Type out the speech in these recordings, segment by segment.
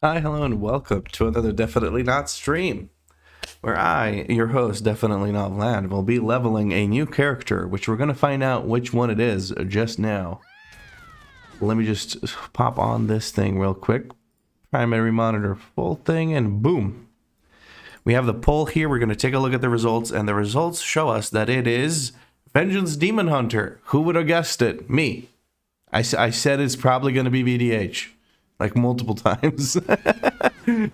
Hi, hello, and welcome to another Definitely Not stream, where I, your host, Definitely Not Vlad, will be leveling a new character, which we're going to find out which one it is just now. Let me just pop on this thing real quick. Primary monitor full thing, and boom. We have the poll here. We're going to take a look at the results, and the results show us that it is Vengeance Demon Hunter. Who would have guessed it? Me. I said it's probably going to be VDH. Like multiple times.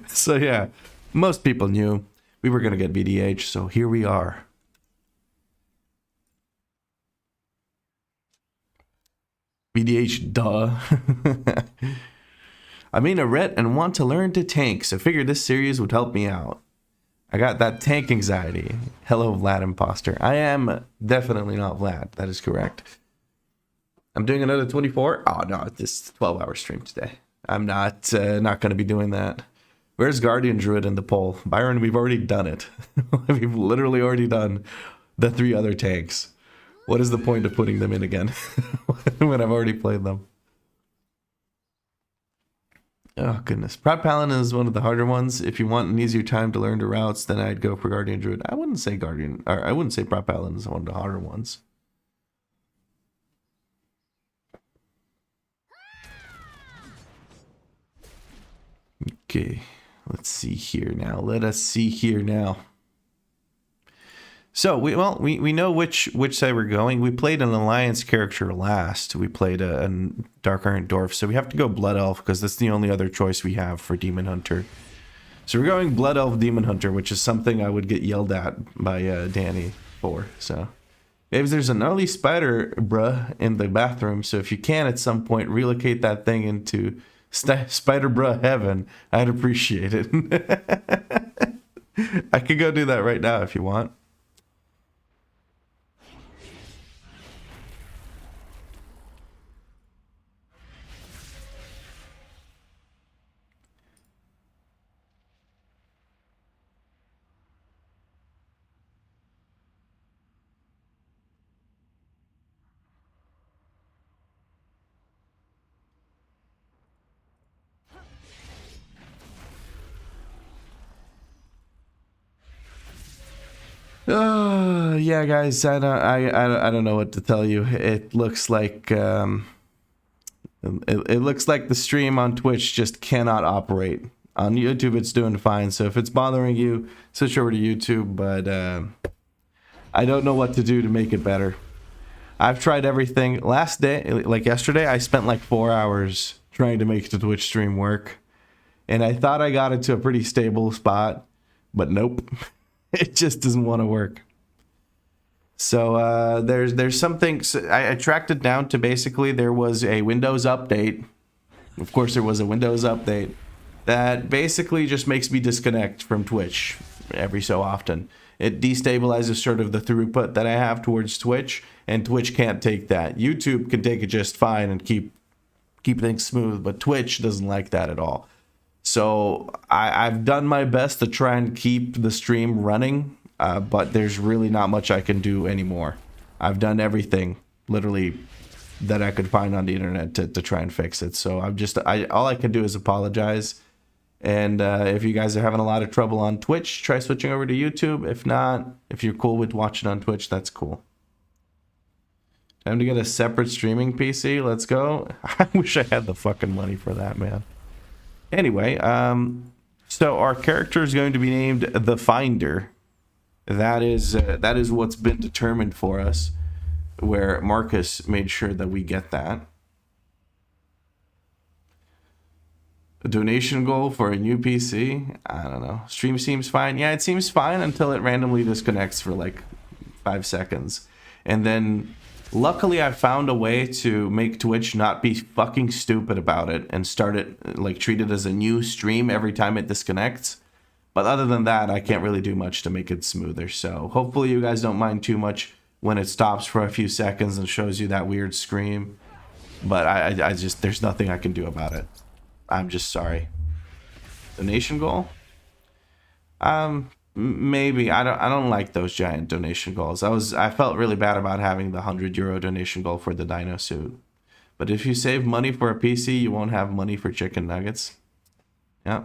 So yeah, most people knew we were gonna get VDH, so here we are. VDH, duh. I'm in a ret and want to learn to tank, so figured this series would help me out. I got that tank anxiety. Hello, Vlad Imposter. I am definitely not Vlad. That is correct. I'm doing another 24. Oh no, this 12-hour stream today. I'm not going to be doing that. Where's Guardian Druid in the poll? Byron, we've already done it. We've literally already done the 3 other tanks. What is the point of putting them in again when I've already played them? Oh, goodness. Prod Paladin is one of the harder ones. If you want an easier time to learn the routes, then I'd go for Guardian Druid. I wouldn't say Prod Paladin is one of the harder ones. Okay, let's see here now. Let us see here now. So we know which side we're going. We played an alliance character last. We played a Dark Iron Dwarf, so we have to go Blood Elf because that's the only other choice we have for Demon Hunter. So we're going Blood Elf Demon Hunter, which is something I would get yelled at by Danny for. So if there's an early spider, bruh, in the bathroom, so if you can at some point relocate that thing into Spider Bruh heaven, I'd appreciate it. I could go do that right now if you want. Yeah, guys, I don't know what to tell you. It looks like it looks like the stream on Twitch just cannot operate. On YouTube, it's doing fine. So if it's bothering you, switch over to YouTube. But I don't know what to do to make it better. I've tried everything. Last day, like yesterday, I spent like 4 hours trying to make the Twitch stream work, and I thought I got it to a pretty stable spot, but nope. It just doesn't want to work. So there's something. I tracked it down to basically there was a Windows update. Of course, there was a Windows update that basically just makes me disconnect from Twitch every so often. It destabilizes sort of the throughput that I have towards Twitch, and Twitch can't take that. YouTube can take it just fine and keep things smooth, but Twitch doesn't like that at all. So I've done my best to try and keep the stream running, but there's really not much I can do anymore. I've done everything, literally, that I could find on the internet to try and fix it. So all I can do is apologize. And if you guys are having a lot of trouble on Twitch, try switching over to YouTube. If not, if you're cool with watching on Twitch, that's cool. Time to get a separate streaming PC. Let's go. I wish I had the fucking money for that, man. Anyway, So our character is going to be named the Finder. That is what's been determined for us, where Marcus made sure that we get that. A donation goal for a new PC? I don't know. Stream seems fine. Yeah, it seems fine until it randomly disconnects for like 5 seconds. And then luckily I found a way to make Twitch not be fucking stupid about it and start it, like, treat it as a new stream every time it disconnects. But other than that, I can't really do much to make it smoother. So hopefully you guys don't mind too much when it stops for a few seconds and shows you that weird scream. But I just, there's nothing I can do about it. I'm just sorry. Donation goal? Maybe. I don't like those giant donation goals. I felt really bad about having the €100 donation goal for the dino suit. But if you save money for a PC, you won't have money for chicken nuggets. Yeah.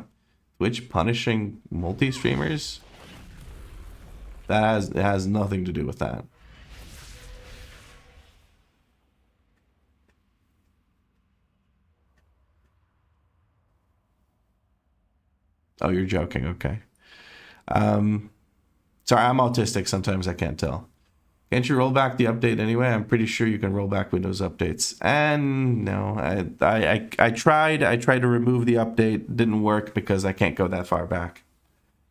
Twitch punishing multi-streamers? It has nothing to do with that. Oh, you're joking. Okay. Sorry, I'm autistic. Sometimes I can't tell. Can't you roll back the update anyway? I'm pretty sure you can roll back Windows updates. And no, I tried to remove the update. Didn't work because I can't go that far back.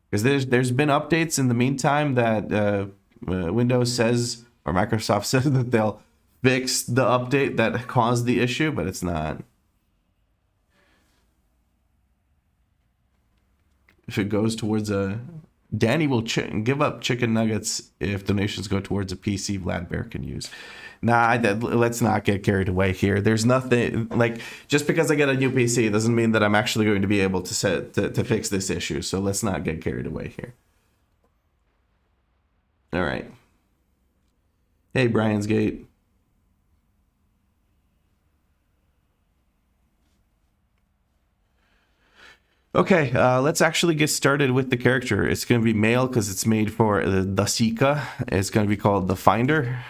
Because there's been updates in the meantime that Windows says, or Microsoft says, that they'll fix the update that caused the issue, but it's not. If it goes towards a... Danny will give up chicken nuggets if donations go towards a PC Vlad Bear can use. Nah, let's not get carried away here. There's nothing... Like, just because I get a new PC doesn't mean that I'm actually going to be able to fix this issue. So let's not get carried away here. All right. Hey, Brian's Gate. Okay, let's actually get started with the character. It's going to be male because it's made for the Sika. It's going to be called the Finder.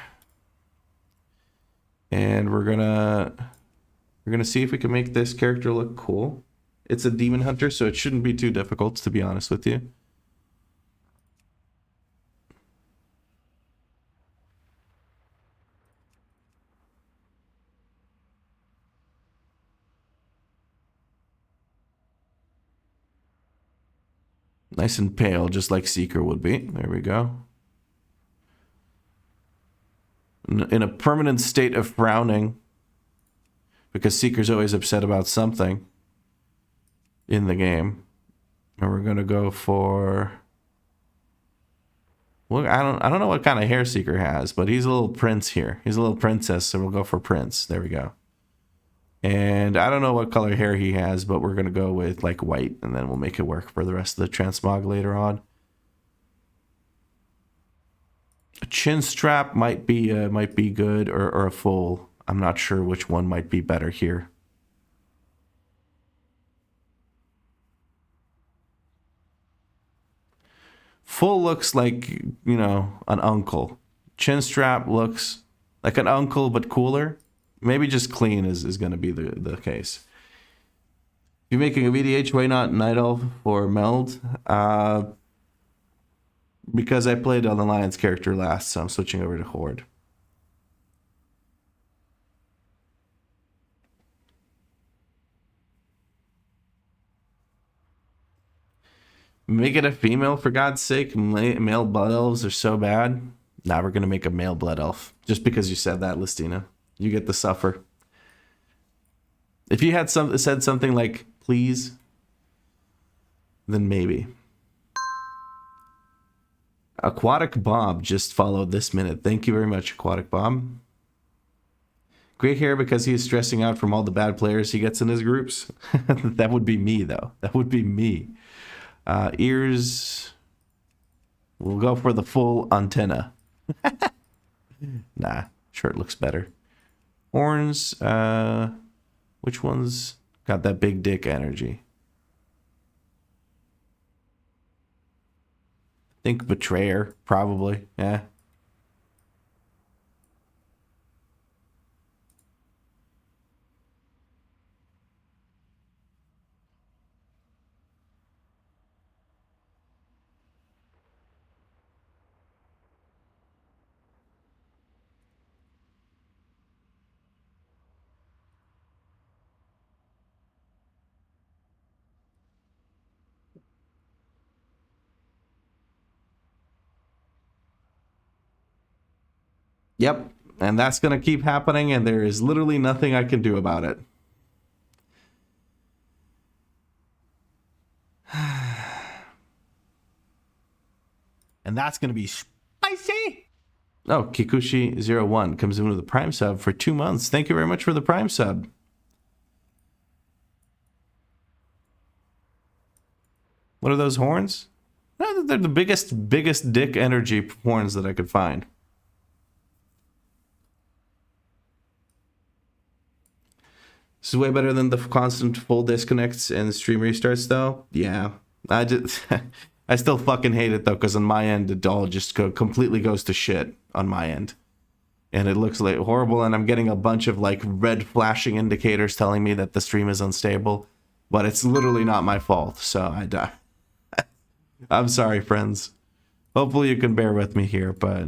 And we're gonna see if we can make this character look cool. It's a demon hunter, so it shouldn't be too difficult, to be honest with you. Nice and pale, just like Seeker would be. There we go. In a permanent state of frowning, because Seeker's always upset about something in the game. And we're gonna go for... Well, I don't know what kind of hair Seeker has, but he's a little prince here. He's a little princess, so we'll go for prince. There we go. And I don't know what color hair he has, but we're going to go with like white, and then we'll make it work for the rest of the transmog later on. A chin strap might be good, or a full. I'm not sure which one might be better here. Full looks like, you know, an uncle. Chin strap looks like an uncle, but cooler. Maybe just clean is going to be the case. If you're making a VDH, why not Night Elf or Meld? Because I played on the Lion's character last, so I'm switching over to Horde. Make it a female, for God's sake. Male blood elves are so bad. Now we're going to make a male blood elf. Just because you said that, Listina. You get to suffer. If you had said something like, please, then maybe. Aquatic Bob just followed this minute. Thank you very much, Aquatic Bob. Great hair because he is stressing out from all the bad players he gets in his groups. That would be me, though. That would be me. Ears. We'll go for the full antenna. Nah, shirt looks better. Horns, which one's got that big dick energy? I think Betrayer, probably, yeah. Yep, and that's going to keep happening, and there is literally nothing I can do about it. And that's going to be spicy. Oh, Kikushi01 comes in with a Prime sub for 2 months. Thank you very much for the Prime sub. What are those horns? No, they're the biggest dick energy horns that I could find. This is way better than the constant full disconnects and stream restarts, though. Yeah, I still fucking hate it though, because on my end it all just completely goes to shit on my end, and it looks like horrible. And I'm getting a bunch of like red flashing indicators telling me that the stream is unstable, but it's literally not my fault. So I die. I'm sorry, friends. Hopefully you can bear with me here, but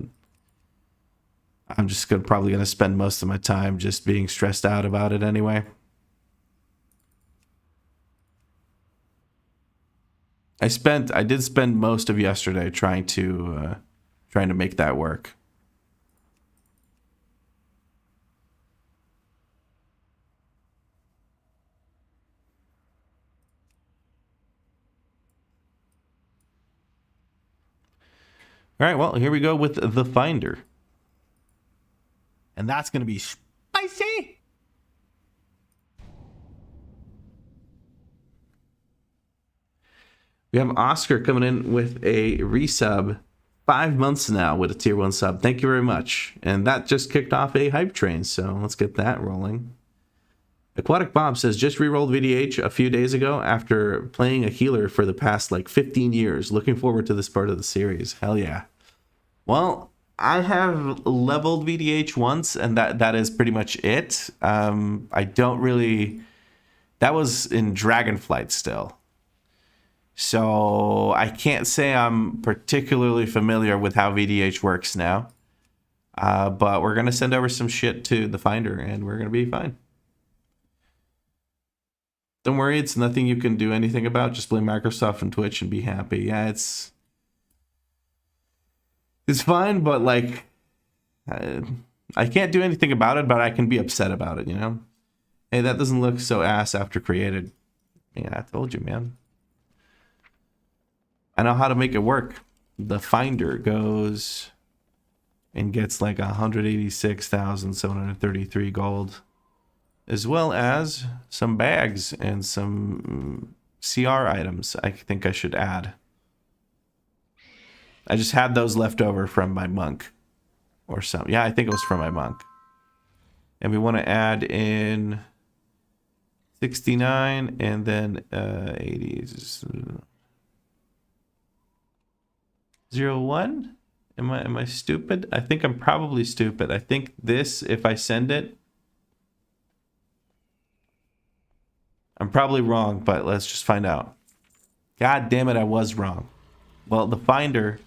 I'm just probably gonna spend most of my time just being stressed out about it anyway. I did spend most of yesterday trying to make that work. All right, well, here we go with the Finder. And that's going to be spicy. We have Oscar coming in with a resub, 5 months now with a tier 1 sub. Thank you very much. And that just kicked off a hype train, so let's get that rolling. Aquatic Bob says, just re-rolled VDH a few days ago after playing a healer for the past like 15 years. Looking forward to this part of the series. Hell yeah. Well, I have leveled VDH once, and that is pretty much it. I don't really... That was in Dragonflight still. So I can't say I'm particularly familiar with how VDH works now. But we're going to send over some shit to the Finder, and we're going to be fine. Don't worry, it's nothing you can do anything about. Just blame Microsoft and Twitch and be happy. Yeah, it's fine, but like, I can't do anything about it, but I can be upset about it, you know? Hey, that doesn't look so ass after created. Yeah, I told you, man. I know how to make it work. The Finder goes and gets like 186,733 gold, as well as some bags and some CR items I think I should add. I just had those left over from my monk or something. Yeah, I think it was from my monk. And we want to add in 69 and then 80. 01? Am I stupid? I think I'm probably stupid. I think this, if I send it, I'm probably wrong, but let's just find out. God damn it, I was wrong. Well, the Finder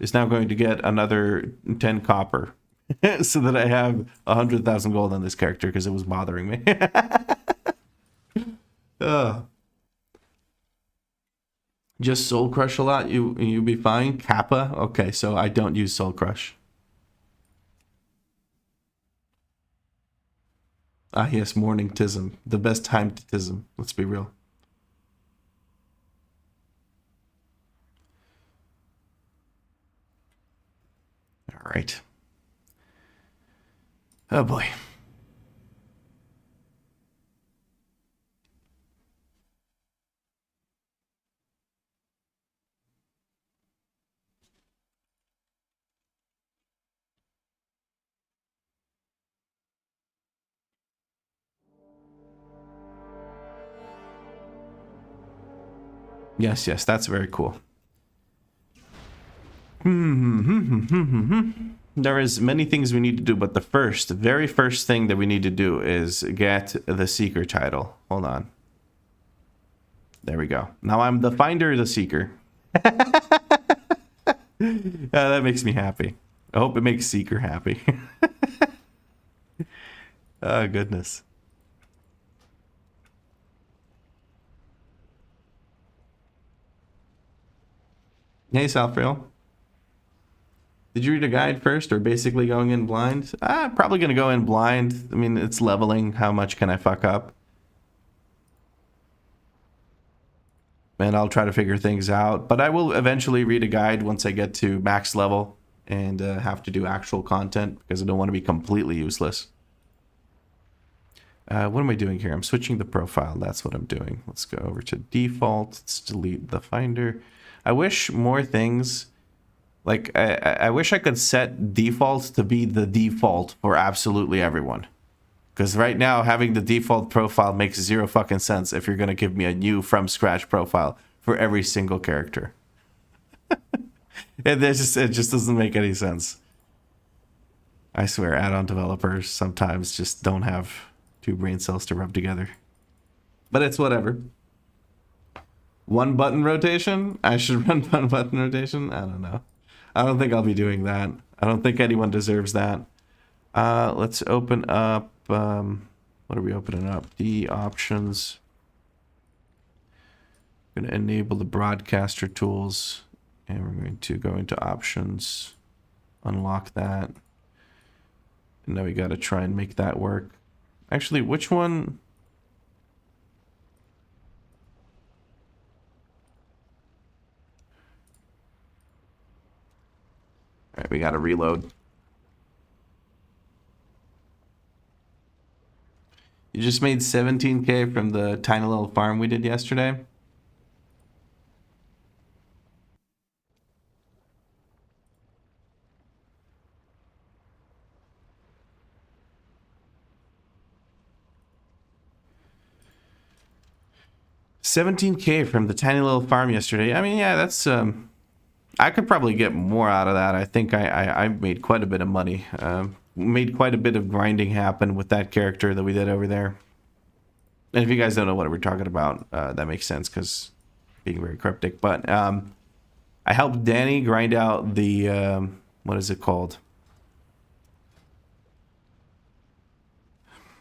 is now going to get another 10 copper so that I have 100,000 gold on this character because it was bothering me. Just Soul Crush a lot, you be fine. Kappa, okay, so I don't use Soul Crush. Ah, yes, morning tism, the best time to tism. Let's be real. All right. Oh boy. Yes, that's very cool. There is many things we need to do, but the very first thing that we need to do is get the Seeker title. Hold on. There we go. Now I'm the Finder, the Seeker. That makes me happy. I hope it makes Seeker happy. Oh, goodness. Hey, Salfrail. Did you read a guide first, or basically going in blind? Probably going to go in blind. I mean, it's leveling. How much can I fuck up? And I'll try to figure things out. But I will eventually read a guide once I get to max level and have to do actual content, because I don't want to be completely useless. What am I doing here? I'm switching the profile. That's what I'm doing. Let's go over to default. Let's delete the finder. I wish more things... Like, I wish I could set defaults to be the default for absolutely everyone. Because right now, having the default profile makes zero fucking sense if you're going to give me a new from-scratch profile for every single character. It just doesn't make any sense. I swear, add-on developers sometimes just don't have two brain cells to rub together. But it's whatever. One button rotation? I should run one button rotation? I don't know. I don't think I'll be doing that. I don't think anyone deserves that. Let's open up... what are we opening up? The options. I'm going to enable the broadcaster tools. And we're going to go into options. Unlock that. And now we got to try and make that work. Actually, which one... All right, we got to reload. You just made 17K from the tiny little farm we did yesterday. $17K from the tiny little farm yesterday. I mean, yeah, that's I could probably get more out of that. I think I made quite a bit of money. Made quite a bit of grinding happen with that character that we did over there. And if you guys don't know what we're talking about, that makes sense because being very cryptic. But I helped Danny grind out the, what is it called?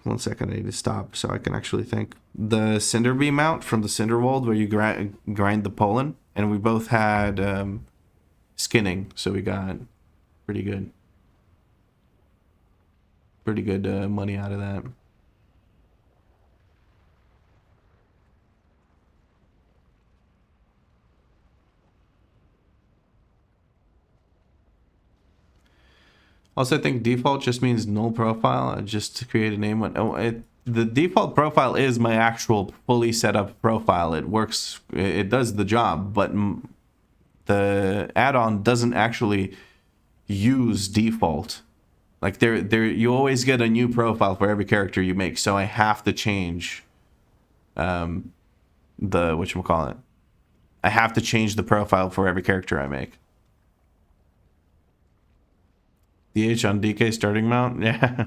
One second, I need to stop so I can actually think. The Cinder Beam mount from the Cinderwald where you grind the pollen. And we both had skinning, so we got pretty good money out of that. Also, I think default just means null profile, just to create a name. The default profile is my actual fully set up profile. It works, it does the job, but the add-on doesn't actually use default. Like you always get a new profile for every character you make, so I have to change the whatchamacallit. I have to change the profile for every character I make. DH on DK starting mount? Yeah.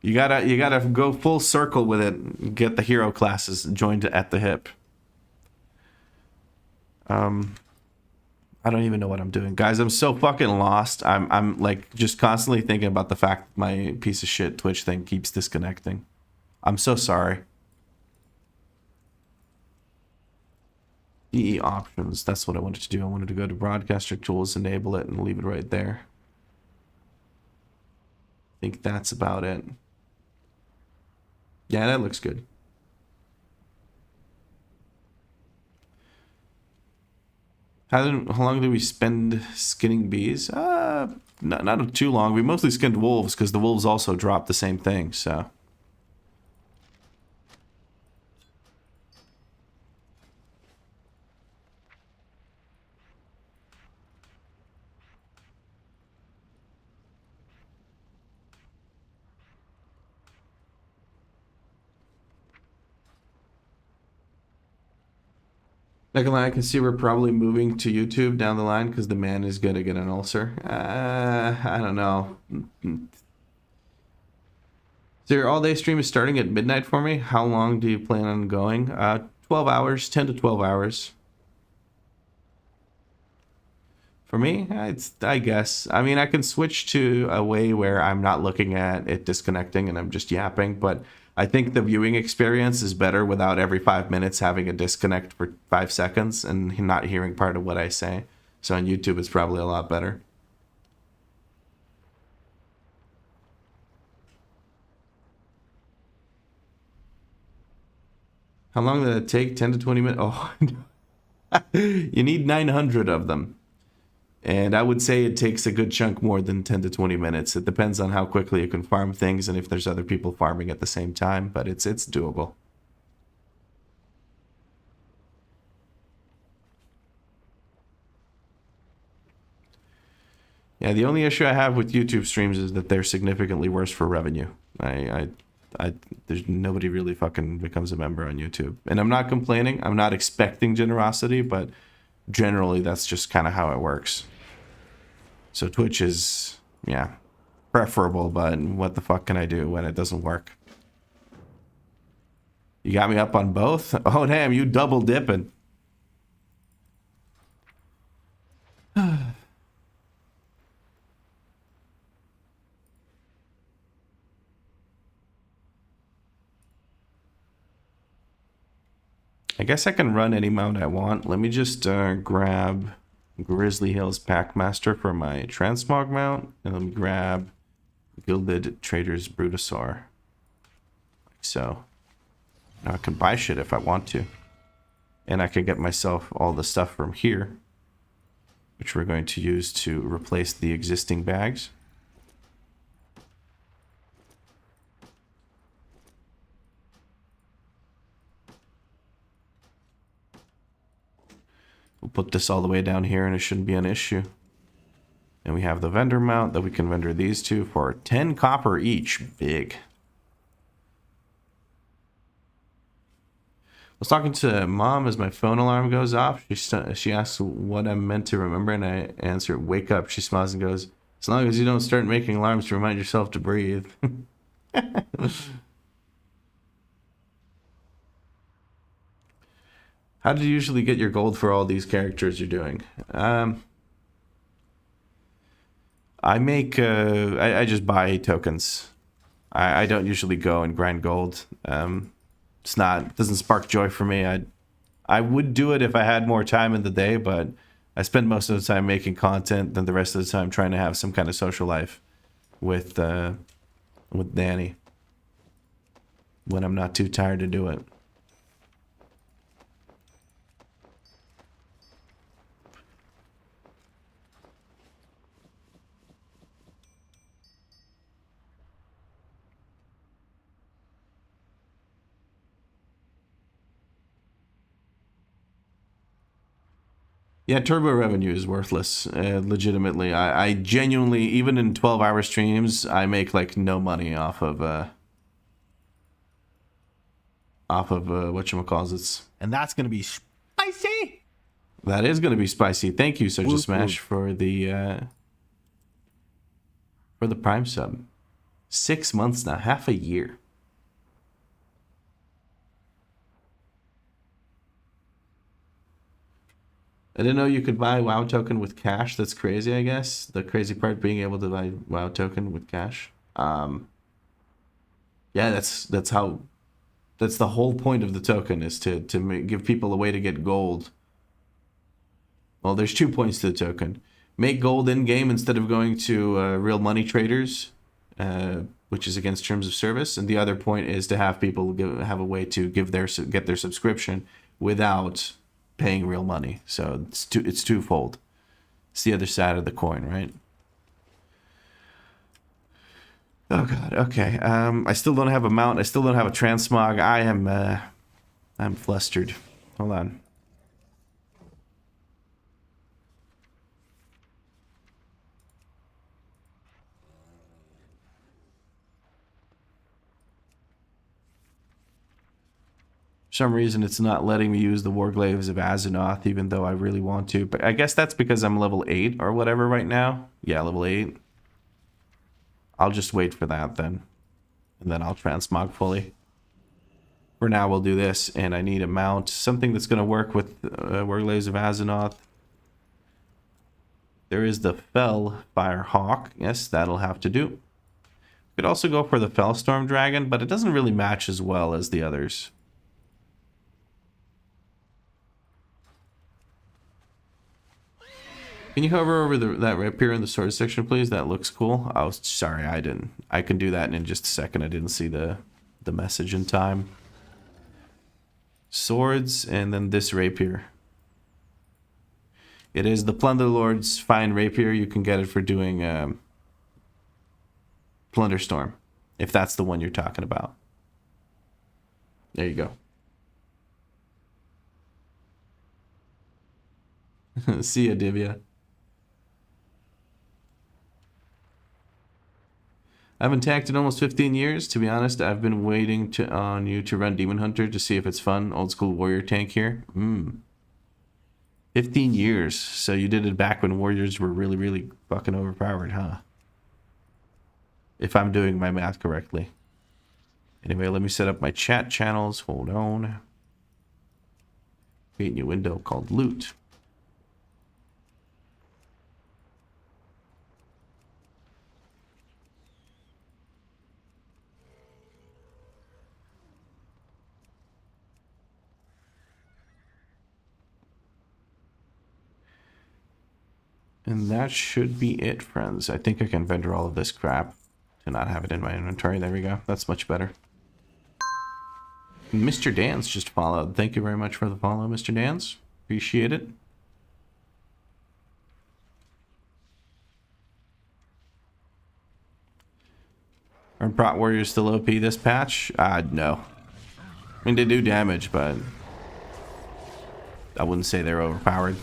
You gotta go full circle with it. Get the hero classes joined at the hip. I don't even know what I'm doing. Guys, I'm so fucking lost. I'm like just constantly thinking about the fact that my piece of shit Twitch thing keeps disconnecting. I'm so sorry. EE options, that's what I wanted to do. I wanted to go to broadcaster tools, enable it, and leave it right there. I think that's about it. Yeah, that looks good. How long did we spend skinning bees? Not too long. We mostly skinned wolves because the wolves also dropped the same thing, so. Not gonna lie, I can see we're probably moving to YouTube down the line because the man is gonna get an ulcer. I don't know. So your all-day stream is starting at midnight for me. How long do you plan on going? 12 hours, 10 to 12 hours. For me, I guess. I mean, I can switch to a way where I'm not looking at it disconnecting and I'm just yapping, but I think the viewing experience is better without every 5 minutes having a disconnect for 5 seconds and not hearing part of what I say. So on YouTube, it's probably a lot better. How long did it take? 10 to 20 minutes? Oh, you need 900 of them. And I would say it takes a good chunk more than 10 to 20 minutes. It depends on how quickly you can farm things and if there's other people farming at the same time, but it's doable. Yeah, the only issue I have with YouTube streams is that they're significantly worse for revenue. There's nobody really fucking becomes a member on YouTube. And I'm not complaining. I'm not expecting generosity, but generally that's just kind of how it works. So Twitch is, yeah, preferable, but what the fuck can I do when it doesn't work? You got me up on both? Oh, damn, you double dipping. I guess I can run any mount I want. Let me just grab Grizzly Hills Packmaster for my Transmog mount. And let me grab Gilded Trader's Brutosaur. Like so. Now I can buy shit if I want to. And I can get myself all the stuff from here, which we're going to use to replace the existing bags. We'll put this all the way down here and it shouldn't be an issue. And we have the vendor mount that we can vendor these two for 10 copper each. Big. I was talking to Mom as my phone alarm goes off. She asks what I'm meant to remember, and I answer, wake up. She smiles and goes, as long as you don't start making alarms to remind yourself to breathe. How do you usually get your gold for all these characters you're doing? I make, I just buy tokens. I don't usually go and grind gold. It's not, doesn't spark joy for me. I would do it if I had more time in the day, but I spend most of the time making content, then the rest of the time trying to have some kind of social life with Danny when I'm not too tired to do it. Yeah, turbo revenue is worthless, legitimately. I genuinely, even in 12-hour streams, I make like no money off of whatchamacallits. And that's going to be spicy. That is going to be spicy. Thank you, Soja Smash, for the Prime sub. 6 months now, half a year. I didn't know you could buy WoW token with cash. That's crazy, I guess. The crazy part being able to buy WoW token with cash. Yeah, that's the whole point of the token, is to give people a way to get gold. Well, there's 2 points to the token. Make gold in-game instead of going to real money traders, which is against terms of service. And the other point is to have people have a way to get their subscription without paying real money. So it's twofold. It's the other side of the coin, right? Oh god. Okay. I still don't have a mount. I still don't have a transmog. I'm flustered. Hold on. For some reason, it's not letting me use the Warglaves of Azzinoth, even though I really want to. But I guess that's because I'm level 8 or whatever right now. Yeah, level 8. I'll just wait for that then. And then I'll transmog fully. For now, we'll do this. And I need a mount. Something that's going to work with Warglaves of Azzinoth. There is the Fell Firehawk. Yes, that'll have to do. Could also go for the Fellstorm Dragon, but it doesn't really match as well as the others. Can you hover over that rapier in the sword section, please? That looks cool. Oh, sorry, I didn't. I can do that in just a second. I didn't see the message in time. Swords, and then this rapier. It is the Plunder Lord's fine rapier. You can get it for doing Plunder Storm, if that's the one you're talking about. There you go. See ya, Divya. I haven't tacked in almost 15 years. To be honest, I've been waiting on you to run Demon Hunter to see if it's fun. Old school warrior tank here. 15 years. So you did it back when warriors were really, really fucking overpowered, huh? If I'm doing my math correctly. Anyway, let me set up my chat channels. Hold on. Create a new window called Loot. And that should be it, friends. I think I can vendor all of this crap to not have it in my inventory. There we go. That's much better. Mr. Dance just followed. Thank you very much for the follow, Mr. Dance. Appreciate it. Are Prot Warriors still OP this patch? No. I mean, they do damage, but I wouldn't say they're overpowered.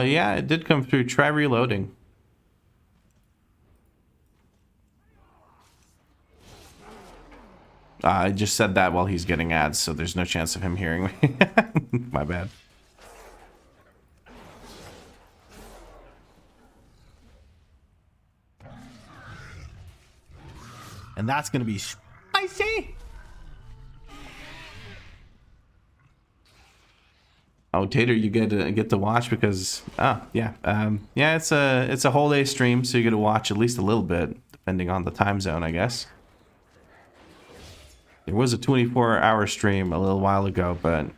Yeah, it did come through. Try reloading. I just said that while he's getting ads, so there's no chance of him hearing me. My bad. And that's going to be spicy. Oh, Tater, you get to watch because yeah, it's a whole day stream, so you get to watch at least a little bit, depending on the time zone, I guess. There was a 24-hour stream a little while ago, but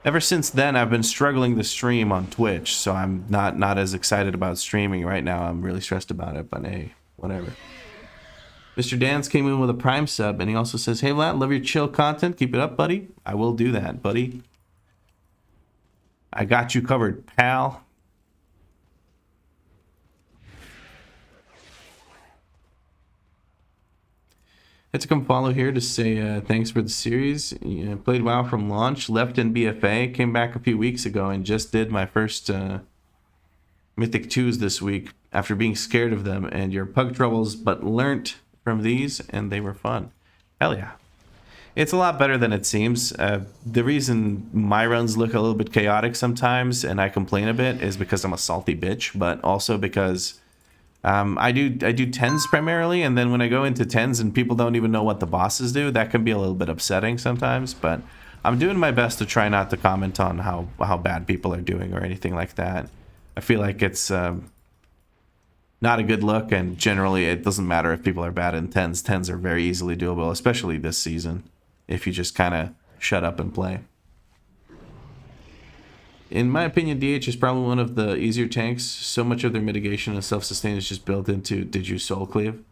ever since then, I've been struggling to stream on Twitch, so I'm not as excited about streaming right now. I'm really stressed about it, but hey, whatever. Mr. Dance came in with a Prime sub, and he also says, "Hey, Vlad, love your chill content. Keep it up, buddy." I will do that, buddy. I got you covered, pal. Had to come follow here to say thanks for the series. Played WoW from launch, left in BFA, came back a few weeks ago, and just did my first Mythic 2s this week after being scared of them and your pug troubles, but learnt from these, and they were fun. Hell yeah. It's a lot better than it seems. The reason my runs look a little bit chaotic sometimes and I complain a bit is because I'm a salty bitch, but also because I do 10s primarily, and then when I go into 10s and people don't even know what the bosses do, that can be a little bit upsetting sometimes, but I'm doing my best to try not to comment on how bad people are doing or anything like that. I feel like it's not a good look, and generally it doesn't matter if people are bad in 10s. 10s are very easily doable, especially this season, if you just kind of shut up and play. In my opinion, DH is probably one of the easier tanks. So much of their mitigation and self-sustain is just built into did you soul cleave?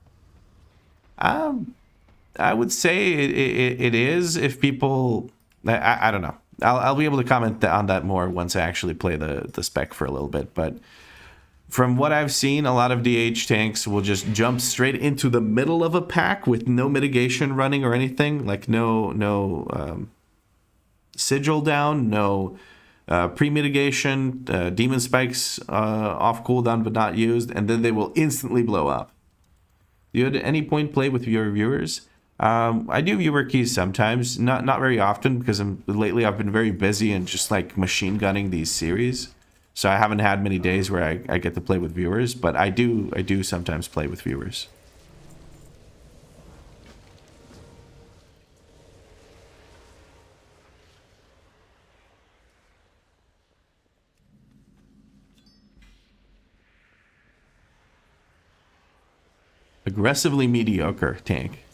I would say it is if people... I don't know. I'll be able to comment on that more once I actually play the spec for a little bit, but from what I've seen, a lot of DH tanks will just jump straight into the middle of a pack with no mitigation running or anything, like no sigil down, no pre-mitigation, demon spikes off cooldown but not used, and then they will instantly blow up. Do you at any point play with your viewers? I do viewer keys sometimes, not very often, because lately I've been very busy and just like machine gunning these series. So I haven't had many days where I get to play with viewers, but I do sometimes play with viewers. Aggressively mediocre tank.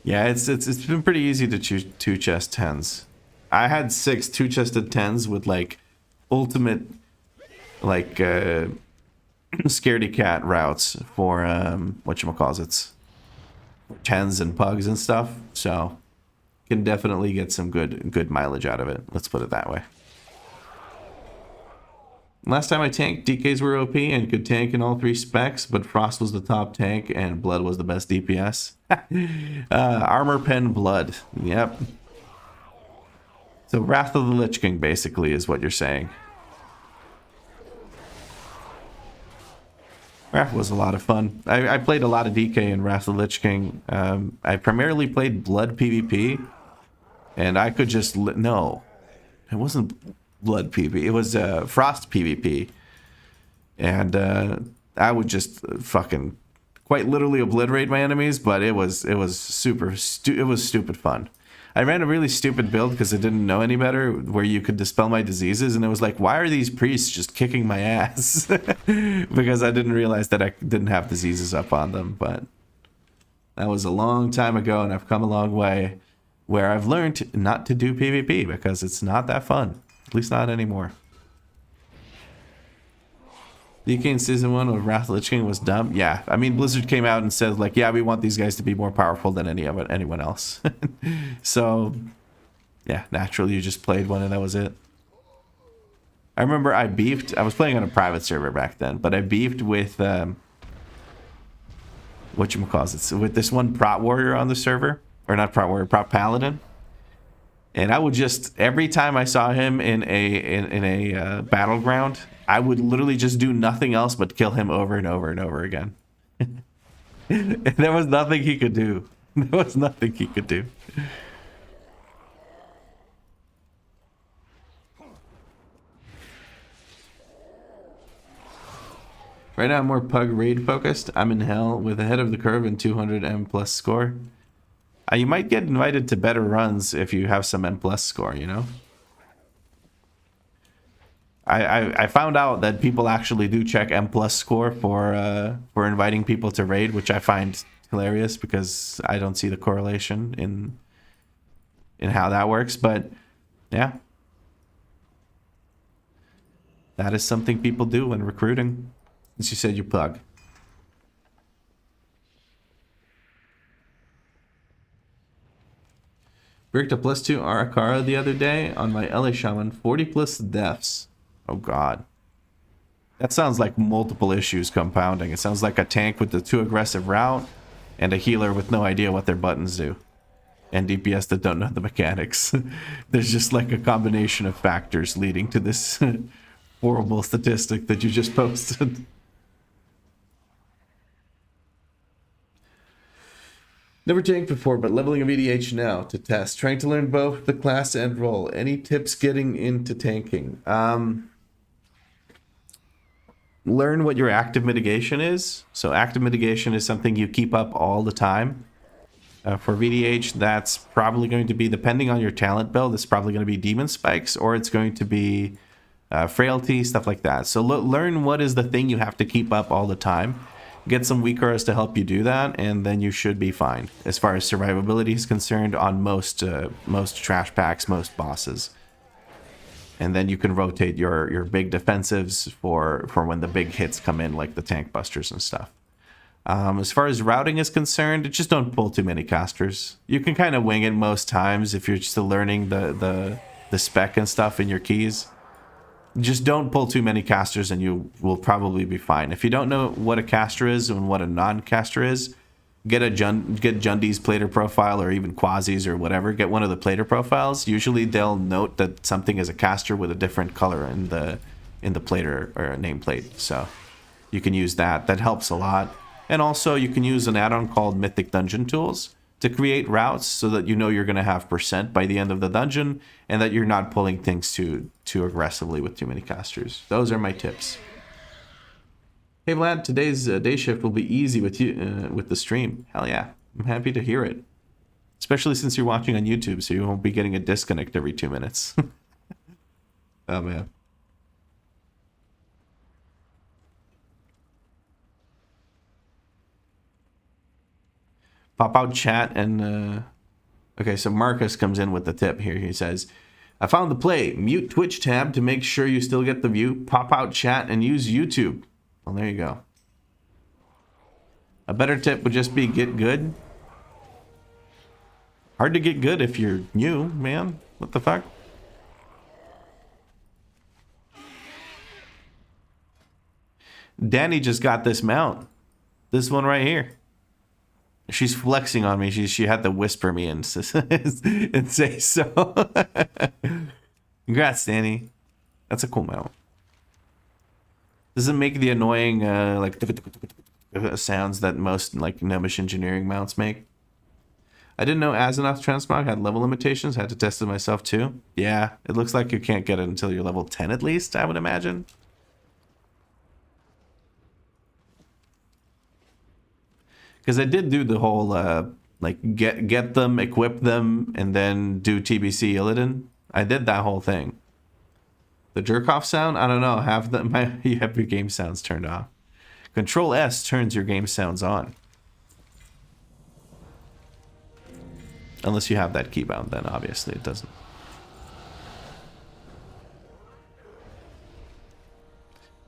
Yeah, it's been pretty easy to choose 2-chest 10s. I had 6 2-chested 10s with like ultimate like scaredy cat routes for whatchamacallits, 10s and pugs and stuff. So can definitely get some good mileage out of it. Let's put it that way. Last time I tanked, DKs were OP and could tank in all 3 specs, but Frost was the top tank and Blood was the best DPS. Armor Pen Blood. Yep. So Wrath of the Lich King basically is what you're saying. Wrath was a lot of fun. I played a lot of DK in Wrath of the Lich King. I primarily played Blood PvP, and I could just... No, it wasn't Blood PvP. It was Frost PvP. And I would just fucking quite literally obliterate my enemies, but it was stupid fun. I ran a really stupid build because I didn't know any better, where you could dispel my diseases, and it was like, why are these priests just kicking my ass? Because I didn't realize that I didn't have diseases up on them. But that was a long time ago, and I've come a long way where I've learned not to do PvP because it's not that fun. At least not anymore. DK in Season 1 of Wrath of the Lich King was dumb. Yeah, I mean, Blizzard came out and said, like, yeah, we want these guys to be more powerful than anyone else. So, yeah, naturally you just played one and that was it. I remember I beefed. I was playing on a private server back then, but I beefed with, with this one prot warrior on the server. Or not prot warrior, prot paladin. And I would just, every time I saw him in a battleground, I would literally just do nothing else but kill him over and over and over again. And there was nothing he could do. There was nothing he could do. Right now I'm more pug raid focused. I'm in hell with ahead of the curve and 200 M plus score. You might get invited to better runs if you have some M plus score, you know? I found out that people actually do check M plus score for inviting people to raid, which I find hilarious because I don't see the correlation in how that works. But yeah, that is something people do when recruiting. As you said, you plug. Bricked a +2 Arakara the other day on my LA Shaman, 40 plus deaths. Oh god. That sounds like multiple issues compounding. It sounds like a tank with the too aggressive route and a healer with no idea what their buttons do. And DPS that don't know the mechanics. There's just like a combination of factors leading to this horrible statistic that you just posted. Never tanked before, but leveling a VDH now to test. Trying to learn both the class and role. Any tips getting into tanking? Learn what your active mitigation is. So active mitigation is something you keep up all the time. For VDH, that's probably going to be, depending on your talent build, it's probably going to be Demon Spikes, or it's going to be Frailty, stuff like that. So learn what is the thing you have to keep up all the time. Get some WeakAuras to help you do that, and then you should be fine as far as survivability is concerned on most trash packs, most bosses. And then you can rotate your big defensives for when the big hits come in, like the tank busters and stuff. As far as routing is concerned, just don't pull too many casters. You can kind of wing it most times if you're still learning the spec and stuff in your keys. Just don't pull too many casters and you will probably be fine. If you don't know what a caster is and what a non-caster is, get Jundi's plater profile, or even Quasi's or whatever. Get one of the plater profiles. Usually they'll note that something is a caster with a different color in the plater or nameplate. So you can use that. That helps a lot. And also you can use an add-on called Mythic Dungeon Tools to create routes so that you know you're going to have % by the end of the dungeon, and that you're not pulling things too aggressively with too many casters. Those are my tips. Hey Vlad, today's day shift will be easy with you with the stream. Hell yeah, I'm happy to hear it. Especially since you're watching on YouTube, so you won't be getting a disconnect every 2 minutes. Oh man. Pop out chat and okay, so Marcus comes in with the tip here. He says, I found the play. Mute Twitch tab to make sure you still get the view. Pop out chat and use YouTube. Well, there you go. A better tip would just be get good. Hard to get good if you're new, man. What the fuck? Danny just got this mount. This one right here. She's flexing on me. She had to whisper me and say so. Congrats, Danny. That's a cool mount. Does it make the annoying like sounds that most like Gnomish engineering mounts make? I didn't know Azimuth Transmog had level limitations. I had to test it myself too. Yeah, it looks like you can't get it until you're level 10 at least, I would imagine. Because I did do the whole like get them, equip them, and then do TBC Illidan. I did that whole thing. The jerk off sound, I don't know. You have your game sounds turned off. Control S turns your game sounds on. Unless you have that keybound, then obviously it doesn't.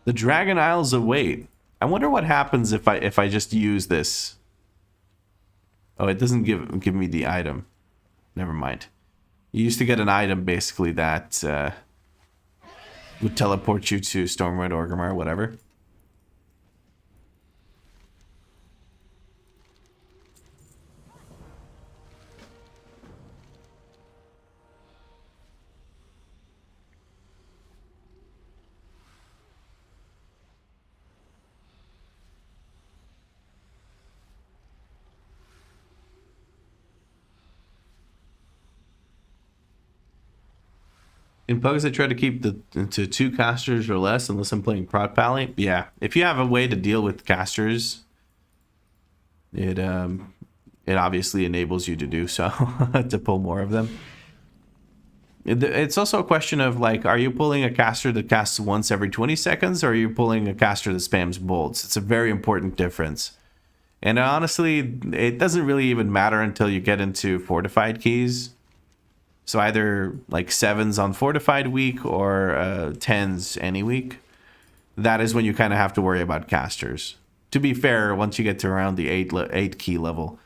The Dragon Isles await. I wonder what happens if I just use this. Oh, it doesn't give me the item. Never mind. You used to get an item basically that would teleport you to Stormwind, Orgrimmar, whatever. In Pugs, I try to keep to 2 casters or less unless I'm playing Prot Pally. Yeah, if you have a way to deal with casters, it obviously enables you to do so, to pull more of them. It's also a question of, like, are you pulling a caster that casts once every 20 seconds, or are you pulling a caster that spams bolts? It's a very important difference. And honestly, it doesn't really even matter until you get into fortified keys. So either like 7s on fortified week or 10s any week. That is when you kind of have to worry about casters. To be fair, once you get to around the 8 key level,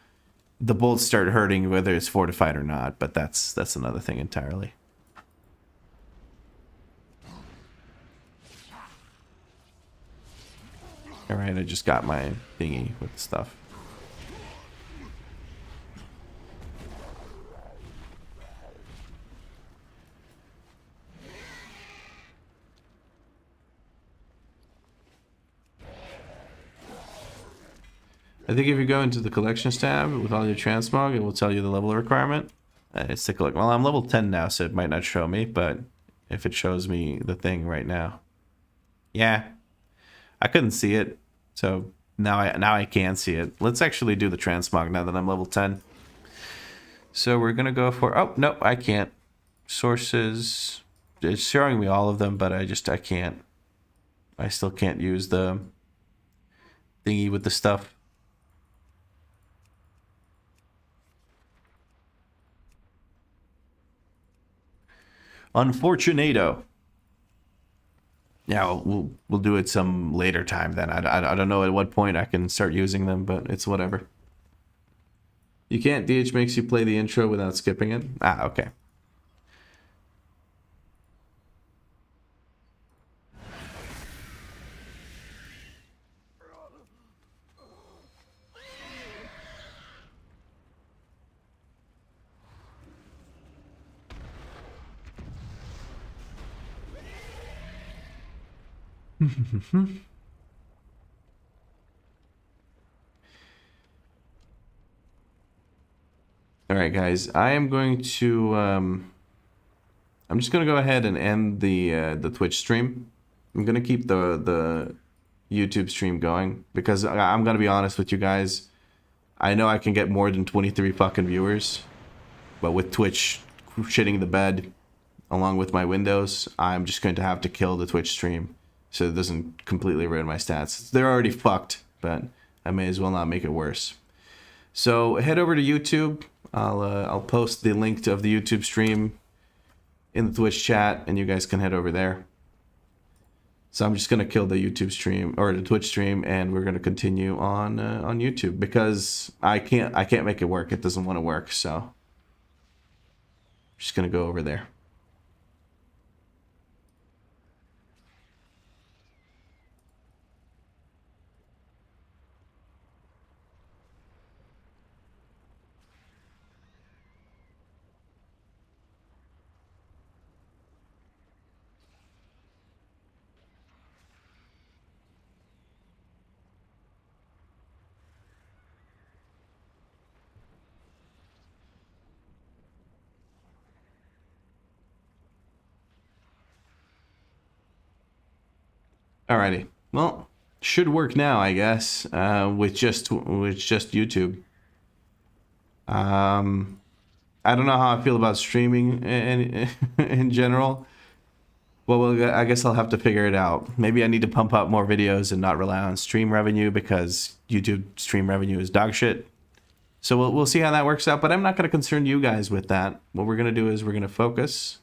the bolts start hurting whether it's fortified or not. But that's another thing entirely. All right, I just got my thingy with stuff. I think if you go into the collections tab with all your transmog, it will tell you the level requirement. Let's take a look. Well, I'm level 10 now, so it might not show me, but if it shows me the thing right now. Yeah, I couldn't see it, so now I can see it. Let's actually do the transmog now that I'm level 10. So we're gonna go for, oh, no, I can't. Sources, it's showing me all of them, but I can't. I still can't use the thingy with the stuff. Unfortunato. Yeah, we'll do it some later time then. I don't know at what point I can start using them, but it's whatever. You can't. DH makes you play the intro without skipping it. Ah, okay. All right, guys. I am going to. I'm just gonna go ahead and end the Twitch stream. I'm gonna keep the YouTube stream going because I'm gonna be honest with you guys. I know I can get more than 23 fucking viewers, but with Twitch shitting the bed, along with my Windows, I'm just going to have to kill the Twitch stream so it doesn't completely ruin my stats. They're already fucked, but I may as well not make it worse. So head over to YouTube. I'll post the link of the YouTube stream in the Twitch chat, and you guys can head over there. So I'm just gonna kill the YouTube stream or the Twitch stream, and we're gonna continue on YouTube because I can't make it work. It doesn't want to work, so I'm just gonna go over there. Alrighty. Well, should work now, I guess, with just YouTube. I don't know how I feel about streaming in general. Well, I guess I'll have to figure it out. Maybe I need to pump out more videos and not rely on stream revenue because YouTube stream revenue is dog shit. So we'll see how that works out, but I'm not going to concern you guys with that. What we're going to do is we're going to focus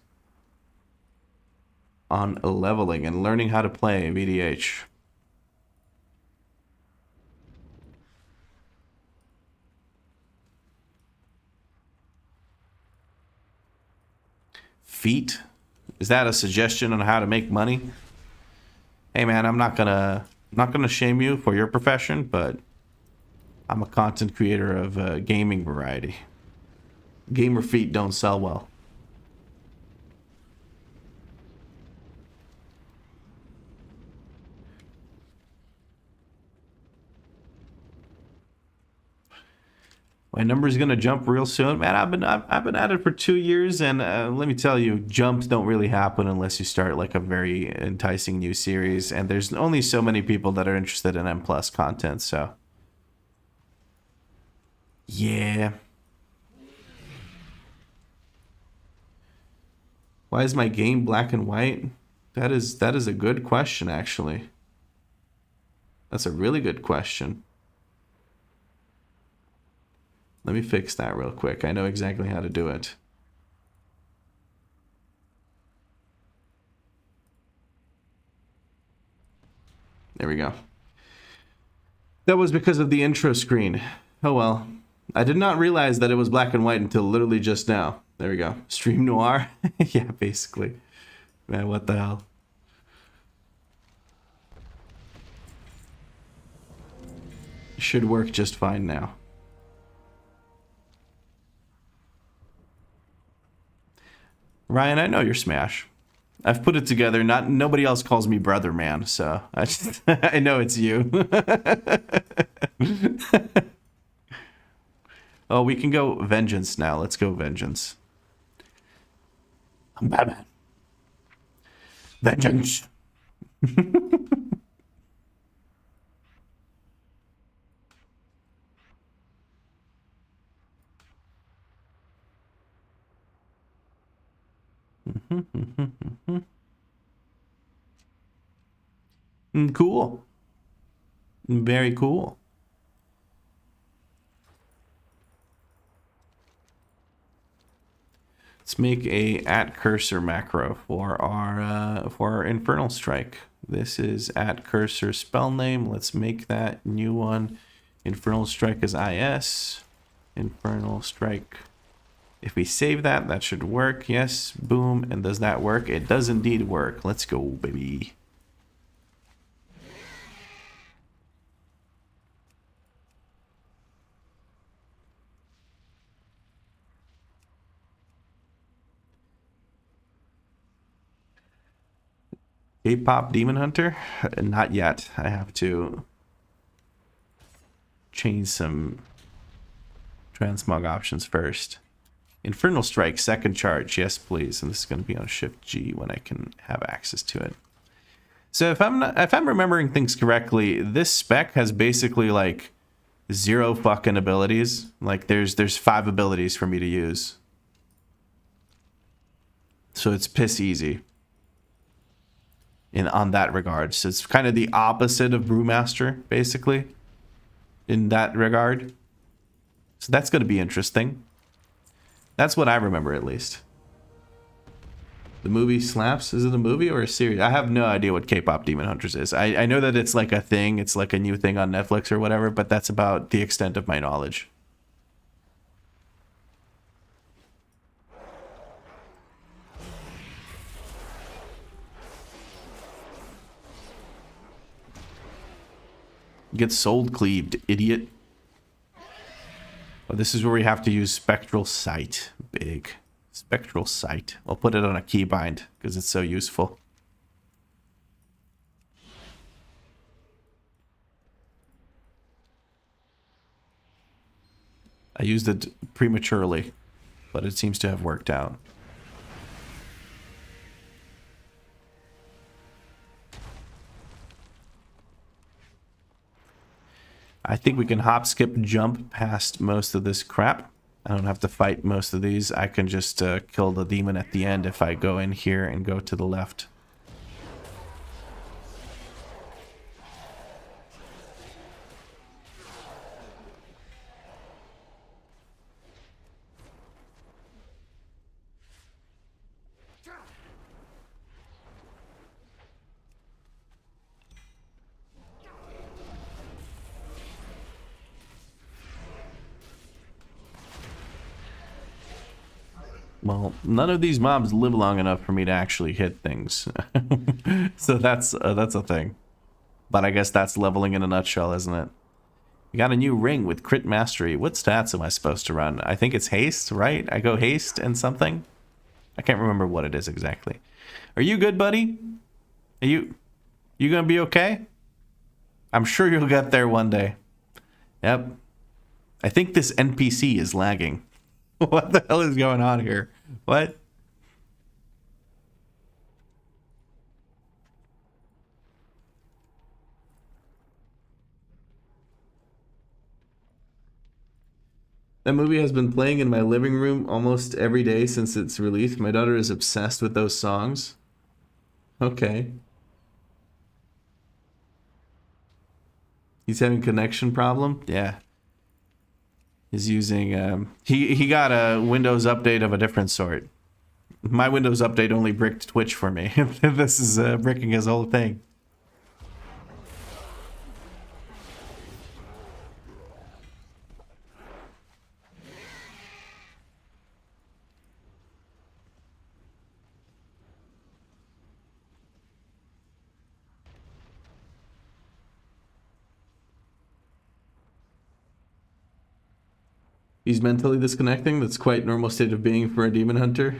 on leveling and learning how to play VDH. Feet? Is that a suggestion on how to make money? Hey man, I'm not gonna shame you for your profession, but I'm a content creator of gaming variety. Gamer feet don't sell well. My number's gonna jump real soon, man. I've been at it for 2 years, and let me tell you, jumps don't really happen unless you start like a very enticing new series. And there's only so many people that are interested in M+ content, so yeah. Why is my game black and white? That is a good question, actually. That's a really good question. Let me fix that real quick. I know exactly how to do it. There we go. That was because of the intro screen. Oh well. I did not realize that it was black and white until literally just now. There we go. Stream noir? Yeah, basically. Man, what the hell? Should work just fine now. Ryan, I know your Smash. I've put it together. Nobody else calls me brother, man. So I know it's you. Oh, we can go Vengeance now. Let's go Vengeance. I'm Batman. Vengeance. Cool. Very cool. Let's make a @cursor macro for our Infernal Strike. This is @cursor spell name. Let's make that new one. Infernal Strike is IS. Infernal Strike. If we save that, that should work. Yes, boom. And does that work? It does indeed work. Let's go, baby. K-pop Demon Hunter? Not yet. I have to change some transmog options first. Infernal Strike, second charge. Yes, please. And this is going to be on Shift G when I can have access to it. So if I'm remembering things correctly, this spec has basically like 0 fucking abilities. Like there's 5 abilities for me to use. So it's piss easy on that regard. So it's kind of the opposite of Brewmaster, basically, in that regard. So that's going to be interesting. That's what I remember, at least. The movie slaps? Is it a movie or a series? I have no idea what K-pop Demon Hunters is. I know that it's like a thing. It's like a new thing on Netflix or whatever, but that's about the extent of my knowledge. Get soul cleaved, idiot. Oh, this is where we have to use Spectral Sight. Big. Spectral Sight. I'll put it on a keybind because it's so useful. I used it prematurely, but it seems to have worked out. I think we can hop, skip, jump past most of this crap. I don't have to fight most of these. I can just kill the demon at the end if I go in here and go to the left. Well, none of these mobs live long enough for me to actually hit things. So that's a thing. But I guess that's leveling in a nutshell, isn't it? We got a new ring with crit mastery. What stats am I supposed to run? I think it's haste, right? I go haste and something. I can't remember what it is exactly. Are you good, buddy? Are you gonna be okay? I'm sure you'll get there one day. Yep. I think this NPC is lagging. What the hell is going on here? What? That movie has been playing in my living room almost every day since its release. My daughter is obsessed with those songs. Okay. He's having connection problem? Yeah. He's using he got a Windows update of a different sort. My Windows update only bricked Twitch for me. This is bricking his whole thing. He's mentally disconnecting. That's quite normal state of being for a demon hunter.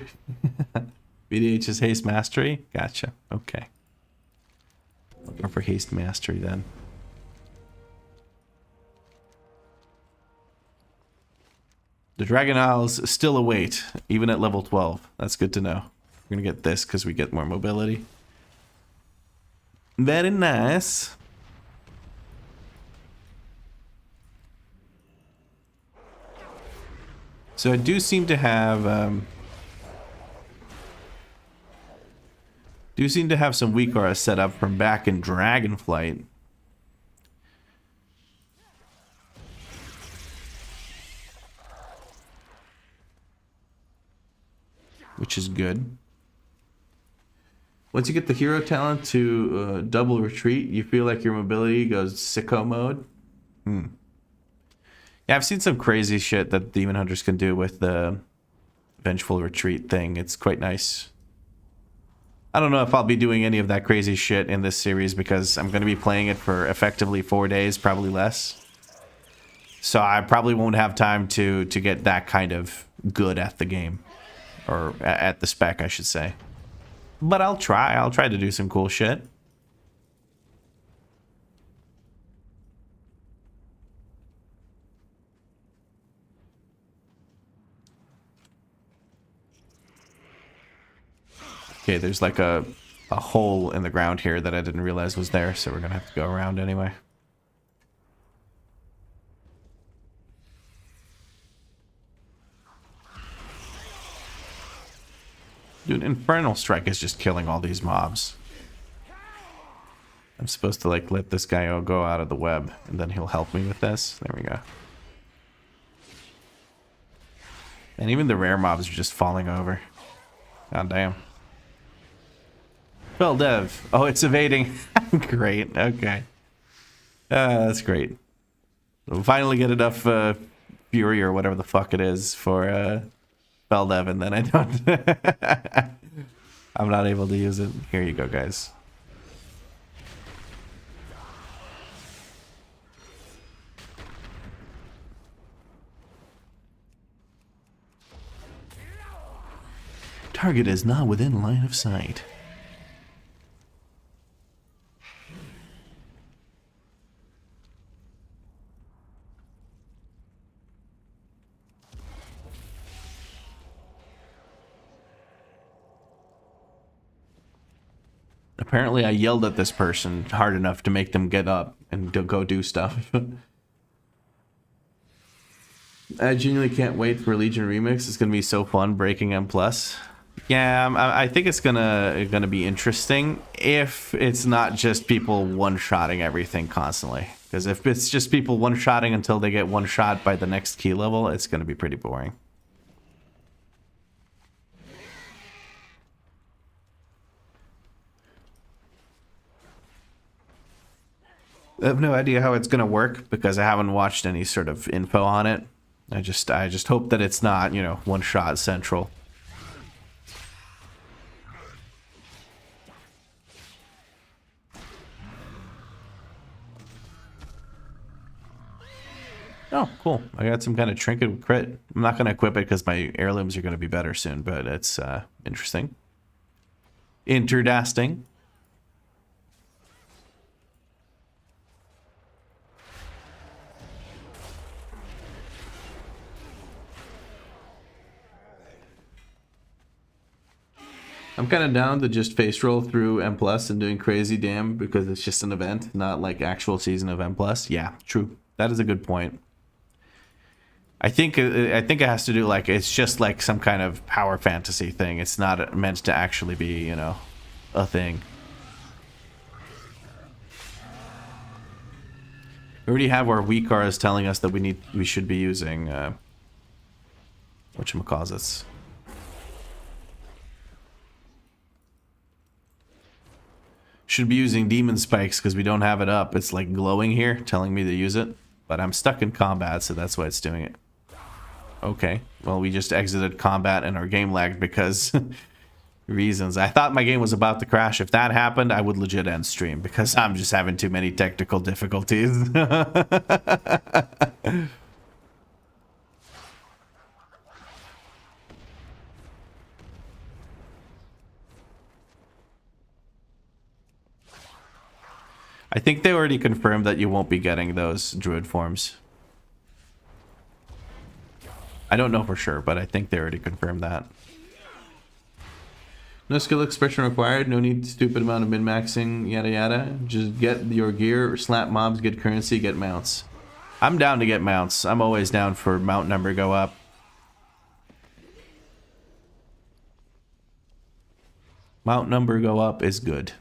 VDH is haste mastery. Gotcha. Okay. Looking for haste mastery then. The Dragon Isles still await, even at level 12. That's good to know. We're gonna get this because we get more mobility. Very nice. So I do seem to have some WeakAuras set up from back in Dragonflight. Which is good. Once you get the hero talent to double retreat, you feel like your mobility goes sicko mode. Yeah, I've seen some crazy shit that Demon Hunters can do with the Vengeful Retreat thing. It's quite nice. I don't know if I'll be doing any of that crazy shit in this series because I'm going to be playing it for effectively 4 days, probably less. So I probably won't have time to get that kind of good at the game. Or at the spec, I should say. But I'll try. I'll try to do some cool shit. Okay, there's like a hole in the ground here that I didn't realize was there, so we're gonna have to go around anyway. Dude, Infernal Strike is just killing all these mobs. I'm supposed to like let this guy go out of the web, and then he'll help me with this. There we go. And even the rare mobs are just falling over. God damn. Well, Dev. Oh, it's evading. Great. Okay. That's great. We'll finally get enough fury or whatever the fuck it is for Feldev, and then I don't. I'm not able to use it. Here you go, guys. Target is not within line of sight. Apparently I yelled at this person hard enough to make them get up and go do stuff. I genuinely can't wait for Legion Remix. It's gonna be so fun breaking M+. Yeah, I think it's gonna be interesting if it's not just people one-shotting everything constantly. Because if it's just people one-shotting until they get one-shot by the next key level, it's gonna be pretty boring. I have no idea how it's gonna work because I haven't watched any sort of info on it. I just hope that it's not, you know, one-shot central. Oh, cool. I got some kind of trinket with crit. I'm not going to equip it because my heirlooms are going to be better soon, but it's interesting. Interdasting. I'm kind of down to just face roll through M+ and doing crazy damn because it's just an event, not like actual season of M+. Yeah, true. That is a good point. I think it has to do like it's just like some kind of power fantasy thing. It's not meant to actually be, you know, a thing. We already have our WeakAuras telling us that we should be using whatchamacallits. Should be using demon spikes because we don't have it up. It's like glowing here, telling me to use it, but I'm stuck in combat, so that's why it's doing it. Okay, well, we just exited combat and our game lagged because reasons. I thought my game was about to crash. If that happened, I would legit end stream because I'm just having too many technical difficulties. I think they already confirmed that you won't be getting those druid forms. I don't know for sure, but I think they already confirmed that. No skill expression required, no need stupid amount of min-maxing, yada yada. Just get your gear, slap mobs, get currency, get mounts. I'm down to get mounts. I'm always down for mount number go up. Mount number go up is good.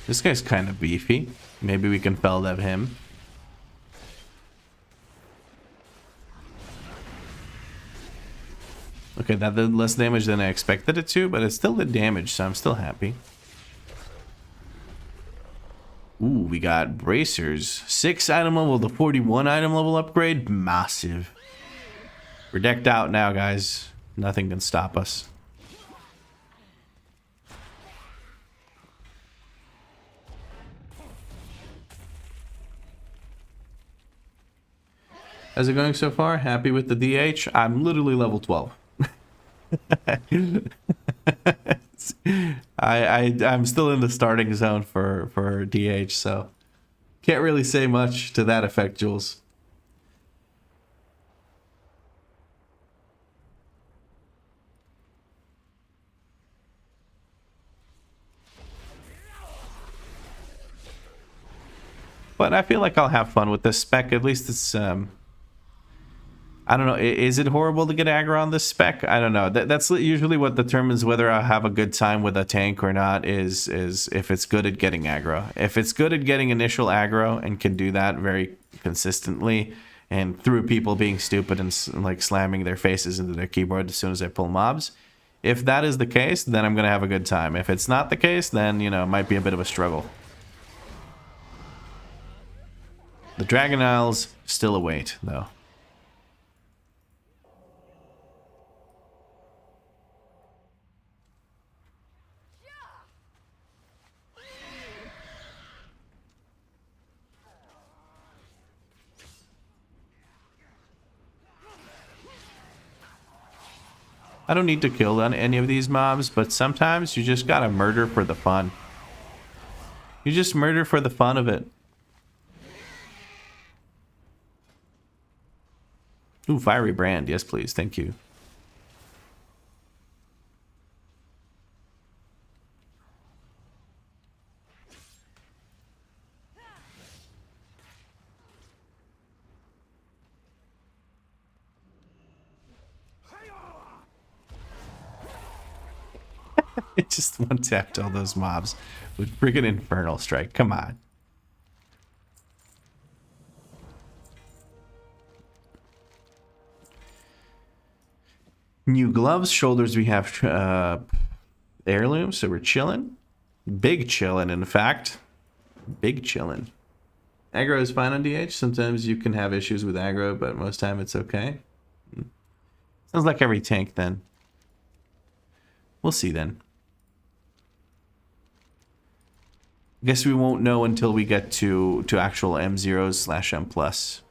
This guy's kind of beefy. Maybe we can Feldev him. Okay, that did less damage than I expected it to, but it still did damage, so I'm still happy. Ooh, we got bracers. 6 item level to 41 item level upgrade. Massive. We're decked out now, guys. Nothing can stop us. How's it going so far? Happy with the DH? I'm literally level 12. I'm still in the starting zone for DH, so can't really say much to that effect, Jules. But I feel like I'll have fun with this spec. At least it's I don't know. Is it horrible to get aggro on this spec? I don't know. That's usually what determines whether I have a good time with a tank or not. Is if it's good at getting aggro. If it's good at getting initial aggro and can do that very consistently, and through people being stupid and like slamming their faces into their keyboard as soon as I pull mobs. If that is the case, then I'm gonna have a good time. If it's not the case, then it might be a bit of a struggle. The Dragon Isles still await, though. I don't need to kill on any of these mobs, but sometimes you just gotta murder for the fun. You just murder for the fun of it. Ooh, Fiery Brand. Yes, please. Thank you. It just one-tapped all those mobs with friggin' Infernal Strike. Come on. New gloves, shoulders. We have heirlooms, so we're chilling. Big chilling, in fact. Big chilling. Aggro is fine on DH. Sometimes you can have issues with aggro, but most time it's okay. Sounds like every tank then. We'll see then. Guess we won't know until we get to actual M0s/M+.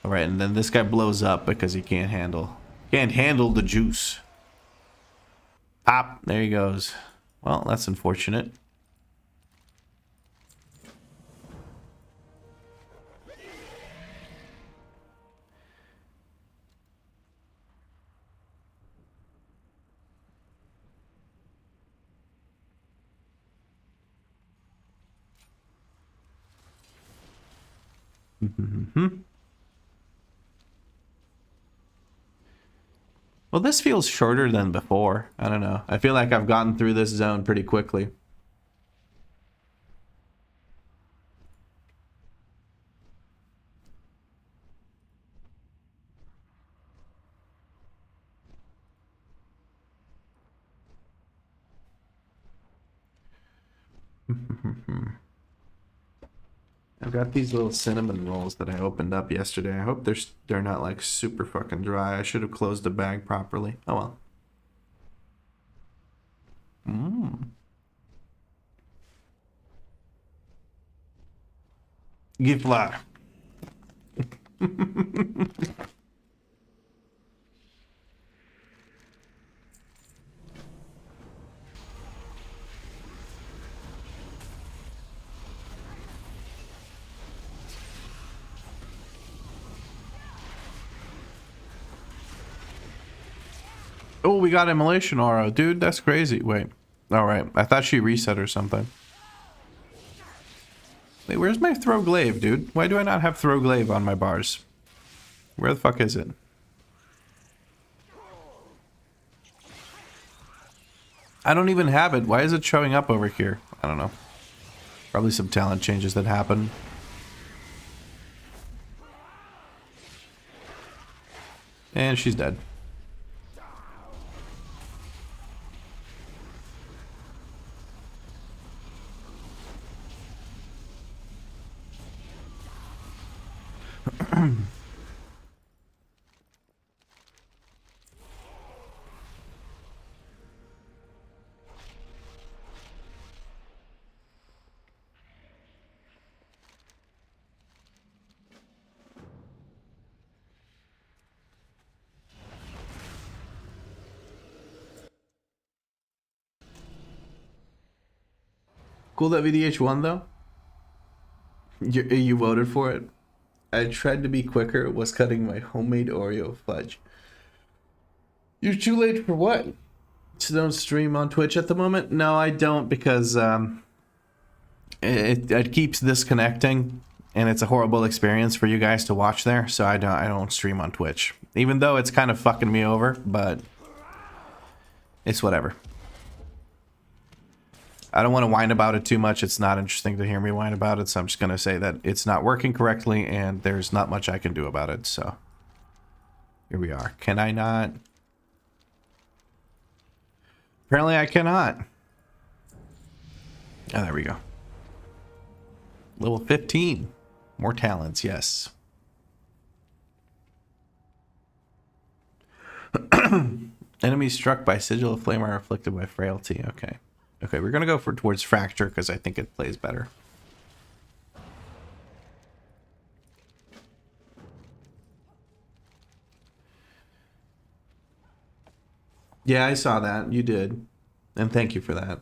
Alright, and then this guy blows up because he can't handle the juice. Pop, there he goes. Well, that's unfortunate. Well, this feels shorter than before. I don't know. I feel like I've gotten through this zone pretty quickly. I've got these little cinnamon rolls that I opened up yesterday. I hope they're not like super fucking dry. I should have closed the bag properly. Oh well. Giflar. Oh, we got Immolation Aura. Dude, that's crazy. Wait. Alright. I thought she reset or something. Wait, where's my Throw Glaive, dude? Why do I not have Throw Glaive on my bars? Where the fuck is it? I don't even have it. Why is it showing up over here? I don't know. Probably some talent changes that happen. And she's dead. Cool that VDH won though. You voted for it. I tried to be quicker. Was cutting my homemade Oreo fudge. You're too late for what? So don't stream on Twitch at the moment? No, I don't, because it keeps disconnecting, and it's a horrible experience for you guys to watch there. So I don't stream on Twitch, even though it's kind of fucking me over. But it's whatever. I don't want to whine about it too much. It's not interesting to hear me whine about it, so I'm just gonna say that it's not working correctly, and there's not much I can do about it. So here we are. Can I not? Apparently I cannot. Oh, there we go. Level 15. More talents, yes. Enemies struck by sigil of flame are afflicted by frailty. Okay. Okay, we're gonna go towards fracture because I think it plays better. Yeah, I saw that. You did. And thank you for that.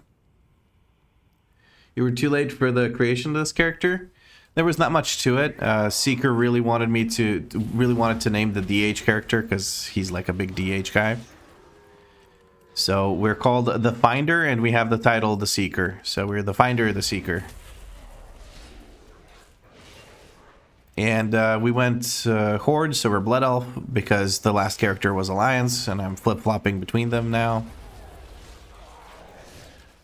You were too late for the creation of this character. There was not much to it. Seeker really wanted me to name the DH character because he's like a big DH guy. So we're called the Finder, and we have the title the Seeker. So we're the Finder, the Seeker. And we went Horde, so we're Blood Elf, because the last character was Alliance, and I'm flip-flopping between them now.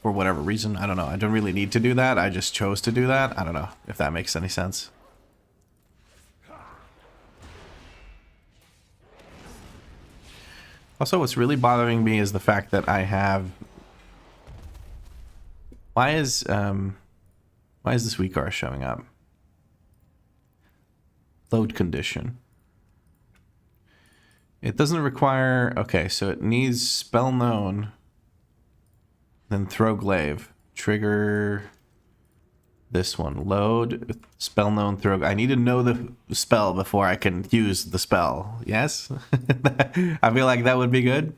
For whatever reason, I don't know. I don't really need to do that. I just chose to do that. I don't know if that makes any sense. Also, what's really bothering me is the fact that I have... Why is this WeakAuras showing up? Load condition. It doesn't require... Okay, so it needs spell known. Then throw glaive. Trigger this one. Load spell known throw. I need to know the spell before I can use the spell. Yes? I feel like that would be good.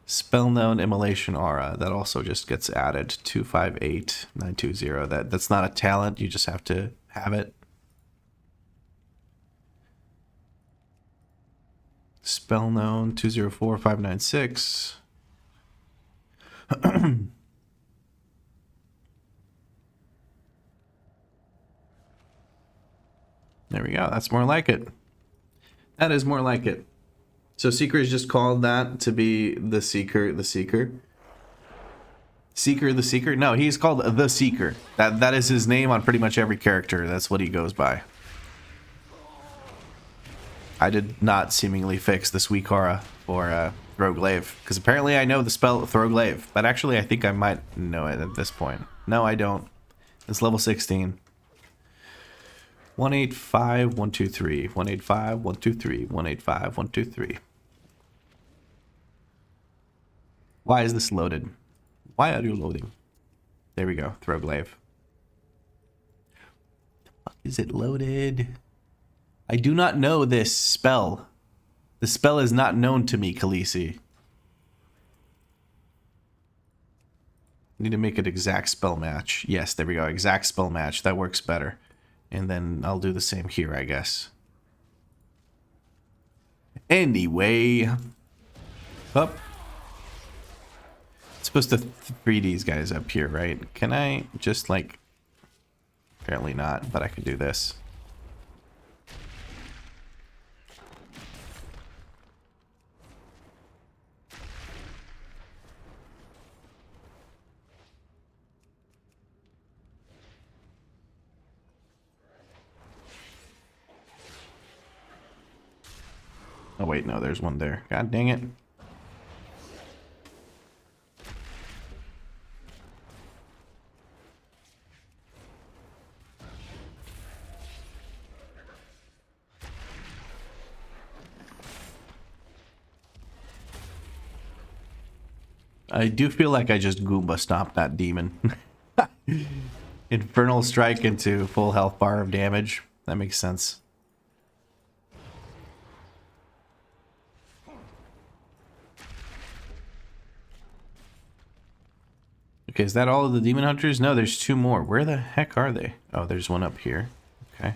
Spell known immolation aura. That also just gets added. 258920. That's not a talent. You just have to have it. Spell known 204596. There we go. That's more like it. That is more like it. So Seeker is just called that to be the Seeker, the Seeker. Seeker, the Seeker? No, he's called the Seeker. That is his name on pretty much every character. That's what he goes by. I did not seemingly fix this WeakAuras for Throw Glaive, because apparently I know the spell Throw Glaive, but actually I think I might know it at this point. No, I don't. It's level 16. 185123, 185123, 185123. Why is this loaded? Why are you loading? There we go. Throw Glaive. The fuck is it loaded? I do not know this spell. The spell is not known to me, Khaleesi. Need to make it exact spell match. Yes, there we go. Exact spell match. That works better. And then I'll do the same here, I guess. Anyway. Up. It's supposed to free these guys up here, right? Can I just, like... Apparently not, but I can do this. Oh wait, no, there's one there. God dang it. I do feel like I just Goomba stomped that demon. Infernal Strike into full health bar of damage. That makes sense. Okay, is that all of the demon hunters? No, there's 2 more. Where the heck are they? Oh, there's one up here. Okay.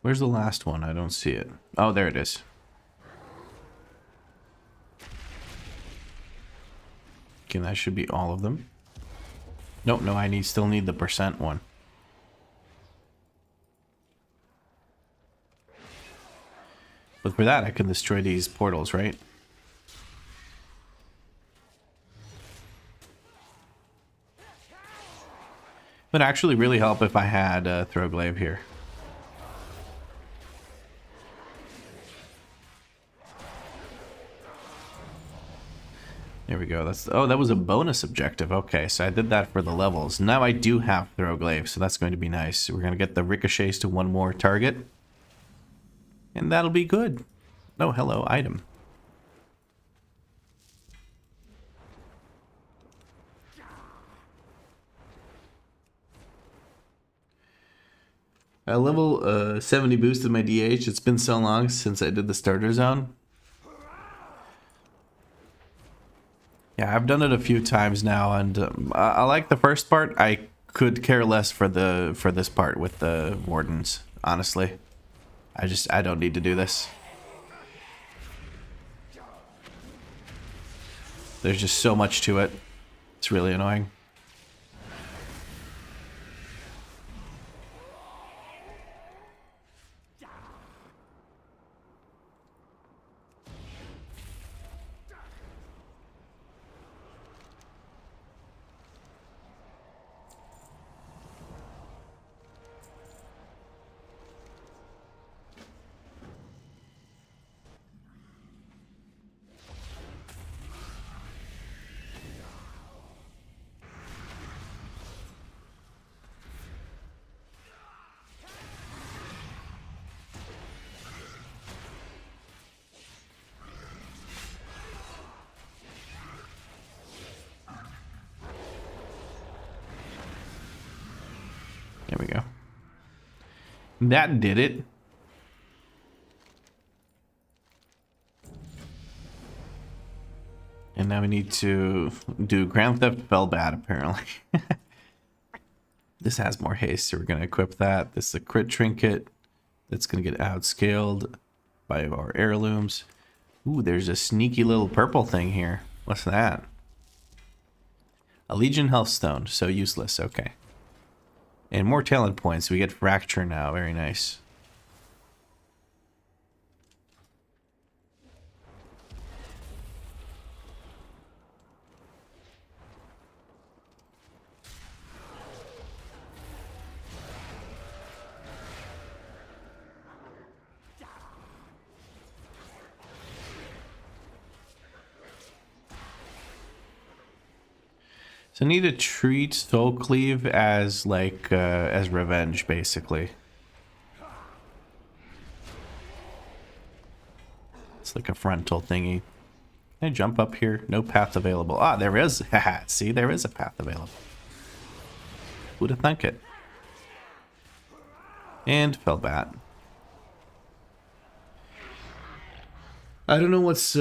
Where's the last one? I don't see it. Oh, there it is. Okay, that should be all of them. Nope, no, I still need the percent one. But for that, I can destroy these portals, right? Would actually really help if I had a Throwglaive here. There we go. Oh, that was a bonus objective. Okay, so I did that for the levels. Now I do have Throwglaive, so that's going to be nice. We're going to get the ricochets to 1 more target. And that'll be good. Oh, hello, item. I level 70 boosted my DH. It's been so long since I did the starter zone. Yeah, I've done it a few times now, and I like the first part. I could care less for this part with the wardens, honestly. I don't need to do this. There's just so much to it. It's really annoying. There we go. That did it. And now we need to do Grand Theft Fell Bad, apparently. This has more haste, so we're going to equip that. This is a crit trinket that's going to get outscaled by our heirlooms. Ooh, there's a sneaky little purple thing here. What's that? A Legion Healthstone, so useless, okay. And more talent points. We get Fracture now. Very nice. So I need to treat Soul Cleave as like as revenge, basically. It's like a frontal thingy. Can I jump up here? No path available. Ah, there is. Haha, see, there is a path available. Who'd have thunk it? And fell bat. I don't know what's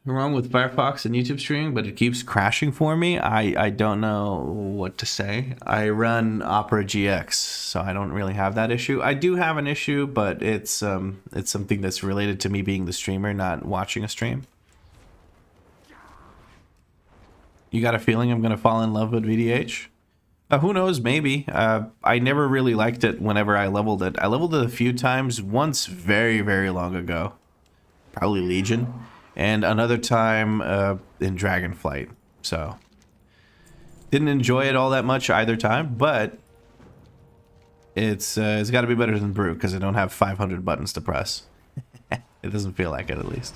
wrong with Firefox and YouTube streaming, but it keeps crashing for me. I don't know what to say. I run Opera GX, so I don't really have that issue. I do have an issue, but it's something that's related to me being the streamer, not watching a stream. You got a feeling I'm gonna fall in love with VDH? Who knows, maybe. I never really liked it whenever I leveled it. I leveled it a few times, once very, very long ago. Probably Legion. And another time in Dragonflight. So, didn't enjoy it all that much either time, but it's got to be better than Brew, because I don't have 500 buttons to press. It doesn't feel like it, at least.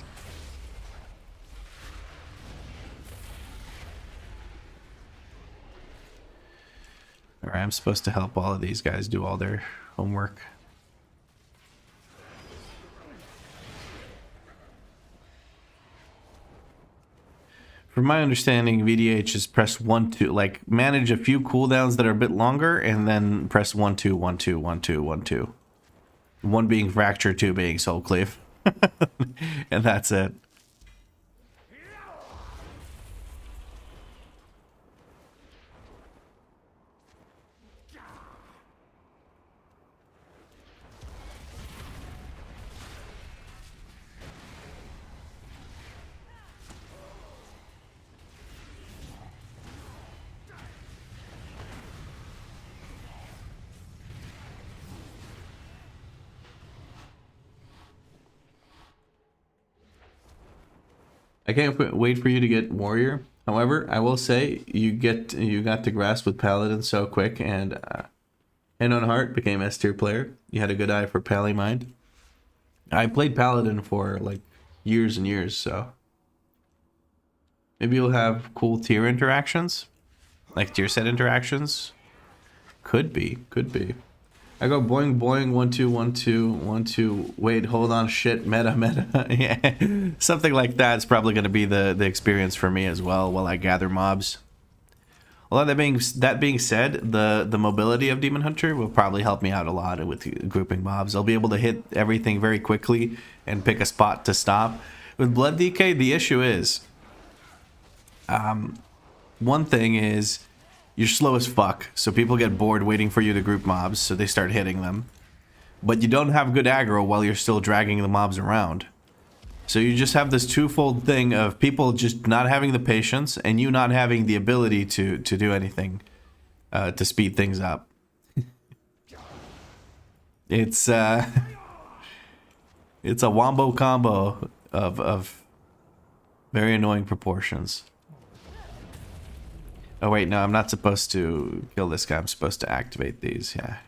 Alright, I'm supposed to help all of these guys do all their homework. From my understanding, VDH is press 1, 2, like manage a few cooldowns that are a bit longer, and then press 1, 2, 1, 2, 1, 2, 1, 2. 1 being Fracture, 2 being Soul Cleave. And that's it. I can't wait for you to get Warrior. However, I will say you got to grasp with Paladin so quick, and hand on heart became S tier player. You had a good eye for Pally Mind. I played Paladin for like years and years, so maybe you'll have cool tier interactions, like tier set interactions. Could be, could be. I go boing boing 1 2 1 2 1 2. Wait, hold on, shit, meta. Yeah, something like that is probably going to be the experience for me as well while I gather mobs. Although that being said, the mobility of Demon Hunter will probably help me out a lot with grouping mobs. I'll be able to hit everything very quickly and pick a spot to stop. With Blood DK, the issue is, one thing is, you're slow as fuck, so people get bored waiting for you to group mobs, so they start hitting them. But you don't have good aggro while you're still dragging the mobs around. So you just have this twofold thing of people just not having the patience and you not having the ability to do anything to speed things up. It's it's a wombo combo of very annoying proportions. Oh wait, no, I'm not supposed to kill this guy. I'm supposed to activate these, yeah.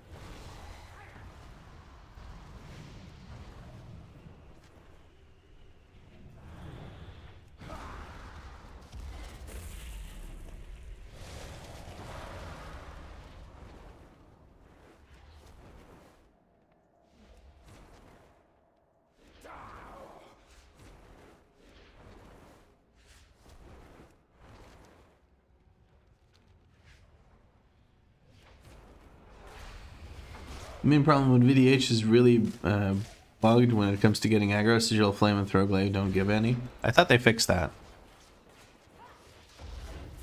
The main problem with VDH is really bugged when it comes to getting aggro. Sigil, Flame, and Throglade don't give any. I thought they fixed that.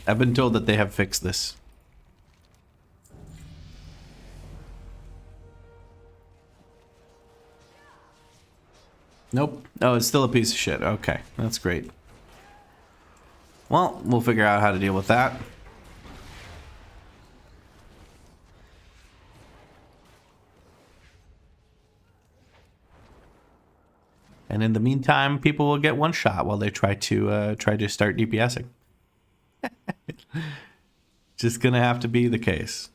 I've been told that they have fixed this. Nope. Oh, it's still a piece of shit. Okay, that's great. Well, we'll figure out how to deal with that. And in the meantime, people will get one shot while they try to start DPSing. Just gonna have to be the case.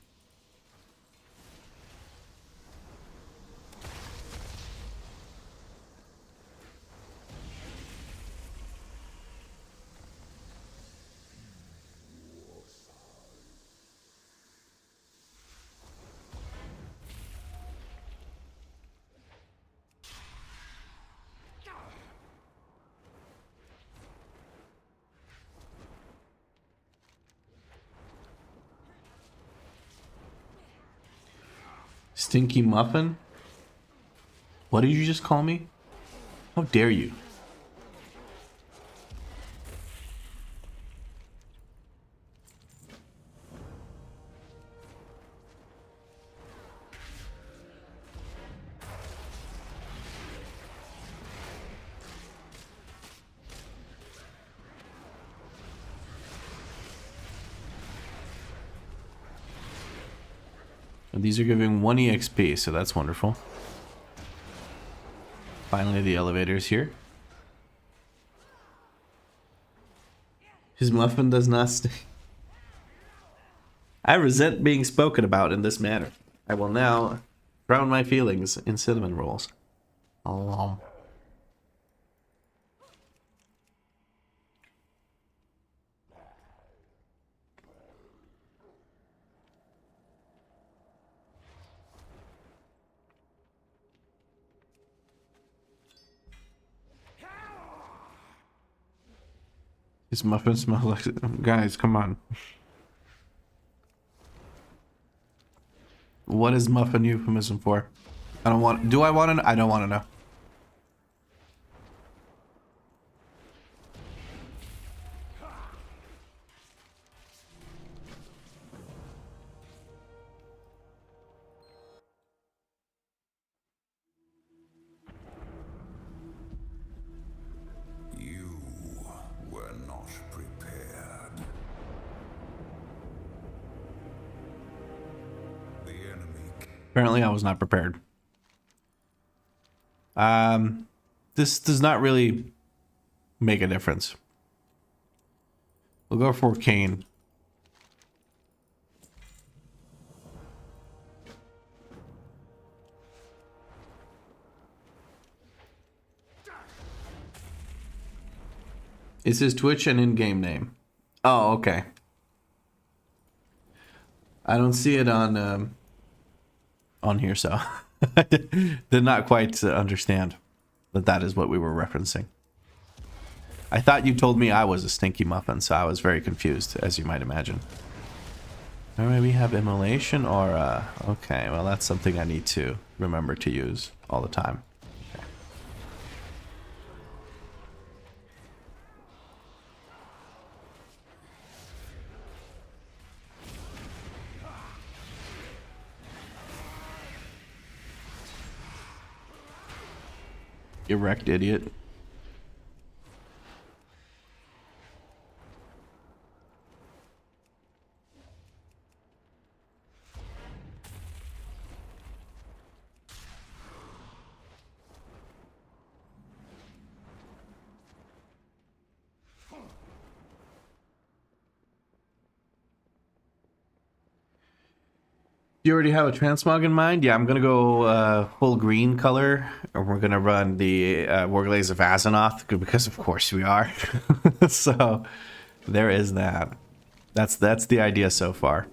Stinky Muffin? What did you just call me? How dare you? And these are giving 1 EXP, so that's wonderful. Finally, the elevator's here. His muffin does not stay. I resent being spoken about in this manner. I will now drown my feelings in cinnamon rolls. These muffins smell like... Guys, come on. What is muffin euphemism for? I don't want... Do I want to know? I don't want to know. Apparently I was not prepared. This does not really make a difference. We'll go for Kane. Is his Twitch an in-game name? Oh, okay. I don't see it on here, so I did not quite understand that that is what we were referencing. I thought you told me I was a stinky muffin, so I was very confused, as you might imagine. Alright, we have immolation or okay, well that's something I need to remember to use all the time. Okay. Erect idiot. You already have a transmog in mind? Yeah, I'm gonna go full green color, and we're gonna run the Warglaze of Azeroth because, of course, we are. So there is that. That's the idea so far.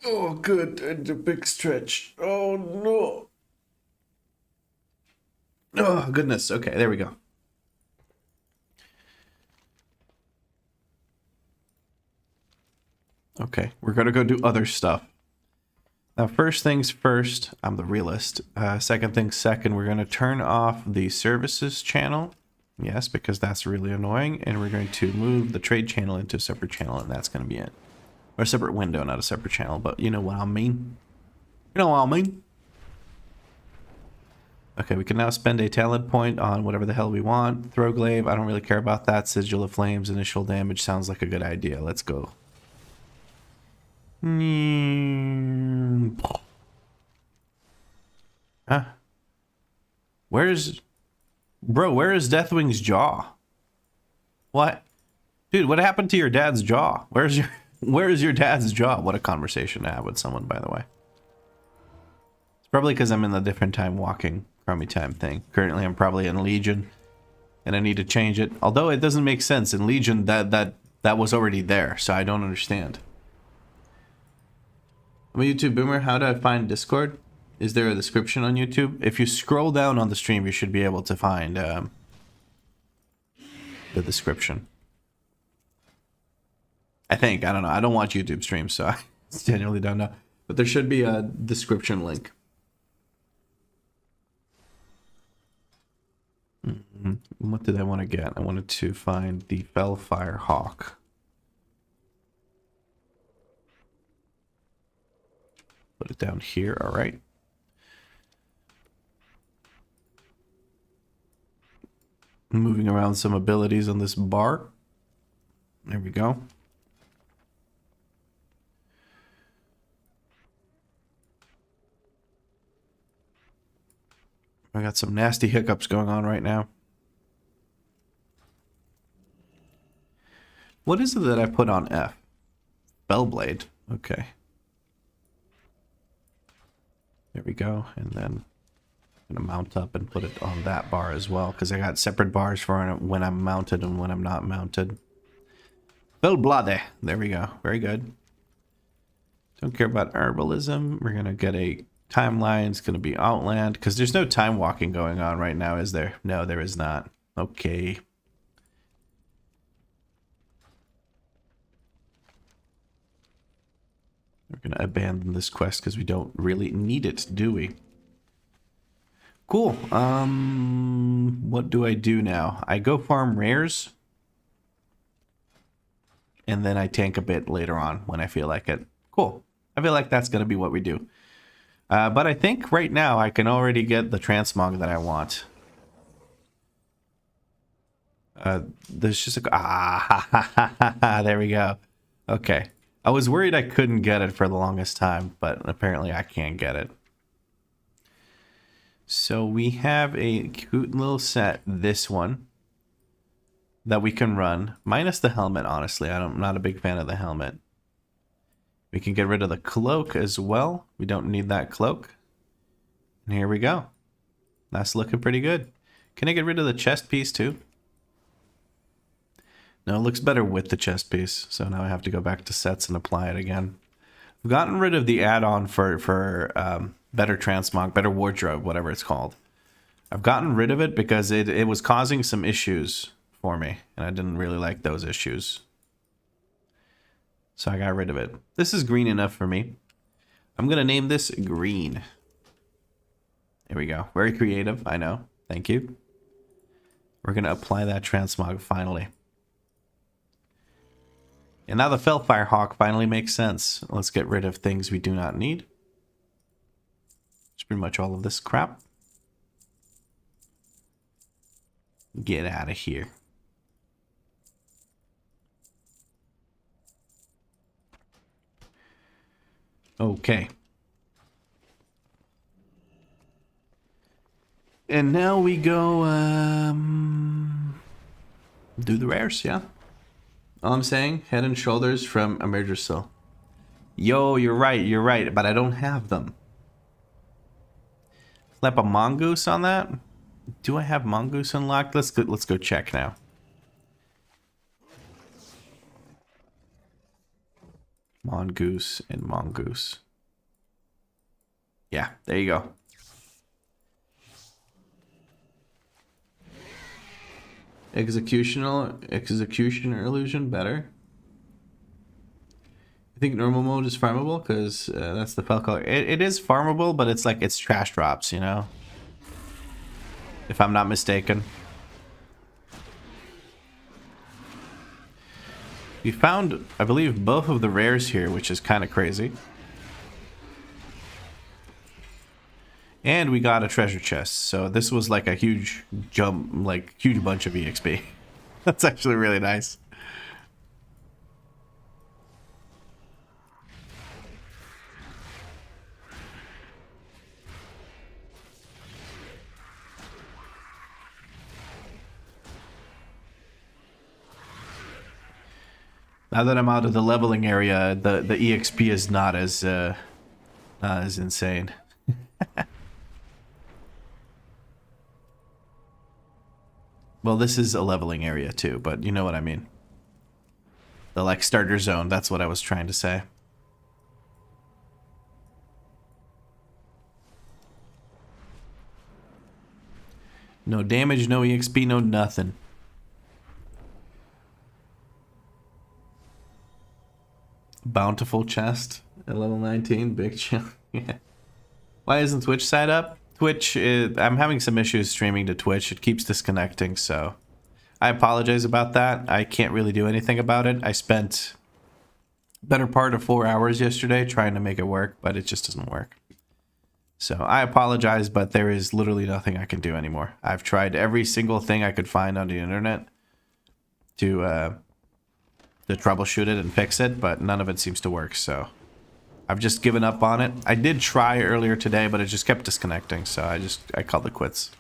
Oh, good, and a big stretch. Oh no. Oh goodness. Okay, there we go. Okay, we're gonna go do other stuff. Now, first things first, I'm the realist. Second things second, we're gonna turn off the services channel. Yes, because that's really annoying. And we're going to move the trade channel into a separate channel, and that's gonna be it. Or a separate window, not a separate channel, but you know what I mean. You know what I mean. Okay, we can now spend a talent point on whatever the hell we want. Throw glaive, I don't really care about that. Sigil of Flames, initial damage sounds like a good idea. Let's go. Huh? Where is Deathwing's jaw? What? Dude, what happened to your dad's jaw? Where is your dad's jaw? What a conversation to have with someone, by the way. It's probably because I'm in the different time walking crummy time thing. Currently I'm probably in Legion and I need to change it. Although it doesn't make sense. In Legion that was already there, so I don't understand. I'm a YouTube boomer. How do I find Discord? Is there a description on YouTube? If you scroll down on the stream, you should be able to find the description. I think. I don't know. I don't watch YouTube streams, so I genuinely don't know. But there should be a description link. What did I want to get? I wanted to find the Fellfire Hawk. Put it down here, all right. Moving around some abilities on this bar. There we go. I got some nasty hiccups going on right now. What is it that I put on F? Bellblade. Okay. There we go, and then I'm gonna mount up and put it on that bar as well, because I got separate bars for when I'm mounted and when I'm not mounted. Bellblade, there we go, very good. Don't care about herbalism. We're gonna get a Timeline's going to be Outland, because there's no time walking going on right now, is there? No, there is not. Okay. We're going to abandon this quest because we don't really need it, do we? Cool. What do I do now? I go farm rares. And then I tank a bit later on when I feel like it. Cool. I feel like that's going to be what we do. But I think right now I can already get the transmog that I want. There's just a... there we go. Okay. I was worried I couldn't get it for the longest time, but apparently I can get it. So we have a cute little set, this one, that we can run. Minus the helmet, honestly. I'm not a big fan of the helmet. We can get rid of the cloak as well. We don't need that cloak. And here we go. That's looking pretty good. Can I get rid of the chest piece too? No, it looks better with the chest piece. So now I have to go back to sets and apply it again. I've gotten rid of the add-on for better transmog, better wardrobe, whatever it's called. I've gotten rid of it because it was causing some issues for me. And I didn't really like those issues. So I got rid of it. This is green enough for me. I'm going to name this green. There we go. Very creative, I know. Thank you. We're going to apply that transmog finally. And now the Felfire Hawk finally makes sense. Let's get rid of things we do not need. It's pretty much all of this crap. Get out of here. Okay. And now we go do the rares, yeah. All I'm saying, Head and Shoulders from Emergersil. Yo, you're right, but I don't have them. Slap a mongoose on that? Do I have mongoose unlocked? Let's go check now. Mongoose and mongoose. Yeah, there you go. Executioner illusion better. I think normal mode is farmable because that's the fell color. It is farmable, but it's like it's trash drops, you know. If I'm not mistaken. We found, I believe, both of the rares here, which is kind of crazy. And we got a treasure chest, so this was like a huge jump, like huge bunch of EXP. That's actually really nice. Now that I'm out of the leveling area, the EXP is not as insane. Well, this is a leveling area too, but you know what I mean. The like starter zone, that's what I was trying to say. No damage, no EXP, no nothing. Bountiful chest at level 19, big chunk. Yeah. Why isn't Twitch side up? Twitch, I'm having some issues streaming to Twitch. It keeps disconnecting, so I apologize about that. I can't really do anything about it. I spent better part of 4 hours yesterday trying to make it work, but it just doesn't work. So I apologize, but there is literally nothing I can do anymore. I've tried every single thing I could find on the internet to troubleshoot it and fix it, but none of it seems to work, so I've just given up on it. I did try earlier today, but it just kept disconnecting, so I called it quits.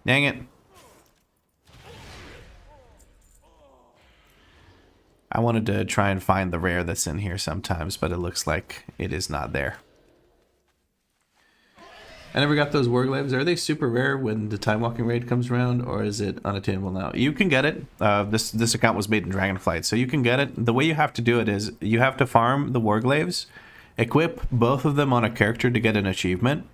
Dang it. I wanted to try and find the rare that's in here sometimes, but it looks like it is not there. I never got those warglaives. Are they super rare when the time walking raid comes around, or is it unattainable now? You can get it. This account was made in Dragonflight, so you can get it. The way you have to do it is you have to farm the warglaives, equip both of them on a character to get an achievement.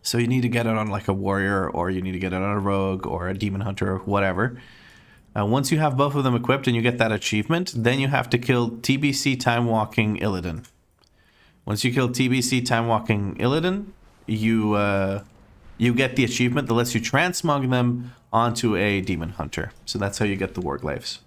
So you need to get it on like a warrior, or you need to get it on a rogue or a demon hunter or whatever. Once you have both of them equipped and you get that achievement, then you have to kill TBC Time Walking Illidan. Once you kill TBC Time Walking Illidan, you get the achievement that lets you transmog them onto a demon hunter. So that's how you get the warglaives.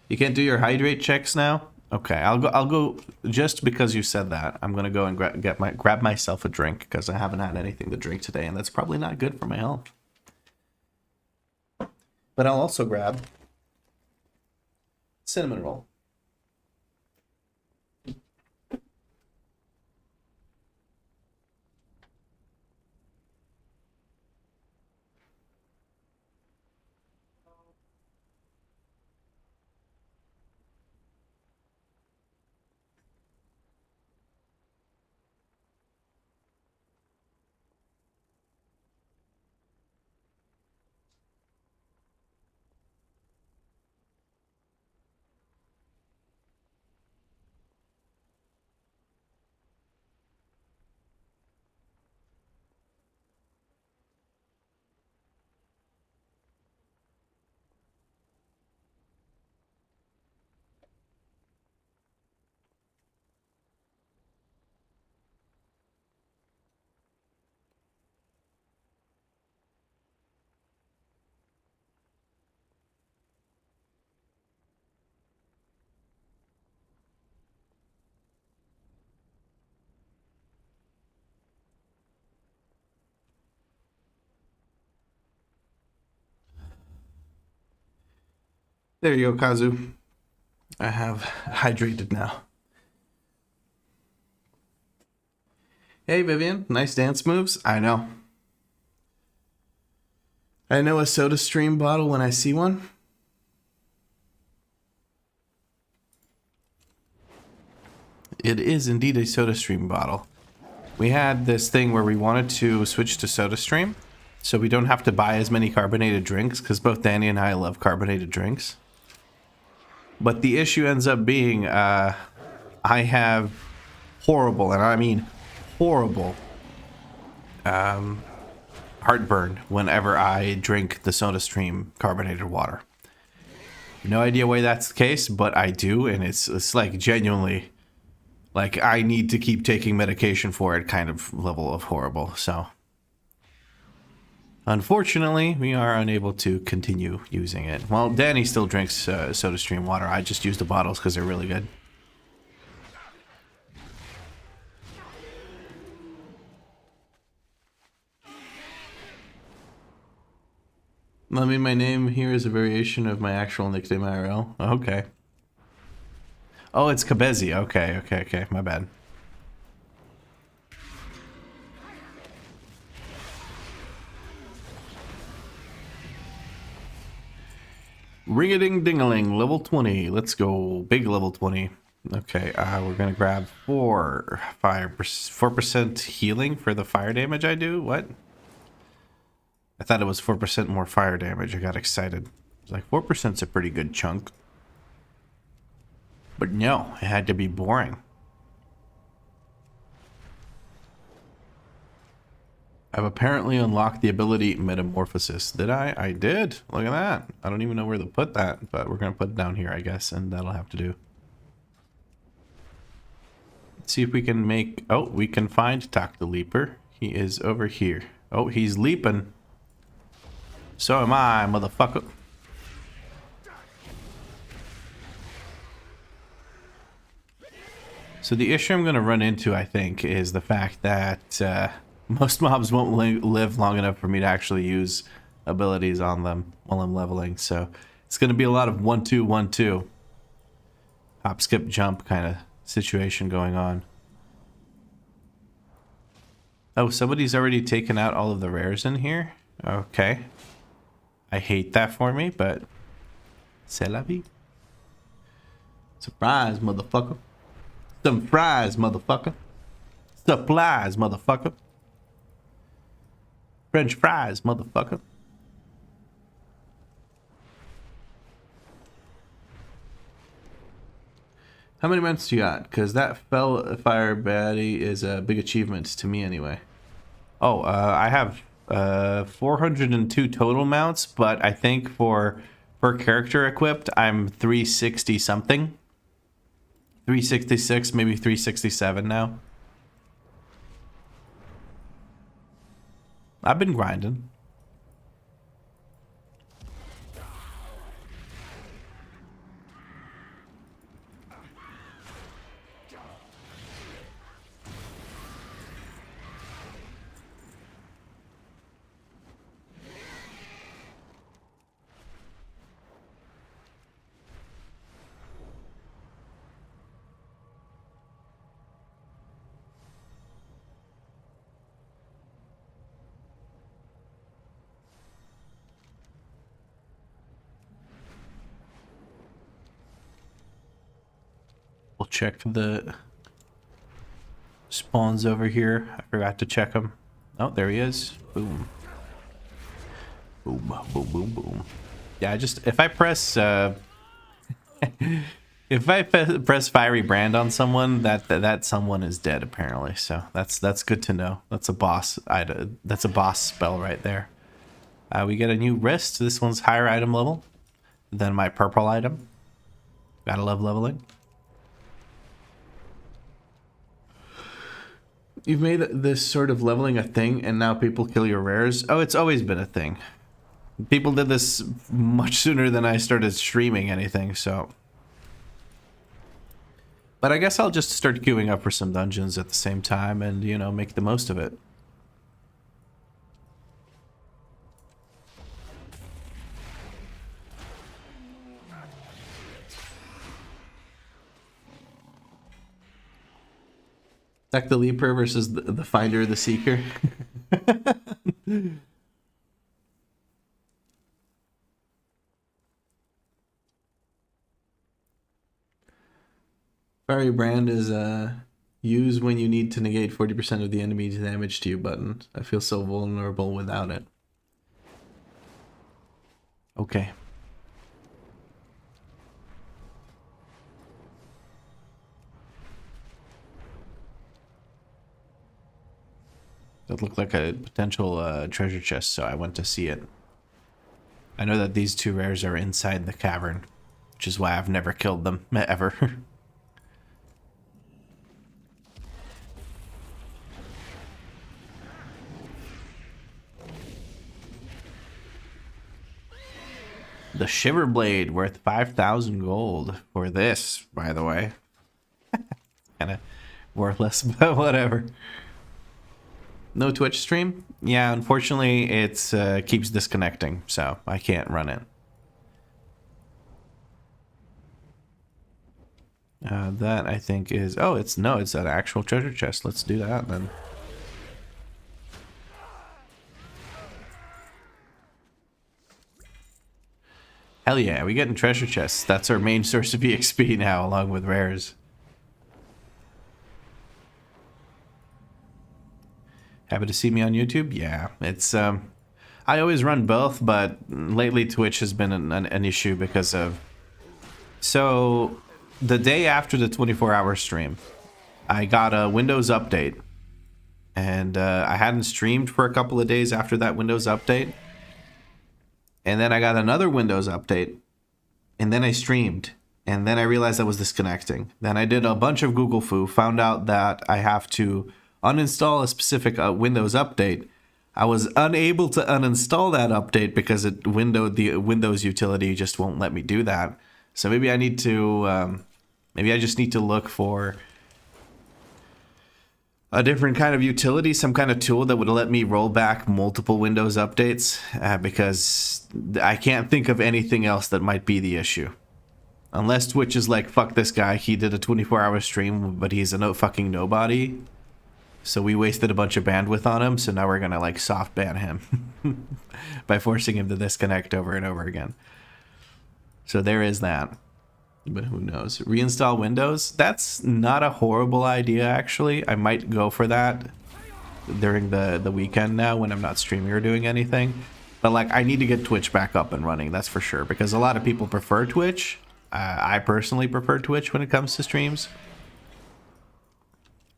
You can't do your hydrate checks now? Okay, I'll go just because you said that. I'm gonna go and grab myself a drink because I haven't had anything to drink today, and that's probably not good for my health. But I'll also grab cinnamon roll. There you go, Kazu. I have hydrated now. Hey, Vivian. Nice dance moves. I know. I know a Soda Stream bottle when I see one. It is indeed a Soda Stream bottle. We had this thing where we wanted to switch to Soda Stream, so we don't have to buy as many carbonated drinks, because both Danny and I love carbonated drinks. But the issue ends up being, I have horrible, and I mean horrible, heartburn whenever I drink the SodaStream carbonated water. No idea why that's the case, but I do, and it's like genuinely, like I need to keep taking medication for it kind of level of horrible, so. Unfortunately, we are unable to continue using it. Well, Danny still drinks SodaStream water. I just use the bottles because they're really good. I mean, my name here is a variation of my actual nickname IRL. Okay. Oh, it's Kabezi. Okay. My bad. Ring-a-ding-ding-a-ling, level 20. Let's go. Big level 20. Okay, we're gonna grab 4% healing for the fire damage I do. What? I thought it was 4% more fire damage. I got excited. It's like 4%'s a pretty good chunk. But no, it had to be boring. I've apparently unlocked the ability Metamorphosis. Did I? I did. Look at that. I don't even know where to put that, but we're going to put it down here, I guess, and that'll have to do. Let's see if we can make... Oh, we can find Tak the Leaper. He is over here. Oh, he's leaping. So am I, motherfucker. So the issue I'm going to run into, I think, is the fact that... most mobs won't live long enough for me to actually use abilities on them while I'm leveling, so it's going to be a lot of 1-2, 1-2. Hop, skip, jump kind of situation going on. Oh, somebody's already taken out all of the rares in here? Okay. I hate that for me, but... C'est la vie. Surprise, motherfucker. Some fries, motherfucker. Supplies, motherfucker. French fries, motherfucker. How many months do you got? Because that fire baddie is a big achievement to me anyway. Oh, I have 402 total mounts, but I think for per character equipped, I'm 360 something. 366, maybe 367 now. I've been grinding. We'll check the spawns over here. I forgot to check them. Oh, there he is. Boom. Boom, boom, boom, boom. Yeah, if I press if I press fiery brand on someone, that someone is dead apparently. So that's good to know. That's a boss item. That's a boss spell right there. We get a new wrist. This one's higher item level than my purple item. Gotta love leveling. You've made this sort of leveling a thing, and now people kill your rares. Oh, it's always been a thing. People did this much sooner than I started streaming anything, so. But I guess I'll just start queuing up for some dungeons at the same time and, you know, make the most of it. Like the Leaper versus the Finder, the Seeker. Fiery Brand is use when you need to negate 40% of the enemy's damage to you button. I feel so vulnerable without it. Okay. That looked like a potential treasure chest, so I went to see it. I know that these two rares are inside the cavern, which is why I've never killed them, ever. The Shiver Blade, worth 5,000 gold for this, by the way. Kinda worthless, but whatever. No Twitch stream? Yeah, unfortunately, it keeps disconnecting, so I can't run it. That, I think, is... Oh, it's an actual treasure chest. Let's do that, then. Hell yeah, we getting treasure chests. That's our main source of EXP now, along with rares. Happy to see me on YouTube? Yeah, it's I always run both, but lately Twitch has been an issue because of... So, the day after the 24-hour stream, I got a Windows update. And I hadn't streamed for a couple of days after that Windows update. And then I got another Windows update. And then I streamed. And then I realized I was disconnecting. Then I did a bunch of Google foo, found out that I have to uninstall a specific Windows update. I was unable to uninstall that update because the Windows utility just won't let me do that. So maybe I need to, maybe I just need to look for a different kind of utility, some kind of tool that would let me roll back multiple Windows updates, because I can't think of anything else that might be the issue. Unless Twitch is like, fuck this guy, he did a 24-hour stream, but he's a fucking nobody. So we wasted a bunch of bandwidth on him, so now we're gonna like soft ban him by forcing him to disconnect over and over again. So there is that. But who knows? Reinstall Windows? That's not a horrible idea, actually. I might go for that during the weekend now when I'm not streaming or doing anything. But like, I need to get Twitch back up and running, that's for sure. Because a lot of people prefer Twitch. I personally prefer Twitch when it comes to streams.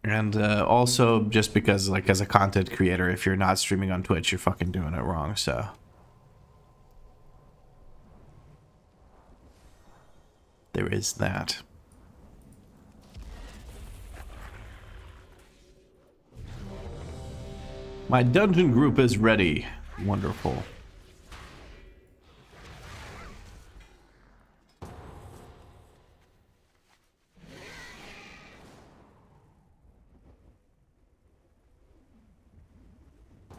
And also just because, like, as a content creator, if you're not streaming on Twitch, you're fucking doing it wrong, so. There is that. My dungeon group is ready. Wonderful.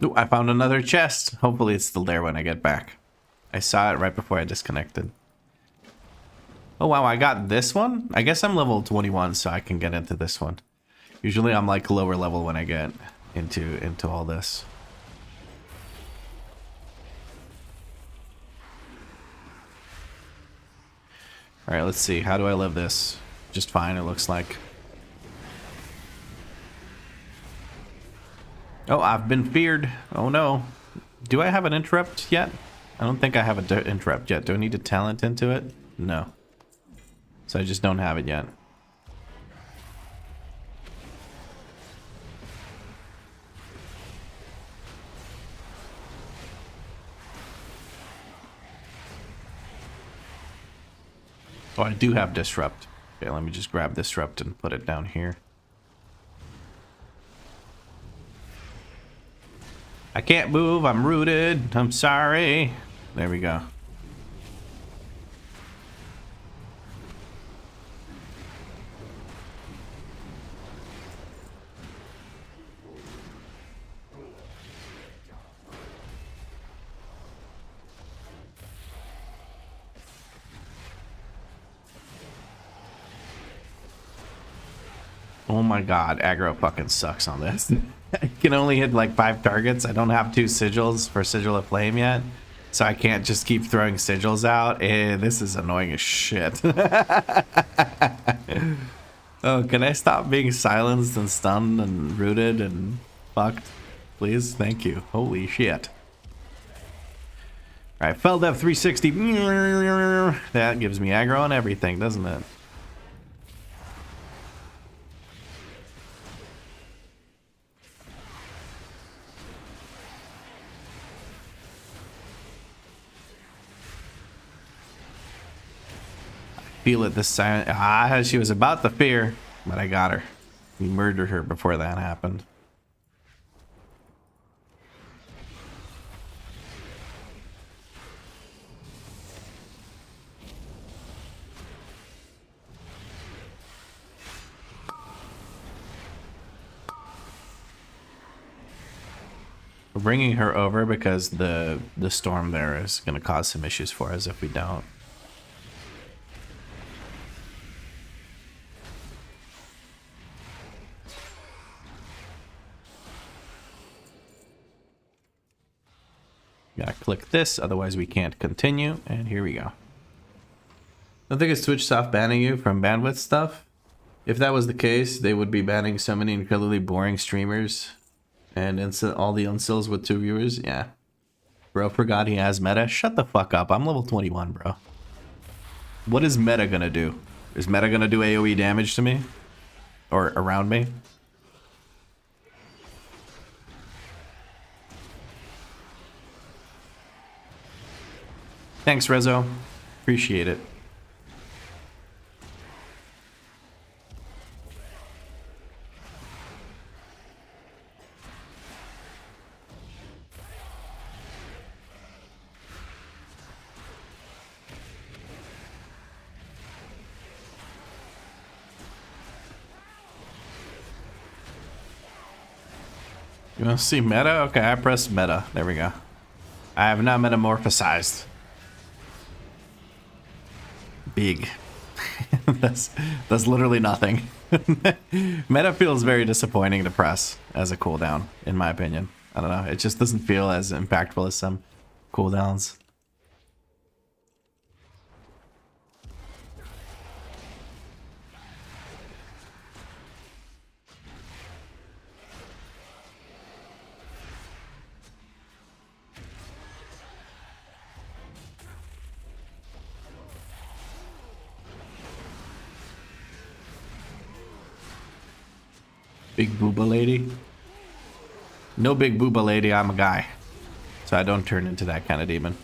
Ooh, I found another chest. Hopefully it's still there when I get back. I saw it right before I disconnected. Oh wow, I got this one? I guess I'm level 21, so I can get into this one. Usually I'm like lower level when I get into all this. Alright, let's see. How do I live this? Just fine, it looks like. Oh, I've been feared. Oh no. Do I have an interrupt yet? I don't think I have an interrupt yet. Do I need to talent into it? No. So I just don't have it yet. Oh, I do have disrupt. Okay, let me just grab disrupt and put it down here. I can't move, I'm rooted. I'm sorry. There we go. Oh my god, aggro fucking sucks on this. I can only hit like 5 targets. I don't have 2 sigils for Sigil of Flame yet. So I can't just keep throwing sigils out. This is annoying as shit. Oh, can I stop being silenced and stunned and rooted and fucked? Please? Thank you. Holy shit. Alright, Fell Dev 360. That gives me aggro on everything, doesn't it? Feel it this time. Ah, she was about to fear, but I got her. We murdered her before that happened. We're bringing her over because the storm there is going to cause some issues for us if we don't. Gotta click this, otherwise we can't continue, and here we go. I think it's Twitch soft banning you from bandwidth stuff. If that was the case, they would be banning so many incredibly boring streamers and all the unsils with 2 viewers. Yeah. Bro forgot he has meta. Shut the fuck up. I'm level 21, bro. What is meta gonna do? Is meta gonna do AoE damage to me? Or around me? Thanks, Rezo. Appreciate it. You want to see meta? Okay, I pressed meta. There we go. I have not metamorphosized. Big. that's literally nothing. Meta feels very disappointing to press as a cooldown, in my opinion. I don't know. It just doesn't feel as impactful as some cooldowns. Big booba lady. No big booba lady, I'm a guy. So I don't turn into that kind of demon.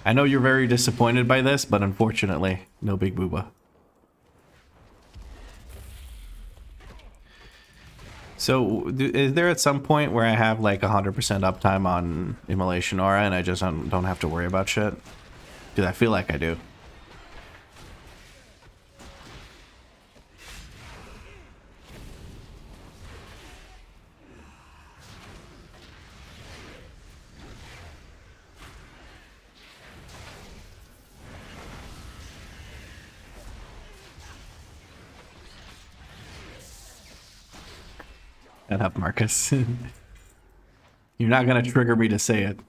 I know you're very disappointed by this, but unfortunately, no big booba. So, is there at some point where I have like 100% uptime on Immolation Aura and I just don't have to worry about shit? Because I feel like I do. Shut up, Marcus. You're not gonna trigger me to say it.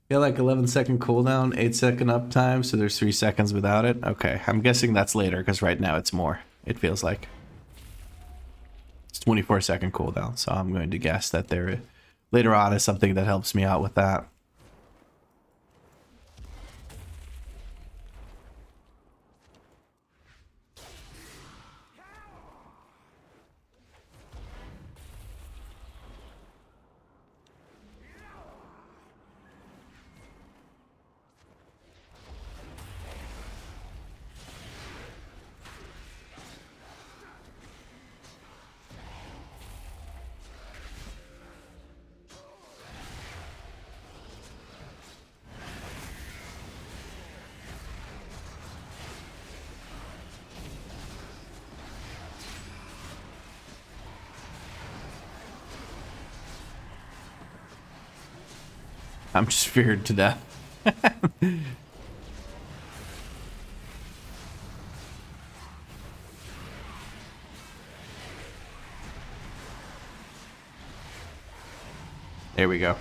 Yeah, like 11-second cooldown, 8-second uptime, so there's 3 seconds without it. Okay, I'm guessing that's later, because right now it's more. It feels like. It's 24-second cooldown, so I'm going to guess that there later on is something that helps me out with that. I'm just feared to death. There we go.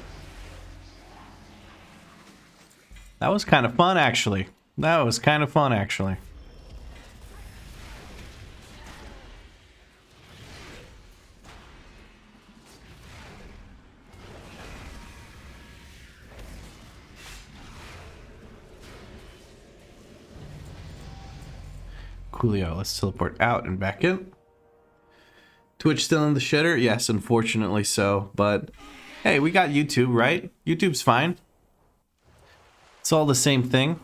That was kind of fun, actually. That was kind of fun, actually. Coolio, let's teleport out and back in. Twitch still in the shitter? Yes, unfortunately so, but hey, we got YouTube, right? YouTube's fine. It's all the same thing.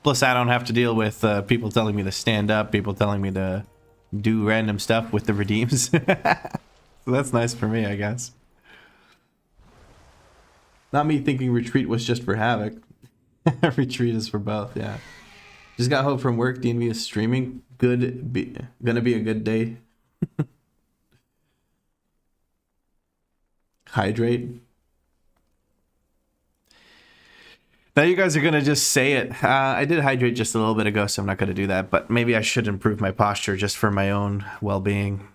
Plus, I don't have to deal with people telling me to stand up, people telling me to do random stuff with the redeems. So that's nice for me, I guess. Not me thinking retreat was just for Havoc. Retreat is for both, yeah. Just got home from work. DNV is streaming. Gonna be a good day. Hydrate. Now you guys are gonna just say it. I did hydrate just a little bit ago, so I'm not gonna do that. But maybe I should improve my posture just for my own well-being.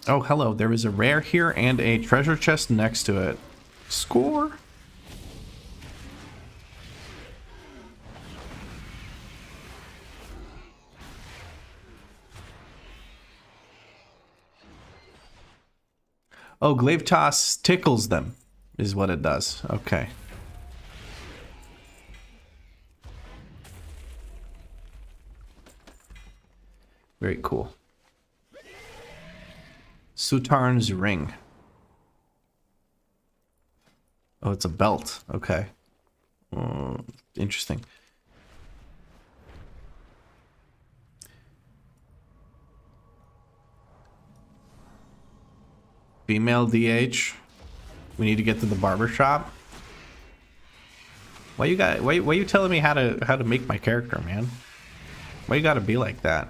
Oh, hello. There is a rare here and a treasure chest next to it. Score. Oh, Glaive Toss tickles them, is what it does. Okay. Very cool. Sutarn's Ring. Oh, it's a belt. Okay. Interesting. Female DH. We need to get to the barber shop. Why you telling me how to make my character, man? Why you gotta be like that?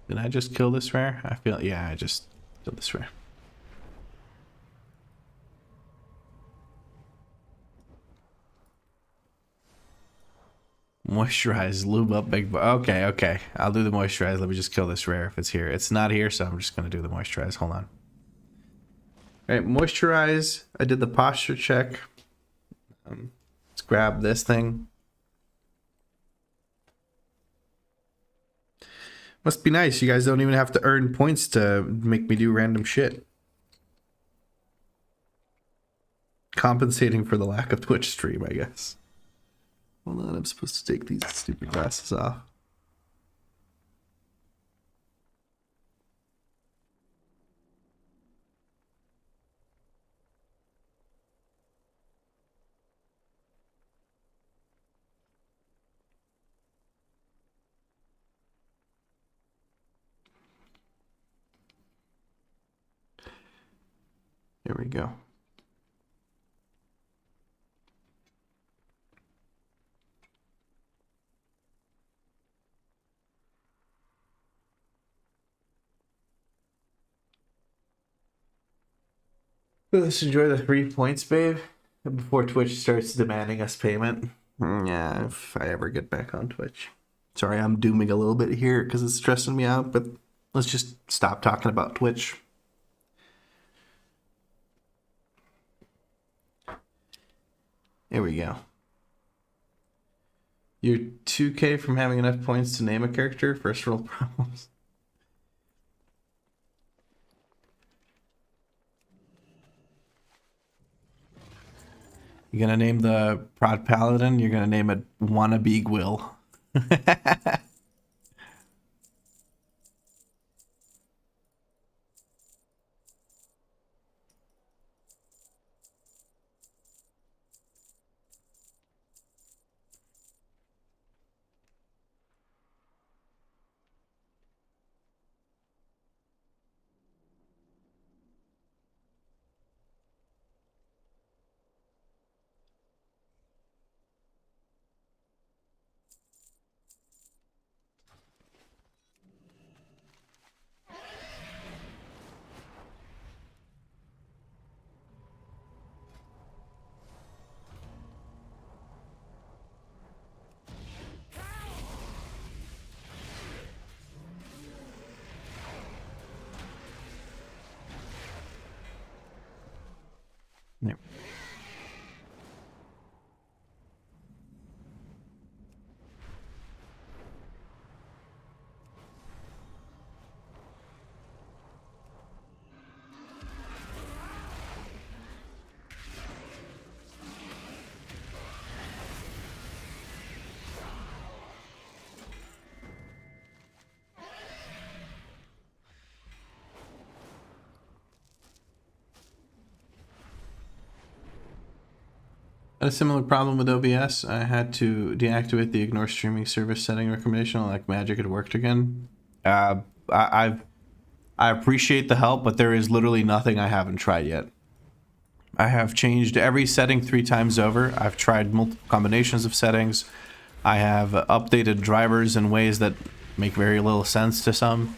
Did I just kill this rare? I feel, yeah, I just killed this rare. Moisturize, lube up, big boy. Okay, okay. I'll do the moisturize. Let me just kill this rare if it's here. It's not here, so I'm just going to do the moisturize. Hold on. All right, moisturize. I did the posture check. Let's grab this thing. Must be nice. You guys don't even have to earn points to make me do random shit. Compensating for the lack of Twitch stream, I guess. Hold on, I'm supposed to take these stupid glasses off. There we go. Let's enjoy the 3 points, babe, before Twitch starts demanding us payment. Yeah, if I ever get back on Twitch. Sorry, I'm dooming a little bit here because it's stressing me out, but let's just stop talking about Twitch. Here we go. You're 2K from having enough points to name a character? First world problems. You're gonna name the Prod Paladin, you're gonna name it Wannabe Gwill. There. A similar problem with OBS. I had to deactivate the ignore streaming service setting recommendation. Like magic, it worked again. I appreciate the help, but there is literally nothing I haven't tried yet. I have changed every setting 3 times over. I've tried multiple combinations of settings. I have updated drivers in ways that make very little sense to some.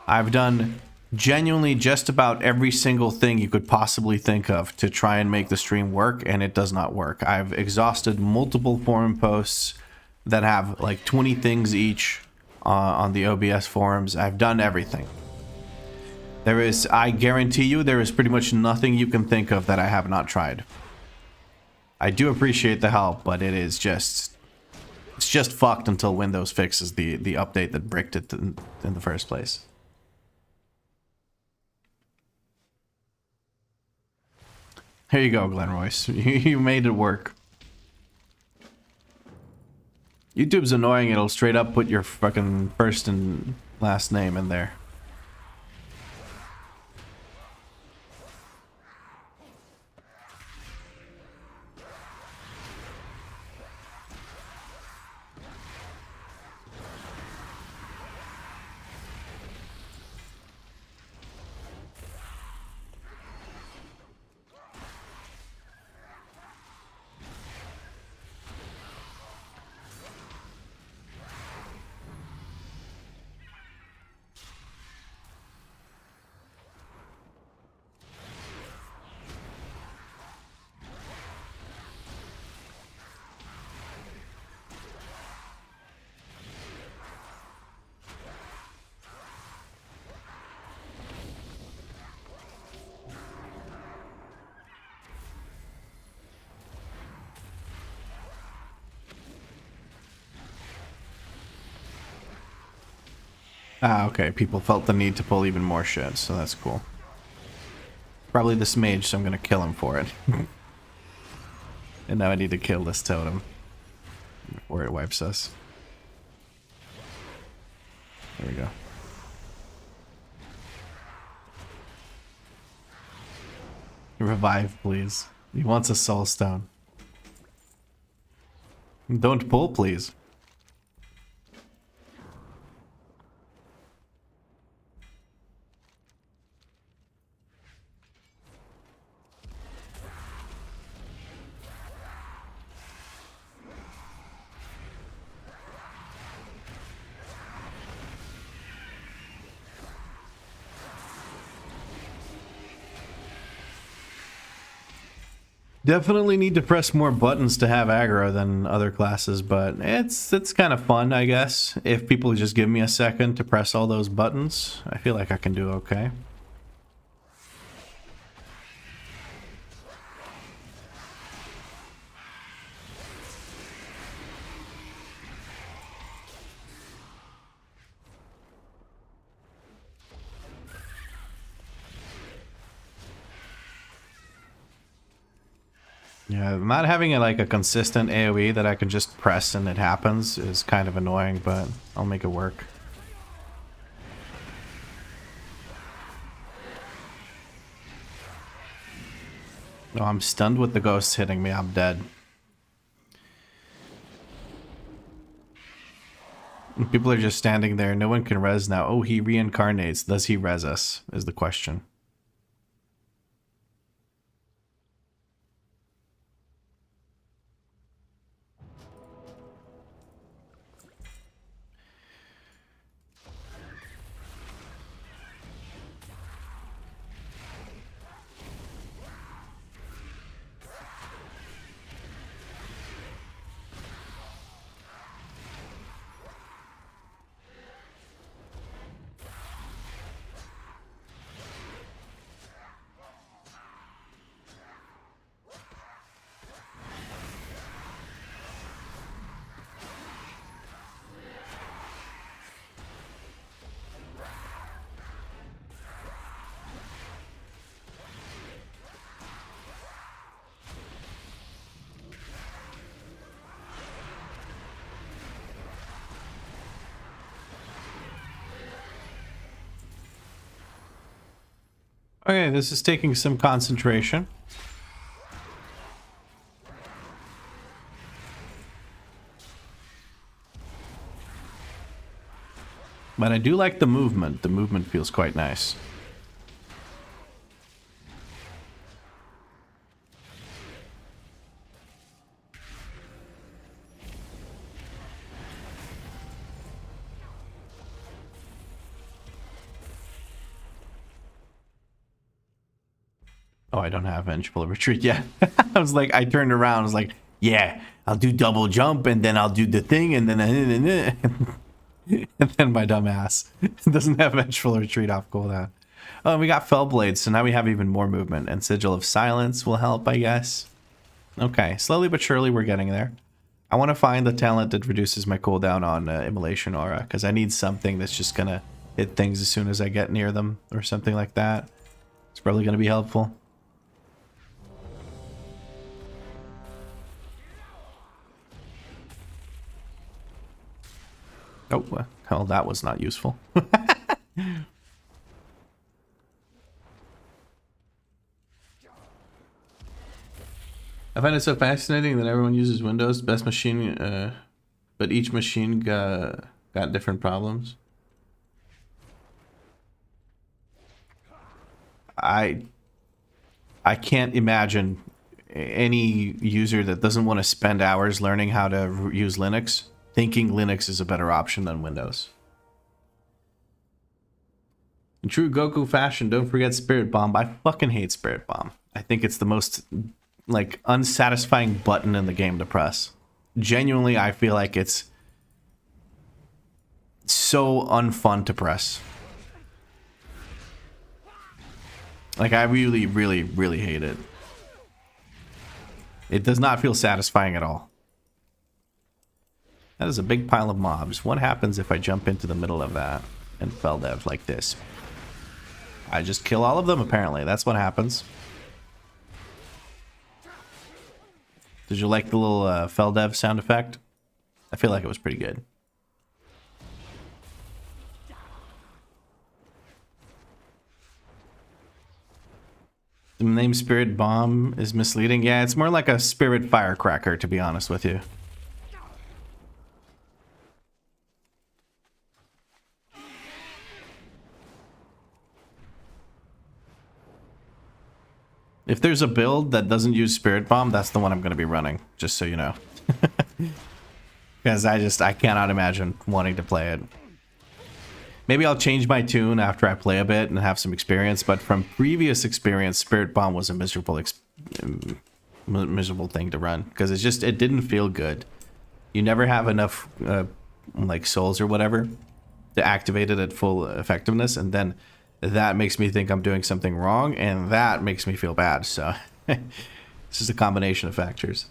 I've done genuinely just about every single thing you could possibly think of to try and make the stream work, and it does not work. I've exhausted multiple forum posts that have like 20 things each on the OBS forums. I've done everything. I guarantee you, there is pretty much nothing you can think of that I have not tried. I do appreciate the help, but it's just fucked until Windows fixes the update that bricked it in the first place. Here you go, Glenn Royce. You made it work. YouTube's annoying. It'll straight up put your fucking first and last name in there. Ah, okay. People felt the need to pull even more shit, so that's cool. Probably this mage, so I'm gonna kill him for it. And now I need to kill this totem before it wipes us. There we go. Revive, please. He wants a soul stone. Don't pull, please. Definitely need to press more buttons to have aggro than other classes, but it's kind of fun, I guess. If people just give me a second to press all those buttons, I feel like I can do okay. Yeah, not having like a consistent AoE that I can just press and it happens is kind of annoying, but I'll make it work. Oh, I'm stunned with the ghosts hitting me. I'm dead. People are just standing there. No one can res now. Oh, he reincarnates. Does he res us? Is the question. Okay, this is taking some concentration. But I do like the movement. The movement feels quite nice. Oh, I don't have vengeful retreat yet. I was like, I turned around. I was like, yeah, I'll do double jump and then I'll do the thing and then and then my dumb ass doesn't have vengeful retreat off cooldown. Oh, we got Fellblade, so now we have even more movement, and Sigil of Silence will help, I guess. Okay, slowly but surely we're getting there. I want to find the talent that reduces my cooldown on Immolation Aura, because I need something that's just gonna hit things as soon as I get near them, or something like that. It's probably gonna be helpful. Oh, well, hell, that was not useful. I find it so fascinating that everyone uses Windows, best machine, but each machine got different problems. I can't imagine any user that doesn't want to spend hours learning how to use Linux thinking Linux is a better option than Windows. In true Goku fashion, don't forget Spirit Bomb. I fucking hate Spirit Bomb. I think it's the most like unsatisfying button in the game to press. Genuinely, I feel like it's so unfun to press. Like, I really, really, really hate it. It does not feel satisfying at all. That is a big pile of mobs. What happens if I jump into the middle of that? and Feldev like this. I just kill all of them, apparently. That's what happens. Did you like the little Feldev sound effect? I feel like it was pretty good. The name Spirit Bomb is misleading. Yeah, it's more like a Spirit Firecracker, to be honest with you. If there's a build that doesn't use Spirit Bomb, that's the one I'm going to be running, just so you know. Because I cannot imagine wanting to play it. Maybe I'll change my tune after I play a bit and have some experience, but from previous experience, Spirit Bomb was a miserable thing to run, because it didn't feel good. You never have enough like souls or whatever to activate it at full effectiveness, and then that makes me think I'm doing something wrong, and that makes me feel bad. So this is a combination of factors.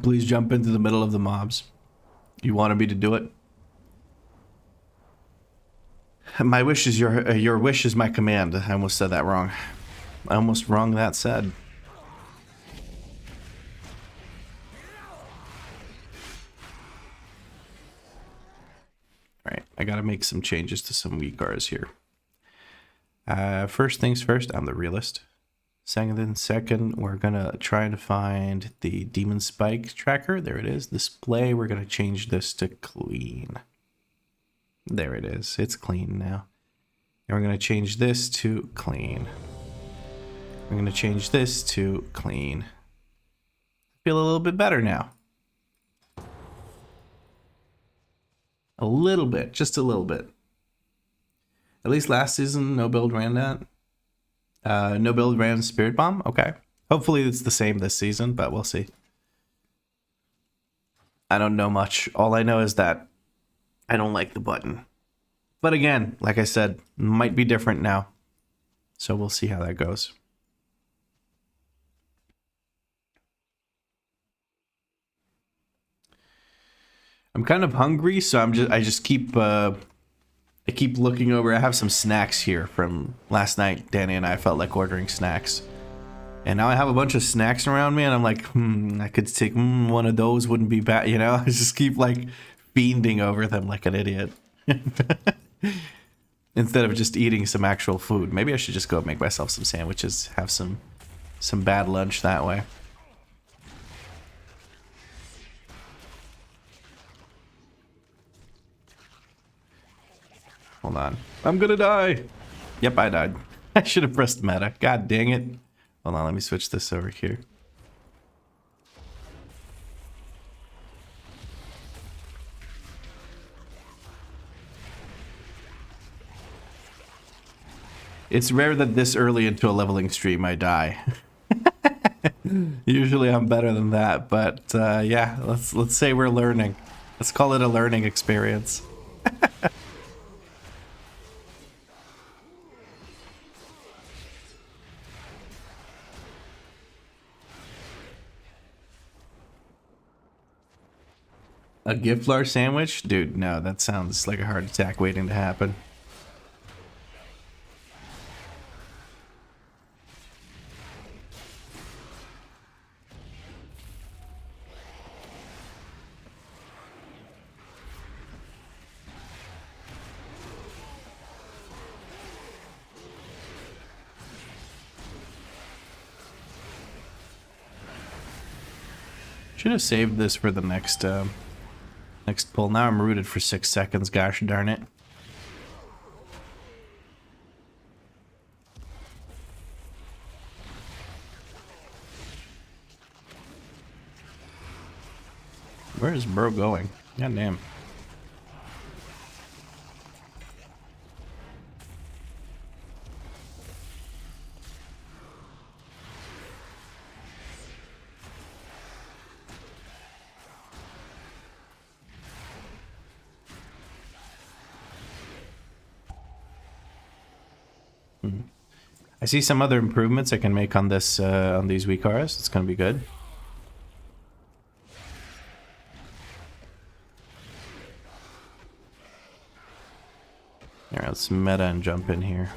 Please jump into the middle of the mobs. You wanted me to do it? My wish is your wish is my command. I almost said that wrong. I almost wrong that said. Alright, I gotta make some changes to some WeakAuras here. First things first, I'm the realist. Second, we're gonna try to find the Demon Spike tracker. There it is. Display, we're gonna change this to clean. There it is. It's clean now. And we're gonna change this to clean. We're gonna change this to clean. Feel a little bit better now. A little bit, just a little bit. At least last season, no build ran that. No build ran Spirit Bomb. Okay. Hopefully it's the same this season, but we'll see. I don't know much. All I know is that I don't like the button. But again, like I said, might be different now. So we'll see how that goes. I'm kind of hungry, so I keep looking over. I have some snacks here from last night. Danny and I felt like ordering snacks. And now I have a bunch of snacks around me, and I'm like, I could take one of those, wouldn't be bad, you know? I just keep like fiending over them like an idiot. Instead of just eating some actual food. Maybe I should just go make myself some sandwiches, have some bad lunch that way. Hold on. I'm gonna die. Yep, I died. I should have pressed meta. God dang it. Hold on, let me switch this over here. It's rare that this early into a leveling stream I die. Usually I'm better than that, but yeah, let's say we're learning. Let's call it a learning experience. A Giflar sandwich? Dude, no, that sounds like a heart attack waiting to happen. Should have saved this for the next pull. Now I'm rooted for 6 seconds, gosh darn it. Where is bro going? God damn. I see some other improvements I can make on this on these WeakAuras. It's gonna be good. Alright, let's meta and jump in here.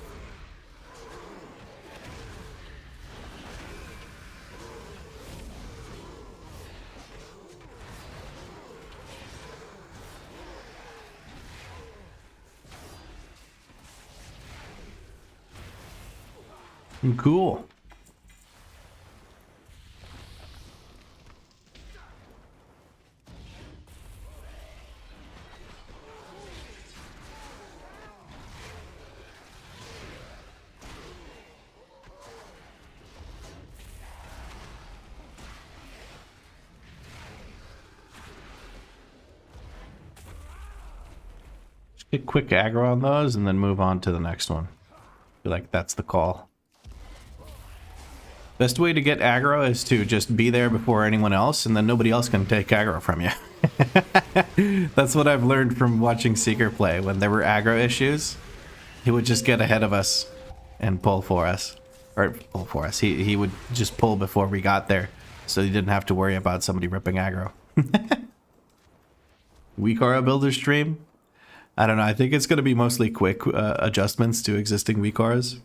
Cool. Just get quick aggro on those and then move on to the next one. I feel like that's the call. Best way to get aggro is to just be there before anyone else, and then nobody else can take aggro from you. That's what I've learned from watching Seeker play. When there were aggro issues, he would just get ahead of us and pull for us. Or pull for us. He would just pull before we got there, so he didn't have to worry about somebody ripping aggro. WeakAura builder stream? I don't know. I think it's going to be mostly quick adjustments to existing WeakAuras.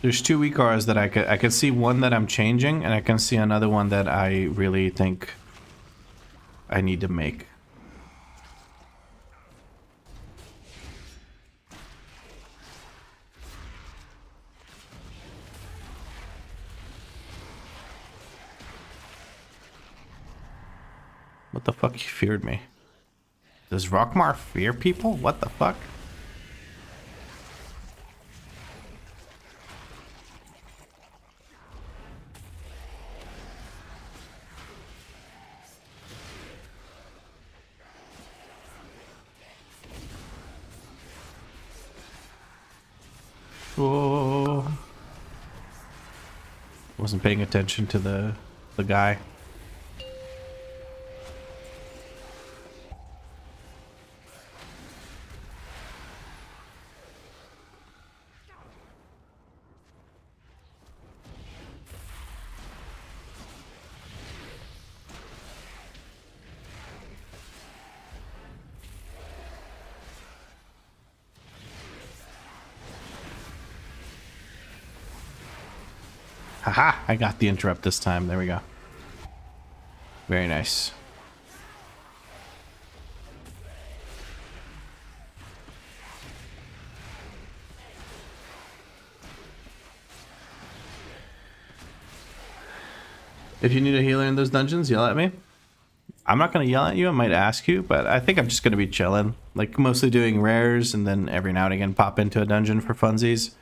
There's two WeakAuras that I could see one that I'm changing, and I can see another one that I really think I need to make. What the fuck? You feared me. Does Rockmar fear people? What the fuck? Oh. Wasn't paying attention to the guy. Haha, I got the interrupt this time. There we go. Very nice. If you need a healer in those dungeons, yell at me. I'm not going to yell at you. I might ask you, but I think I'm just going to be chilling. Like, mostly doing rares, and then every now and again pop into a dungeon for funsies.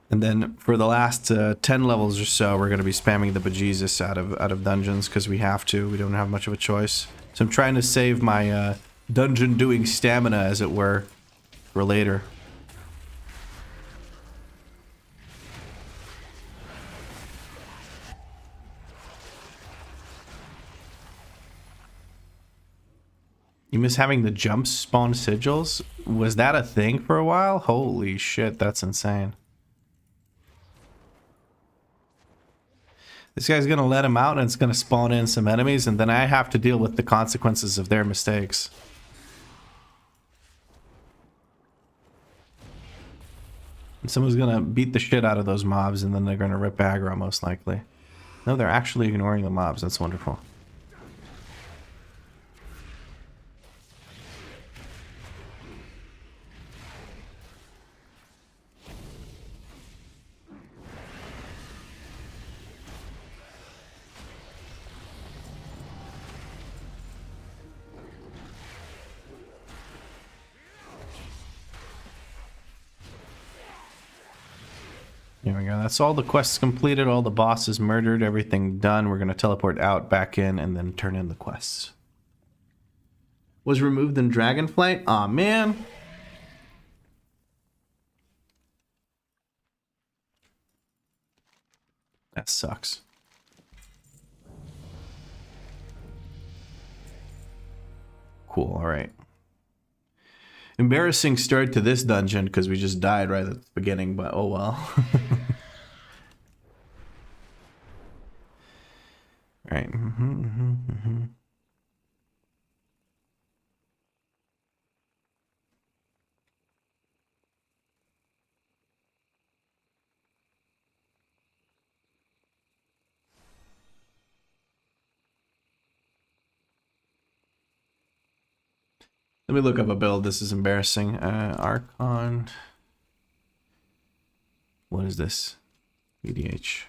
And then for the last 10 levels or so, we're going to be spamming the bejesus out of dungeons because we have to. We don't have much of a choice. So I'm trying to save my dungeon doing stamina, as it were, for later. You miss having the jumps spawn sigils? Was that a thing for a while? Holy shit, that's insane. This guy's going to let him out and it's going to spawn in some enemies, and then I have to deal with the consequences of their mistakes. And someone's going to beat the shit out of those mobs, and then they're going to rip aggro most likely. No, they're actually ignoring the mobs. That's wonderful. There we go. That's all the quests completed, all the bosses murdered, everything done. We're going to teleport out, back in, and then turn in the quests. Was removed in Dragonflight? Aw, man. That sucks. Cool, alright. Embarrassing start to this dungeon because we just died right at the beginning, but oh well. Right. Let me look up a build. This is embarrassing. Archon. What is this? VDH.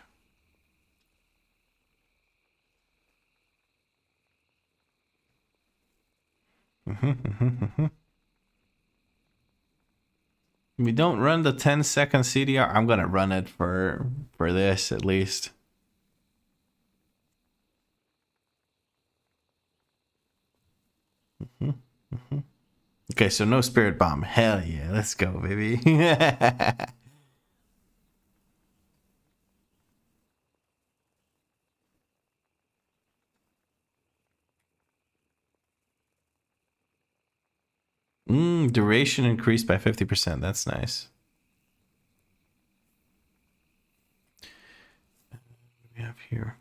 We don't run the 10-second CDR. I'm gonna run it for this at least. Okay, so no spirit bomb. Hell yeah, let's go, baby. Duration increased by 50%. That's nice. What do we have here?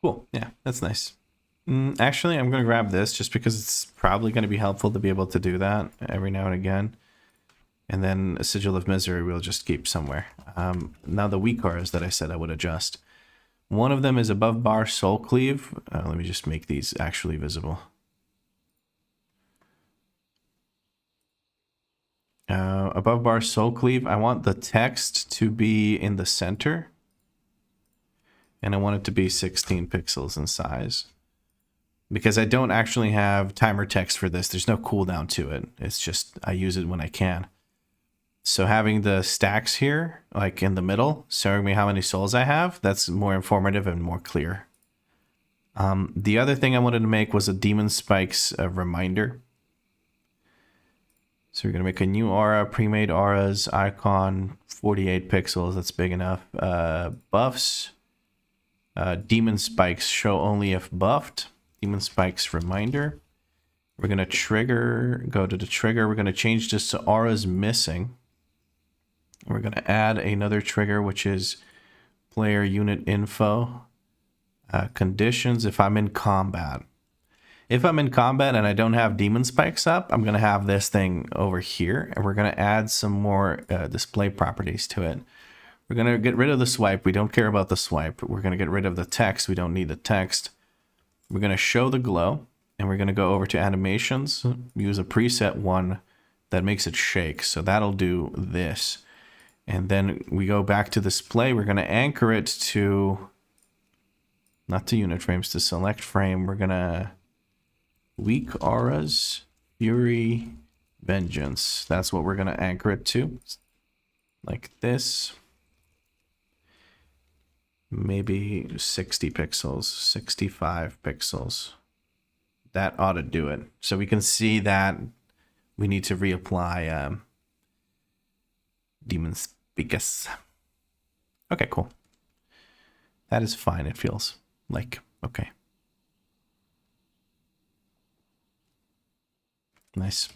Cool. Yeah, that's nice. Actually, I'm going to grab this just because it's probably going to be helpful to be able to do that every now and again. And then a Sigil of Misery we'll just keep somewhere. Now the WeakAuras that I said I would adjust. One of them is above bar Soul Cleave. Let me just make these actually visible. Above bar Soul Cleave, I want the text to be in the center. And I want it to be 16 pixels in size. Because I don't actually have timer text for this. There's no cooldown to it. It's just I use it when I can. So having the stacks here, like in the middle, showing me how many souls I have, that's more informative and more clear. The other thing I wanted to make was a Demon Spikes reminder. So we're going to make a new aura, pre-made auras, icon, 48 pixels, that's big enough. Buffs, Demon Spikes show only if buffed. Demon Spikes reminder. We're going to trigger, go to the trigger. We're going to change this to auras missing. We're going to add another trigger, which is player unit info. Conditions if I'm in combat. If I'm in combat and I don't have demon spikes up, I'm going to have this thing over here. And we're going to add some more display properties to it. We're going to get rid of the swipe. We don't care about the swipe. We're going to get rid of the text. We don't need the text. We're going to show the glow. And we're going to go over to animations. Use a preset one that makes it shake. So that'll do this. And then we go back to display. We're going to anchor it to, not to unit frames, to select frame. We're going to WeakAuras, Fury, Vengeance. That's what we're going to anchor it to. Like this. Maybe 60 pixels, 65 pixels. That ought to do it. So we can see that we need to reapply Demon Spikes. Okay, cool. That is fine. It feels like, okay. Nice.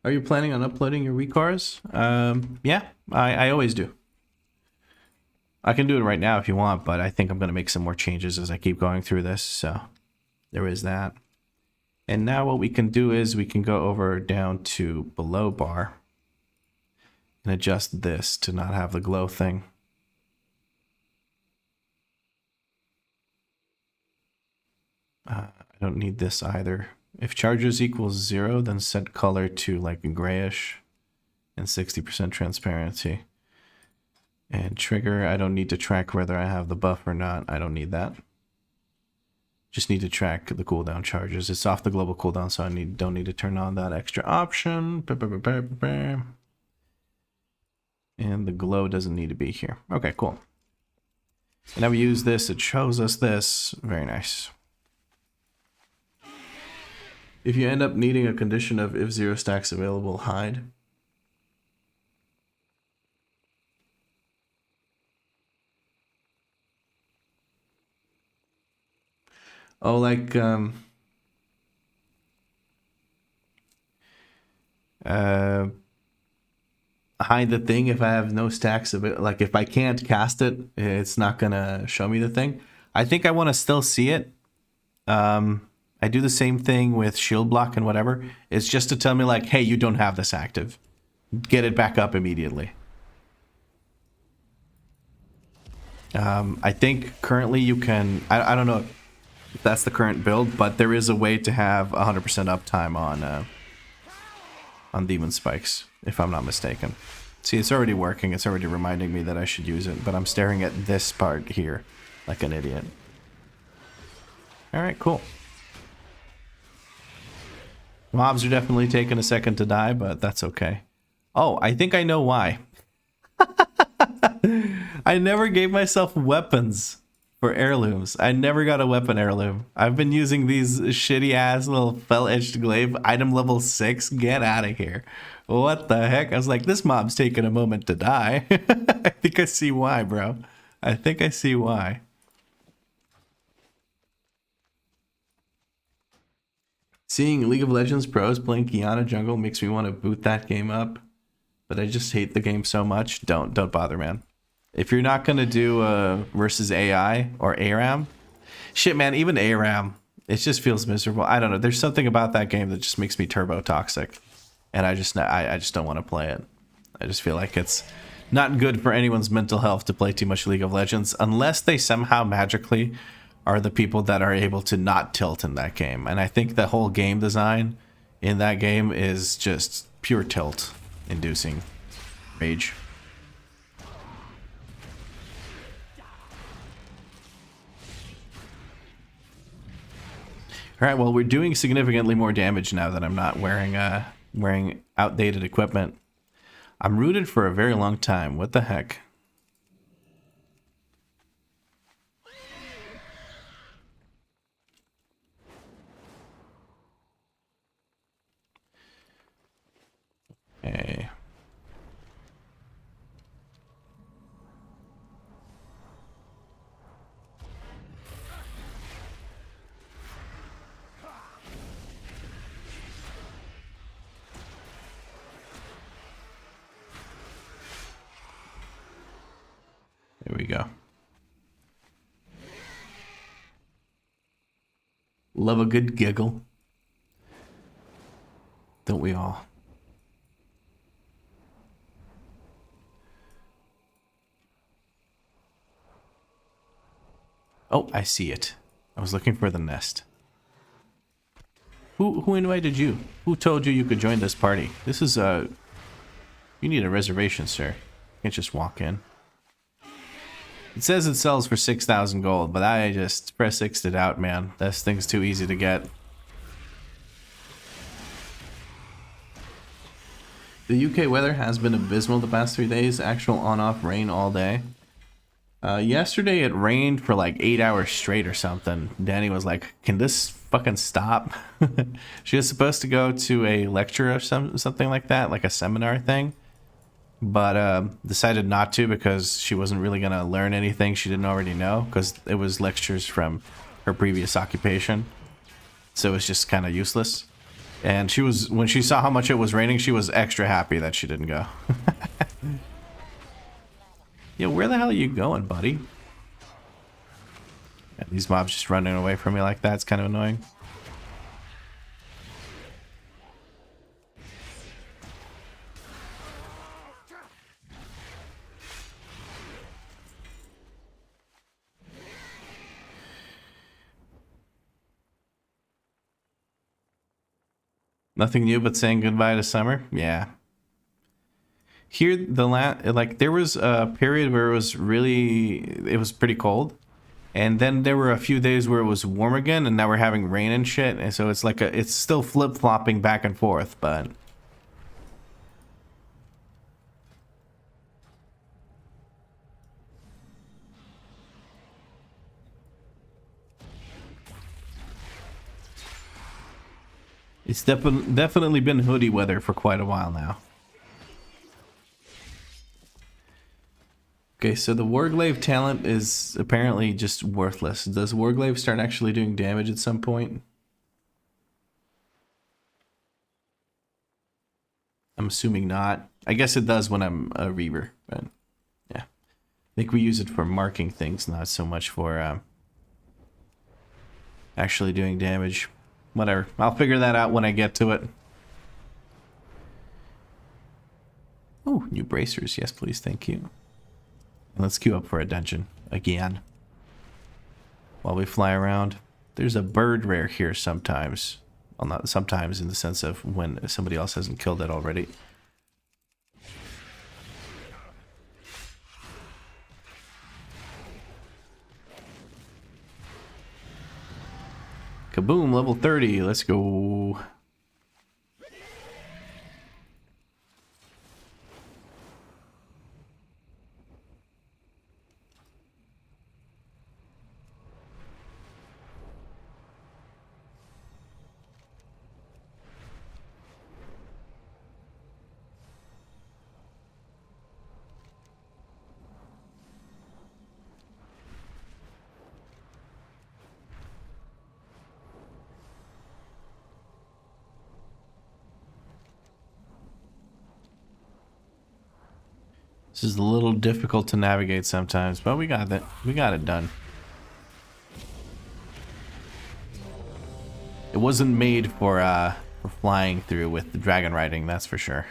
Are you planning on uploading your WeakAuras? Yeah, I always do. I can do it right now if you want, but I think I'm going to make some more changes as I keep going through this. So there is that. And now what we can do is we can go over down to below bar and adjust this to not have the glow thing. I don't need this either. If charges equals 0, then set color to like grayish and 60% transparency. And trigger, I don't need to track whether I have the buff or not. I don't need that. Just need to track the cooldown charges. It's off the global cooldown, so I don't need to turn on that extra option. And the glow doesn't need to be here. Okay, cool. And now we use this, it shows us this. Very nice. If you end up needing a condition of if 0 stacks available, hide. Oh, like, hide the thing if I have no stacks of it. Like, if I can't cast it, it's not gonna show me the thing. I think I want to still see it. I do the same thing with shield block and whatever. It's just to tell me, like, hey, you don't have this active. Get it back up immediately. I think currently you can... I don't know if that's the current build, but there is a way to have 100% uptime on Demon Spikes, if I'm not mistaken. See, it's already working. It's already reminding me that I should use it, but I'm staring at this part here like an idiot. Alright, cool. Mobs are definitely taking a second to die, but that's okay. Oh, I think I know why. I never gave myself weapons for heirlooms. I never got a weapon heirloom. I've been using these shitty ass little fell-edged glaive, item level 6. Get out of here. What the heck? I was like, this mob's taking a moment to die. I think I see why, bro. I think I see why. Seeing League of Legends pros playing Kiana jungle makes me want to boot that game up. But I just hate the game so much. Don't bother, man. If you're not going to do versus AI or ARAM, shit, man, even ARAM, it just feels miserable. I don't know. There's something about that game that just makes me turbo toxic. And I just don't want to play it. I just feel like it's not good for anyone's mental health to play too much League of Legends unless they somehow magically are the people that are able to not tilt in that game. And I think the whole game design in that game is just pure tilt inducing rage. All right, well, we're doing significantly more damage now that I'm not wearing outdated equipment. I'm rooted for a very long time. What the heck? Okay. There we go. Love a good giggle. Don't we all? Oh, I see it. I was looking for the nest. Who invited you? Who told you could join this party? This is you need a reservation, sir. You can't just walk in. It says it sells for 6,000 gold, but I just press X'd it out, man. This thing's too easy to get. The UK weather has been abysmal the past 3 days. Actual on-off rain all day. Yesterday it rained for like 8 hours straight or something. Danny was like, can this fucking stop? She was supposed to go to a lecture or something like that, like a seminar thing. But decided not to because she wasn't really going to learn anything she didn't already know, because it was lectures from her previous occupation. So it was just kind of useless. And she was, when she saw how much it was raining, she was extra happy that she didn't go. Yo, where the hell are you going, buddy? Yeah, these mobs just running away from me like that. It's kind of annoying. Nothing new but saying goodbye to summer. Yeah. Here, like there was a period where it was pretty cold, and then there were a few days where it was warm again, and now we're having rain and shit, and so it's like it's still flip flopping back and forth, but. It's definitely been hoodie weather for quite a while now. Okay, so the Warglaive talent is apparently just worthless. Does Warglaive start actually doing damage at some point? I'm assuming not. I guess it does when I'm a Reaver, but yeah. I think we use it for marking things, not so much for actually doing damage. Whatever. I'll figure that out when I get to it. Oh, new bracers. Yes, please. Thank you. And let's queue up for a dungeon again. While we fly around. There's a bird rare here sometimes. Well, not sometimes in the sense of when somebody else hasn't killed it already. Kaboom, level 30. Let's go. This is a little difficult to navigate sometimes, but we got it. We got it done. It wasn't made for flying through with the dragon riding, that's for sure.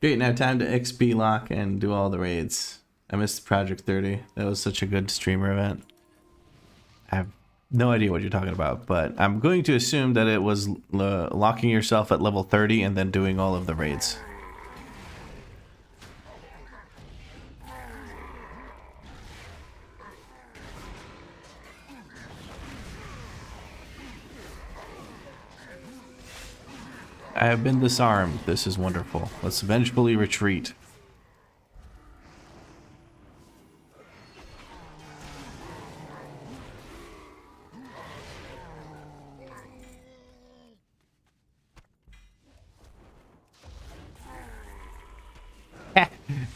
Great, now time to XP lock and do all the raids. I missed Project 30. That was such a good streamer event. I have no idea what you're talking about, but I'm going to assume that it was locking yourself at level 30 and then doing all of the raids. I have been disarmed. This is wonderful. Let's vengefully retreat.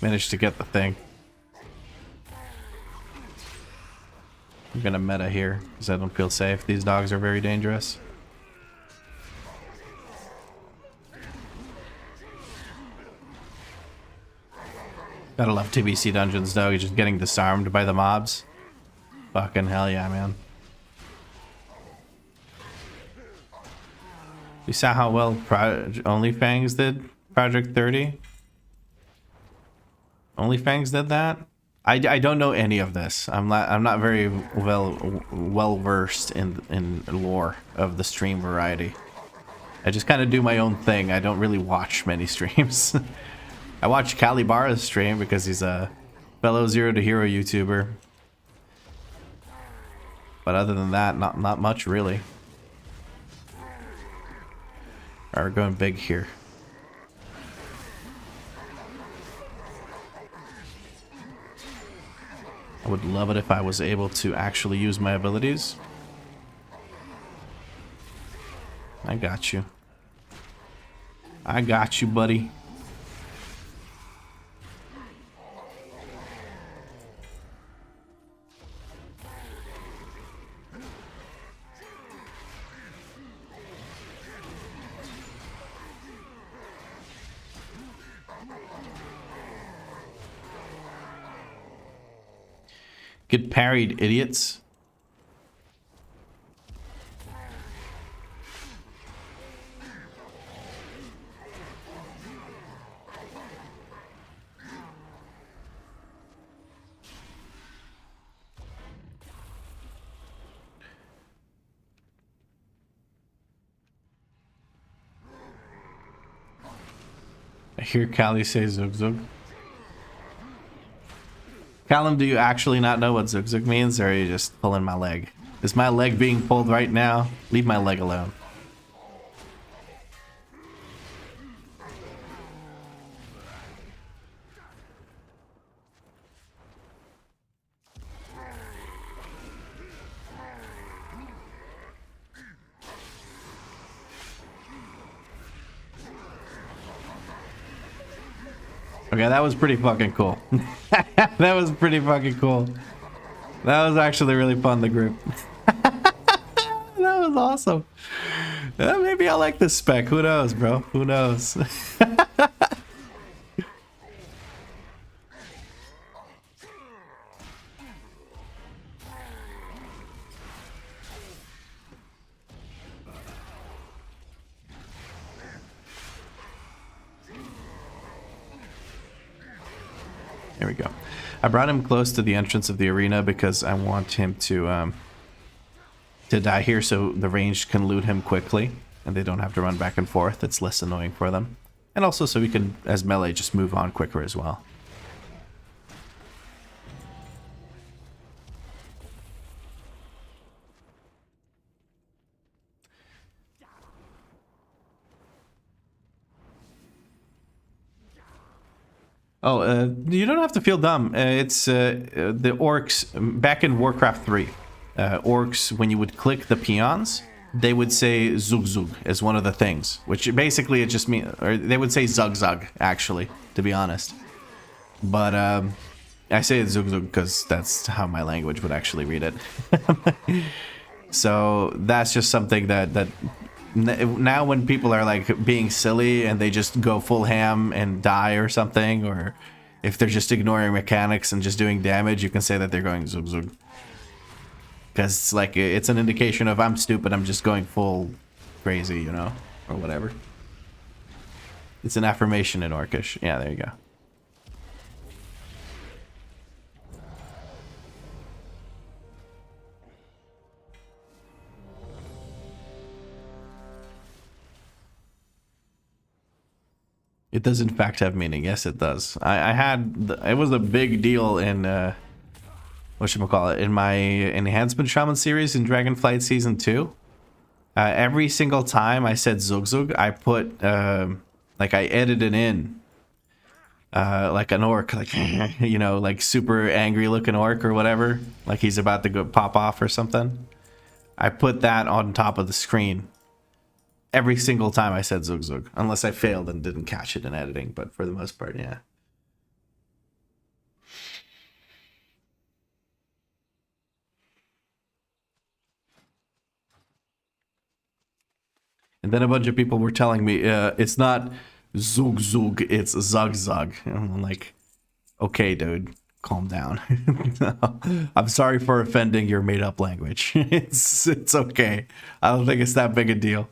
Managed to get the thing. I'm gonna meta here because I don't feel safe. These dogs are very dangerous. Gotta love TBC dungeons though, you're just getting disarmed by the mobs. Fucking hell yeah, man. You saw how well OnlyFangs did Project 30? OnlyFangs did that? I don't know any of this. I'm not very well versed in lore of the stream variety. I just kind of do my own thing. I don't really watch many streams. I watch Calibara's stream because he's a fellow Zero to Hero YouTuber. But other than that, not much really. Alright, we're going big here. I would love it if I was able to actually use my abilities. I got you. I got you, buddy. Get parried, idiots. I hear Callie say Zug Zug. Callum, do you actually not know what Zug Zug means, or are you just pulling my leg? Is my leg being pulled right now? Leave my leg alone. Okay, that was pretty fucking cool. That was pretty fucking cool. That was actually really fun, the group. That was awesome. Maybe I like this spec. Who knows, bro? Who knows? There we go. I brought him close to the entrance of the arena because I want him to die here so the ranged can loot him quickly and they don't have to run back and forth. It's less annoying for them. And also so we can, as melee, just move on quicker as well. Oh, you don't have to feel dumb. It's the orcs back in Warcraft 3. Orcs, when you would click the peons, they would say Zug Zug as one of the things, which basically it just means, or they would say Zug Zug, actually, to be honest. But I say Zug Zug because that's how my language would actually read it. So that's just something that now when people are like being silly and they just go full ham and die or something, or if they're just ignoring mechanics and just doing damage, you can say that they're going Zug Zug. Because it's like, it's an indication of I'm stupid, I'm just going full crazy, you know, or whatever. It's an affirmation in Orcish. Yeah, there you go. It does in fact have meaning. Yes, it does. I had, it was a big deal in, whatchamacallit, in my Enhancement Shaman series in Dragonflight Season 2. Every single time I said Zug Zug, I put, like I edited in, like an orc, like, you know, like super angry looking orc or whatever. Like he's about to go pop off or something. I put that on top of the screen. Every single time I said Zug Zug, unless I failed and didn't catch it in editing, but for the most part, yeah. And then a bunch of people were telling me, it's not Zug Zug, it's Zug Zug. And I'm like, okay, dude, calm down. I'm sorry for offending your made-up language. It's okay. I don't think it's that big a deal.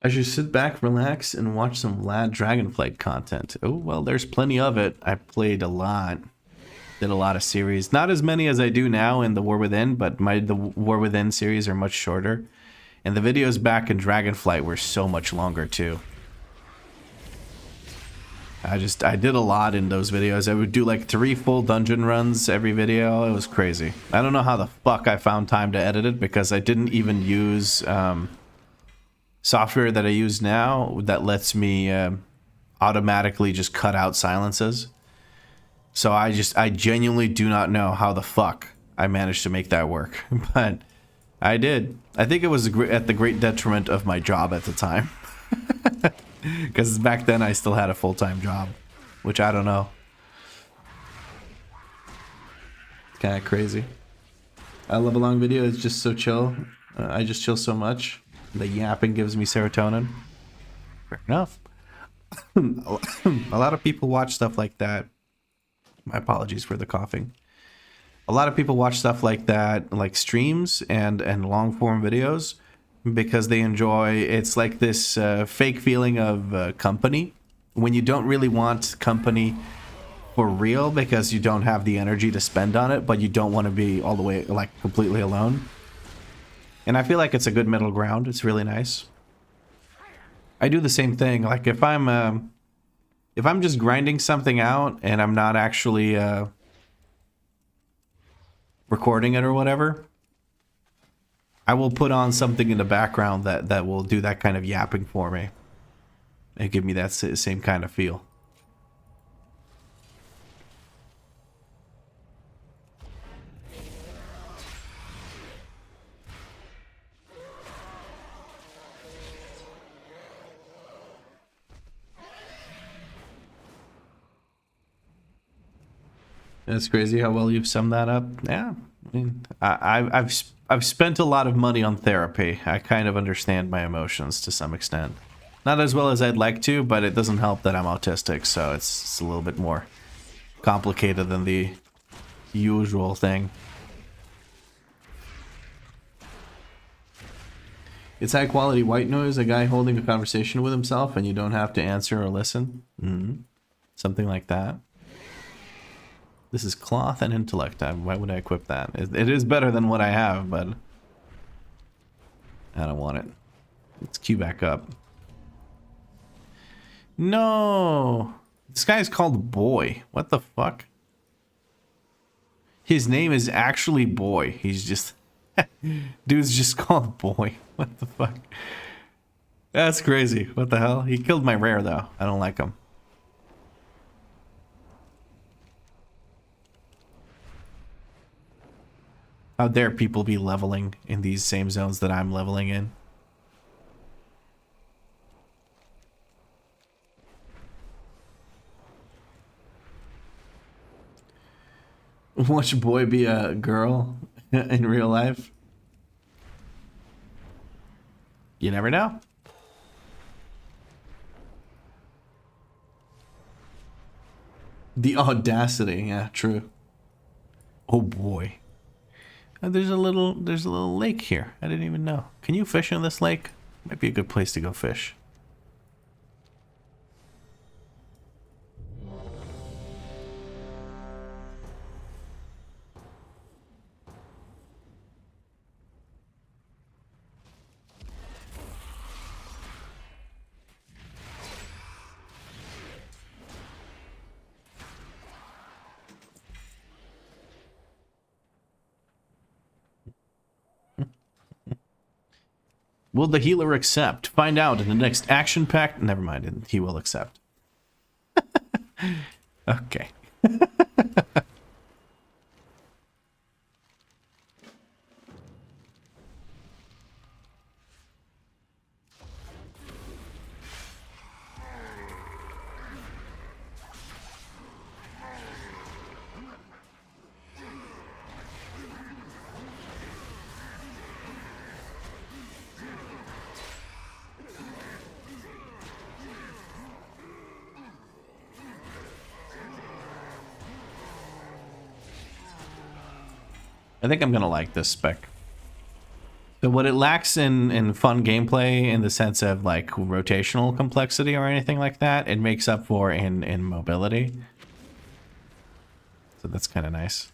I should sit back, relax, and watch some Vlad Dragonflight content. Oh, well, there's plenty of it. I played a lot. Did a lot of series. Not as many as I do now in the War Within, but the War Within series are much shorter. And the videos back in Dragonflight were so much longer, too. I did a lot in those videos. I would do like 3 full dungeon runs every video. It was crazy. I don't know how the fuck I found time to edit it, because I didn't even use... software that I use now that lets me automatically just cut out silences. So I genuinely do not know how the fuck I managed to make that work, but I did. I think it was at the great detriment of my job at the time, because back then I still had a full-time job, which I don't know. It's kind of crazy. I love a long video. It's just so chill. I just chill so much. The yapping gives me serotonin. Fair enough. A lot of people watch stuff like that. My apologies for the coughing. A lot of people watch stuff like that, like streams and long form videos, because they enjoy, it's like this fake feeling of company when you don't really want company for real because you don't have the energy to spend on it, but you don't want to be all the way like completely alone. And I feel like it's a good middle ground. It's really nice. I do the same thing. Like if I'm just grinding something out and I'm not actually recording it or whatever, I will put on something in the background that will do that kind of yapping for me and give me that same kind of feel. That's crazy how well you've summed that up. Yeah, I mean, I've spent a lot of money on therapy. I kind of understand my emotions to some extent. Not as well as I'd like to, but it doesn't help that I'm autistic, so it's a little bit more complicated than the usual thing. It's high quality white noise, a guy holding a conversation with himself and you don't have to answer or listen. Something like that. This is cloth and intellect. Why would I equip that? It is better than what I have, but I don't want it. Let's queue back up. No! This guy's called Boy. What the fuck? His name is actually Boy. He's just... Dude's just called Boy. What the fuck? That's crazy. What the hell? He killed my rare, though. I don't like him. How dare people be leveling in these same zones that I'm leveling in? Watch Boy be a girl in real life? You never know. The audacity, yeah, true. Oh boy. There's a little lake here. I didn't even know. Can you fish in this lake? Might be a good place to go fish. Will the healer accept? Find out in the next action pack. Never mind, he will accept. Okay. I think I'm gonna like this spec. So what it lacks in fun gameplay in the sense of like rotational complexity or anything like that, it makes up for in mobility. So that's kind of nice.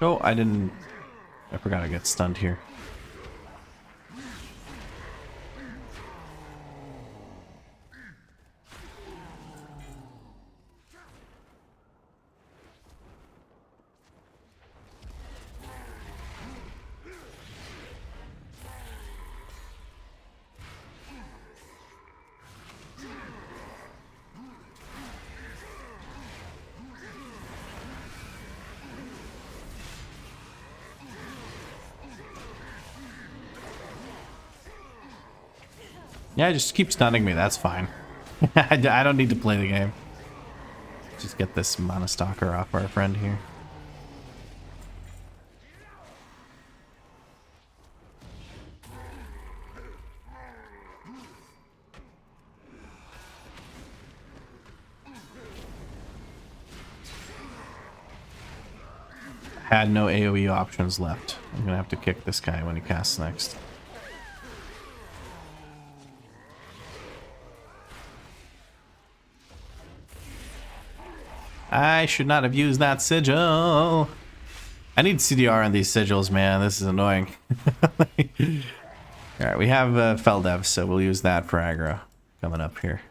Oh, I forgot I get stunned here. Yeah, just keep stunning me. That's fine. I don't need to play the game. Just get this monostalker off our friend here. Had no AoE options left. I'm gonna have to kick this guy when he casts next. I should not have used that sigil. I need CDR on these sigils, man. This is annoying. Alright, we have Feldev, so we'll use that for aggro coming up here.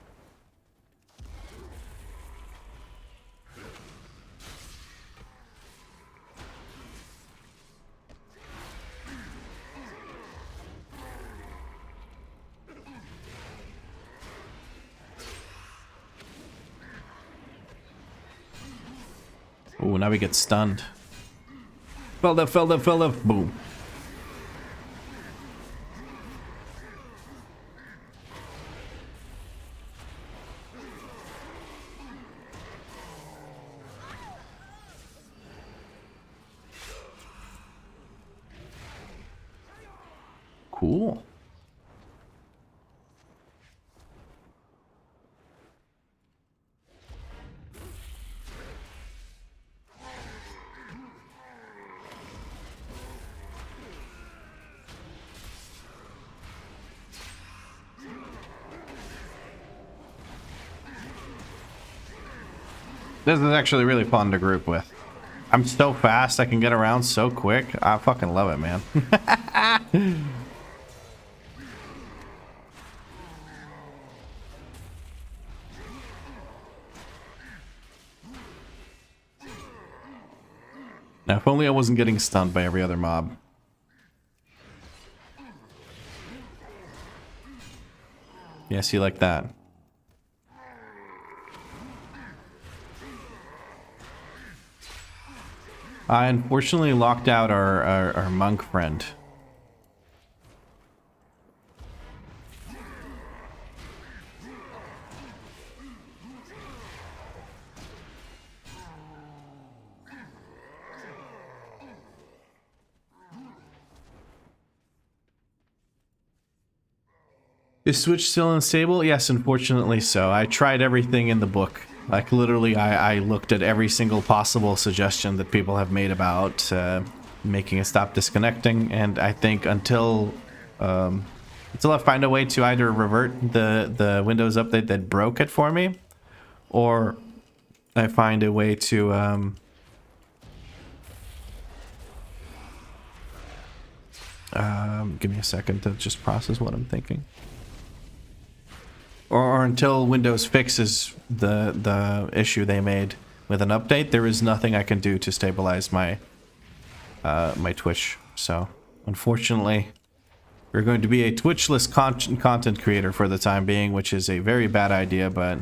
Oh, now we get stunned. Feldev, boom. Cool. This is actually really fun to group with. I'm so fast, I can get around so quick. I fucking love it, man. Now, if only I wasn't getting stunned by every other mob. Yes, you like that. I unfortunately locked out our monk friend. Is Switch still unstable? Yes, unfortunately so. I tried everything in the book. Like, literally, I looked at every single possible suggestion that people have made about making it stop disconnecting, and I think until I find a way to either revert the Windows update that broke it for me, or I find a way to give me a second to just process what I'm thinking. Or until Windows fixes the issue they made with an update, there is nothing I can do to stabilize my my Twitch. So, unfortunately, we're going to be a Twitchless content creator for the time being, which is a very bad idea, but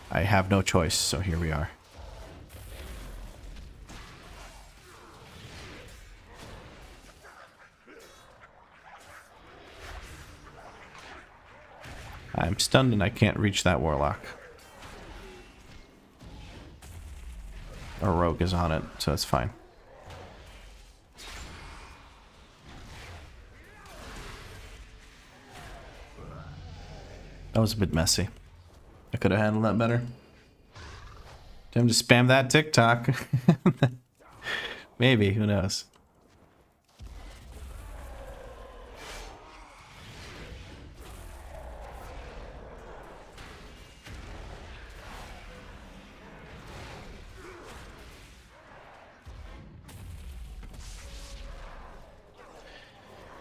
I have no choice, so here we are. I'm stunned and I can't reach that warlock. Our rogue is on it, so it's fine. That was a bit messy. I could have handled that better. Time to spam that TikTok. Maybe, who knows?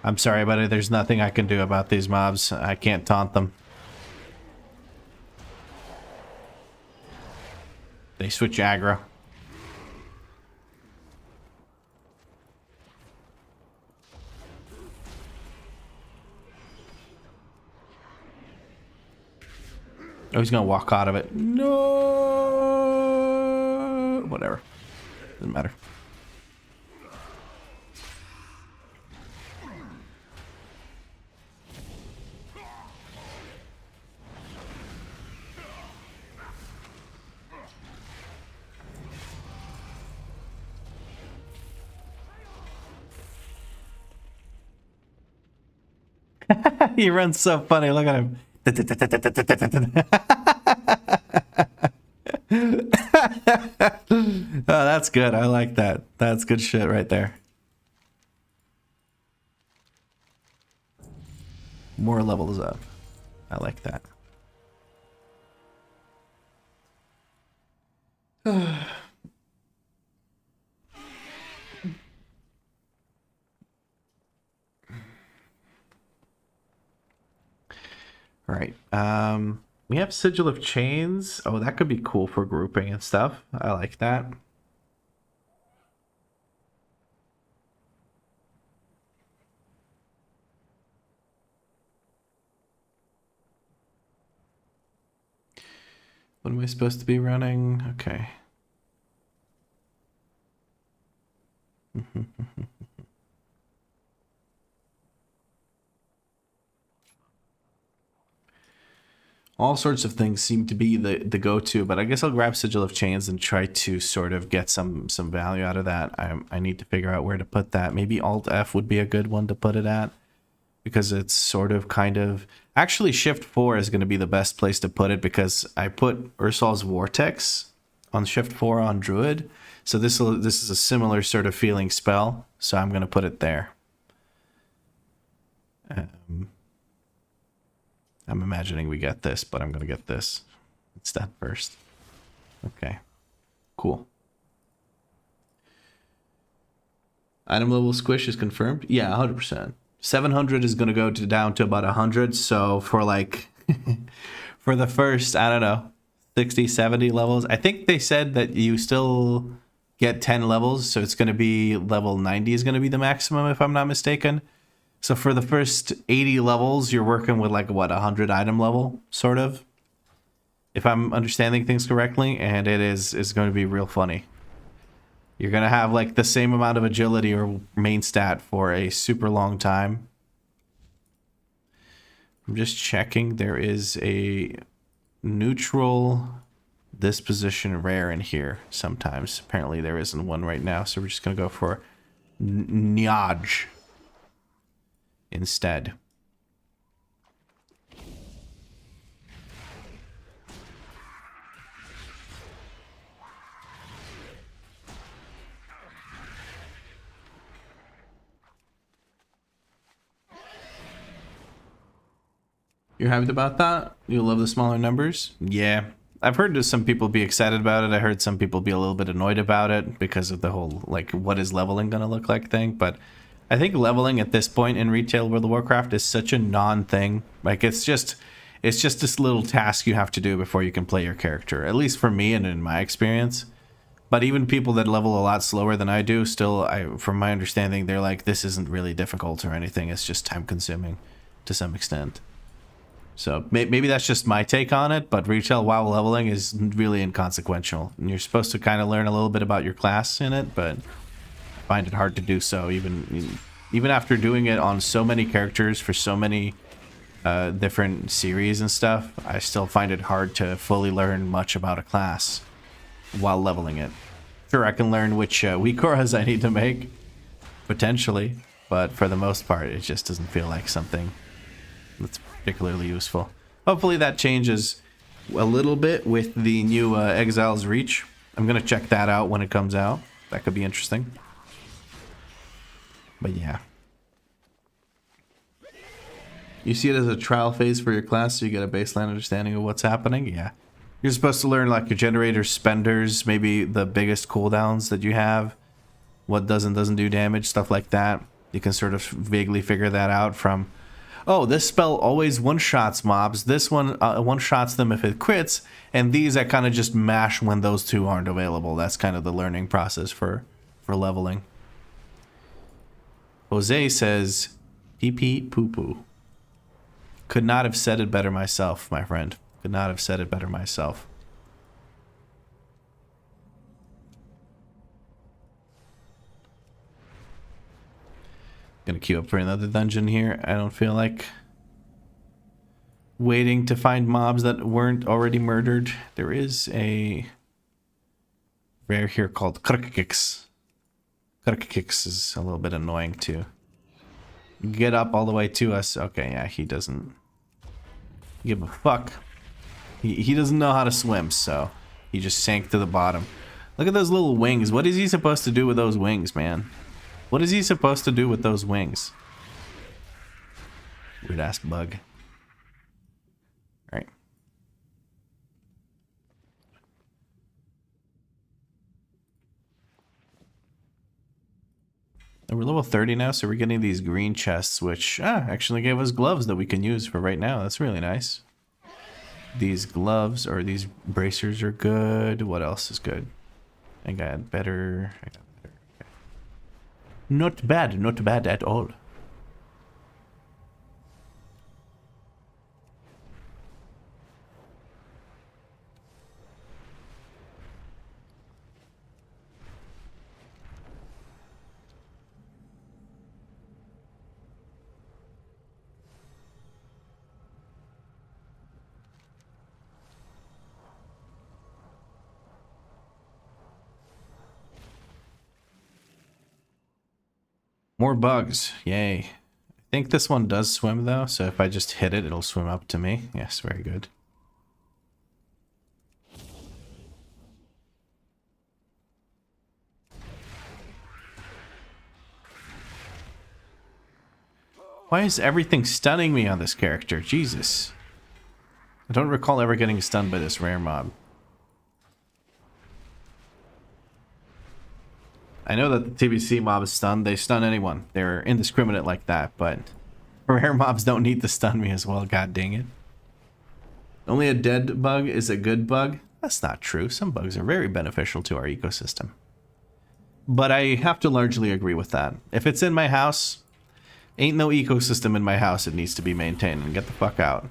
I'm sorry, buddy. There's nothing I can do about these mobs. I can't taunt them. They switch aggro. Oh, he's gonna walk out of it. No! Whatever. Doesn't matter. He runs so funny. Look at him. Oh, that's good. I like that. That's good shit right there. More levels up. I like that. All right. We have Sigil of Chains. Oh, that could be cool for grouping and stuff. I like that. What am I supposed to be running? Okay. All sorts of things seem to be the go-to, but I guess I'll grab Sigil of Chains and try to sort of get some value out of that. I need to figure out where to put that. Maybe Alt F would be a good one to put it at, because it's sort of kind of... Actually, Shift 4 is going to be the best place to put it, because I put Ursol's Vortex on Shift 4 on Druid. So this is a similar sort of feeling spell, so I'm going to put it there. I'm imagining we get this, but I'm going to get this instead first. Okay, cool. Item level squish is confirmed? Yeah, 100%. 700 is going to go down to about 100, so for like, for the first, I don't know, 60, 70 levels, I think they said that you still get 10 levels, so it's going to be level 90 is going to be the maximum, if I'm not mistaken. So for the first 80 levels, you're working with like, what, 100 item level, sort of? If I'm understanding things correctly, and it is going to be real funny. You're going to have like the same amount of agility or main stat for a super long time. I'm just checking. There is a neutral disposition rare in here sometimes. Apparently there isn't one right now, so we're just going to go for Nyaj instead. You're happy about that? You love the smaller numbers? Yeah. I've heard some people be excited about it. I heard some people be a little bit annoyed about it because of the whole, like, what is leveling going to look like thing. But I think leveling at this point in retail World of Warcraft is such a non-thing. Like, it's just this little task you have to do before you can play your character. At least for me and in my experience. But even people that level a lot slower than I do, still, from my understanding, they're like, this isn't really difficult or anything. It's just time-consuming to some extent. So maybe that's just my take on it, but retail WoW leveling is really inconsequential. And you're supposed to kind of learn a little bit about your class in it, but I find it hard to do so, even after doing it on so many characters for so many different series and stuff. I still find it hard to fully learn much about a class while leveling it. Sure, I can learn which WeakAuras I need to make, potentially, but for the most part, it just doesn't feel like something that's particularly useful. Hopefully that changes a little bit with the new Exiles Reach. I'm going to check that out when it comes out. That could be interesting. But yeah. You see it as a trial phase for your class so you get a baseline understanding of what's happening? Yeah. You're supposed to learn like your generators, spenders, maybe the biggest cooldowns that you have, what does and doesn't do damage, stuff like that. You can sort of vaguely figure that out from, oh, this spell always one-shots mobs, this one one-shots them if it crits, and these I kind of just mash when those two aren't available. That's kind of the learning process for leveling. Jose says, pee-pee poo-poo. Could not have said it better myself, my friend. Could not have said it better myself. Gonna queue up for another dungeon here. I don't feel like waiting to find mobs that weren't already murdered. There is a rare here called Krkix. Krkix is a little bit annoying too. get up all the way to us. Okay, yeah, he doesn't give a fuck. He doesn't know how to swim, so he just sank to the bottom. Look at those little wings. What is he supposed to do with those wings, man? What is he supposed to do with those wings? Weird ass bug. All right. And we're level 30 now, so we're getting these green chests, which actually gave us gloves that we can use for right now. That's really nice. These gloves, or these bracers, are good. What else is good? I got better. Okay. Not bad at all. More bugs. Yay. I think this one does swim, though, so if I just hit it, it'll swim up to me. Yes, very good. Why is everything stunning me on this character? Jesus. I don't recall ever getting stunned by this rare mob. I know that the TBC mobs stun. They stun anyone. They're indiscriminate like that, but rare mobs don't need to stun me as well. God dang it. Only a dead bug is a good bug? That's not true. Some bugs are very beneficial to our ecosystem. But I have to largely agree with that. If it's in my house, ain't no ecosystem in my house. It needs to be maintained, and get the fuck out.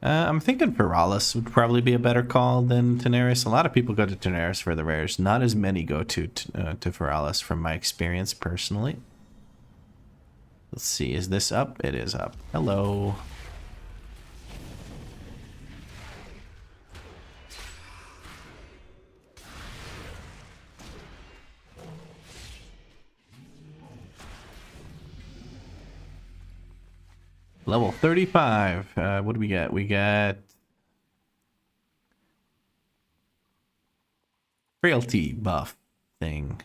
I'm thinking Paralis would probably be a better call than Tenaris. A lot of people go to Tenaris for the rares. Not as many go to Paralis from my experience personally. Let's see, is this up? It is up. Hello. Level 35. What do we get? We got frailty buff thing.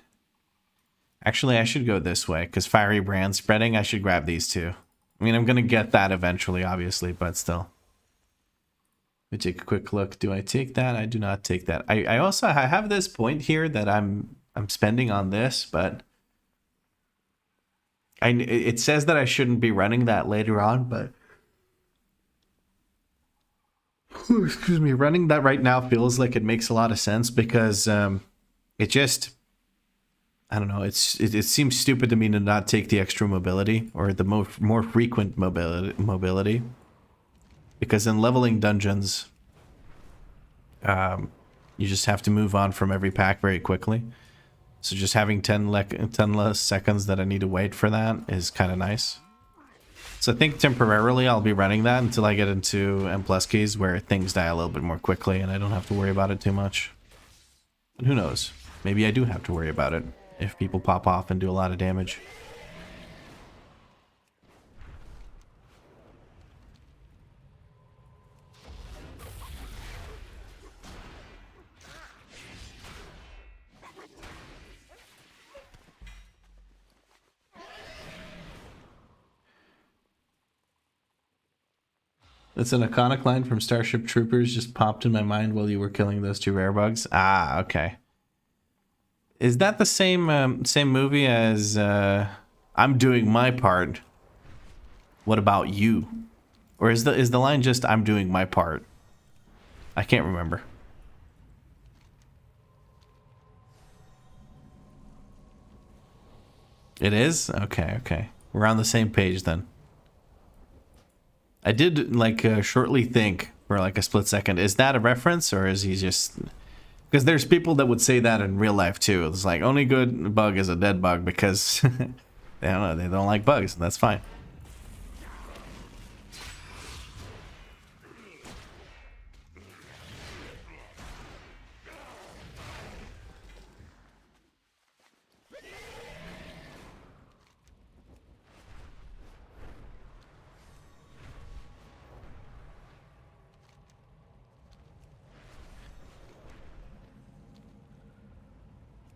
Actually, I should go this way because fiery brand spreading. I should grab these two. I mean, I'm gonna get that eventually, obviously, but still. Let me take a quick look. Do I take that? I do not take that. I also have this point here that I'm spending on this, but it says that I shouldn't be running that later on, but excuse me, running that right now feels like it makes a lot of sense because it just, I don't know, it seems stupid to me to not take the extra mobility or the more frequent mobility because in leveling dungeons, you just have to move on from every pack very quickly. So just having 10 less seconds that I need to wait for that is kind of nice. So I think temporarily I'll be running that until I get into M+ keys where things die a little bit more quickly and I don't have to worry about it too much. And who knows? Maybe I do have to worry about it if people pop off and do a lot of damage. It's an iconic line from Starship Troopers just popped in my mind while you were killing those two rare bugs. Ah, okay. Is that the same same movie as I'm doing my part? What about you? Or is the line just I'm doing my part? I can't remember. It is? Okay, okay. We're on the same page then. I did like shortly think for like a split second, is that a reference or is he just, because there's people that would say that in real life too. It's like only good bug is a dead bug because they don't know, they don't like bugs, and that's fine.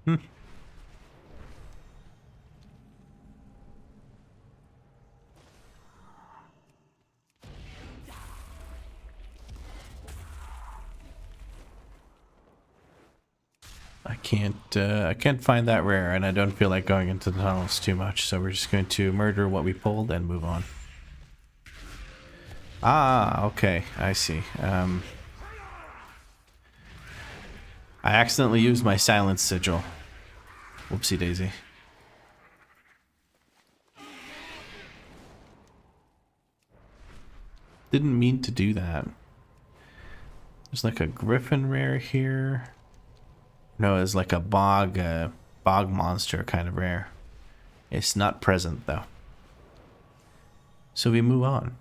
I can't find that rare, and I don't feel like going into the tunnels too much, so we're just going to murder what we pulled and move on. Ah, okay, I see. I accidentally used my silence sigil. Whoopsie daisy. Didn't mean to do that. There's like a griffin rare here. No, it's like a bog monster kind of rare. It's not present though. So we move on.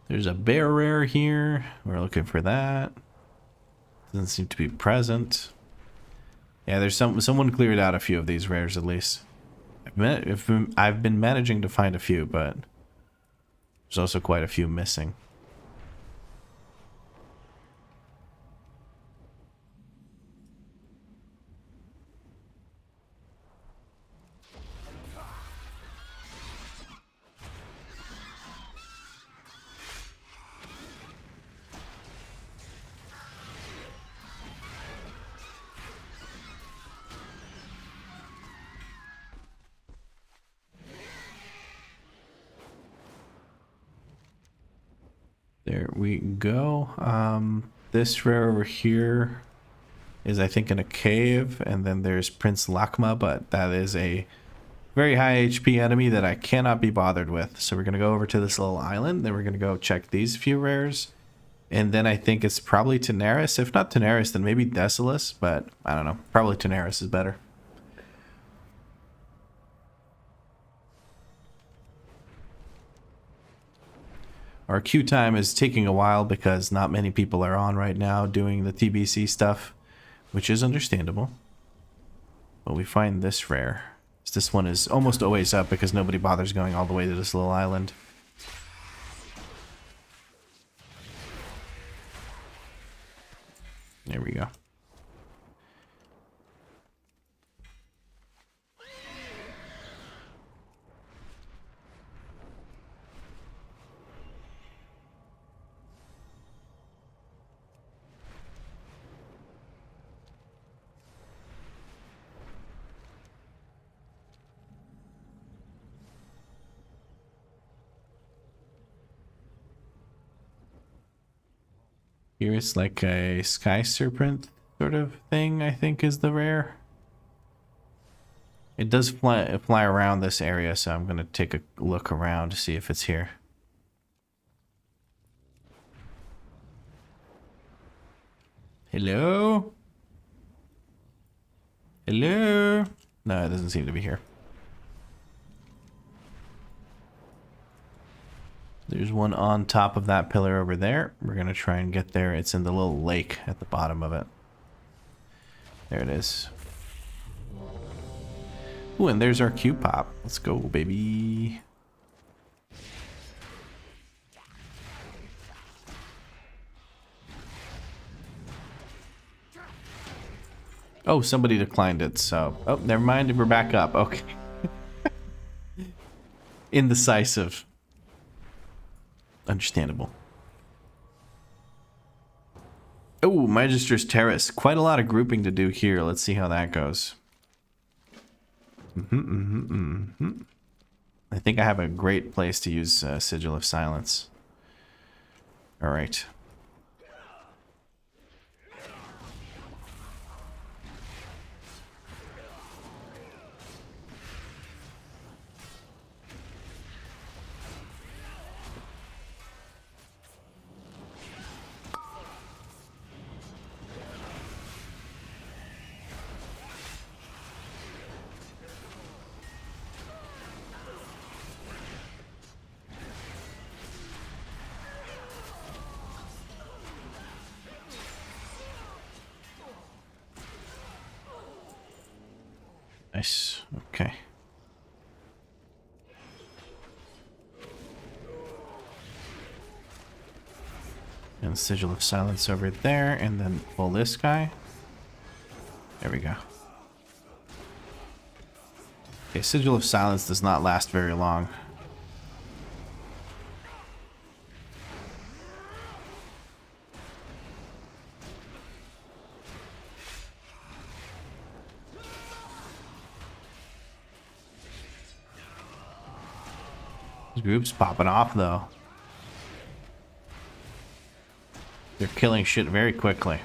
There's a bear rare here. We're looking for that. Doesn't seem to be present. Yeah, there's someone cleared out a few of these rares at least. I've been managing to find a few, but there's also quite a few missing. There we go. This rare over here is, I think, in a cave, and then there's Prince Lakma, but that is a very high HP enemy that I cannot be bothered with. So we're going to go over to this little island, then we're going to go check these few rares, and then I think it's probably Tenaris. If not Tenaris, then maybe Decimus, but I don't know. Probably Tenaris is better. Our queue time is taking a while because not many people are on right now doing the TBC stuff, which is understandable. But we find this rare. This one is almost always up because nobody bothers going all the way to this little island. There we go. Here it's like a sky serpent sort of thing, I think is the rare. It does fly around this area, so I'm going to take a look around to see if it's here. Hello? Hello? No, it doesn't seem to be here. There's one on top of that pillar over there. We're going to try and get there. It's in the little lake at the bottom of it. There it is. Ooh, and there's our Q pop. Let's go, baby. Oh, somebody declined it, so... Oh, never mind. We're back up. Okay. Indecisive. Understandable. Oh, Magister's Terrace. Quite a lot of grouping to do here. Let's see how that goes. I think I have a great place to use Sigil of Silence. All right. Nice. Okay. And Sigil of Silence over there, and then pull this guy. There we go. Okay, Sigil of Silence does not last very long. This group's popping off, though. They're killing shit very quickly.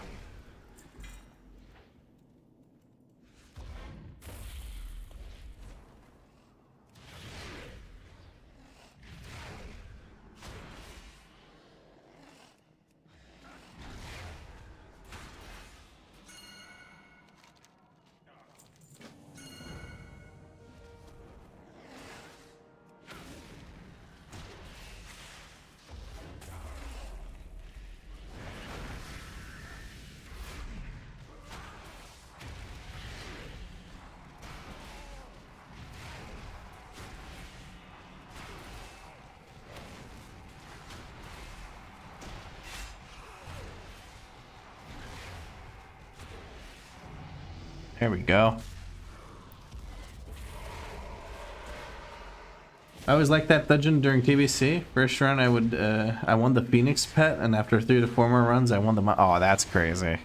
There we go. I always liked that dungeon during TBC. First run, I won the Phoenix pet, and after 3 to 4 more runs, I won the. Oh, that's crazy.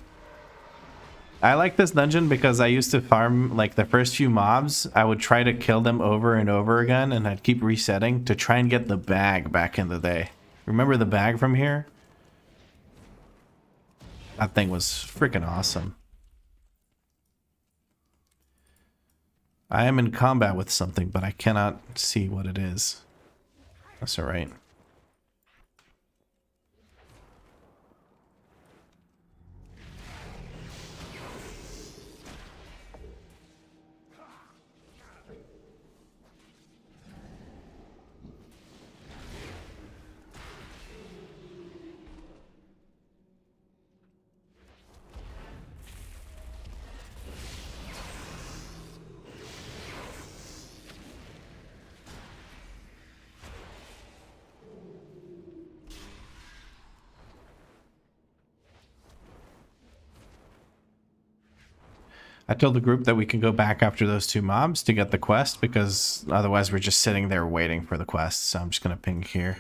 I like this dungeon because I used to farm like the first few mobs. I would try to kill them over and over again, and I'd keep resetting to try and get the bag back in the day. Remember the bag from here? That thing was freaking awesome. I am in combat with something, but I cannot see what it is. That's alright. I told the group that we can go back after those 2 mobs to get the quest, because otherwise we're just sitting there waiting for the quest. So I'm just going to ping here.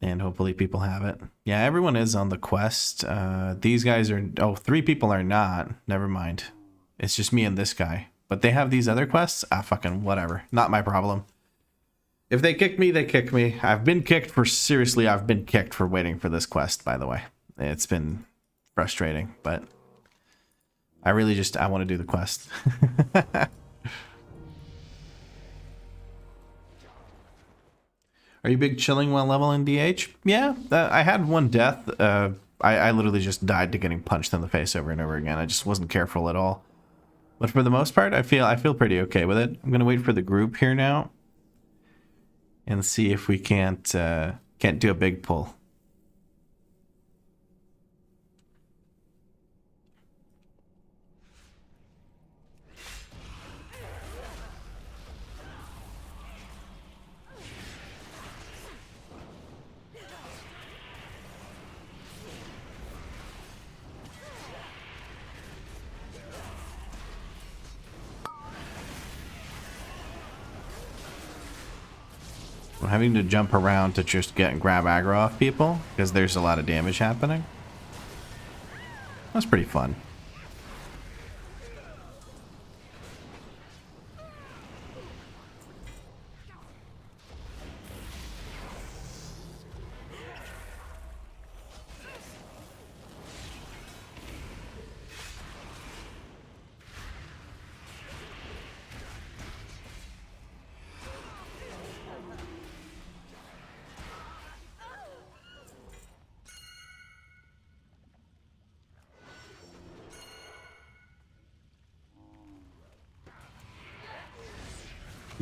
And hopefully people have it. Yeah, everyone is on the quest. These guys are... Oh, 3 people are not. Never mind. It's just me and this guy. But they have these other quests? Ah, fucking whatever. Not my problem. If they kick me, they kick me. I've been kicked for... Seriously, I've been kicked for waiting for this quest, by the way. It's been frustrating, but... I really just, I want to do the quest. Are you big chilling while leveling DH? Yeah, I had 1 death. I literally just died to getting punched in the face over and over again. I just wasn't careful at all. But for the most part, I feel pretty okay with it. I'm gonna wait for the group here now and see if we can't do a big pull. I'm having to jump around to just grab aggro off people because there's a lot of damage happening. That's pretty fun.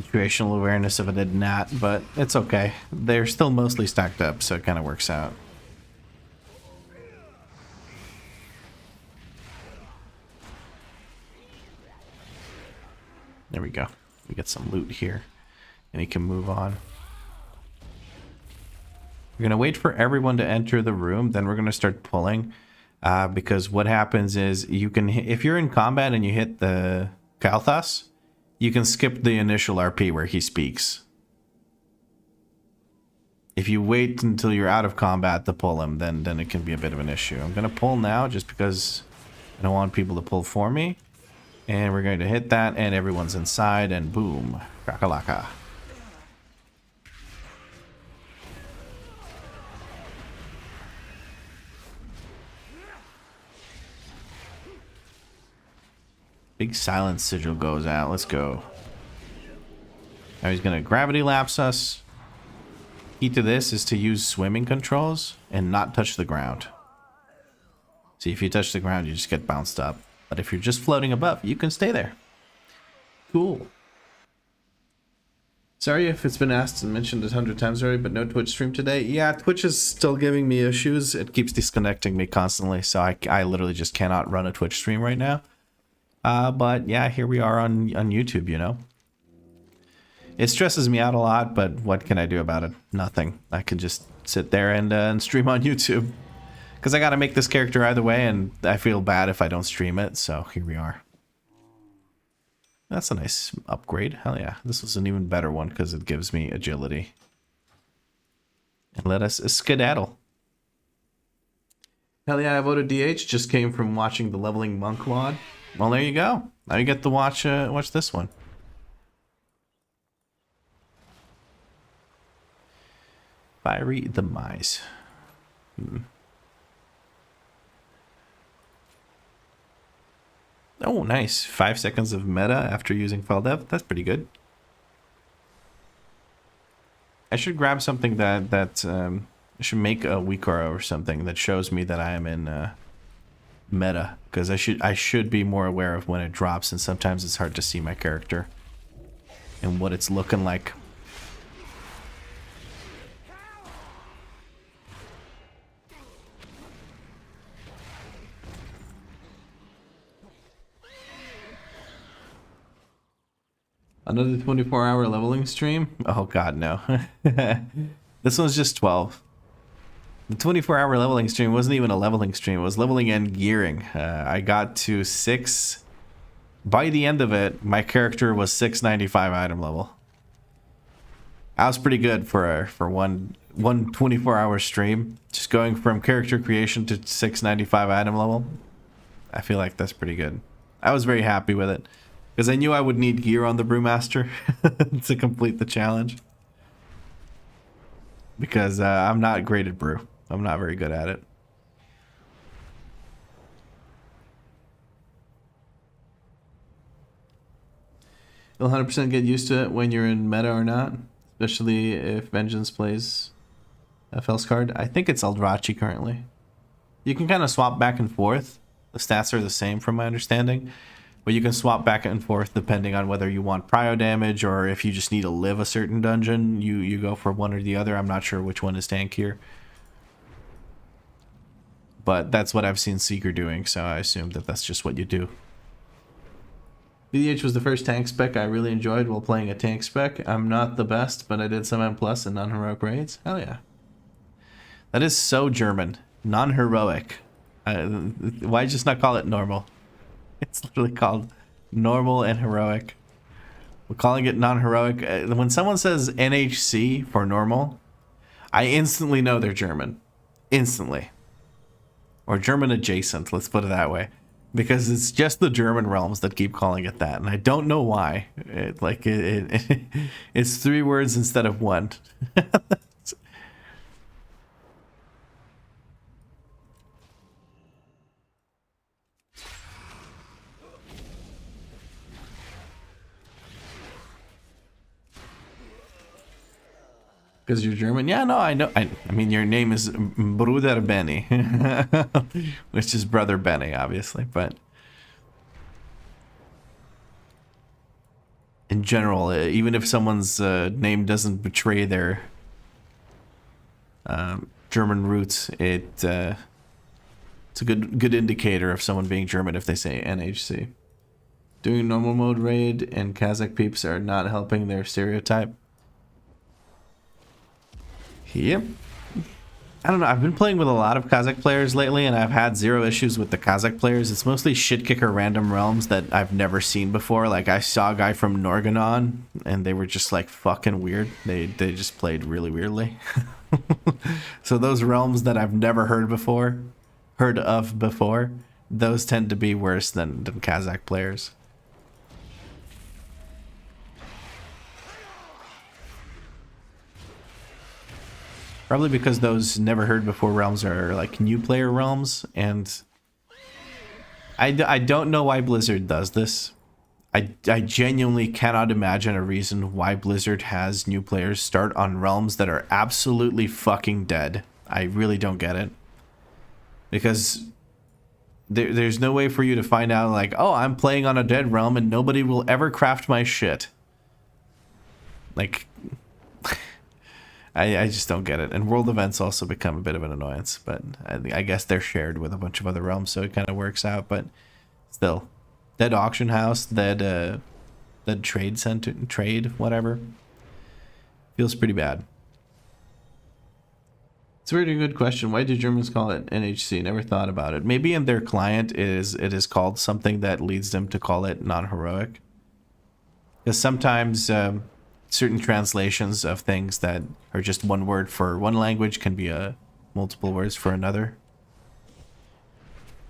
Situational awareness of it did not, but it's okay. They're still mostly stacked up, so it kind of works out. There we go. We get some loot here, and he can move on. We're going to wait for everyone to enter the room, then we're going to start pulling. Because what happens is you can, if you're in combat and you hit the Kalthas, you can skip the initial RP where he speaks. If you wait until you're out of combat to pull him, then it can be a bit of an issue. I'm going to pull now just because I don't want people to pull for me. And we're going to hit that, and everyone's inside, and boom. Kakalaka. Big silence sigil goes out. Let's go. Now he's going to gravity lapse us. Key to this is to use swimming controls and not touch the ground. See, if you touch the ground, you just get bounced up. But if you're just floating above, you can stay there. Cool. Sorry if it's been asked and mentioned 100 times already, but no Twitch stream today. Yeah, Twitch is still giving me issues. It keeps disconnecting me constantly, so I literally just cannot run a Twitch stream right now. But yeah, here we are on YouTube, you know. It stresses me out a lot, but what can I do about it? Nothing. I can just sit there and stream on YouTube. Because I got to make this character either way, and I feel bad if I don't stream it, so here we are. That's a nice upgrade. Hell yeah. This was an even better one because it gives me agility. And let us skedaddle. Hell yeah, I voted DH. Just came from watching the Leveling Monk VOD. Well, there you go. Now you get to watch this one. Fiery Demise. Oh, nice. 5 seconds of meta after using Fall Dev. That's pretty good. I should grab something that I should make a WeakAuras or something that shows me that I am in meta, because I should be more aware of when it drops, and sometimes it's hard to see my character and what it's looking like. Another 24-hour leveling stream? Oh god, no. This one's just 12. The 24-hour leveling stream wasn't even a leveling stream. It was leveling and gearing. I got to 6. By the end of it, my character was 695 item level. That was pretty good for one 24-hour stream. Just going from character creation to 695 item level. I feel like that's pretty good. I was very happy with it. Because I knew I would need gear on the Brewmaster to complete the challenge. Because I'm not great at brew. I'm not very good at it. You'll 100% get used to it when you're in meta or not. Especially if Vengeance plays a Felskard. I think it's Eldrachi currently. You can kind of swap back and forth. The stats are the same from my understanding. But you can swap back and forth depending on whether you want prio damage or if you just need to live a certain dungeon, you go for one or the other. I'm not sure which one is tankier. But that's what I've seen Seeker doing, so I assume that that's just what you do. BDH was the first tank spec I really enjoyed while playing a tank spec. I'm not the best, but I did some M+ and non-heroic raids. Hell yeah. That is so German. Non-heroic. Why just not call it normal? It's literally called normal and heroic. We're calling it non-heroic. When someone says NHC for normal, I instantly know they're German. Instantly. Or German adjacent, let's put it that way. Because it's just the German realms that keep calling it that. And I don't know why. It's 3 words instead of 1. Because you're German? Yeah, no, I know. I mean, your name is Bruder Benny. Which is Brother Benny, obviously. But in general, even if someone's name doesn't betray their German roots, it's a good indicator of someone being German if they say NHC. Doing normal mode raid and Kazakh peeps are not helping their stereotype. Yep. I don't know. I've been playing with a lot of Kazakh players lately, and I've had zero issues with the Kazakh players. It's mostly shit kicker random realms that I've never seen before. Like, I saw a guy from Norganon, and they were just, like, fucking weird. They just played really weirdly. So those realms that I've never heard of before, those tend to be worse than Kazakh players. Probably because those never heard before realms are like new player realms, and I don't know why Blizzard does this. I genuinely cannot imagine a reason why Blizzard has new players start on realms that are absolutely fucking dead. I really don't get it. Because there's no way for you to find out like, oh, I'm playing on a dead realm and nobody will ever craft my shit. Like... I just don't get it. And world events also become a bit of an annoyance, but I guess they're shared with a bunch of other realms, so it kind of works out. But still, dead auction house, dead trade center, whatever, feels pretty bad. It's a really good question. Why do Germans call it NHC? Never thought about it. Maybe in their client it is called something that leads them to call it non-heroic. Because sometimes certain translations of things that are just one word for one language can be multiple words for another.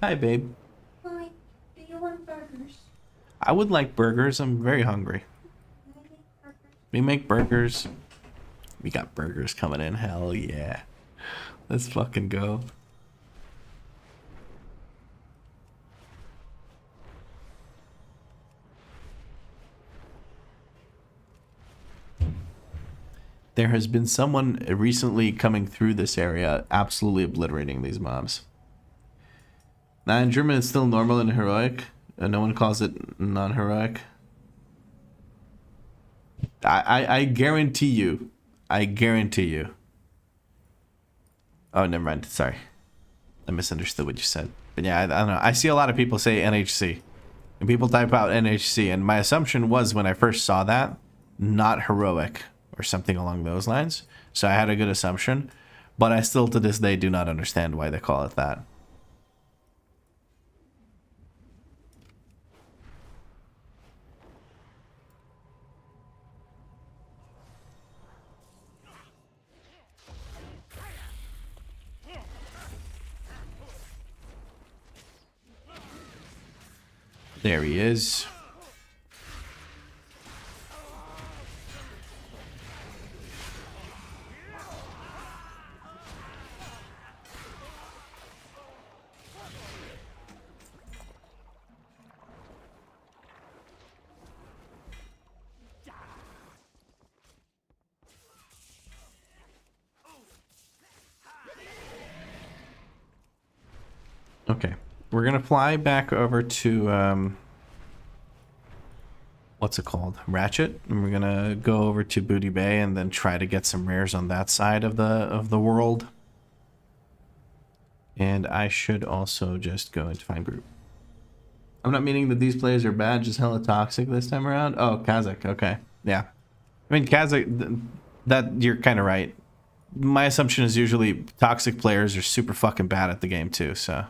Hi, babe. Hi. Do you want burgers? I would like burgers. I'm very hungry. We make burgers. We got burgers coming in. Hell yeah. Let's fucking go. There has been someone recently coming through this area, absolutely obliterating these mobs. Now in German it's still normal and heroic. No one calls it non-heroic. I guarantee you. I guarantee you. Oh, never mind. Sorry. I misunderstood what you said. But yeah, I don't know. I see a lot of people say NHC. And people type out NHC. And my assumption was when I first saw that, not heroic. Or something along those lines. So I had a good assumption, but I still to this day do not understand why they call it that. There he is. Okay, we're gonna fly back over to what's it called, Ratchet, and we're gonna go over to Booty Bay and then try to get some rares on that side of the world. And I should also just go into find group. I'm not meaning that these players are bad, just hella toxic this time around. Oh, Kazakh, okay, yeah. I mean, Kazakh, that you're kind of right. My assumption is usually toxic players are super fucking bad at the game too, so.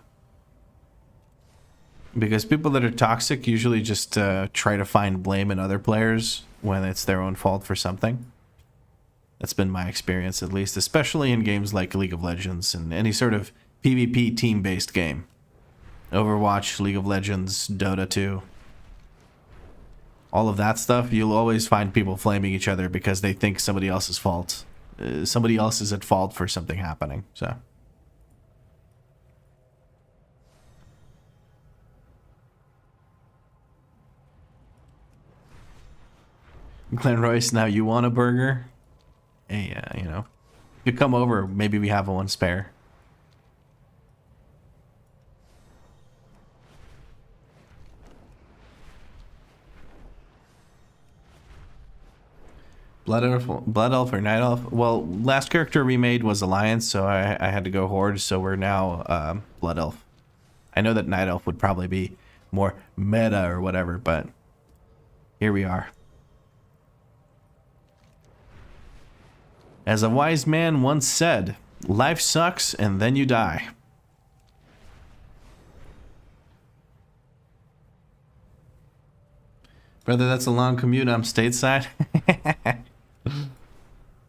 Because people that are toxic usually just try to find blame in other players when it's their own fault for something. That's been my experience, at least, especially in games like League of Legends and any sort of PvP team-based game. Overwatch, League of Legends, Dota 2. All of that stuff, you'll always find people flaming each other because they think somebody else's fault. Somebody else is at fault for something happening, so... Glen Royce, now you want a burger? Hey, you know, you could come over. Maybe we have one spare. Blood Elf or Night Elf? Well, last character we made was Alliance, so I had to go Horde, so we're now Blood Elf. I know that Night Elf would probably be more meta or whatever, but here we are. As a wise man once said, Life sucks, and then you die. Brother, that's a long commute. I'm stateside.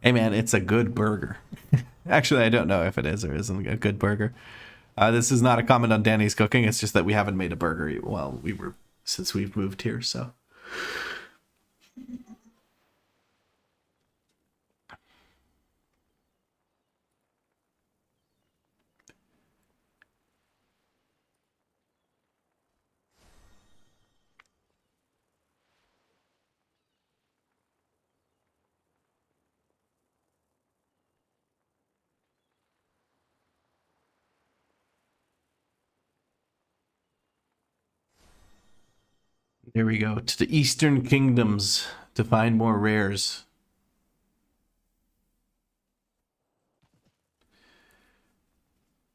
Hey, man, it's a good burger. Actually, I don't know if it is or isn't a good burger. This is not a comment on Danny's cooking. It's just that we haven't made a burger since we've moved here, so. There we go, to the Eastern Kingdoms to find more rares.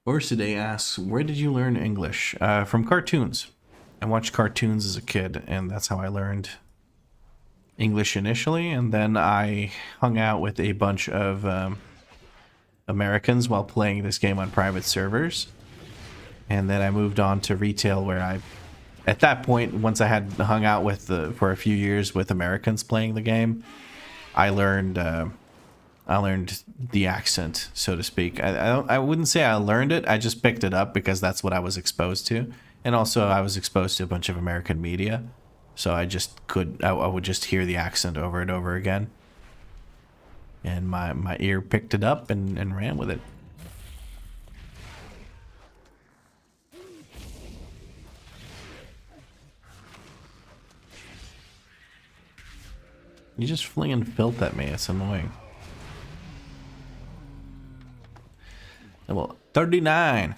Orsiday asks, where did you learn English? From cartoons. I watched cartoons as a kid, and that's how I learned English initially, and then I hung out with a bunch of Americans while playing this game on private servers. And then I moved on to retail where at that point, once I had hung out for a few years with Americans playing the game, I learned the accent, so to speak. I wouldn't say I learned it. I just picked it up because that's what I was exposed to, and also I was exposed to a bunch of American media, so I would just hear the accent over and over again, and my ear picked it up and ran with it. You just flinging filth at me. It's annoying. Well, 39.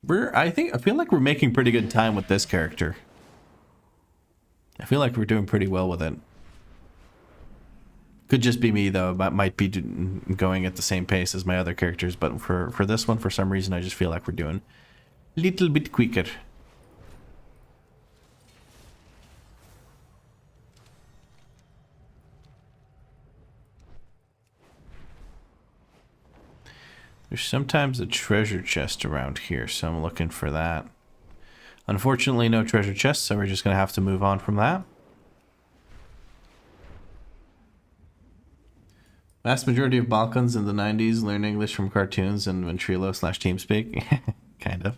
I feel like we're making pretty good time with this character. I feel like we're doing pretty well with it. Could just be me though. Might be going at the same pace as my other characters, but for this one, for some reason, I just feel like we're doing a little bit quicker. There's sometimes a treasure chest around here, so I'm looking for that. Unfortunately, no treasure chest, so we're just going to have to move on from that. Vast majority of Balkans in the 90s learn English from cartoons and Ventrilo/TeamSpeak. Kind of.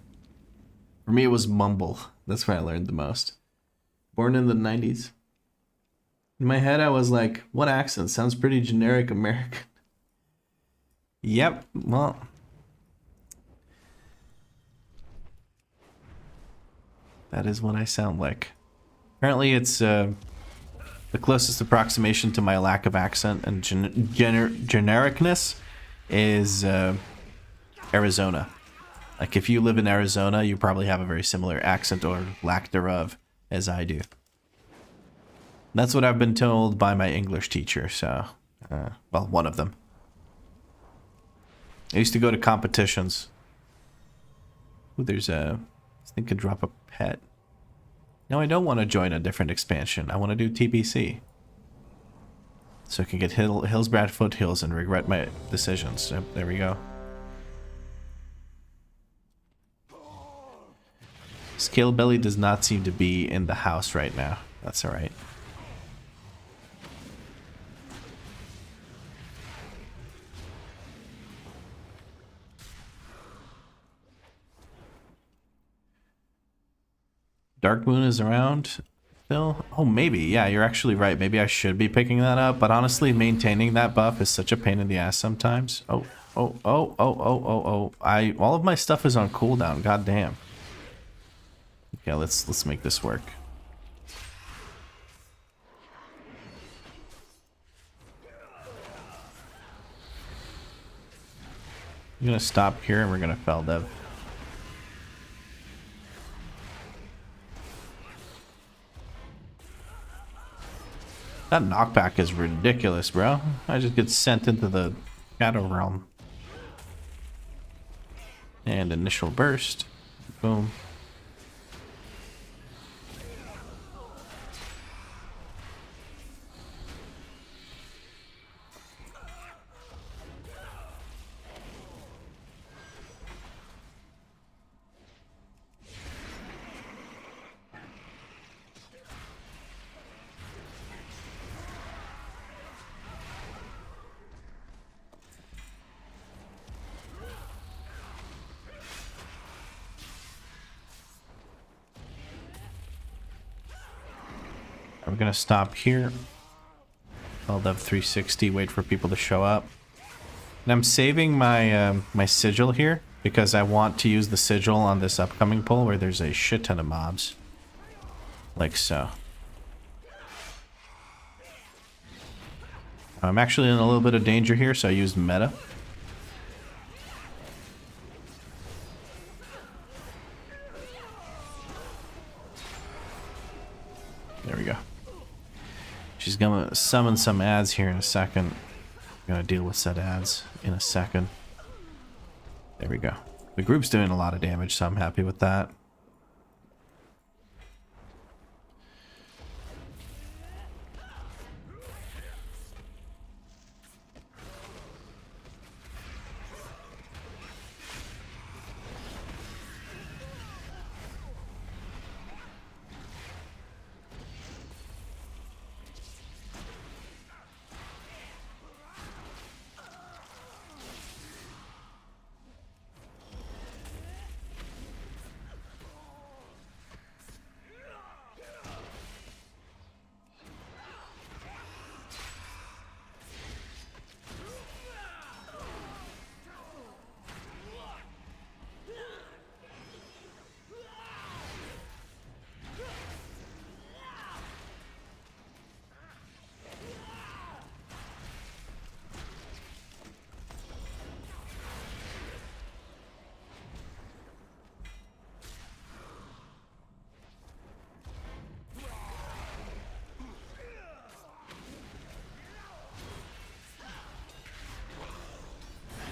For me, it was Mumble. That's where I learned the most. Born in the 90s. In my head, I was like, what accent? Sounds pretty generic American. Yep, well. That is what I sound like. Apparently it's the closest approximation to my lack of accent and genericness is Arizona. Like if you live in Arizona, you probably have a very similar accent or lack thereof as I do. That's what I've been told by my English teacher, so, well, one of them. I used to go to competitions. Ooh, there's I think could drop a pet. No, I don't want to join a different expansion. I want to do TBC. So I can get Hillsbrad Foothills and regret my decisions. So there we go. Scalebelly does not seem to be in the house right now. That's alright. Dark Moon is around, Phil? Oh, maybe. Yeah, you're actually right. Maybe I should be picking that up. But honestly, maintaining that buff is such a pain in the ass sometimes. Oh. All of my stuff is on cooldown. God damn. Okay, let's make this work. I'm gonna stop here and we're gonna fell dev. That knockback is ridiculous, bro. I just get sent into the shadow realm. And initial burst. Boom. We're gonna stop here. I'll have 360, wait for people to show up. And I'm saving my my sigil here because I want to use the sigil on this upcoming pull where there's a shit ton of mobs. Like so. I'm actually in a little bit of danger here, so I used meta. There we go. She's gonna summon some ads here in a second. I'm gonna deal with said ads in a second. There we go. The group's doing a lot of damage, so I'm happy with that.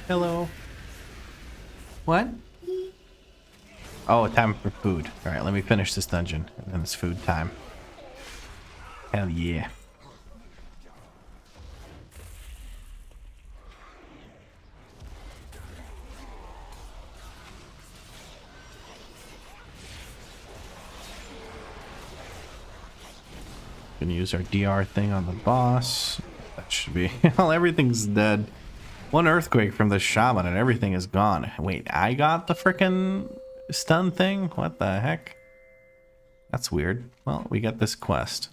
Hello. What? Oh, time for food. Alright, let me finish this dungeon. And then it's food time. Hell yeah. Gonna use our DR thing on the boss. That should be... Well, everything's dead. One earthquake from the shaman and everything is gone. Wait, I got the frickin' stun thing? What the heck? That's weird. Well, we got this quest.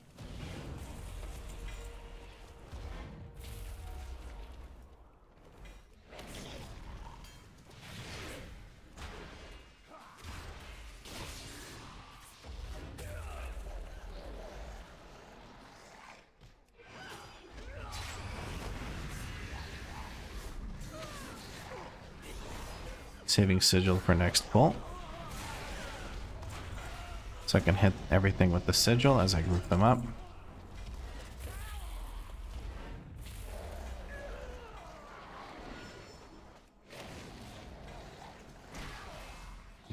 Saving sigil for next pull. So I can hit everything with the sigil as I group them up.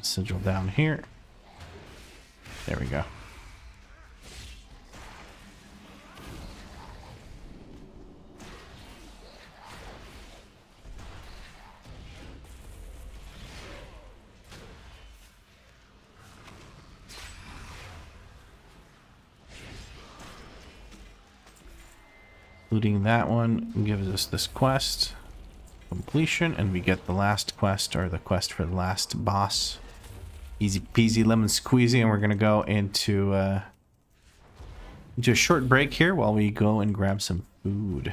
Sigil down here. There we go. Including that one gives us this quest completion, and we get the last quest, or the quest for the last boss. Easy peasy lemon squeezy, and we're gonna go into a short break here while we go and grab some food.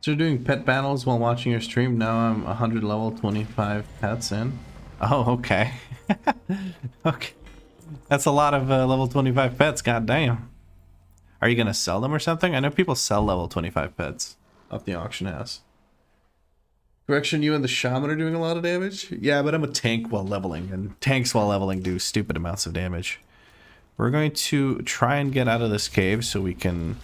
So doing pet battles while watching your stream. Now I'm 100 level, 25 pets in. Oh, okay. Okay. That's a lot of level 25 pets, goddamn. Are you gonna sell them or something? I know people sell level 25 pets off the auction house. Correction, you and the shaman are doing a lot of damage? Yeah, but I'm a tank while leveling, and tanks while leveling do stupid amounts of damage. We're going to try and get out of this cave so we can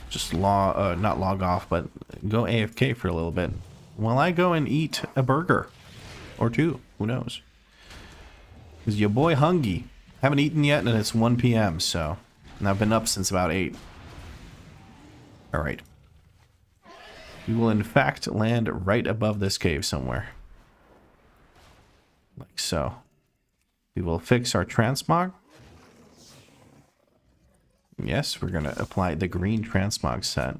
just not log off, but go AFK for a little bit while I go and eat a burger or two. Who knows? Because your boy hungry. Haven't eaten yet, and it's 1 p.m. So, and I've been up since about 8. All right. We will in fact land right above this cave somewhere. like so. We will fix our transmog. Yes, we're going to apply the green transmog set.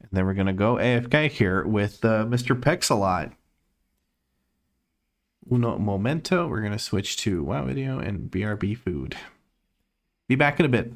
And then we're going to go AFK here with Mr. Pexalot. Uno momento. We're going to switch to WoW Video and BRB Food. Be back in a bit.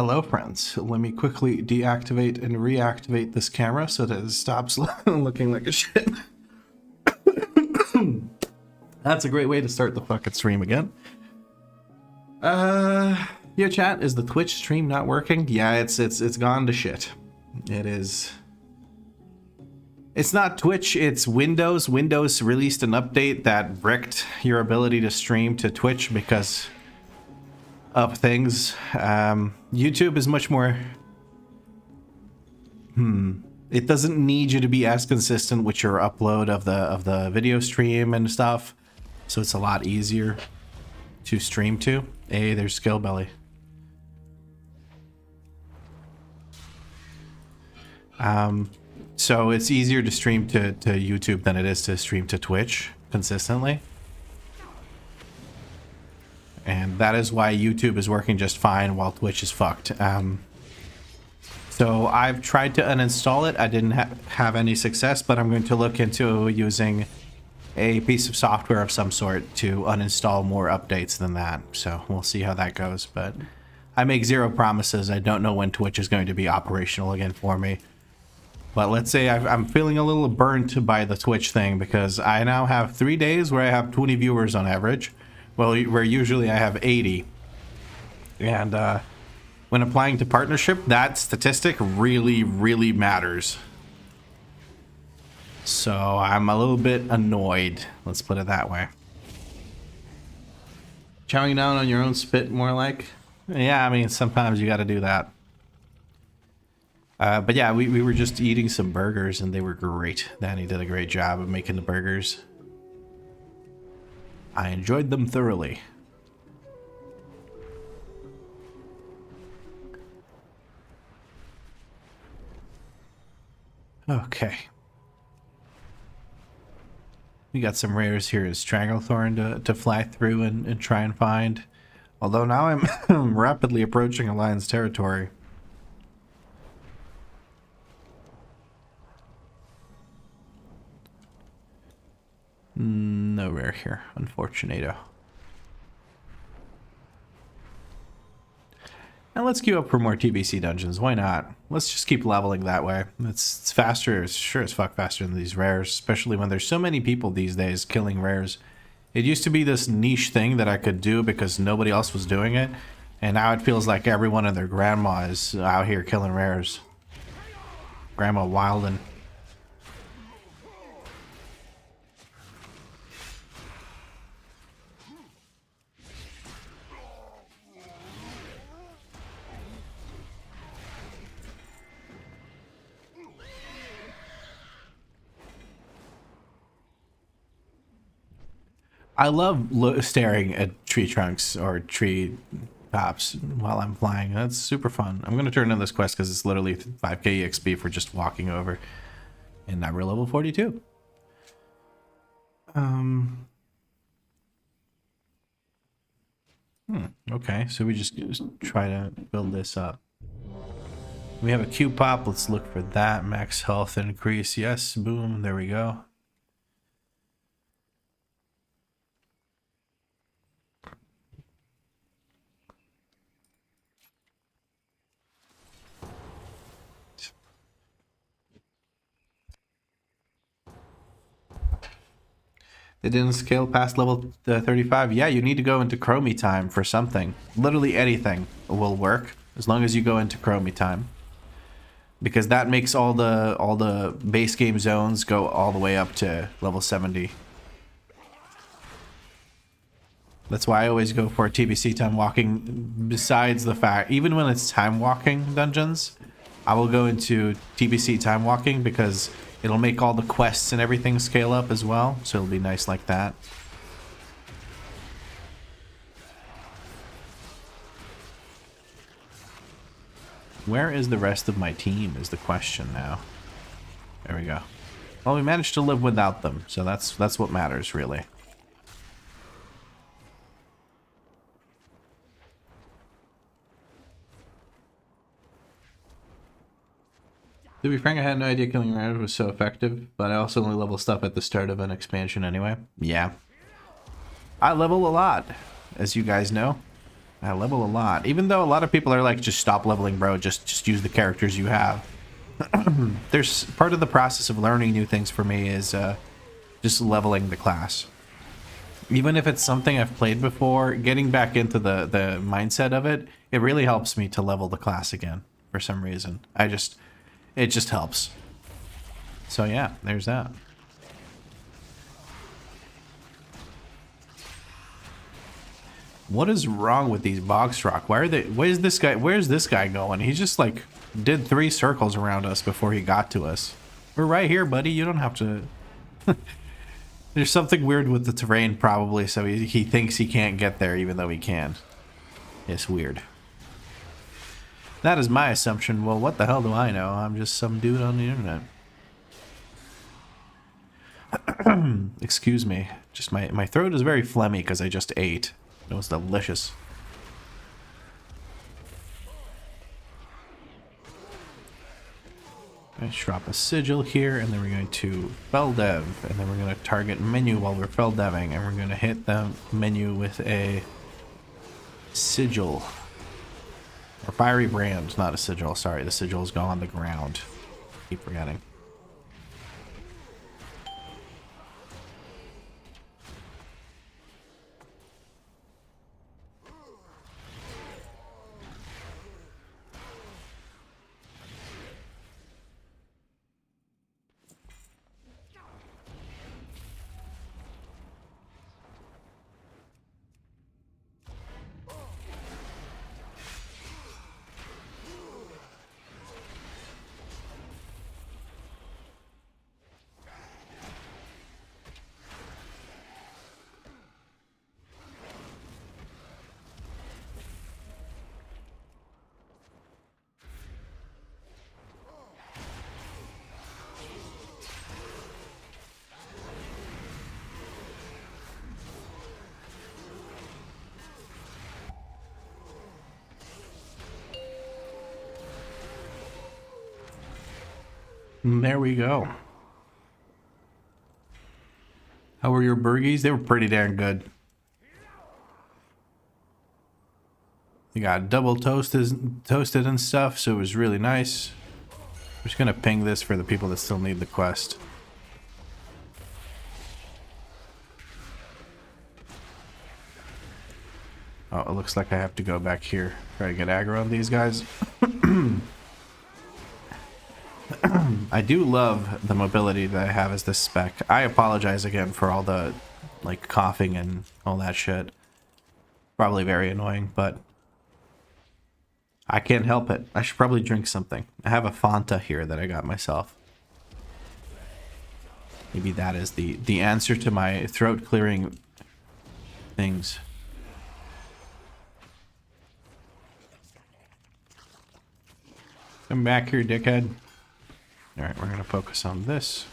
Hello, friends. Let me quickly deactivate and reactivate this camera so that it stops looking like a shit. That's a great way to start the fucking stream again. Yeah, chat, is the Twitch stream not working? Yeah, it's gone to shit. It is. It's not Twitch, it's Windows. Windows released an update that bricked your ability to stream to Twitch because of things. YouTube is much more. It doesn't need you to be as consistent with your upload of the video stream and stuff, so it's a lot easier to stream to. Hey, there's Skill Belly. So it's easier to stream to YouTube than it is to stream to Twitch consistently. And that is why YouTube is working just fine while Twitch is fucked. So I've tried to uninstall it. I didn't have any success, but I'm going to look into using a piece of software of some sort to uninstall more updates than that. So we'll see how that goes. But I make zero promises. I don't know when Twitch is going to be operational again for me. But let's say I'm feeling a little burnt by the Twitch thing because I now have 3 days where I have 20 viewers on average. Well, where usually I have 80. And when applying to partnership, that statistic really, really matters. So I'm a little bit annoyed. Let's put it that way. Chowing down on your own spit, more like? Yeah, I mean, sometimes you got to do that. But yeah, we were just eating some burgers and they were great. Danny did a great job of making the burgers. I enjoyed them thoroughly. Okay. We got some rares here as Stranglethorn to fly through and try and find. Although now I'm rapidly approaching Alliance territory. No rare here, unfortunato. And let's queue up for more TBC dungeons. Why not? Let's just keep leveling that way. It's faster. It's sure as fuck faster than these rares, especially when there's so many people these days killing rares. It used to be this niche thing that I could do because nobody else was doing it, and now it feels like everyone and their grandma is out here killing rares. Grandma wildin'. I love staring at tree trunks or tree tops while I'm flying. That's super fun. I'm going to turn in this quest because it's literally 5k EXP for just walking over. And now we're level 42. Okay, so we just try to build this up. We have a Q pop. Let's look for that. Max health increase. Yes, boom. There we go. They didn't scale past level 35. Yeah, you need to go into Chromie time for something. Literally anything will work as long as you go into Chromie time, because that makes all the base game zones go all the way up to level 70. That's why I always go for TBC time walking. Besides the fact, even when it's time walking dungeons, I will go into TBC time walking because it'll make all the quests and everything scale up as well, so it'll be nice like that. Where is the rest of my team is the question now. There we go. Well, we managed to live without them, so that's what matters, really. To be frank, I had no idea killing rares was so effective, but I also only level stuff at the start of an expansion anyway. Yeah. I level a lot, as you guys know. I level a lot. Even though a lot of people are like, just stop leveling, bro. Just use the characters you have. There's part of the process of learning new things for me is just leveling the class. Even if it's something I've played before, getting back into the mindset of it, it really helps me to level the class again for some reason. It just helps. So yeah, there's that. What is wrong with these box rock? Where's this guy going? He just like did 3 circles around us before he got to us. We're right here, buddy. You don't have to. There's something weird with the terrain probably, so he thinks he can't get there even though he can. It's weird. That is my assumption. Well, what the hell do I know? I'm just some dude on the internet. Excuse me. Just my throat is very phlegmy because I just ate. It was delicious. Let's drop a sigil here, and then we're going to fell dev, and then we're going to target menu while we're fell deving, and we're going to hit the menu with a sigil. Or fiery brand, not a sigil. Sorry, the sigils go on the ground. Keep forgetting. And there we go. How were your burgies? They were pretty darn good. They got double toasted and stuff, so it was really nice. I'm just gonna ping this for the people that still need the quest. Oh, it looks like I have to go back here. Try to get aggro on these guys. I do love the mobility that I have as this spec. I apologize again for all the like coughing and all that shit. Probably very annoying, but I can't help it. I should probably drink something. I have a Fanta here that I got myself. Maybe that is the answer to my throat clearing things. Come back here, dickhead. Alright, we're gonna focus on this.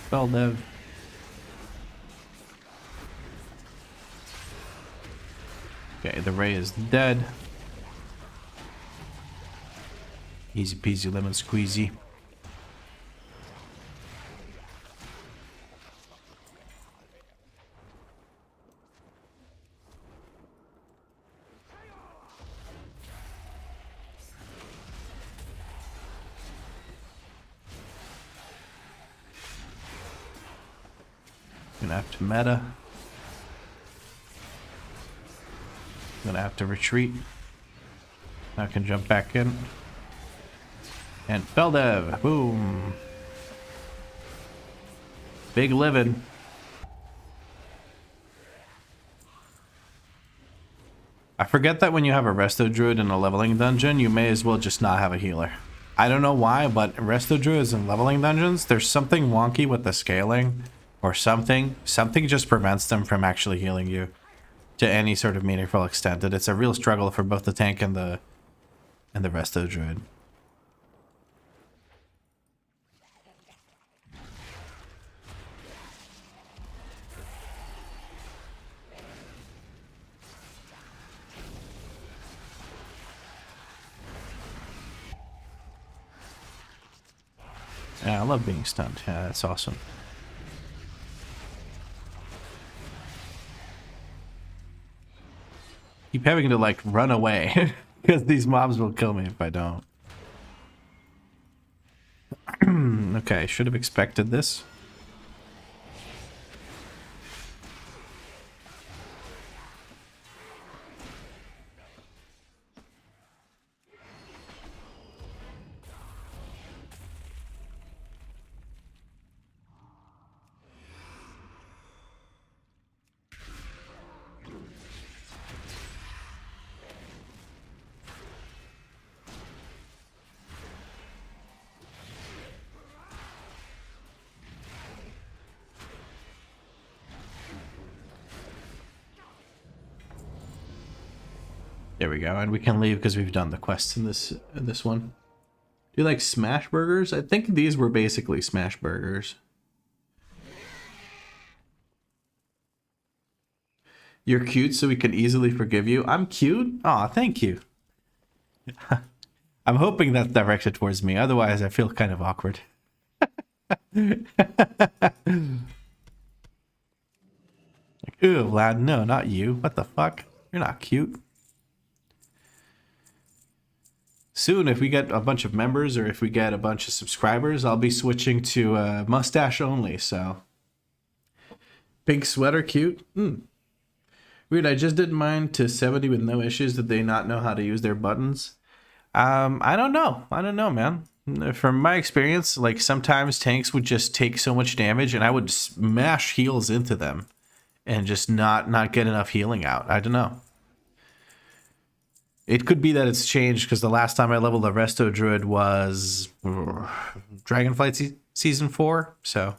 Spell dev. Okay, the ray is dead. Easy peasy lemon squeezy. Gonna have to meta. Gonna have to retreat. I can jump back in. And fell dev. Boom. Big living. I forget that when you have a resto druid in a leveling dungeon, you may as well just not have a healer. I don't know why, but resto druids in leveling dungeons, there's something wonky with the scaling. Or something just prevents them from actually healing you to any sort of meaningful extent. And it's a real struggle for both the tank and the resto druid. Yeah, I love being stunned. Yeah, that's awesome. keep having to like run away because these mobs will kill me if I don't. Okay, should have expected this. There we go, and we can leave because we've done the quests in this one. Do you like smash burgers? I think these were basically smash burgers. You're cute, so we can easily forgive you. I'm cute? Aw, thank you. I'm hoping that's directed towards me, otherwise I feel kind of awkward. Like, ooh, lad, no, not you. What the fuck? You're not cute. Soon, if we get a bunch of members or if we get a bunch of subscribers, I'll be switching to mustache only, so. Pink sweater, cute? Weird, I just did mine to 70 with no issues. Did they not know how to use their buttons? I don't know. I don't know, man. From my experience, like sometimes tanks would just take so much damage and I would smash heals into them and just not get enough healing out. I don't know. It could be that it's changed because the last time I leveled a Resto Druid was Dragonflight Season 4. So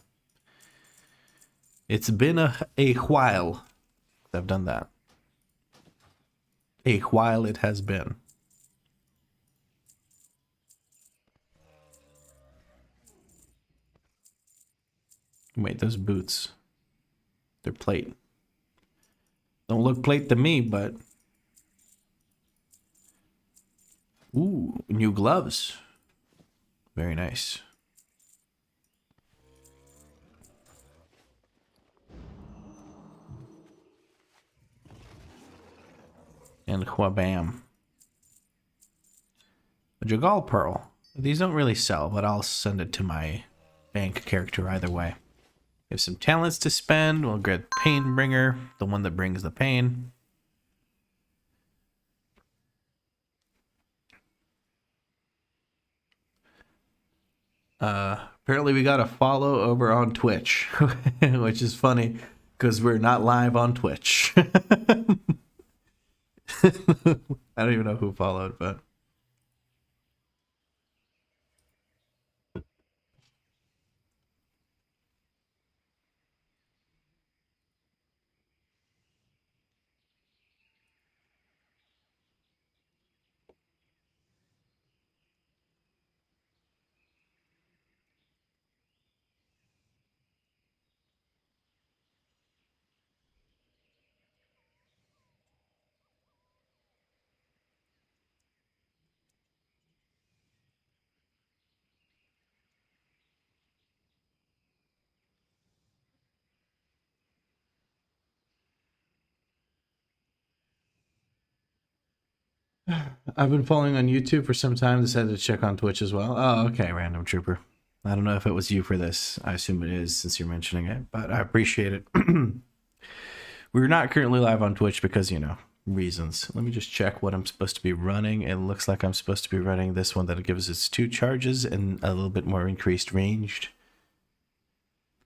it's been a while that I've done that. A while it has been. Wait, those boots. They're plate. Don't look plate to me, but... Ooh, new gloves. Very nice. And whabam. A Jagal Pearl. These don't really sell, but I'll send it to my bank character either way. We have some talents to spend. We'll get Painbringer, the one that brings the pain. Apparently we got a follow over on Twitch, which is funny because we're not live on Twitch. I don't even know who followed, but I've been following on YouTube for some time. Decided to check on Twitch as well. Oh, okay, Random Trooper. I don't know if it was you for this. I assume it is since you're mentioning it, but I appreciate it. We're not currently live on Twitch because, you know, reasons. Let me just check what I'm supposed to be running. It looks like I'm supposed to be running this one that gives us 2 charges and a little bit more increased ranged.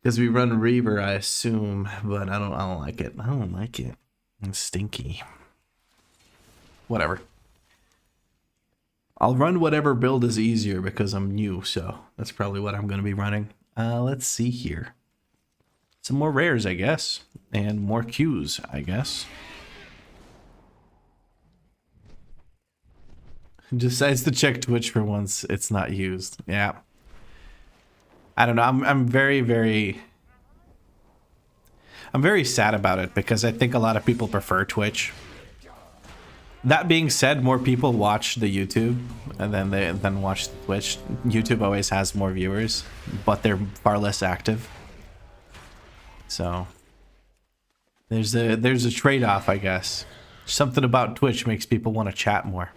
Because we run Reaver, I assume, but I don't like it. I don't like it. It's stinky. Whatever. I'll run whatever build is easier because I'm new, so that's probably what I'm going to be running. Let's see here. Some more rares, I guess. And more queues, I guess. Decides to check Twitch for once it's not used. Yeah. I don't know. I'm very sad about it because I think a lot of people prefer Twitch. That being said, more people watch the YouTube and then watch the Twitch. YouTube always has more viewers, but they're far less active. So there's a trade-off, I guess. Something about Twitch makes people want to chat more,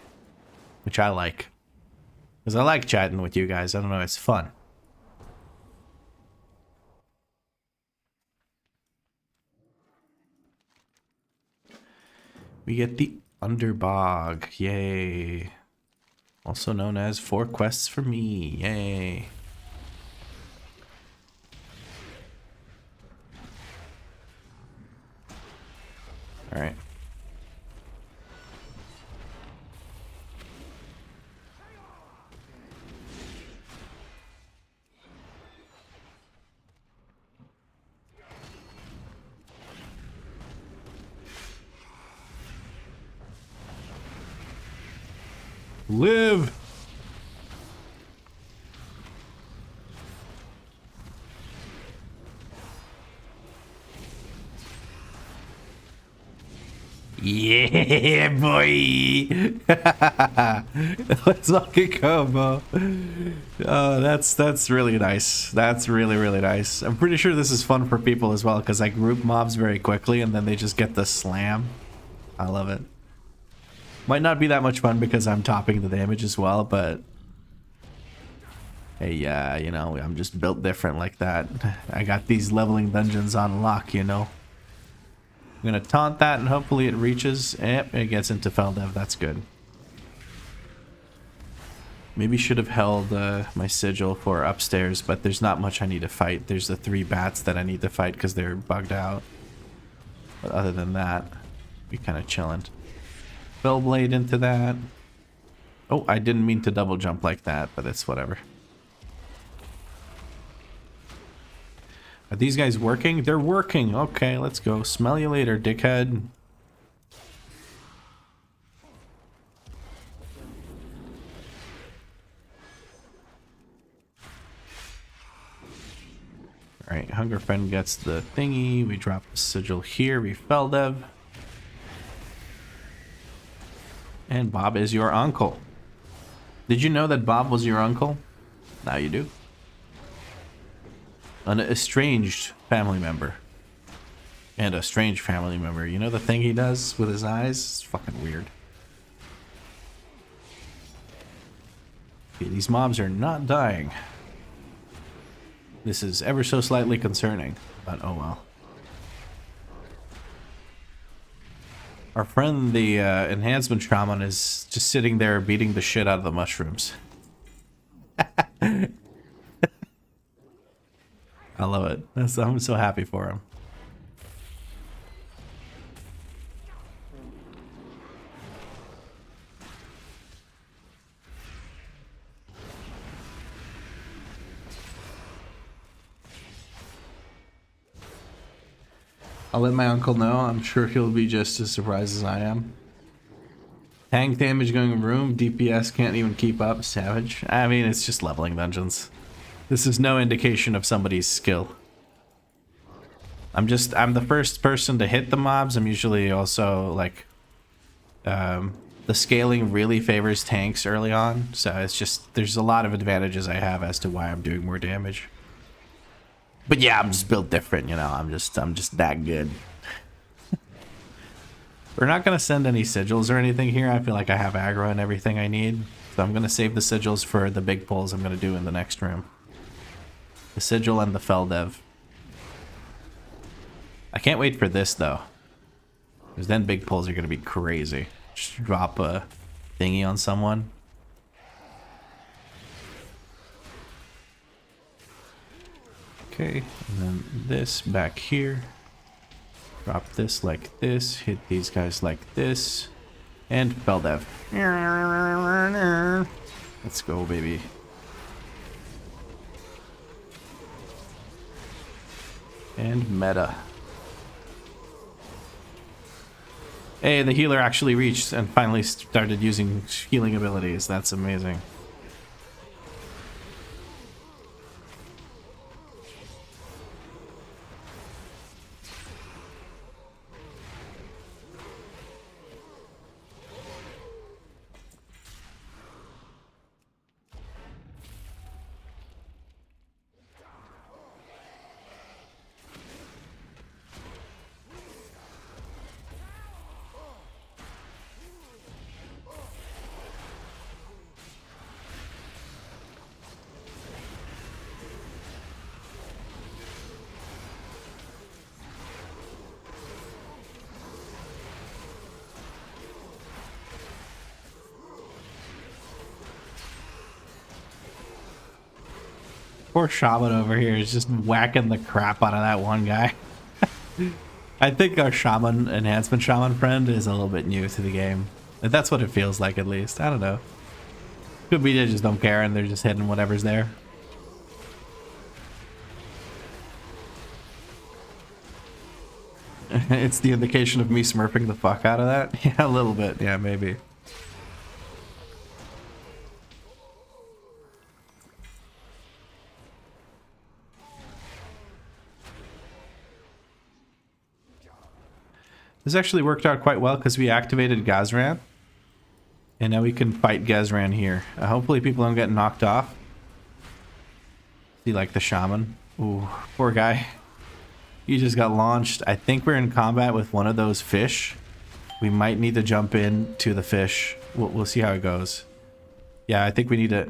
which I like. Because I like chatting with you guys. I don't know, it's fun. We get the Underbog. Yay. Also known as 4 quests for me. Yay. Alright. Live! Yeah, boy! Let's fucking go, bro. Oh, that's really nice. That's really, really nice. I'm pretty sure this is fun for people as well, because I group mobs very quickly, and then they just get the slam. I love it. Might not be that much fun because I'm topping the damage as well, but hey, yeah, you know, I'm just built different like that. I got these leveling dungeons on lock, you know. I'm gonna taunt that and hopefully it reaches. Yep, it gets into Feldev. That's good. Maybe should have held my sigil for upstairs, but there's not much I need to fight. There's the 3 bats that I need to fight because they're bugged out. But other than that, be kind of chilling. Fellblade into that. Oh, I didn't mean to double jump like that, but it's whatever. Are these guys working? They're working. Okay, let's go. Smell you later, dickhead. Alright, Hungerfen gets the thingy. We drop the sigil here. We Feldev. And Bob is your uncle. Did you know that Bob was your uncle? Now you do. An estranged family member. And a strange family member. You know the thing he does with his eyes? It's fucking weird. Okay, these mobs are not dying. This is ever so slightly concerning, but oh well. Our friend, the enhancement shaman, is just sitting there beating the shit out of the mushrooms. I love it. I'm so happy for him. I'll let my uncle know. I'm sure he'll be just as surprised as I am. Tank damage going room. DPS can't even keep up. Savage. I mean, it's just leveling dungeons. This is no indication of somebody's skill. I'm the first person to hit the mobs. I'm usually also like, the scaling really favors tanks early on. So it's just, there's a lot of advantages I have as to why I'm doing more damage. But yeah, I'm just built different, you know. I'm just that good. We're not gonna send any sigils or anything here. I feel like I have aggro and everything I need. So I'm gonna save the sigils for the big pulls I'm gonna do in the next room. The sigil and the Feldev. I can't wait for this though. Because then big pulls are gonna be crazy. Just drop a thingy on someone. Okay, and then this back here. Drop this like this. Hit these guys like this. And Feldev. Let's go, baby. And meta. Hey, the healer actually reached and finally started using healing abilities. That's amazing. Poor shaman over here is just whacking the crap out of that one guy. I think our shaman enhancement shaman friend is a little bit new to the game. That's what it feels like, at least. I don't know. Could be they just don't care and they're just hitting whatever's there. It's the indication of me smurfing the fuck out of that? Yeah, a little bit. Yeah, maybe. This actually worked out quite well because we activated Gazran. And now we can fight Gazran here. Hopefully people don't get knocked off. See, like the shaman. Ooh, poor guy. He just got launched. I think we're in combat with one of those fish. We might need to jump in to the fish. We'll see how it goes. Yeah, I think we need to...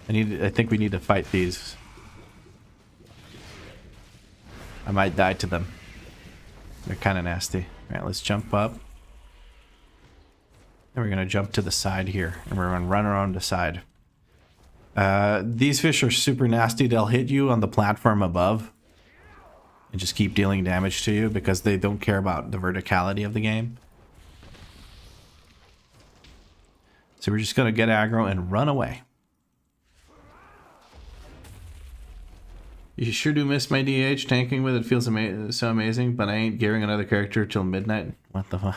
I think we need to fight these. I might die to them. They're kind of nasty. Alright, let's jump up. And we're going to jump to the side here. And we're going to run around the side. These fish are super nasty. They'll hit you on the platform above. And just keep dealing damage to you because they don't care about the verticality of the game. So we're just going to get aggro and run away. You sure do miss my DH. Tanking with it feels so amazing, but I ain't gearing another character till midnight. What the fuck?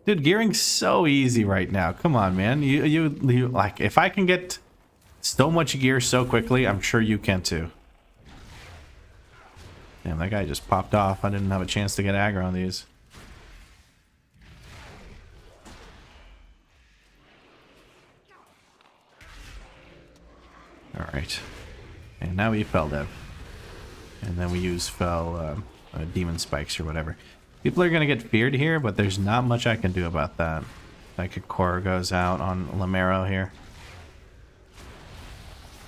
Dude, gearing's so easy right now. Come on, man. You like, if I can get so much gear so quickly, I'm sure you can too. Damn, that guy just popped off. I didn't have a chance to get aggro on these. Alright. And now we fell dev. And then we use fell demon spikes or whatever. People are going to get feared here, but there's not much I can do about that. Psychic Core goes out on Lamero here.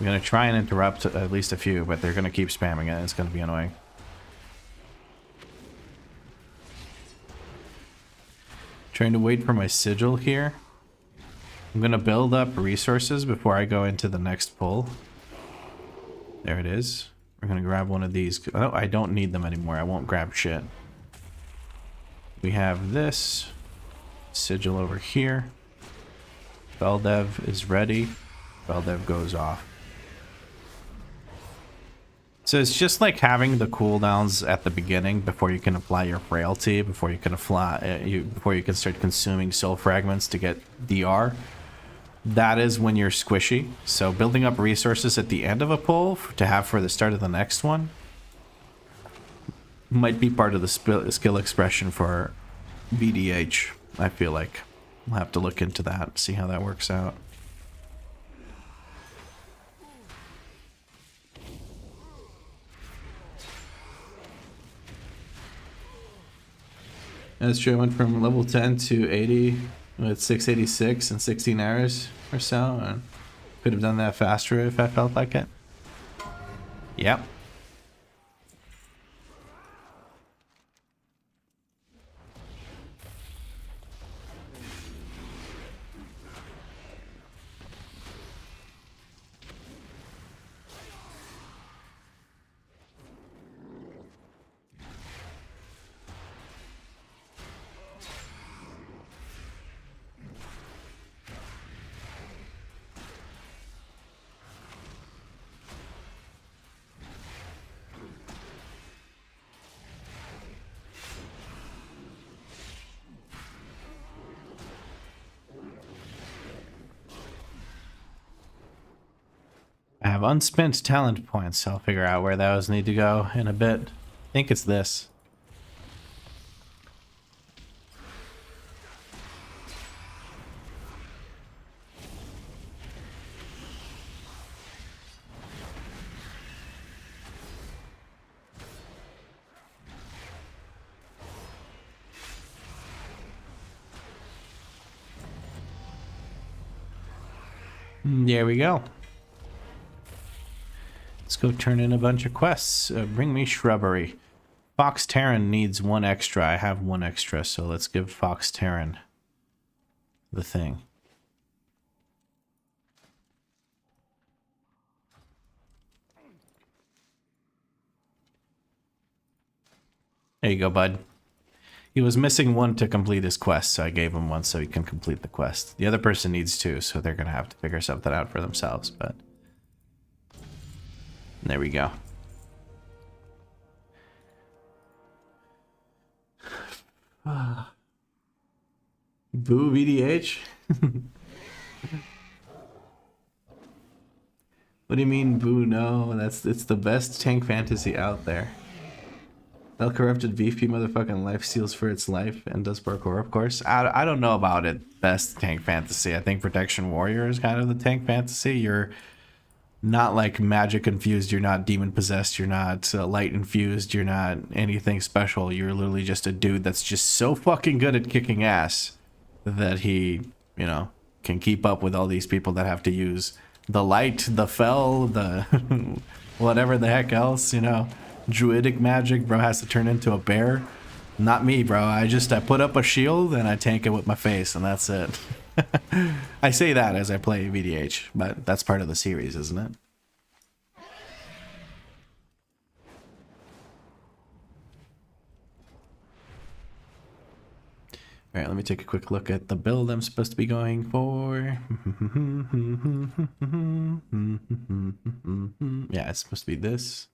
We're going to try and interrupt at least a few, but they're going to keep spamming it. It's going to be annoying. Trying to wait for my sigil here. I'm going to build up resources before I go into the next pull. There it is. We're going to grab one of these. Oh, I don't need them anymore. I won't grab shit. We have this. Sigil over here. Beldev is ready. Beldev goes off. So it's just like having the cooldowns at the beginning before you can apply your frailty, before you can before you can start consuming soul fragments to get DR. That is when you're squishy. So building up resources at the end of a pull to have for the start of the next one might be part of the skill expression for VDH, I feel like. We'll have to look into that, see how that works out. That's true. I went from level 10 to 80 with 686 in 16 hours or so. And could have done that faster if I felt like it. Yep. I have unspent talent points, so I'll figure out where those need to go in a bit. I think it's this. There we go. Let's go turn in a bunch of quests. Bring me shrubbery. Fox Terran needs one extra. I have one extra, so let's give Fox Terran the thing. There you go, bud. He was missing one to complete his quest, so I gave him one so he can complete the quest. The other person needs two, so they're gonna have to figure something out for themselves, but... There we go. Boo VDH? What do you mean, boo? No, it's the best tank fantasy out there. Well, corrupted VP motherfucking life steals for its life and does parkour, of course. I don't know about it. Best tank fantasy. I think Protection Warrior is kind of the tank fantasy. You're not like magic infused. You're not demon possessed. You're not light infused. You're not anything special. You're literally just a dude that's just so fucking good at kicking ass that he, you know, can keep up with all these people that have to use the light, the fell, the whatever the heck else, you know. Druidic magic, bro has to turn into a bear. Not me, bro. I put up a shield and I tank it with my face and that's it. I say that as I play VDH, but that's part of the series, isn't it? All right, let me take a quick look at the build I'm supposed to be going for. Yeah, it's supposed to be this.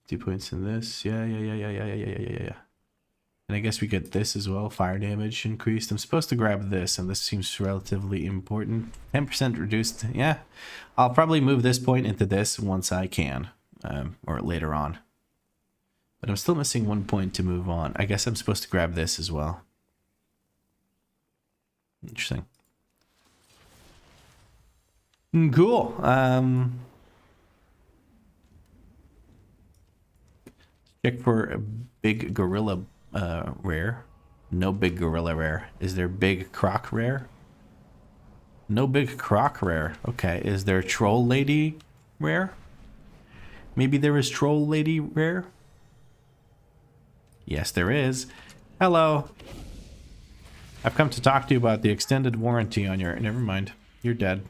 2 points in this. Yeah. And I guess we get this as well. Fire damage increased. I'm supposed to grab this, and this seems relatively important. 10% reduced. Yeah, I'll probably move this point into this once I can, or later on. But I'm still missing 1 point to move on. I guess I'm supposed to grab this as well. Interesting. Cool. Check for a big gorilla rare. No big gorilla rare. Is there big croc rare? No big croc rare. Okay. Is there troll lady rare? Maybe there is troll lady rare? Yes, there is. Hello. I've come to talk to you about the extended warranty on your... Never mind. You're dead.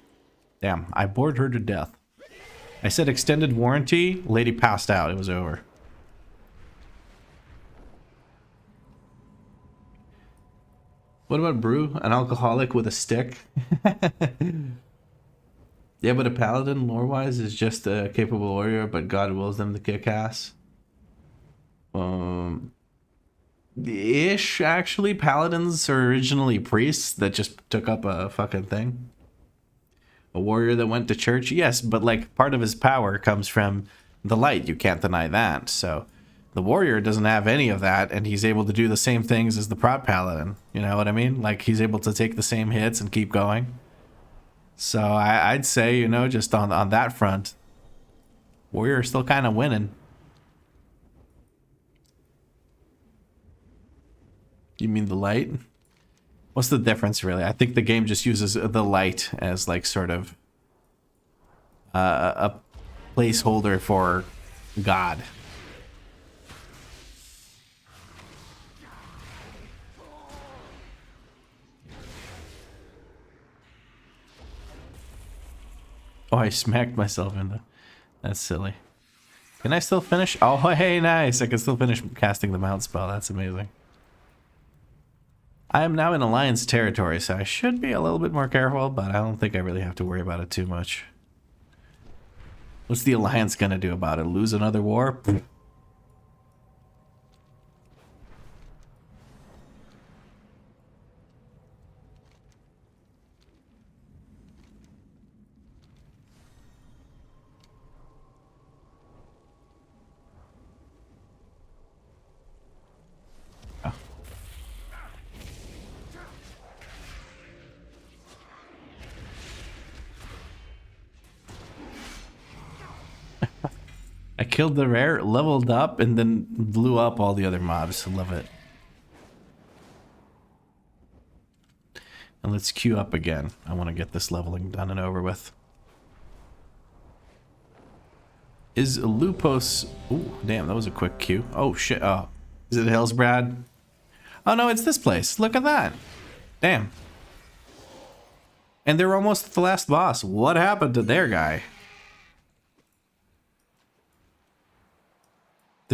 Damn, I bored her to death. I said extended warranty. Lady passed out. It was over. What about Brew? An alcoholic with a stick? Yeah, but a paladin, lore-wise, is just a capable warrior, but God wills them to kick ass. Ish, actually. Paladins are originally priests that just took up a fucking thing. A warrior that went to church? Yes, but like part of his power comes from the light. You can't deny that. So the warrior doesn't have any of that, and he's able to do the same things as the prot paladin. You know what I mean? Like, he's able to take the same hits and keep going. So I'd say, you know, just on that front, warrior is still kind of winning. You mean the light? What's the difference, really? I think the game just uses the light as, like, sort of a placeholder for God. Oh, I smacked myself into... That's silly. Can I still finish? Oh, hey, nice. I can still finish casting the mount spell. That's amazing. I am now in Alliance territory, so I should be a little bit more careful, but I don't think I really have to worry about it too much. What's the Alliance gonna do about it? Lose another war? I killed the rare, leveled up, and then blew up all the other mobs. I love it. And let's queue up again. I want to get this leveling done and over with. Is Lupos... Ooh, damn, that was a quick queue. Oh, shit. Oh, is it Hillsbrad? Oh, no, it's this place. Look at that. Damn. And they're almost at the last boss. What happened to their guy?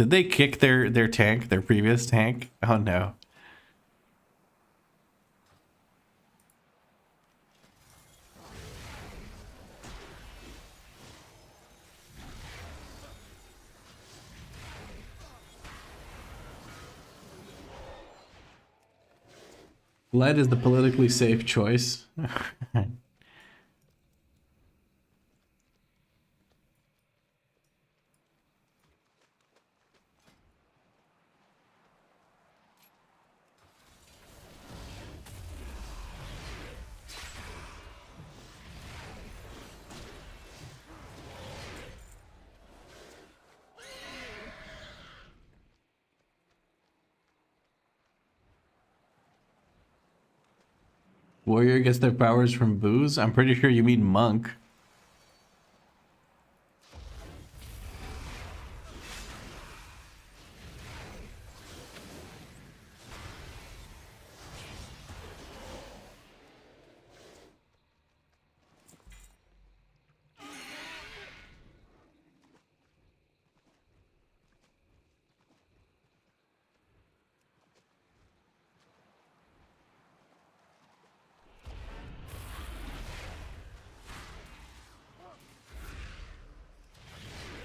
Did they kick their tank, their previous tank? Oh no. Lead is the politically safe choice. Warrior gets their powers from booze? I'm pretty sure you mean monk.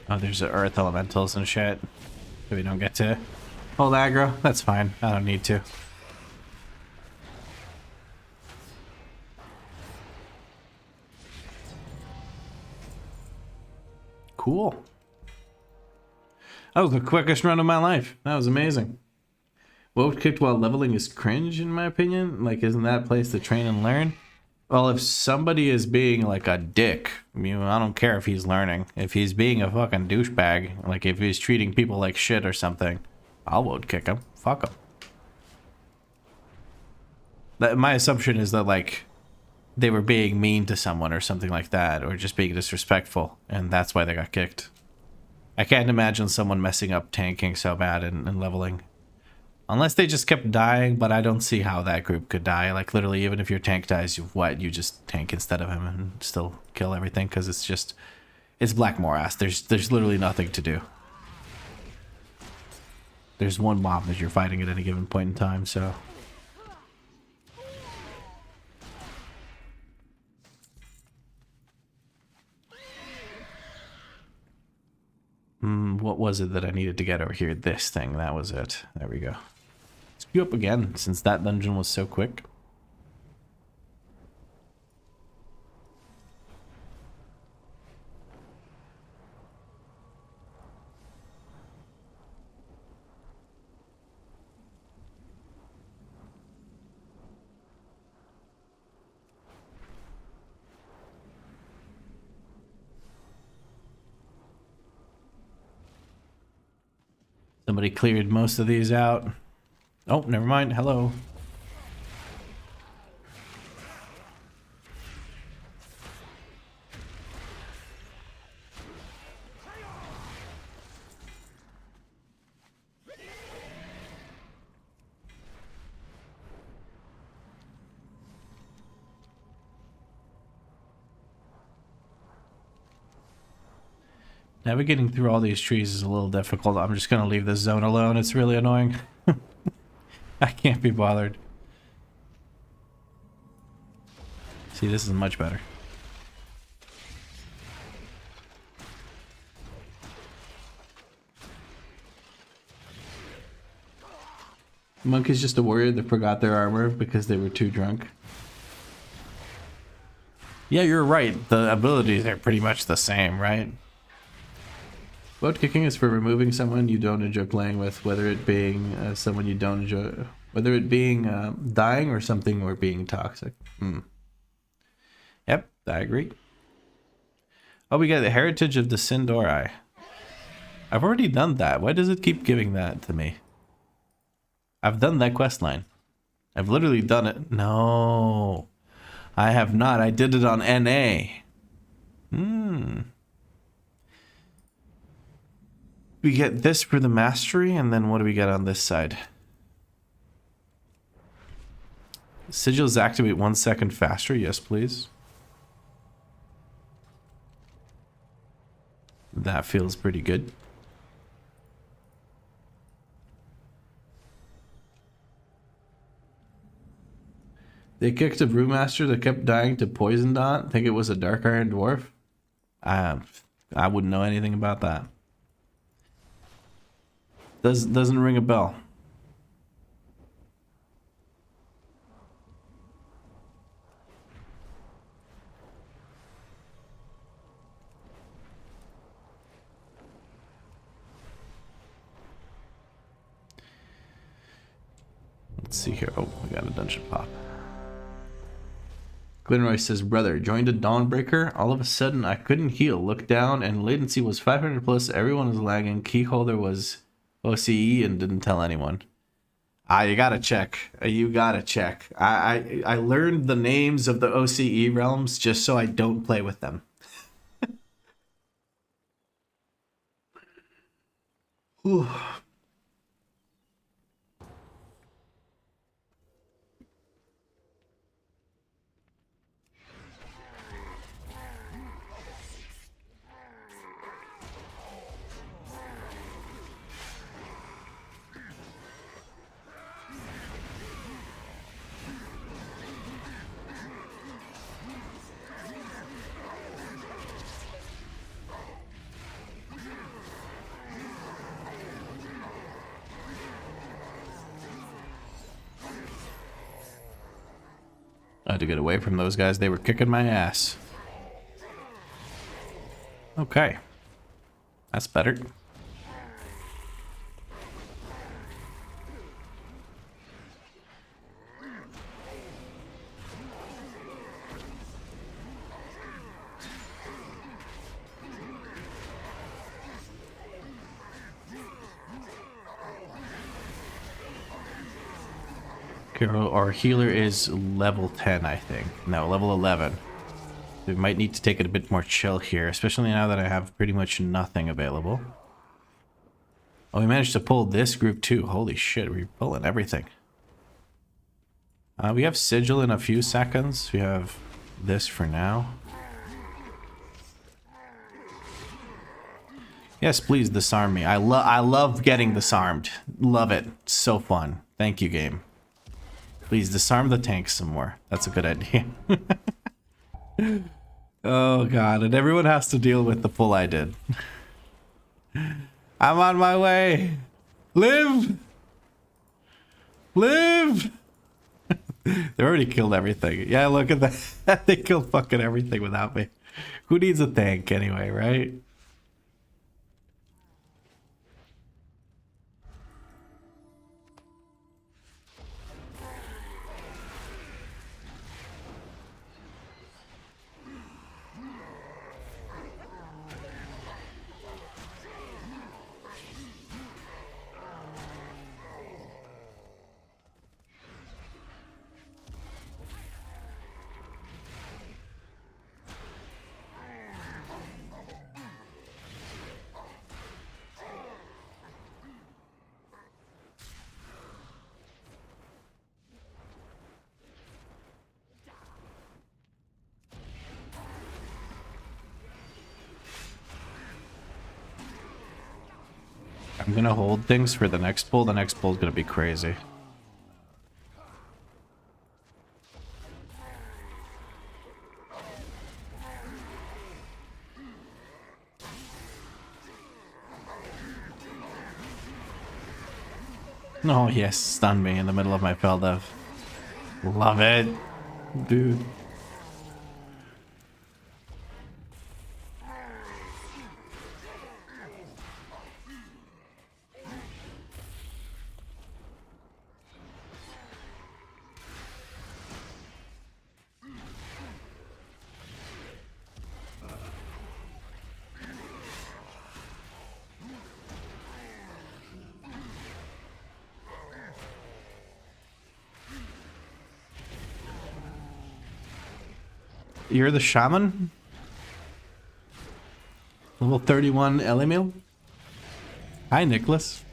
Oh, there's the earth elementals and shit. So we don't get to hold aggro. That's fine. I don't need to. Cool. That was the quickest run of my life. That was amazing. What kicked while leveling is cringe, in my opinion. Like, isn't that place to train and learn? Well, if somebody is being like a dick, I mean, I don't care if he's learning. If he's being a fucking douchebag, like if he's treating people like shit or something, I'll vote kick him. Fuck him. My assumption is that, like, they were being mean to someone or something like that, or just being disrespectful, and that's why they got kicked. I can't imagine someone messing up tanking so bad and leveling. Unless they just kept dying, but I don't see how that group could die. Like, literally, even if your tank dies, you just tank instead of him and still kill everything, because it's Black Morass. There's literally nothing to do. There's one mob that you're fighting at any given point in time, so... What was it that I needed to get over here? This thing, that was it. There we go. Let's queue up again, since that dungeon was so quick. Somebody cleared most of these out. Oh, never mind. Hello. Navigating through all these trees is a little difficult. I'm just going to leave this zone alone. It's really annoying. I can't be bothered. See, this is much better. Monk is just a warrior that forgot their armor because they were too drunk. Yeah, you're right. The abilities are pretty much the same, right? Vote kicking is for removing someone you don't enjoy playing with, whether it being someone you don't enjoy, whether it being dying or something, or being toxic. Yep, I agree. Oh, we got the Heritage of the Sindori. I've already done that. Why does it keep giving that to me? I've done that quest line. I've literally done it. No, I have not. I did it on NA. We get this for the mastery, and then what do we get on this side? Sigils activate 1 second faster. Yes, please. That feels pretty good. They kicked a brewmaster that kept dying to poison dot. Think it was a dark iron dwarf. I wouldn't know anything about that. Doesn't ring a bell. Let's see here. Oh, we got a dungeon pop. Glenroy says, brother, joined a Dawnbreaker. All of a sudden, I couldn't heal. Looked down, and latency was 500 plus. Everyone was lagging. Keyholder was OCE and didn't tell anyone. You gotta check. You gotta check. I learned the names of the OCE realms just so I don't play with them. Whew. I had to get away from those guys. They were kicking my ass. Okay. That's better. Our healer is level 10, I think. No, level 11. We might need to take it a bit more chill here, especially now that I have pretty much nothing available. Oh, we managed to pull this group too. Holy shit, we're pulling everything. We have Sigil in a few seconds. We have this for now. Yes, please disarm me. I love getting disarmed. Love it. So fun. Thank you, game. Please disarm the tanks some more. That's a good idea. Oh god, and everyone has to deal with the pull I did. I'm on my way. Live! Live! They already killed everything. Yeah, look at that. They killed fucking everything without me. Who needs a tank anyway, right? I'm gonna hold things for the next pull. The next pull is gonna be crazy. Oh yes, stun me in the middle of my Feldev. Love it, dude. You're the shaman? Level 31 Elimil? Hi, Nicholas.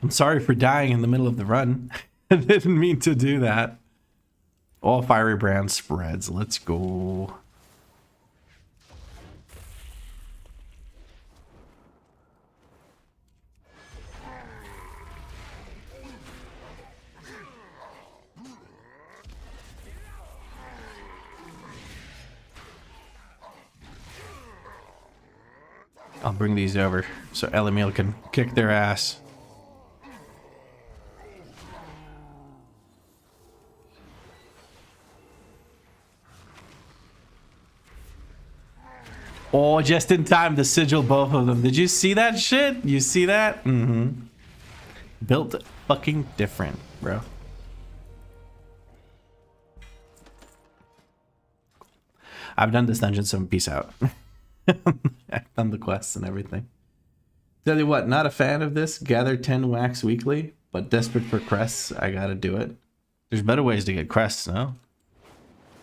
I'm sorry for dying in the middle of the run. I didn't mean to do that. All fiery brand spreads. Let's go. I'll bring these over so Elamil can kick their ass. Oh, just in time to sigil both of them. Did you see that shit? You see that? Mm-hmm. Built fucking different, bro. I've done this dungeon, so peace out. I've done the quests and everything. Tell you what, not a fan of this. Gather 10 wax weekly, but desperate for crests, I gotta do it. There's better ways to get crests, no?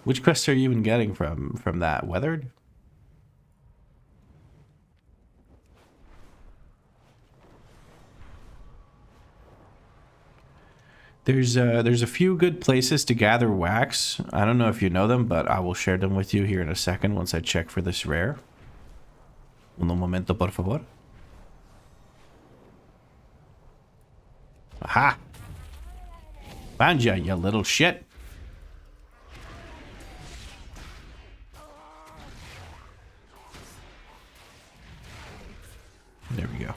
Which crests are you even getting from that? Weathered? There's a few good places to gather wax. I don't know if you know them, but I will share them with you here in a second once I check for this rare. Un momento, por favor. Aha! Found ya, you little shit. There we go.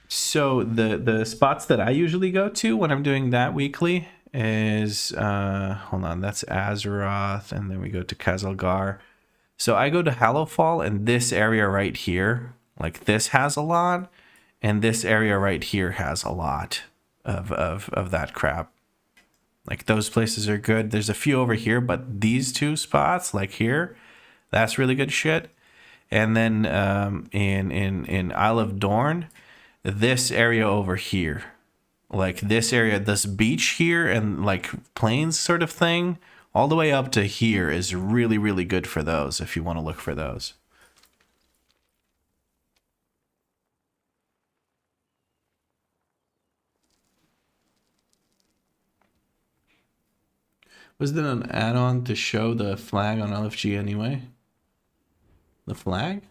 So the spots that I usually go to when I'm doing that weekly is hold on, that's Azeroth, and then we go to Kazalgar. So I go to Hallowfall, and this area right here, like this has a lot, and this area right here has a lot of that crap. Like those places are good. There's a few over here, but these two spots, like here, that's really good shit. And then in Isle of Dorn, this area over here, like this area, this beach here and like plains sort of thing, all the way up to here is really, really good for those if you want to look for those. Was there an add-on to show the flag on LFG anyway? The flag?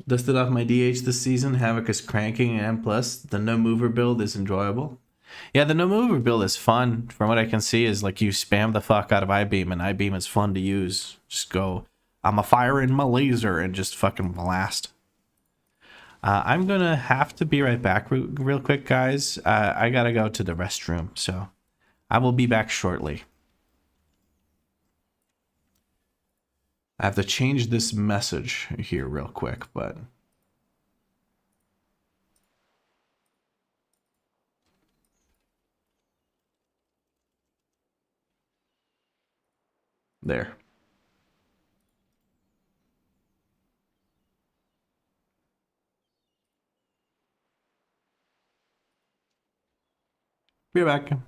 Dusted off my DH this season. Havoc is cranking, and plus the no mover build is enjoyable. Yeah, the no mover build is fun. From what I can see, is like you spam the fuck out of I-beam, and I-beam is fun to use. Just go, I'm a firing my laser, and just fucking blast. I'm gonna have to be right back real quick, guys. I gotta go to the restroom, so I will be back shortly. I have to change this message here real quick, but there. Be right back.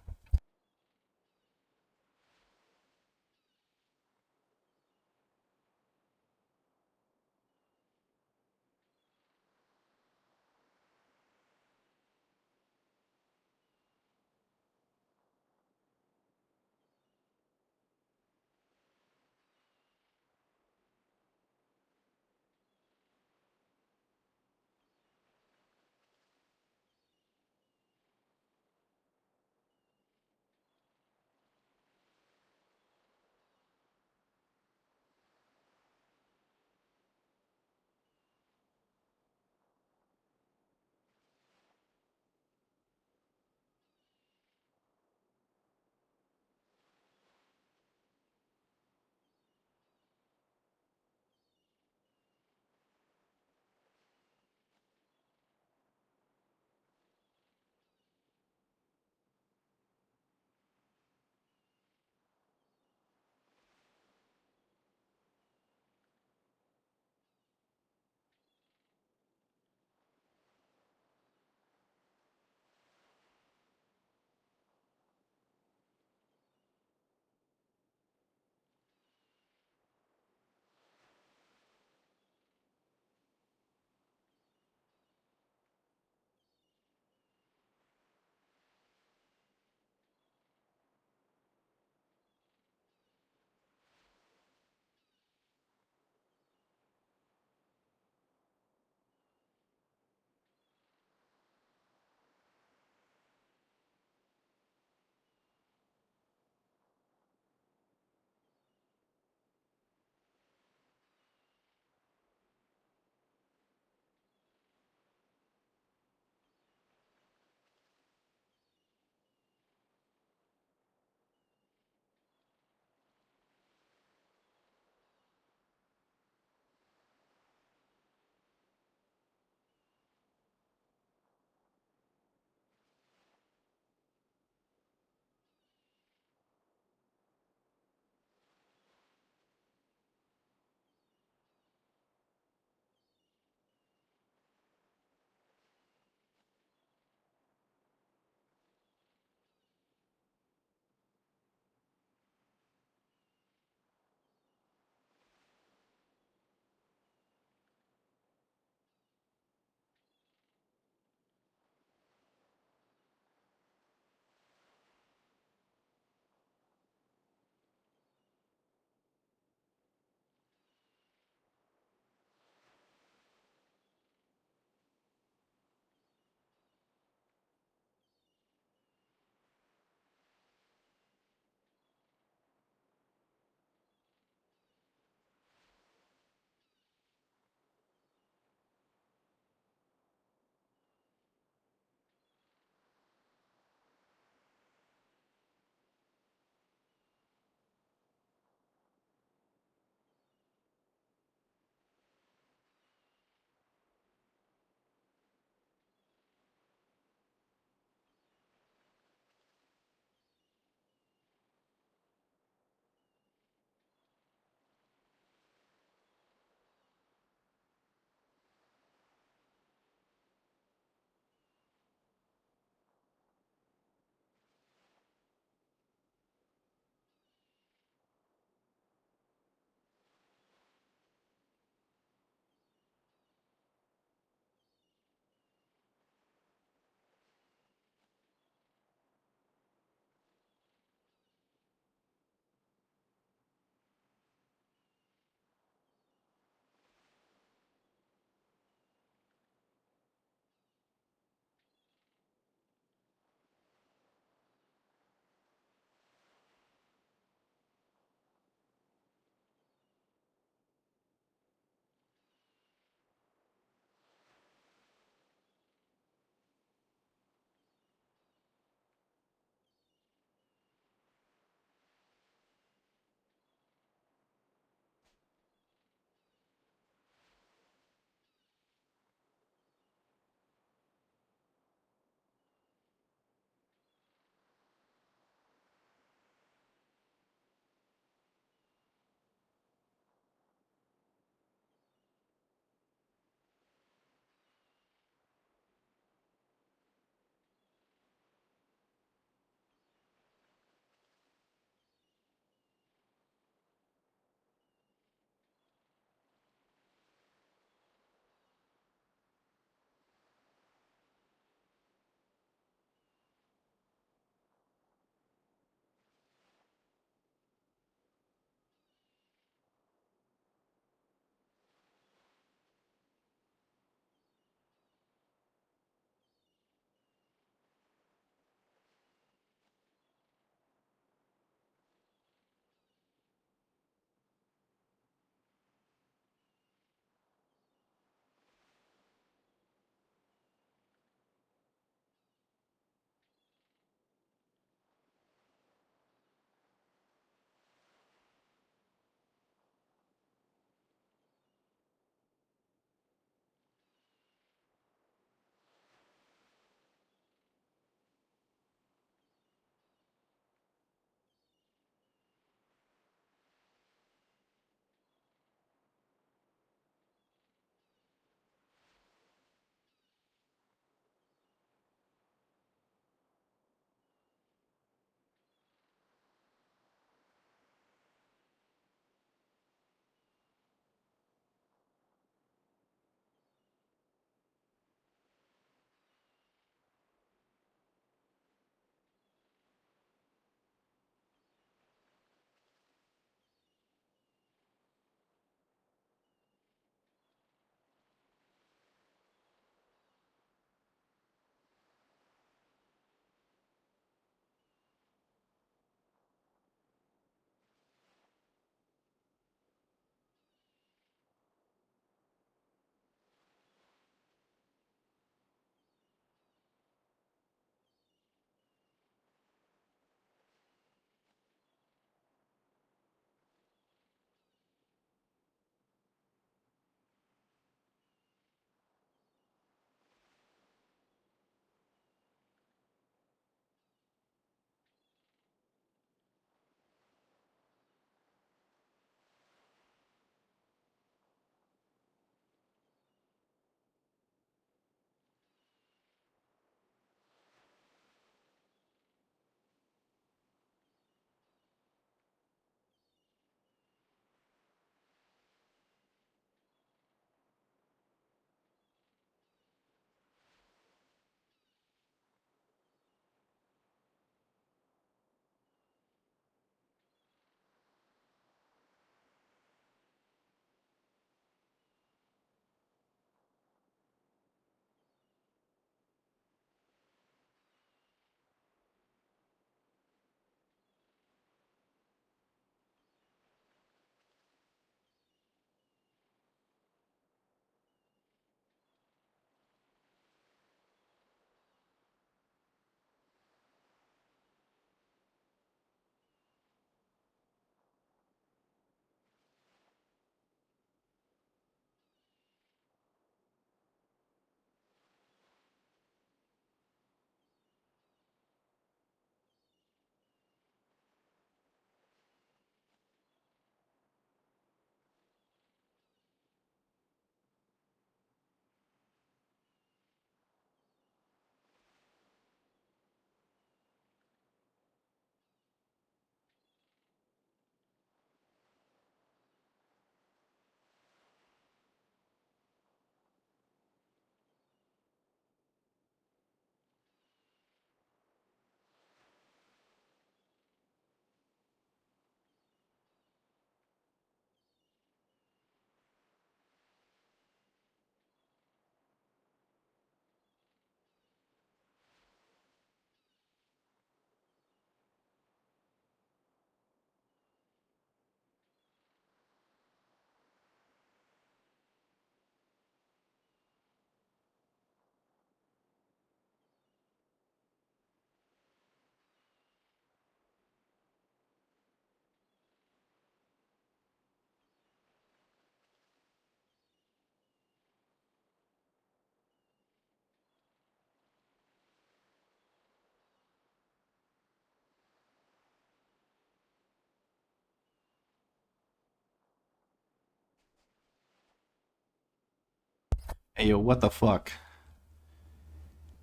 Hey, yo, what the fuck?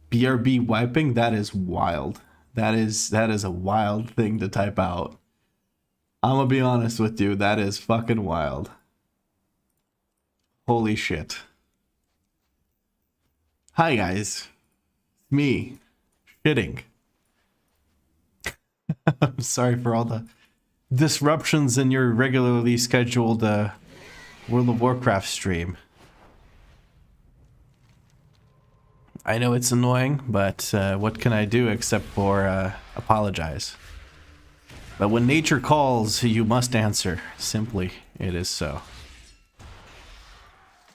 BRB wiping? That is wild. That is a wild thing to type out. I'm gonna be honest with you, that is fucking wild. Holy shit. Hi guys. Me. Shitting. I'm sorry for all the disruptions in your regularly scheduled World of Warcraft stream. I know it's annoying, but what can I do except for apologize? But when nature calls, you must answer. Simply, it is so.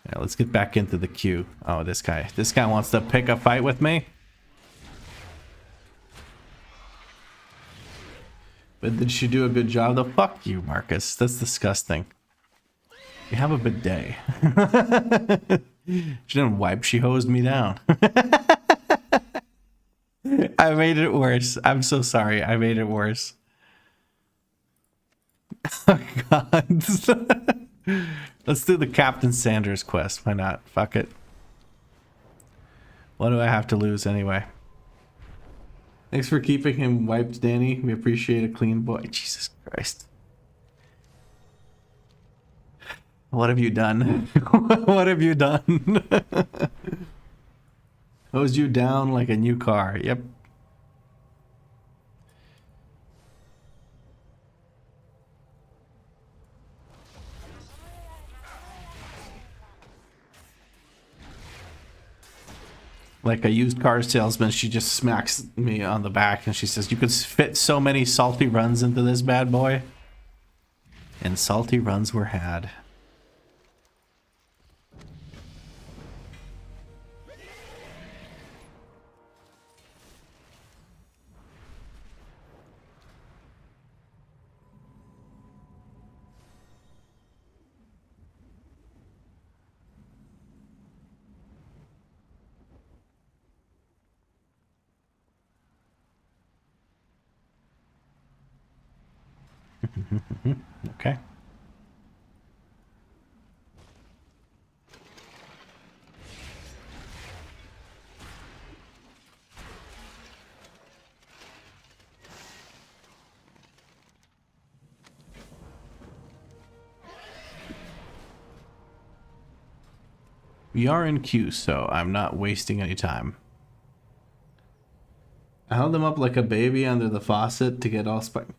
Yeah, let's get back into the queue. Oh, this guy. This guy wants to pick a fight with me? But did she do a good job though? Fuck you, Marcus. That's disgusting. You have a bidet. She didn't wipe, she hosed me down. I made it worse. I'm so sorry. I made it worse. Oh god. Let's do the Captain Sanders quest. Why not? Fuck it. What do I have to lose anyway? Thanks for keeping him wiped, Danny. We appreciate a clean boy. Jesus Christ. What have you done? What have you done? Hosed you down like a new car. Yep. Like a used car salesman, she just smacks me on the back and she says, "You could fit so many salty runs into this bad boy." And salty runs were had. Okay. We are in queue, so I'm not wasting any time. I held him up like a baby under the faucet to get all spiked.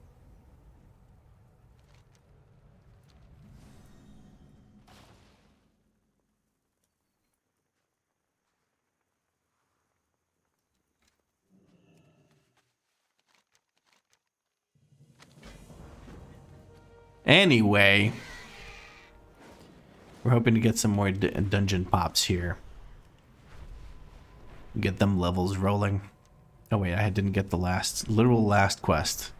Anyway, we're hoping to get some more dungeon pops here. Get them levels rolling. Oh wait, I didn't get the literal last quest.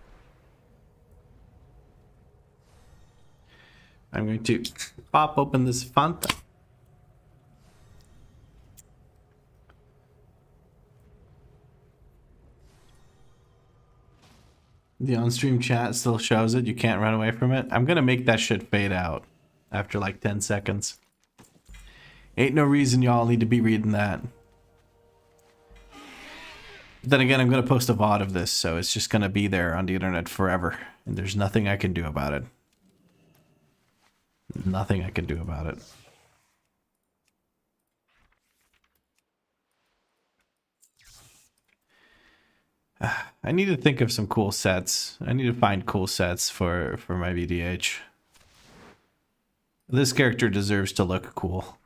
I'm going to pop open this Fanta. The on-stream chat still shows it. You can't run away from it. I'm going to make that shit fade out after like 10 seconds. Ain't no reason y'all need to be reading that. Then again, I'm going to post a VOD of this, so it's just going to be there on the internet forever. And there's nothing I can do about it. Nothing I can do about it. I need to think of some cool sets. I need to find cool sets for my VDH. This character deserves to look cool.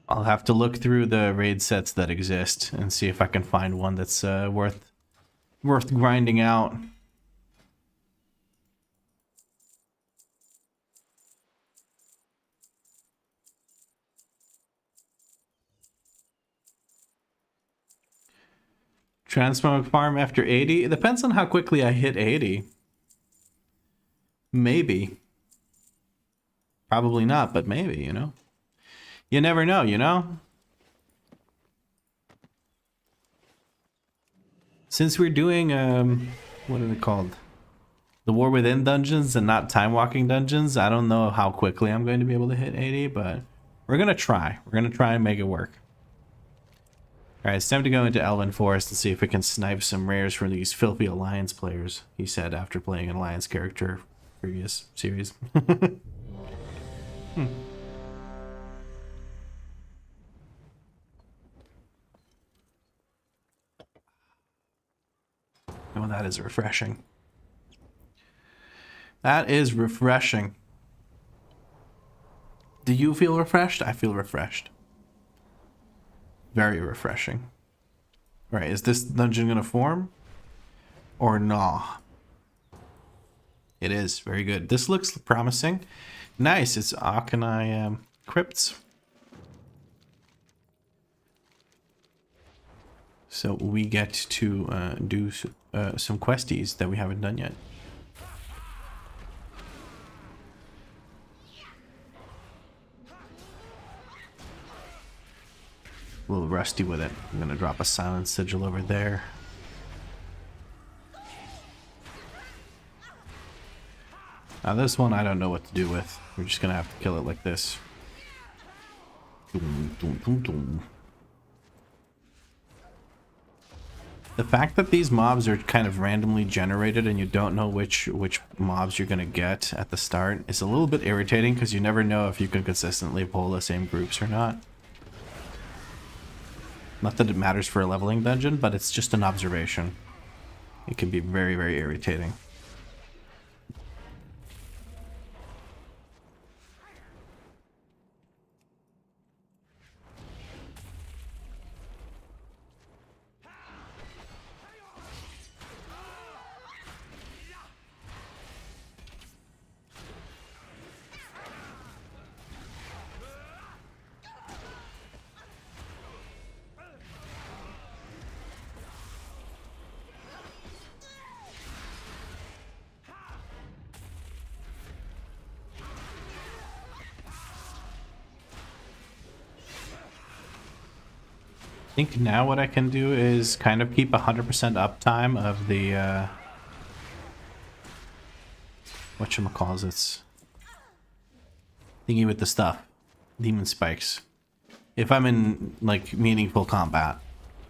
I'll have to look through the raid sets that exist and see if I can find one that's worth grinding out. Transmog farm after 80? It depends on how quickly I hit 80. Maybe. Probably not, but maybe, you know? You never know, you know? Since we're doing, what are they called? The War Within dungeons and not time walking dungeons, I don't know how quickly I'm going to be able to hit 80, but we're going to try. We're going to try and make it work. Alright, it's time to go into Elven Forest and see if we can snipe some rares from these filthy Alliance players, he said after playing an Alliance character previous series. Oh, that is refreshing. That is refreshing. Do you feel refreshed? I feel refreshed. Very refreshing. All right, is this dungeon gonna form? Or nah? It is. Very good. This looks promising. Nice. It's Akanai crypts. So we get to do some questies that we haven't done yet. A little rusty with it. I'm gonna drop a silent sigil over there. Now this one I don't know what to do with. We're just gonna have to kill it like this. Dum, dum, dum, dum. The fact that these mobs are kind of randomly generated and you don't know which mobs you're gonna get at the start is a little bit irritating because you never know if you can consistently pull the same groups or not. Not that it matters for a leveling dungeon, but it's just an observation. It can be very, very irritating. I think now what I can do is kind of keep 100% uptime of the whatchamacallits thingy with the stuff, demon spikes, if I'm in like meaningful combat,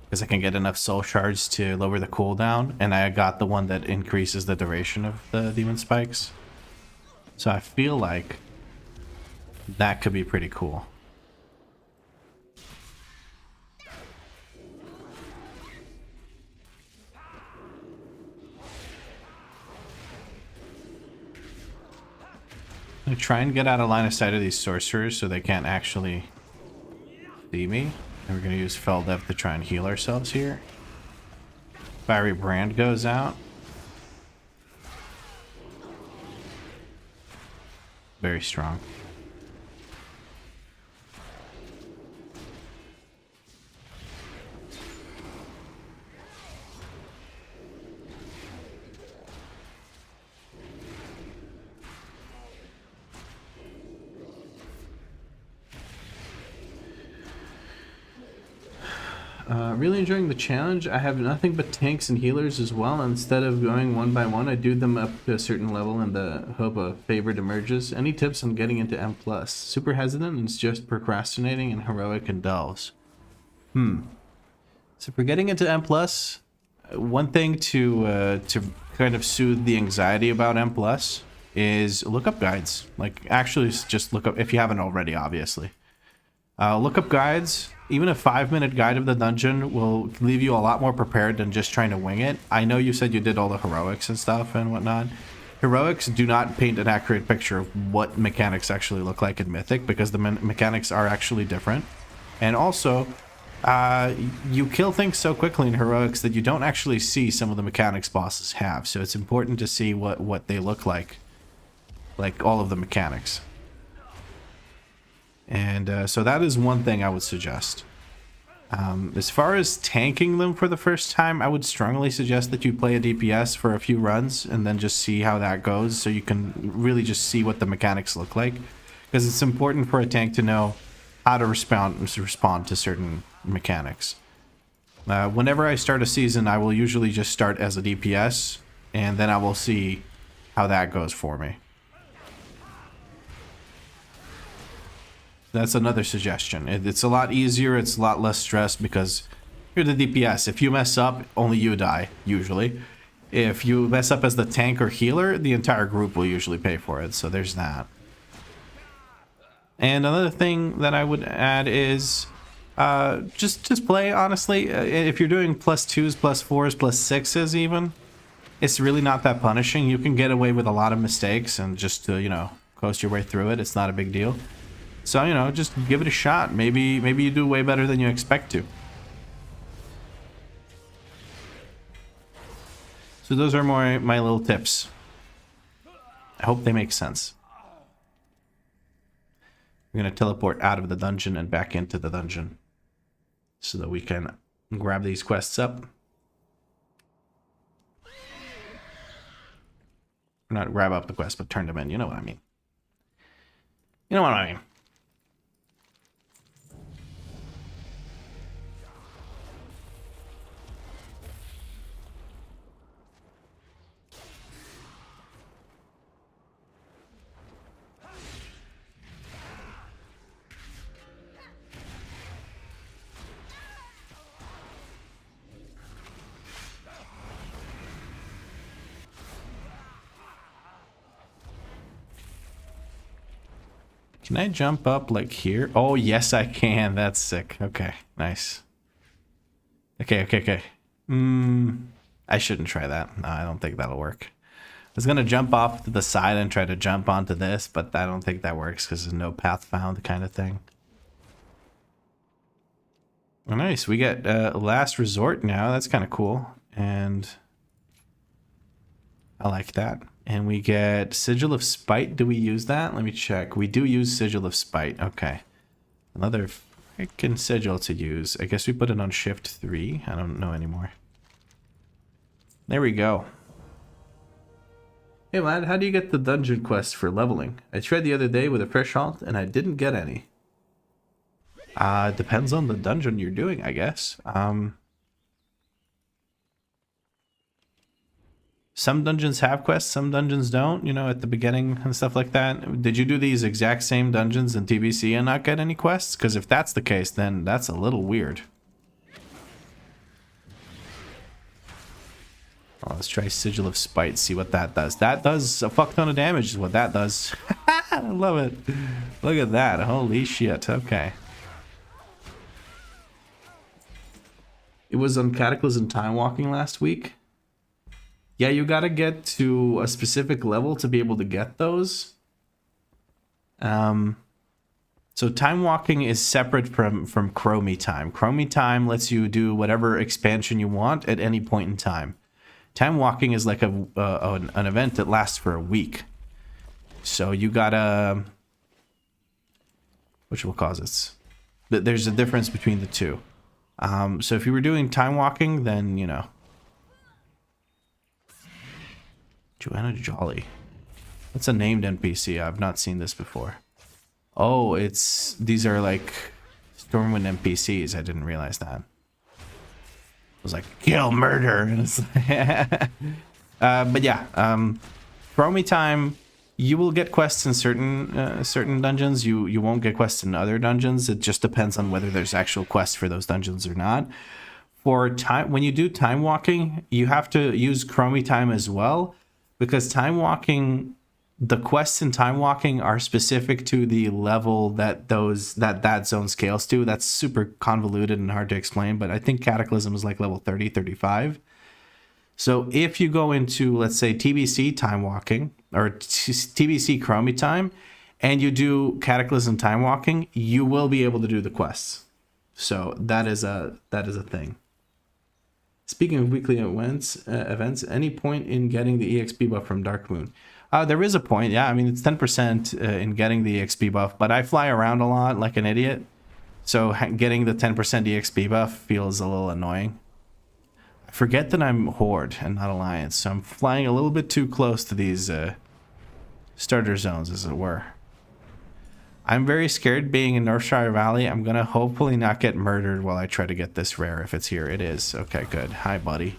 because I can get enough soul shards to lower the cooldown, and I got the one that increases the duration of the demon spikes, so I feel like that could be pretty cool. I'm gonna try and get out of line of sight of these sorcerers so they can't actually see me. And we're gonna use Feldev to try and heal ourselves here. Fiery Brand goes out. Very strong. Really enjoying the challenge. I have nothing but tanks and healers as well. Instead of going one by one, I do them up to a certain level in the hope a favorite emerges. Any tips on getting into M+? Super hesitant and it's just procrastinating and heroic and delves. So for getting into M+, one thing to kind of soothe the anxiety about M+, is look up guides. Like, actually just look up, if you haven't already, obviously. Look up guides. Even a 5-minute guide of the dungeon will leave you a lot more prepared than just trying to wing it. I know you said you did all the heroics and stuff and whatnot. Heroics do not paint an accurate picture of what mechanics actually look like in Mythic, because the mechanics are actually different. And also, you kill things so quickly in heroics that you don't actually see some of the mechanics bosses have. So it's important to see what they look like all of the mechanics. And so that is one thing I would suggest. As far as tanking them for the first time, I would strongly suggest that you play a DPS for a few runs and then just see how that goes, so you can really just see what the mechanics look like. Because it's important for a tank to know how to respond to certain mechanics. Whenever I start a season, I will usually just start as a DPS, and then I will see how that goes for me. That's another suggestion. It's a lot easier, it's a lot less stress, because you're the DPS. If you mess up, only you die, usually. If you mess up as the tank or healer, the entire group will usually pay for it, so there's that. And another thing that I would add is just play, honestly. If you're doing +2s, +4s, +6s even, it's really not that punishing. You can get away with a lot of mistakes and just, you know, coast your way through it. It's not a big deal. So, you know, just give it a shot. Maybe you do way better than you expect to. So those are my little tips. I hope they make sense. We're going to teleport out of the dungeon and back into the dungeon so that we can grab these quests up. Not grab up the quest, but turn them in. You know what I mean. You know what I mean. Can I jump up like here? Oh, yes, I can. That's sick. Okay, nice. Okay. I shouldn't try that. No, I don't think that'll work. I was going to jump off to the side and try to jump onto this, but I don't think that works because there's no path found kind of thing. Oh, nice. We get Last Resort now. That's kind of cool. And I like that. And we get Sigil of Spite. Do we use that? Let me check. We do use Sigil of Spite. Okay. Another freaking sigil to use. I guess we put it on Shift 3. I don't know anymore. There we go. Hey lad, how do you get the dungeon quest for leveling? I tried the other day with a fresh halt and I didn't get any. Depends on the dungeon you're doing, I guess. Some dungeons have quests, some dungeons don't, you know, at the beginning and stuff like that. Did you do these exact same dungeons in TBC and not get any quests? Because if that's the case, then that's a little weird. Oh, let's try Sigil of Spite, see what that does. That does a fuck ton of damage is what that does. I love it. Look at that. Holy shit. Okay. It was on Cataclysm Time Walking last week. Yeah, you gotta get to a specific level to be able to get those. So time walking is separate from Chromie time. Chromie time lets you do whatever expansion you want at any point in time. Time walking is like an event that lasts for a week. So you gotta, which will cause it. There's a difference between the two. So if you were doing time walking, then you know. Joanna Jolly. That's a named NPC. I've not seen this before. Oh, these are like Stormwind NPCs. I didn't realize that. It was like kill, murder, and it's but yeah, Chromie time. You will get quests in certain dungeons. You won't get quests in other dungeons. It just depends on whether there's actual quests for those dungeons or not. For time, when you do time walking, you have to use Chromie time as well. Because time walking, the quests in time walking are specific to the level that that zone scales to. That's super convoluted and hard to explain, but I think Cataclysm is like level 30, 35. So if you go into, let's say, TBC time walking or TBC Chromie time, and you do Cataclysm time walking, you will be able to do the quests. So that is a thing. Speaking of weekly events, any point in getting the EXP buff from Dark Moon? There is a point, yeah. I mean, it's 10% in getting the EXP buff, but I fly around a lot like an idiot. So getting the 10% EXP buff feels a little annoying. I forget that I'm Horde and not Alliance, so I'm flying a little bit too close to these starter zones, as it were. I'm very scared being in Northshire Valley. I'm gonna hopefully not get murdered while I try to get this rare if it's here. It is. Okay, good. Hi, buddy.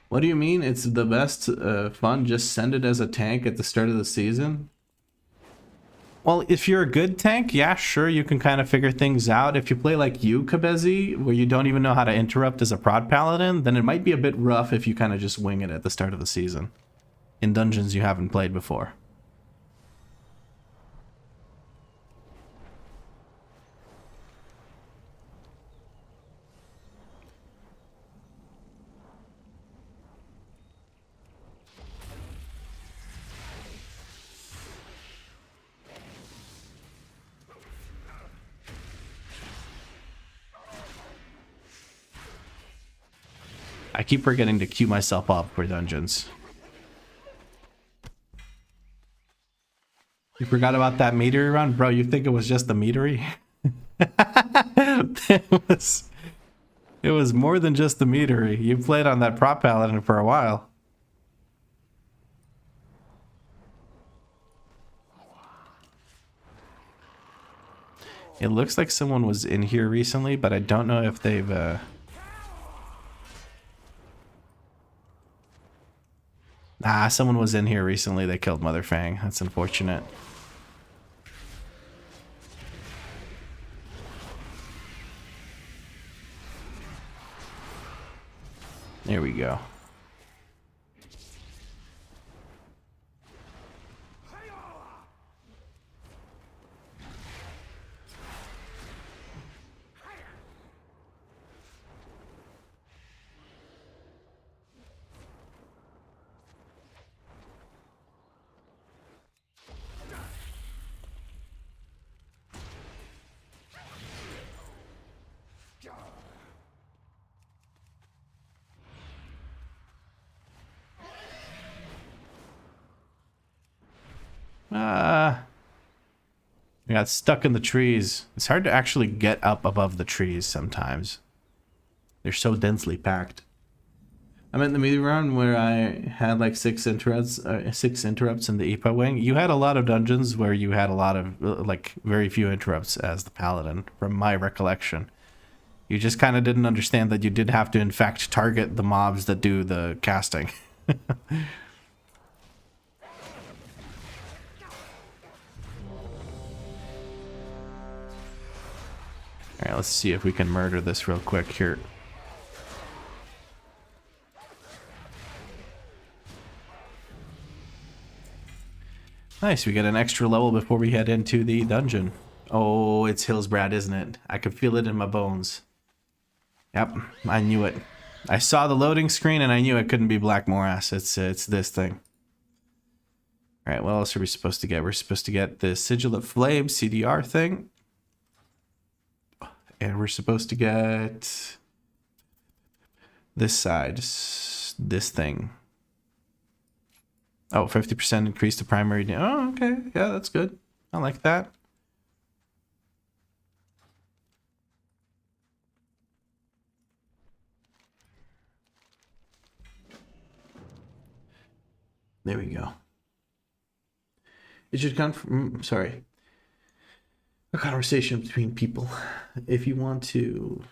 What do you mean it's the best fun? Just send it as a tank at the start of the season? Well, if you're a good tank, yeah, sure, you can kind of figure things out. If you play like you, Kabezi, where you don't even know how to interrupt as a prod paladin, then it might be a bit rough if you kind of just wing it at the start of the season in dungeons you haven't played before. I keep forgetting to queue myself up for dungeons. You forgot about that meteory run? Bro, you think it was just the meteory? It was more than just the meteory. You played on that prop paladin for a while. It looks like someone was in here recently, but I don't know if they've... someone was in here recently. They killed Mother Fang. That's unfortunate. There we go. I got stuck in the trees. It's hard to actually get up above the trees sometimes. They're so densely packed. I'm in the media round where I had like six interrupts in the IPA wing. You had a lot of dungeons where you had a lot of like very few interrupts as the paladin, from my recollection. You just kind of didn't understand that you did have to in fact target the mobs that do the casting. Alright, let's see if we can murder this real quick here. Nice, we get an extra level before we head into the dungeon. Oh, it's Hillsbrad, isn't it? I can feel it in my bones. Yep, I knew it. I saw the loading screen and I knew it couldn't be Black Morass. It's this thing. Alright, what else are we supposed to get? We're supposed to get the Sigil of Flame CDR thing. And we're supposed to get this side, this thing. Oh, 50% increase the primary. Oh, okay. Yeah, that's good. I like that. There we go. It should come from, sorry, a conversation between people. If you want to...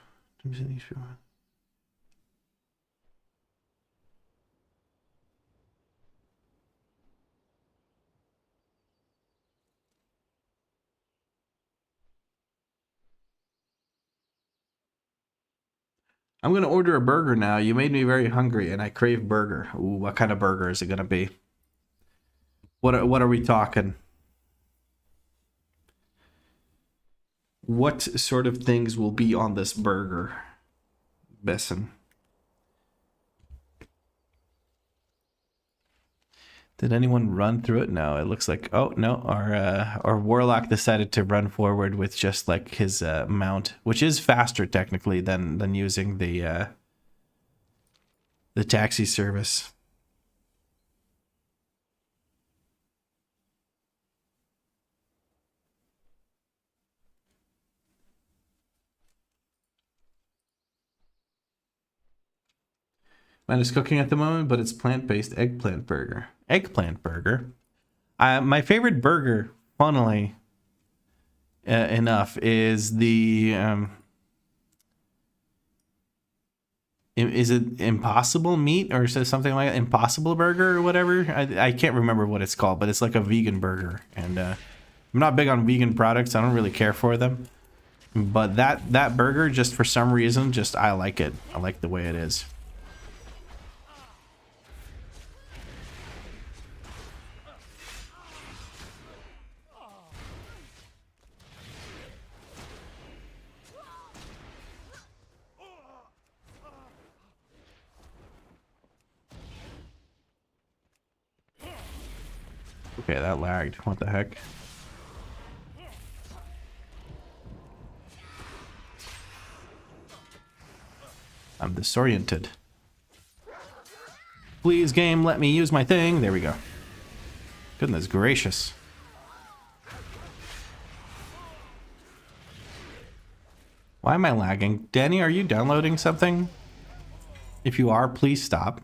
I'm going to order a burger now. You made me very hungry and I crave burger. Ooh, what kind of burger is it going to be? What are we talking? What sort of things will be on this burger, Besson? Did anyone run through it? No, it looks like, oh no, our warlock decided to run forward with just like his mount, which is faster technically than using the taxi service. Mine is cooking at the moment, but it's plant-based eggplant burger. Eggplant burger. My favorite burger, funnily enough, is the is it Impossible Meat or something like that? Impossible Burger or whatever? I can't remember what it's called, but it's like a vegan burger. And I'm not big on vegan products. I don't really care for them. But that burger, just for some reason, just I like it. I like the way it is. Okay, that lagged. What the heck? I'm disoriented. Please, game, let me use my thing. There we go. Goodness gracious. Why am I lagging? Danny, are you downloading something? If you are, please stop.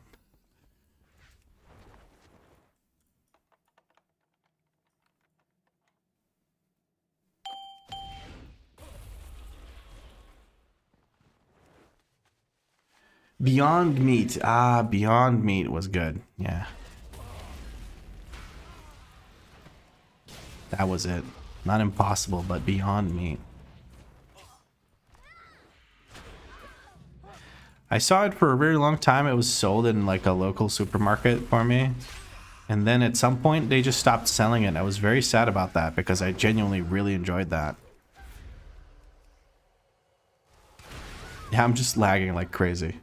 Beyond Meat. Ah, Beyond Meat was good. Yeah. That was it. Not Impossible, but Beyond Meat. I saw it for a very long time. It was sold in like a local supermarket for me. And then at some point, they just stopped selling it. I was very sad about that because I genuinely really enjoyed that. Yeah, I'm just lagging like crazy.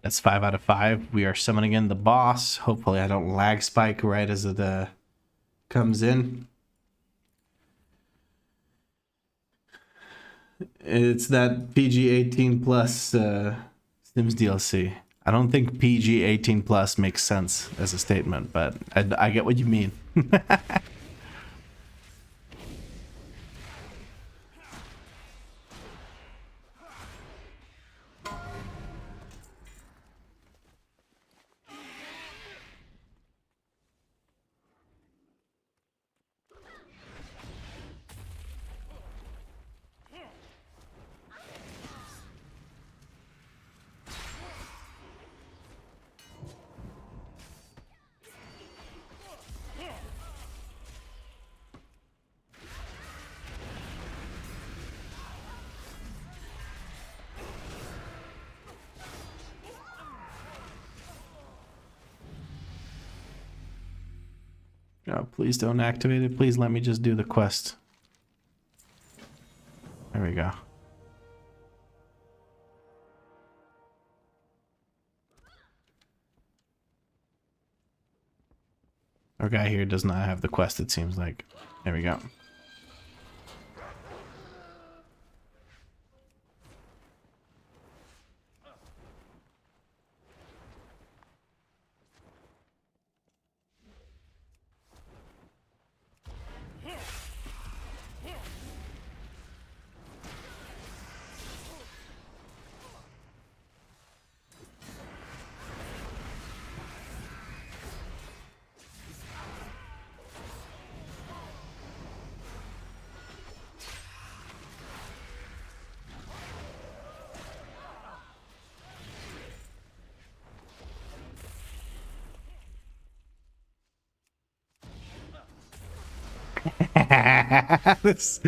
That's 5 out of 5. We are summoning in the boss. Hopefully I don't lag spike right as it comes in. It's that PG-18 plus Sims DLC. I don't think PG-18 plus makes sense as a statement, but I get what you mean. Oh, please don't activate it. Please let me just do the quest. There we go. Our guy here does not have the quest, it seems like. There we go. This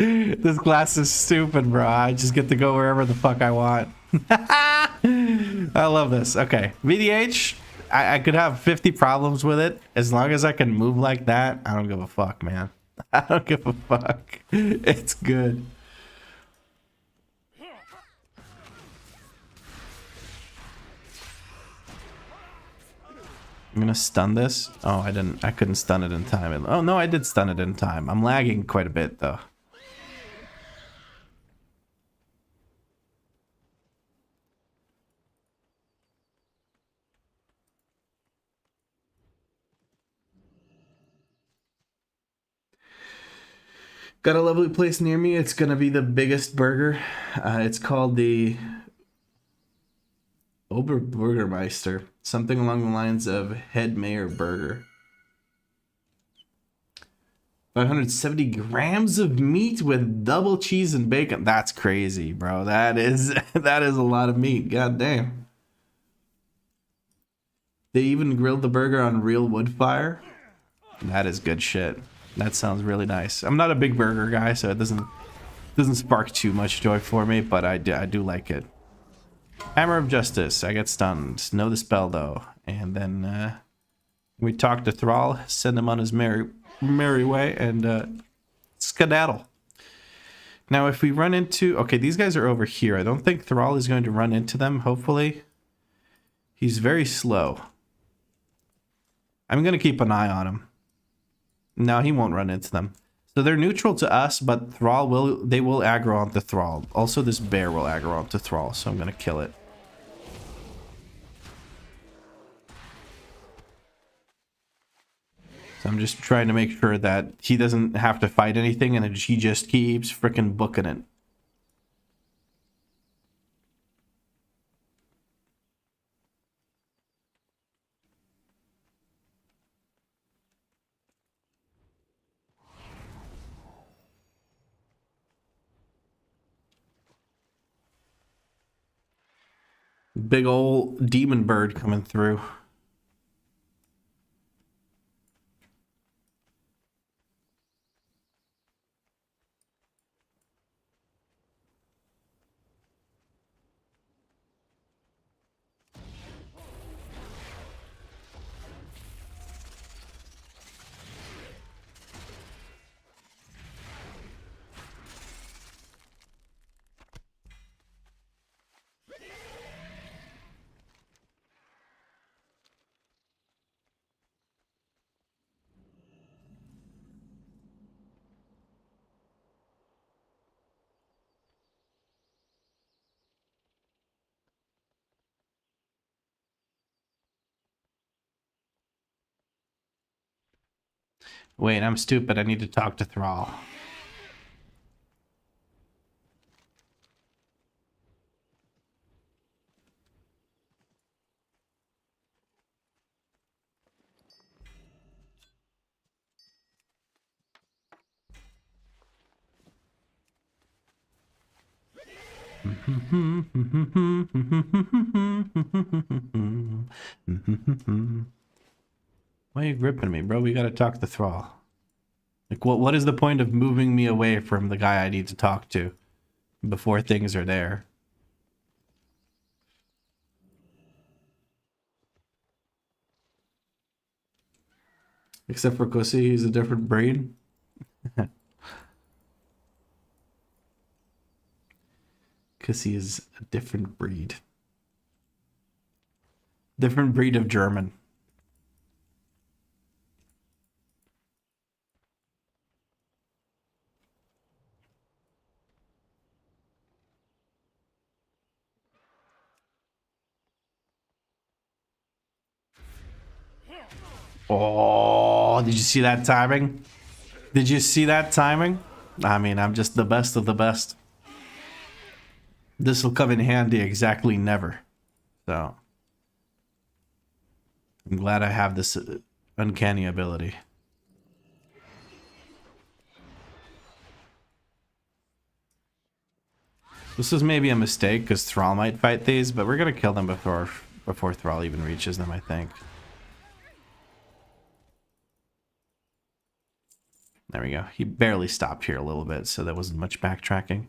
class is stupid, bro. I just get to go wherever the fuck I want. I love this. Okay, VDH. I could have 50 problems with it. As long as I can move like that, I don't give a fuck, man. I don't give a fuck. It's good. I'm gonna stun this. Oh, I couldn't stun it in time. Oh no, I did stun it in time. I'm lagging quite a bit though. Got a lovely place near me. It's gonna be the biggest burger. It's called the Oberbürgermeister. Something along the lines of Head Mayor Burger. 570 grams of meat with double cheese and bacon. That's crazy, bro. That is a lot of meat. God damn. They even grilled the burger on real wood fire. That is good shit. That sounds really nice. I'm not a big burger guy, so it doesn't spark too much joy for me, but I do like it. Hammer of Justice. I get stunned. Know the spell though. And then we talk to Thrall, send him on his merry way, and skedaddle. Now if we run into... Okay, these guys are over here. I don't think Thrall is going to run into them, hopefully. He's very slow. I'm going to keep an eye on him. No, he won't run into them. So they're neutral to us, but Thrall will aggro onto Thrall. Also, this bear will aggro onto Thrall, so I'm gonna kill it. So I'm just trying to make sure that he doesn't have to fight anything, and he just keeps freaking booking it. Big old demon bird coming through. Wait, I'm stupid. I need to talk to Thrall. Why are you gripping me, bro? We gotta talk to Thrall. Like, what is the point of moving me away from the guy I need to talk to before things are there? Except for Kussy, he's a different breed. Kussy is a different breed. Different breed of German. Oh, did you see that timing? Did you see that timing? I mean, I'm just the best of the best. This will come in handy exactly never. So, I'm glad I have this uncanny ability. This is maybe a mistake because Thrall might fight these, but we're gonna kill them before Thrall even reaches them, I think. There we go. He barely stopped here a little bit, so there wasn't much backtracking.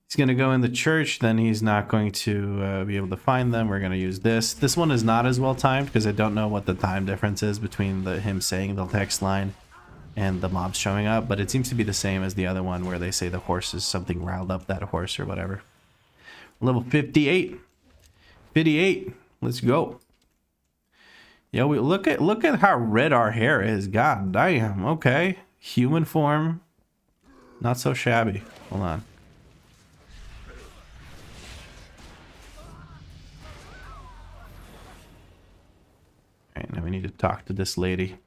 He's going to go in the church, then he's not going to be able to find them. We're going to use this. This one is not as well timed because I don't know what the time difference is between him saying the text line and the mobs showing up, but it seems to be the same as the other one where they say the horse is something riled up that horse or whatever. Level 58. 58. Let's go. Yo, look at how red our hair is. God damn. Okay. Human form. Not so shabby. Hold on. Alright, now we need to talk to this lady.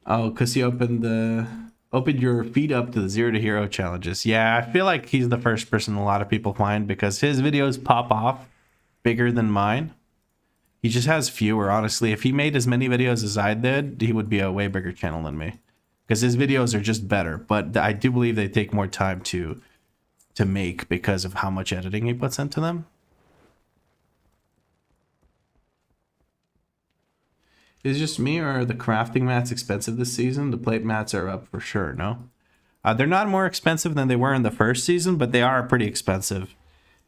Oh, because he opened your feed up to the 0 to Hero challenges. Yeah, I feel like he's the first person a lot of people find because his videos pop off bigger than mine. He just has fewer, honestly. If he made as many videos as I did, he would be a way bigger channel than me. Because his videos are just better. But I do believe they take more time to make because of how much editing he puts into them. Is it just me, or are the crafting mats expensive this season? The plate mats are up for sure, no? They're not more expensive than they were in the first season, but they are pretty expensive.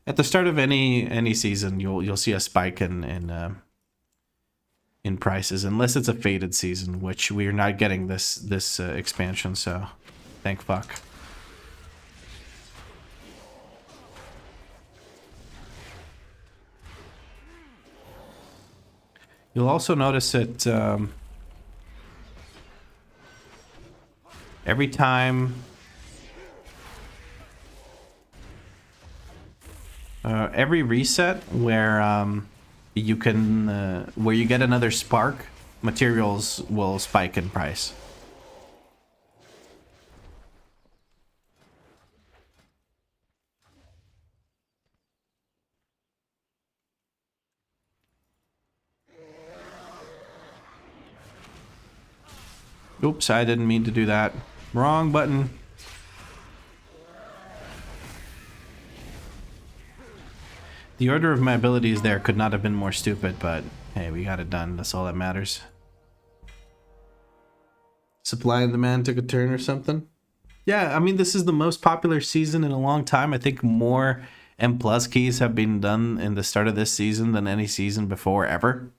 At the start of any season, you'll see a spike in prices, unless it's a faded season, which we are not getting this expansion. So, thank fuck. You'll also notice that every time. Every reset where you get another spark, materials will spike in price. Oops, I didn't mean to do that. Wrong button. The order of my abilities there could not have been more stupid, but hey, we got it done. That's all that matters. Supply and demand took a turn or something? Yeah, I mean, this is the most popular season in a long time. I think more M+ keys have been done in the start of this season than any season before ever.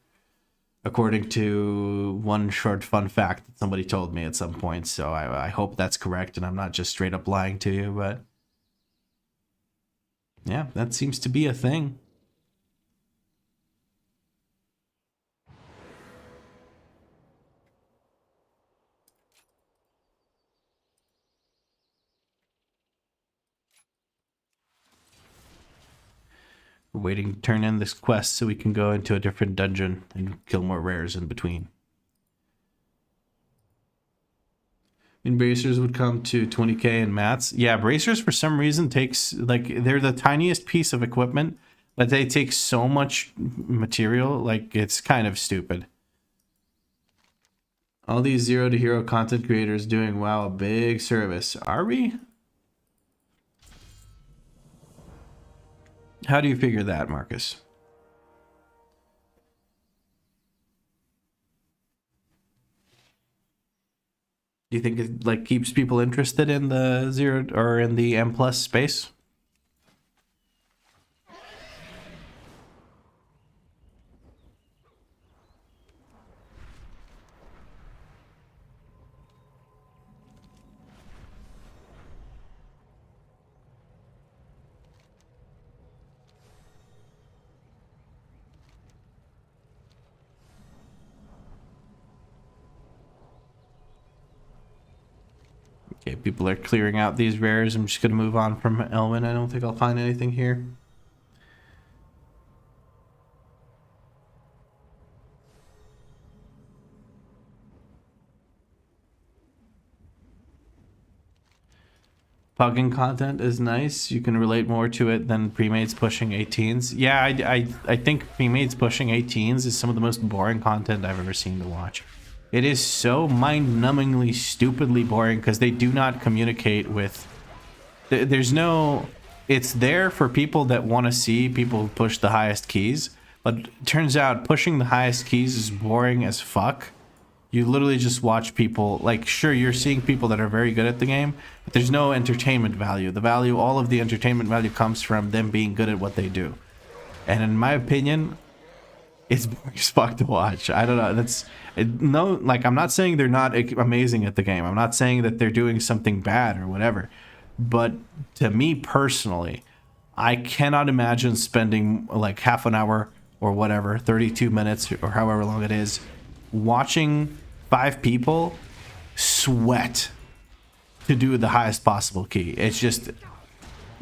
According to one short fun fact that somebody told me at some point. So I hope that's correct and I'm not just straight up lying to you, but yeah, that seems to be a thing. We're waiting to turn in this quest so we can go into a different dungeon and kill more rares in between. And bracers would come to 20k in mats. Yeah, bracers for some reason takes, like, they're the tiniest piece of equipment, but they take so much material, like, it's kind of stupid. All these 0 to Hero content creators doing, wow, a big service. Are we? How do you figure that, Marcus? Do you think it like keeps people interested in the 0 or in the M+ space? Okay, people are clearing out these rares. I'm just going to move on from Elwyn. I don't think I'll find anything here. Pugging content is nice. You can relate more to it than premates pushing 18s. Yeah, I think premates pushing 18s is some of the most boring content I've ever seen to watch. It is so mind-numbingly, stupidly boring because they do not communicate with... There's no... It's there for people that want to see people push the highest keys, but it turns out pushing the highest keys is boring as fuck. You literally just watch people, like, sure, you're seeing people that are very good at the game, but there's no entertainment value. The value, all of the entertainment value comes from them being good at what they do. And in my opinion, it's boring as fuck to watch. I don't know. No, like, I'm not saying they're not amazing at the game. I'm not saying that they're doing something bad or whatever. But to me personally, I cannot imagine spending like half an hour or whatever, 32 minutes or however long it is, watching 5 people sweat to do the highest possible key. It's just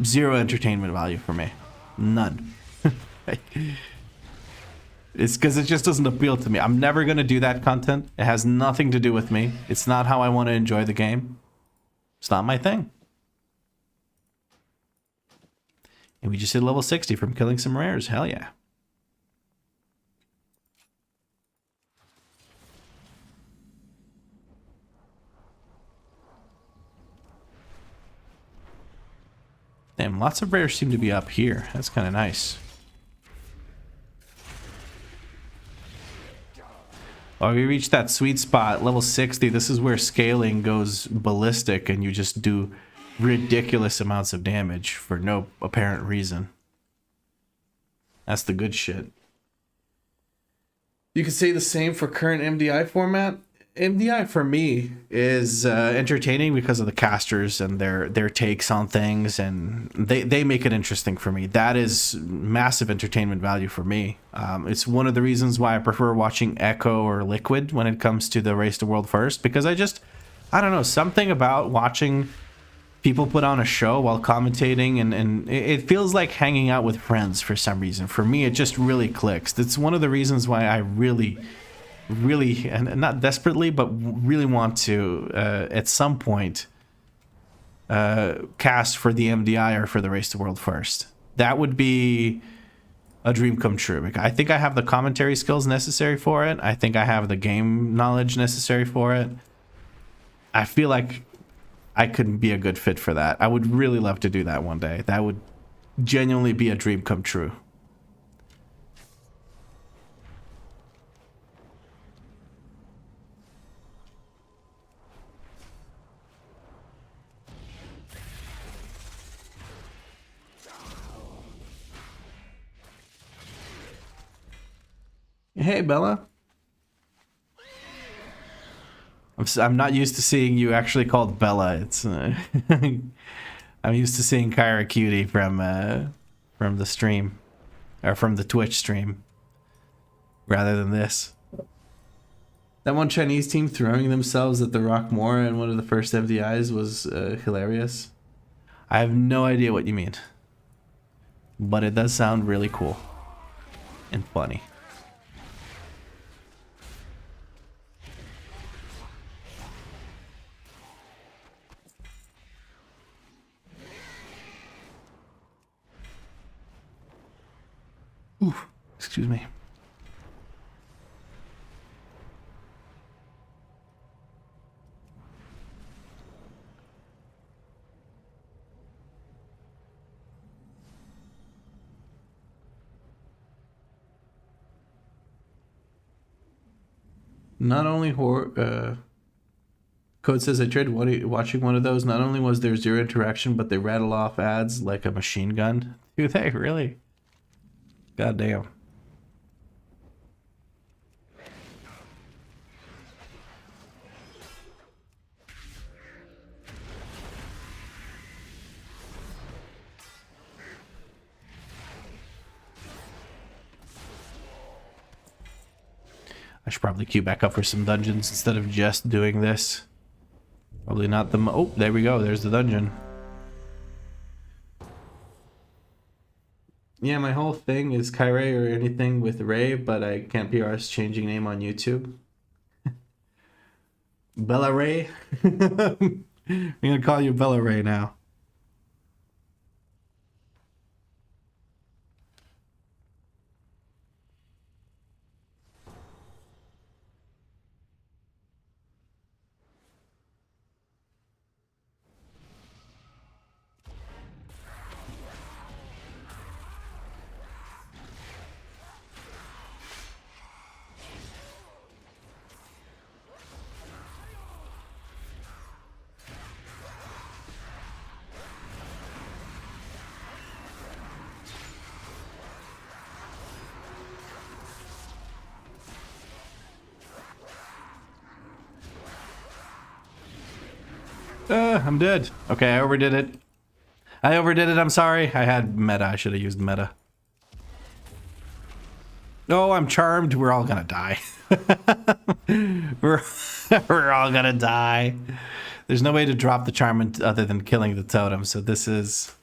zero entertainment value for me. None. It's because it just doesn't appeal to me. I'm never going to do that content. It has nothing to do with me. It's not how I want to enjoy the game. It's not my thing. And we just hit level 60 from killing some rares. Hell yeah. Damn, lots of rares seem to be up here. That's kind of nice. Oh, we reached that sweet spot, level 60. This is where scaling goes ballistic and you just do ridiculous amounts of damage for no apparent reason. That's the good shit. You could say the same for current MDI format. MDI for me is entertaining because of the casters and their takes on things, and they make it interesting for me. That is massive entertainment value for me. It's one of the reasons why I prefer watching Echo or Liquid when it comes to the Race to World First, because I don't know, something about watching people put on a show while commentating, and it feels like hanging out with friends for some reason. For me, it just really clicks. That's one of the reasons why I really, and not desperately, but really want to, at some point, cast for the MDI or for the Race to World First. That would be a dream come true. I think I have the commentary skills necessary for it. I think I have the game knowledge necessary for it. I feel like I couldn't be a good fit for that. I would really love to do that one day. That would genuinely be a dream come true. Hey, Bella. I'm not used to seeing you actually called Bella. It's I'm used to seeing Kyra Cutie from the stream, or from the Twitch stream, rather than this. That one Chinese team throwing themselves at the Rock Mora in one of the first MDIs was hilarious. I have no idea what you mean, but it does sound really cool and funny. Ooh, excuse me. Not only horror, Code says I tried watching one of those. Not only was there zero interaction, but they rattle off ads like a machine gun. Do they really? God damn. I should probably queue back up for some dungeons instead of just doing this. Probably not the oh, there we go. There's the dungeon. Yeah, my whole thing is Kyrie or anything with Ray, but I can't be arsed changing name on YouTube. Bella Ray? I'm gonna call you Bella Ray now. I'm dead. Okay, I overdid it. I'm sorry. I had meta. I should have used meta. Oh, I'm charmed. We're all gonna die. we're, we're all gonna die. There's no way to drop the charm other than killing the totem. So this is...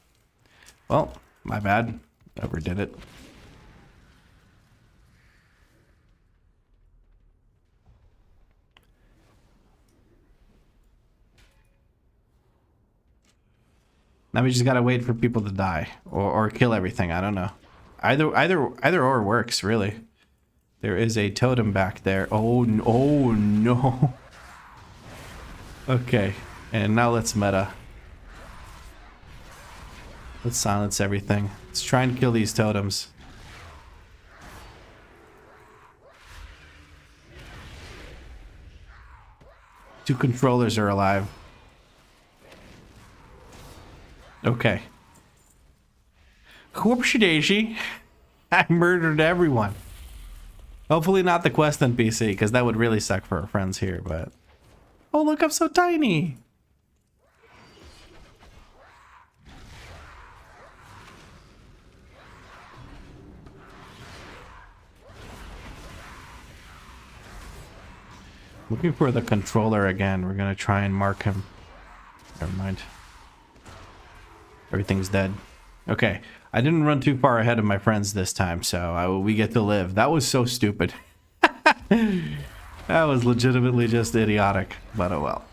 Well, my bad. Overdid it. Now we just gotta wait for people to die or kill everything. I don't know. Either or works, really. There is a totem back there. Oh no. Okay, and now let's meta. Let's silence everything. Let's try and kill these totems. Two controllers are alive. Okay. Whoopsie daisy. I murdered everyone. Hopefully not the quest NPC, because that would really suck for our friends here, but... Oh, look, I'm so tiny! Looking for the controller again. We're gonna try and mark him. Never mind. Everything's dead. Okay, I didn't run too far ahead of my friends this time, so we get to live. That was so stupid. That was legitimately just idiotic, but oh well.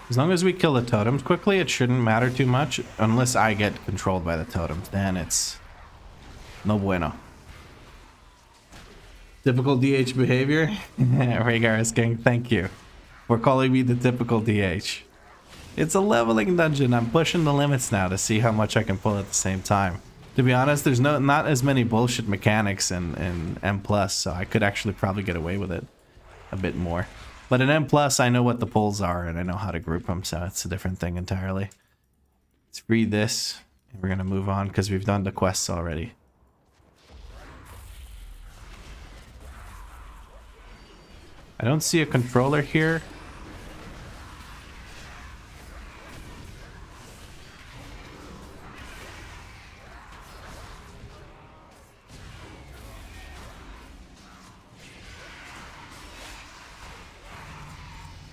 As long as we kill the totems quickly, it shouldn't matter too much. Unless I get controlled by the totems, then it's no bueno. Typical DH behavior? WeakAuras King, thank you for calling me the typical DH. It's a leveling dungeon. I'm pushing the limits now to see how much I can pull at the same time. To be honest, there's not as many bullshit mechanics in M+, so I could actually probably get away with it a bit more. But in M+, I know what the pulls are, and I know how to group them, so it's a different thing entirely. Let's read this, and we're going to move on, because we've done the quests already. I don't see a controller here.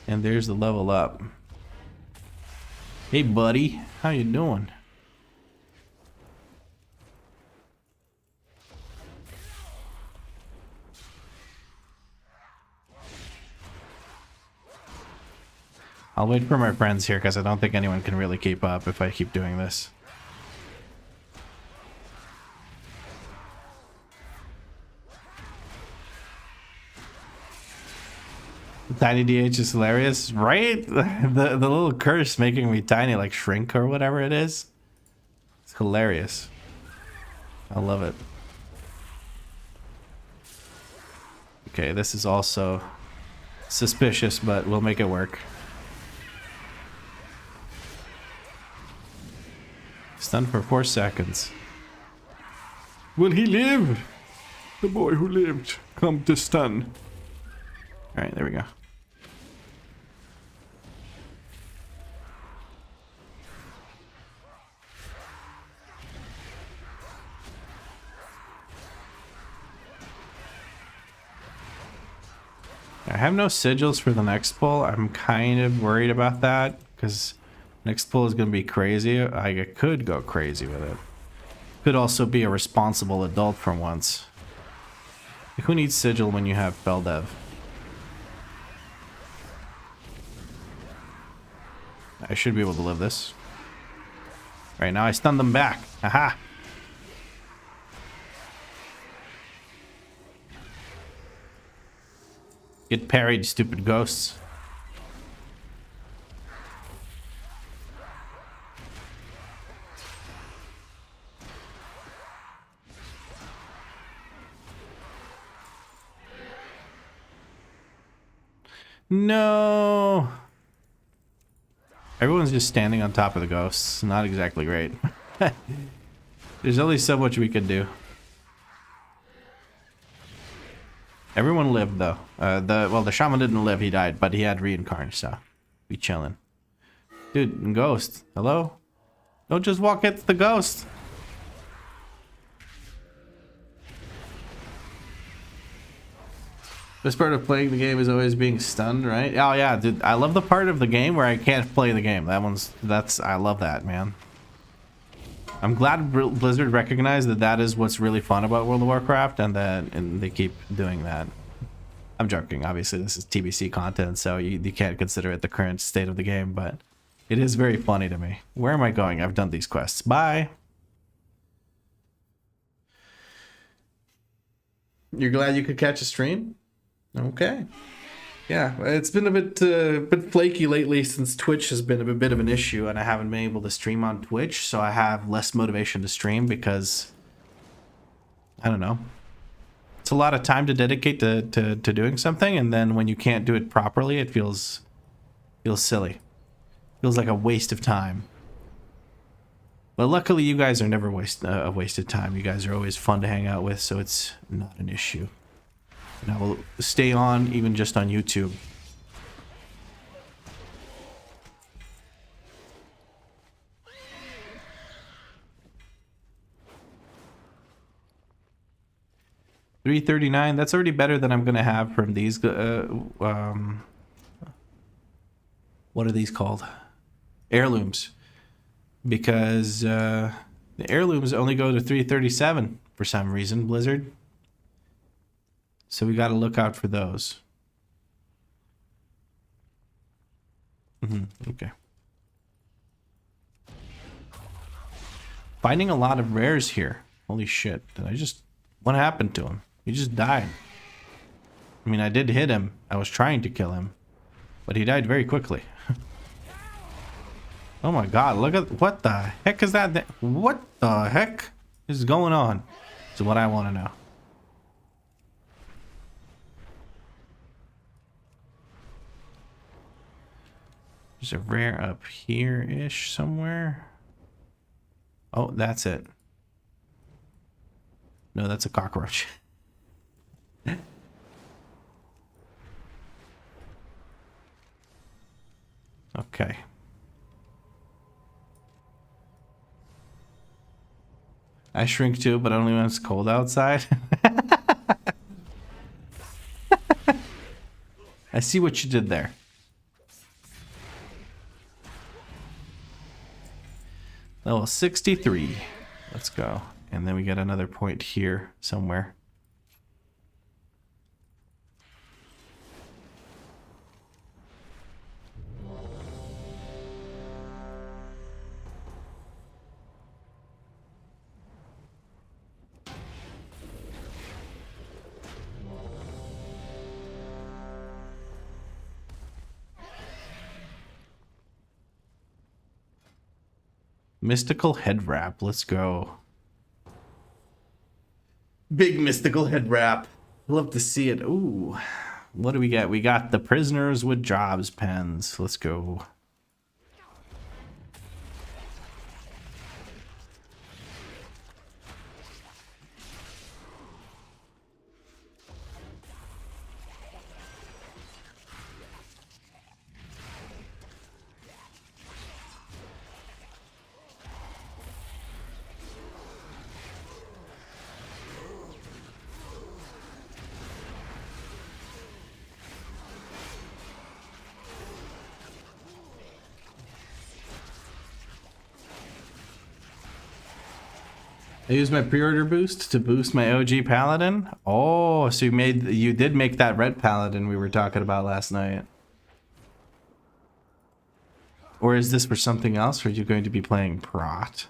And there's the level up. Hey buddy, how you doing? I'll wait for my friends here because I don't think anyone can really keep up if I keep doing this. Tiny DH is hilarious, right? The little curse making me tiny, like shrink or whatever it is. It's hilarious. I love it. Okay, this is also suspicious, but we'll make it work. Stun for 4 seconds. Will he live? The boy who lived, come to stun. Alright, there we go. I have no sigils for the next pull. I'm kind of worried about that because next pull is going to be crazy. I could go crazy with it. Could also be a responsible adult for once. Who needs sigil when you have Feldev? I should be able to live this. Right now I stun them back. Haha. Get parried, stupid ghosts. No. Everyone's just standing on top of the ghosts. Not exactly great. There's only so much we can do. Everyone lived though. The shaman didn't live, he died, but he had reincarnate, so be chilling. Dude, ghost, hello? Don't just walk into the ghost. Best part of playing the game is always being stunned, right? Oh yeah, dude, I love the part of the game where I can't play the game. I love that, man. I'm glad Blizzard recognized that that is what's really fun about World of Warcraft, and they keep doing that. I'm joking, obviously this is TBC content, so you can't consider it the current state of the game, but it is very funny to me. Where am I going? I've done these quests. Bye! You're glad you could catch a stream? Okay. Yeah, it's been a bit flaky lately since Twitch has been a bit of an issue and I haven't been able to stream on Twitch, so I have less motivation to stream because, I don't know. It's a lot of time to dedicate to doing something, and then when you can't do it properly, it feels silly. Feels like a waste of time. But luckily you guys are never a wasted time. You guys are always fun to hang out with, so it's not an issue. And I will stay on, even just on YouTube. $339. That's already better than I'm gonna have from these. What are these called? Heirlooms. Because the heirlooms only go to 337 for some reason, Blizzard. So we got to look out for those. Okay. Finding a lot of rares here. Holy shit. What happened to him? He just died. I mean, I did hit him. I was trying to kill him. But he died very quickly. Oh my god, look at... What the heck is that? What the heck is going on? Is what I want to know. There's a rare up here-ish somewhere. Oh, that's it. No, that's a cockroach. Okay. I shrink too, but only when it's cold outside. I see what you did there. Level 63. Let's go. And then we get another point here somewhere. Mystical head wrap. Let's go. Big mystical head wrap. Love to see it. Ooh. What do we get? We got the prisoners with jobs pens. Let's go. I used my pre-order boost to boost my OG paladin. Oh, so you did make that red paladin we were talking about last night. Or is this for something else, or are you going to be playing prot?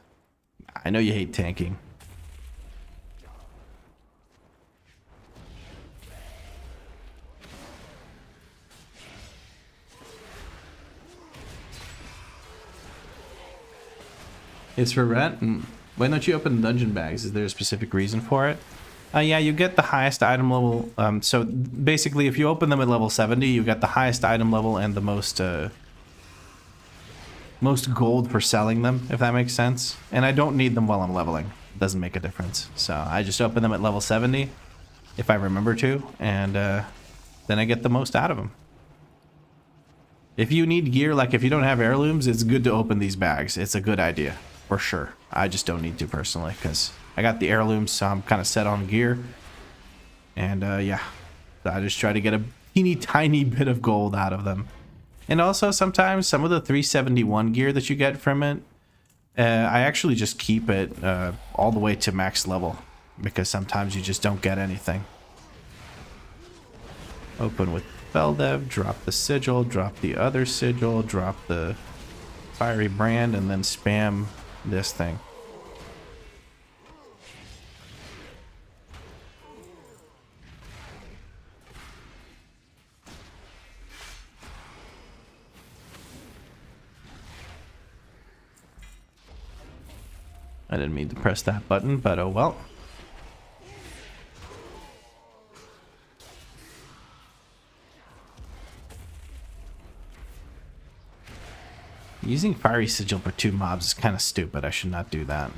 I know you hate tanking. It's for rent? Why don't you open the dungeon bags? Is there a specific reason for it? Yeah, you get the highest item level. So basically, if you open them at level 70, you get the highest item level and the most most gold for selling them, if that makes sense. And I don't need them while I'm leveling. It doesn't make a difference. So I just open them at level 70 if I remember to, and then I get the most out of them. If you need gear, like if you don't have heirlooms, it's good to open these bags. It's a good idea, for sure. I just don't need to personally, because I got the heirlooms, so I'm kind of set on gear. And yeah, so I just try to get a teeny tiny bit of gold out of them. And also sometimes some of the 371 gear that you get from it, I actually just keep it all the way to max level, because sometimes you just don't get anything. Open with Feldev, drop the sigil, drop the other sigil, drop the fiery brand, and then spam this thing. I didn't mean to press that button, but oh well. Using fiery sigil for 2 mobs is kind of stupid. I should not do that.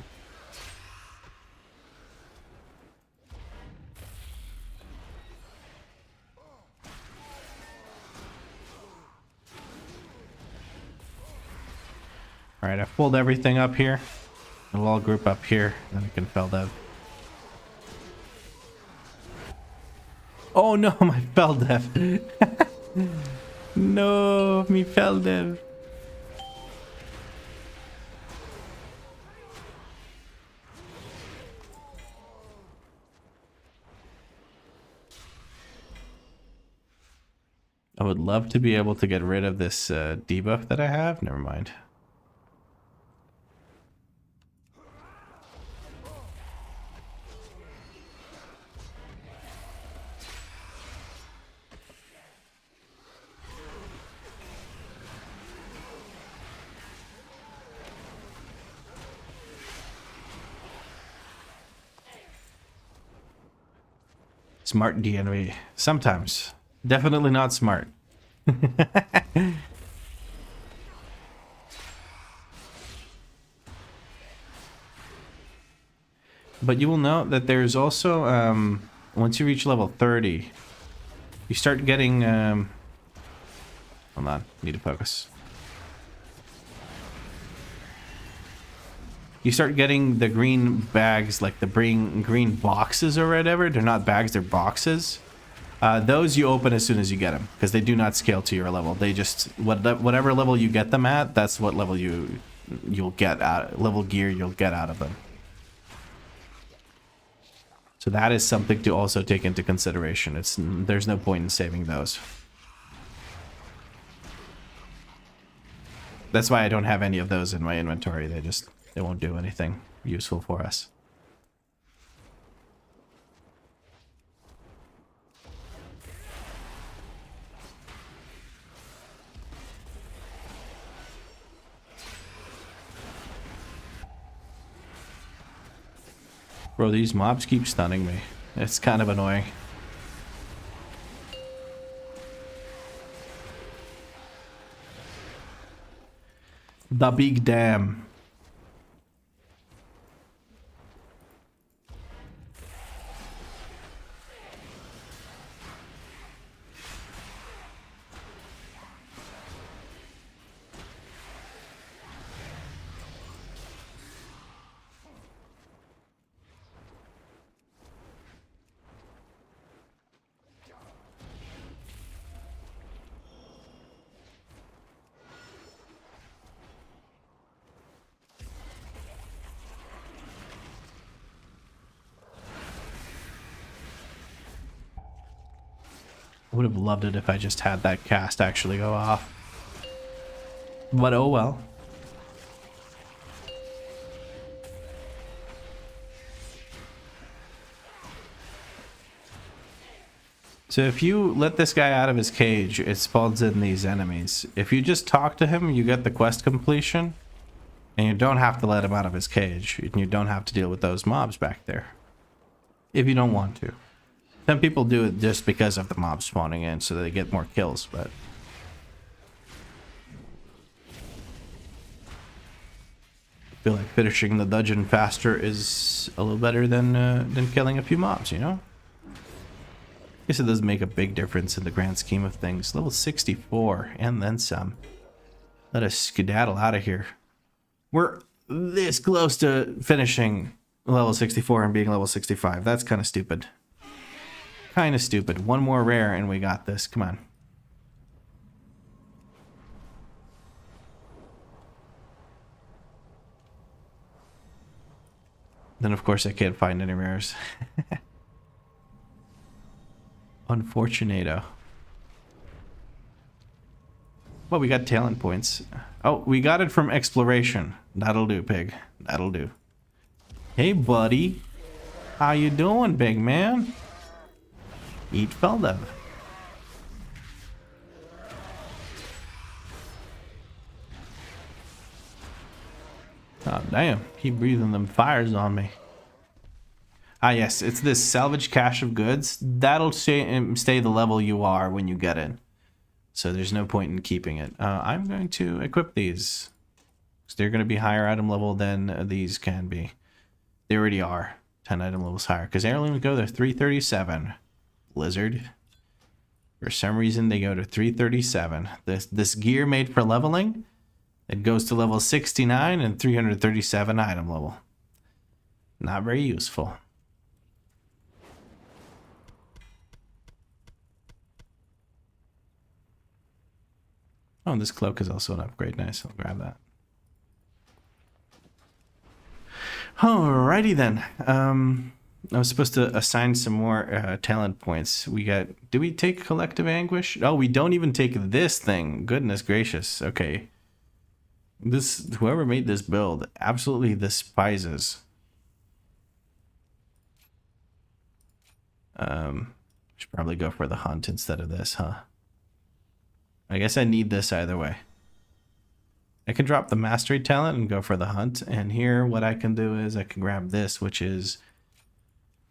Alright, I've pulled everything up here. We'll all group up here, then I can Feldev. Oh no, my Feldev. No, me Feldev. I would love to be able to get rid of this debuff that I have. Never mind. Smart DNV. Sometimes. Definitely not smart. But you will note that there's also, once you reach level 30, you start getting, hold on, need to focus. You start getting the green bags, like the green boxes or whatever. They're not bags, they're boxes. Those you open as soon as you get them, because they do not scale to your level. They just, whatever level you get them at, that's what level you'll get out, level gear you'll get out of them. So that is something to also take into consideration. There's no point in saving those. That's why I don't have any of those in my inventory. They won't do anything useful for us. Bro, these mobs keep stunning me. It's kind of annoying. The big dam. I would have loved it if I just had that cast actually go off. But oh well. So if you let this guy out of his cage, it spawns in these enemies. If you just talk to him, you get the quest completion. And you don't have to let him out of his cage. And you don't have to deal with those mobs back there. If you don't want to. Some people do it just because of the mobs spawning in, so they get more kills, but... Feel like finishing the dungeon faster is a little better than killing a few mobs, you know? I guess it does make a big difference in the grand scheme of things. Level 64 and then some. Let us skedaddle out of here. We're this close to finishing level 64 and being level 65. That's kind of stupid. Kind of stupid. One more rare and we got this. Come on. Then, of course, I can't find any rares. Unfortunato. Well, we got talent points. Oh, we got it from exploration. That'll do, pig. That'll do. Hey, buddy. How you doing, big man? Eat Feldev. Oh, damn. Keep breathing them fires on me. Ah, yes. It's this salvage cache of goods. That'll stay the level you are when you get it. So there's no point in keeping it. I'm going to equip these. So they're going to be higher item level than these can be. They already are 10 item levels higher. Because heirlooms go to 337. Blizzard. For some reason, they go to 337. This gear made for leveling... It goes to level 69 and 337 item level. Not very useful. Oh, and this cloak is also an upgrade. Nice, I'll grab that. Alrighty then. I was supposed to assign some more talent points. We got... Do we take Collective Anguish? Oh, we don't even take this thing. Goodness gracious. Okay. Whoever made this build absolutely despises. Should probably go for the hunt instead of this, huh? I guess I need this either way. I can drop the mastery talent and go for the hunt. And here, what I can do is I can grab this, which is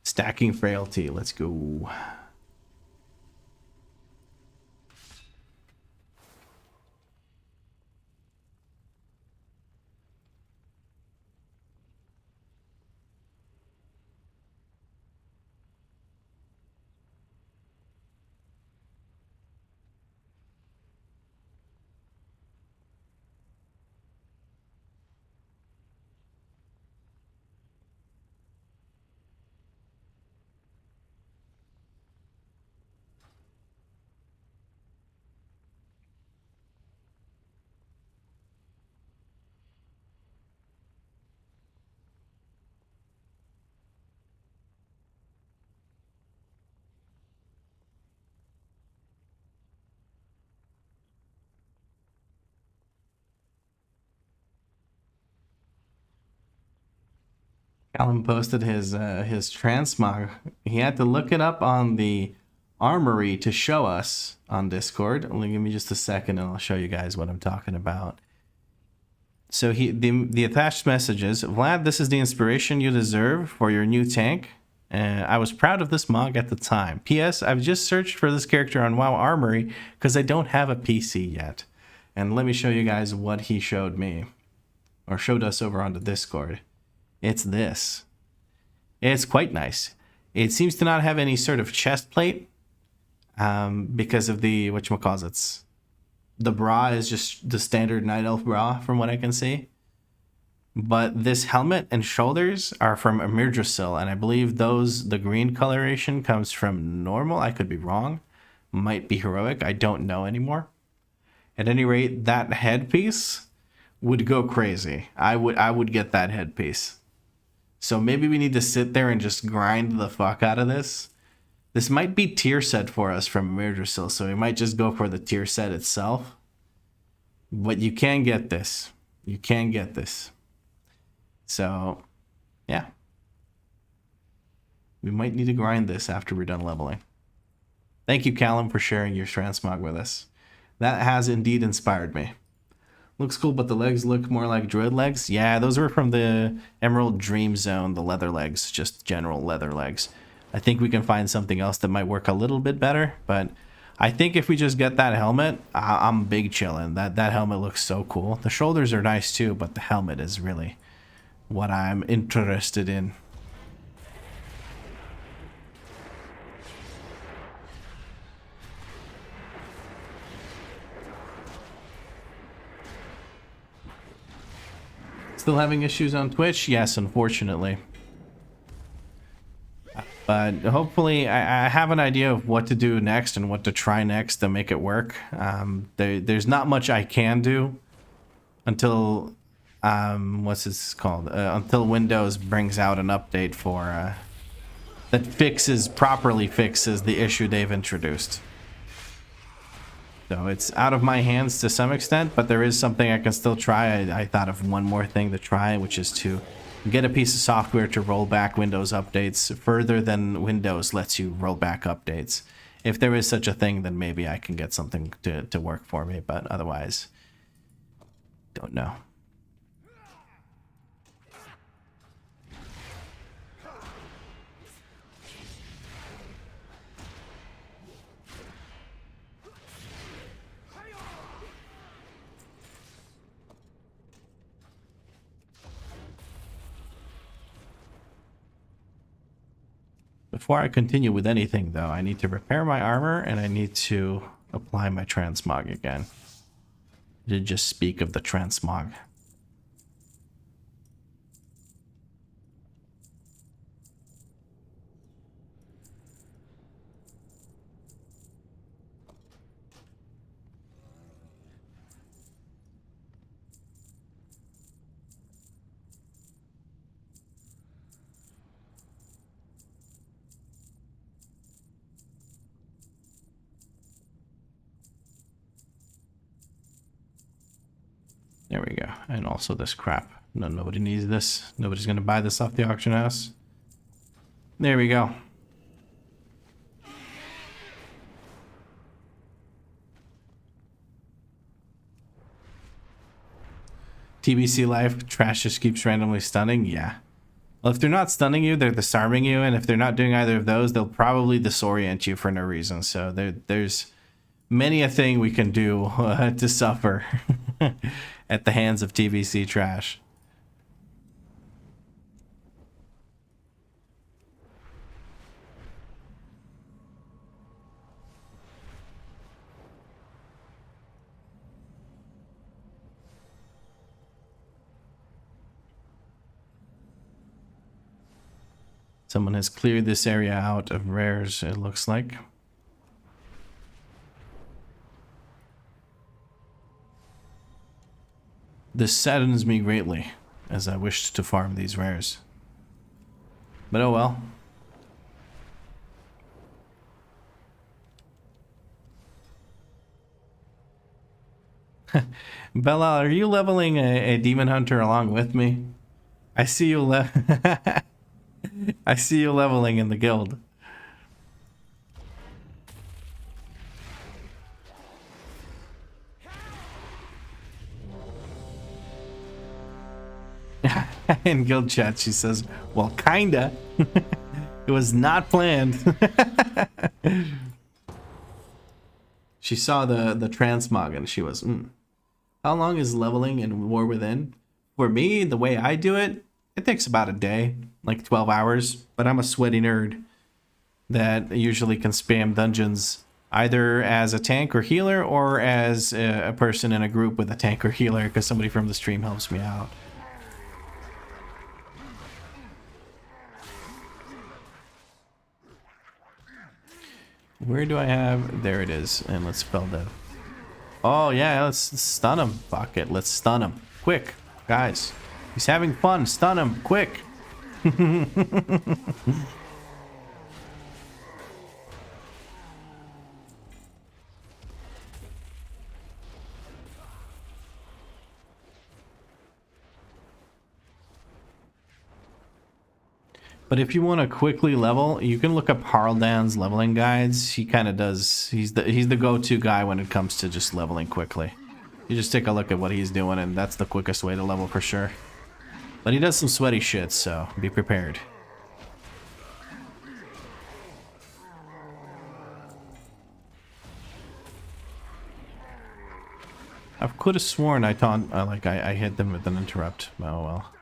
stacking frailty. Let's go. Callum posted his transmog. He had to look it up on the armory to show us on Discord. Only give me just a second and I'll show you guys what I'm talking about. So the attached messages, Vlad, this is the inspiration you deserve for your new tank. I was proud of this mog at the time. P.S. I've just searched for this character on WoW Armory because I don't have a PC yet. And let me show you guys what he showed me. Or showed us over on the Discord. It's this. It's quite nice. It seems to not have any sort of chest plate. Because of the, whatchamacallits. The bra is just the standard Night Elf bra from what I can see. But this helmet and shoulders are from Amirdrasil, and I believe the green coloration comes from normal. I could be wrong. Might be heroic. I don't know anymore. At any rate, that headpiece would go crazy. I would get that headpiece. So maybe we need to sit there and just grind the fuck out of this. This might be tier set for us from Amirdrasil, so we might just go for the tier set itself. But you can get this. You can get this. So, yeah. We might need to grind this after we're done leveling. Thank you, Callum, for sharing your transmog with us. That has indeed inspired me. Looks cool, but the legs look more like druid legs. Yeah, those were from the Emerald Dream Zone, the leather legs, just general leather legs. I think we can find something else that might work a little bit better, but I think if we just get that helmet, I'm big chillin'. That helmet looks so cool. The shoulders are nice too, but the helmet is really what I'm interested in. Still having issues on Twitch? Yes, unfortunately. But hopefully I have an idea of what to do next and what to try next to make it work. There's not much I can do until, what's this called? Until Windows brings out an update for, that properly fixes the issue they've introduced. So it's out of my hands to some extent, but there is something I can still try. I thought of one more thing to try, which is to get a piece of software to roll back Windows updates further than Windows lets you roll back updates. If there is such a thing, then maybe I can get something to work for me, but otherwise, don't know. Before I continue with anything, though, I need to repair my armor and I need to apply my transmog again. I did just speak of the transmog. There we go. And also this crap. No, nobody needs this. Nobody's going to buy this off the auction house. There we go. TBC Life, trash just keeps randomly stunning. Yeah. Well, if they're not stunning you, they're disarming you. And if they're not doing either of those, they'll probably disorient you for no reason. So there's many a thing we can do to suffer at the hands of TBC trash. Someone has cleared this area out of rares, it looks like. This saddens me greatly, as I wished to farm these rares. But oh well. Bella, are you leveling a demon hunter along with me? I see you I see you leveling in the guild. In guild chat, she says, well, kinda. It was not planned. She saw the transmog and she was, How long is leveling in War Within? For me, the way I do it, it takes about a day, like 12 hours. But I'm a sweaty nerd that usually can spam dungeons either as a tank or healer or as a person in a group with a tank or healer because somebody from the stream helps me out. Where do I have? There it is. And let's spell that. Oh, yeah, let's stun him. Fuck it. Let's stun him. Quick, guys. He's having fun. Stun him. Quick. But if you want to quickly level, you can look up Harldan's leveling guides. He kind of does. He's the go-to guy when it comes to just leveling quickly. You just take a look at what he's doing, and that's the quickest way to level for sure. But he does some sweaty shit, so be prepared. I could have sworn I hit them with an interrupt. Oh well.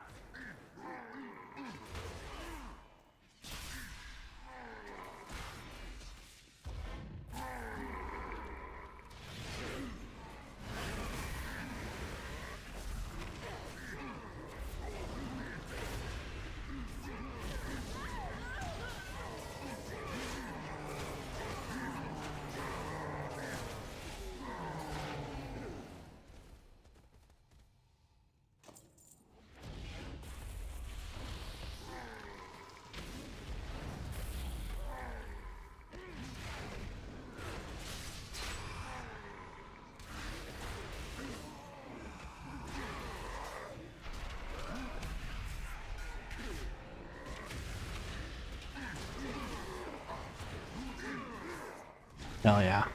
Hell yeah.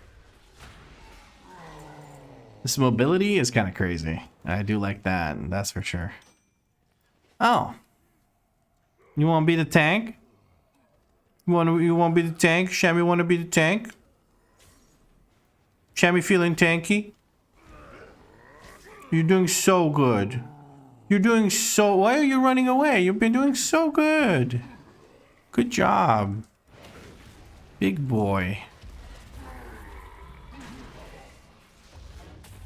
This mobility is kind of crazy. I do like that, that's for sure. Oh. You want to be the tank? You want to be the tank? Shammy want to be the tank? Shammy feeling tanky? You're doing so good. You're doing so... Why are you running away? You've been doing so good. Good job. Big boy.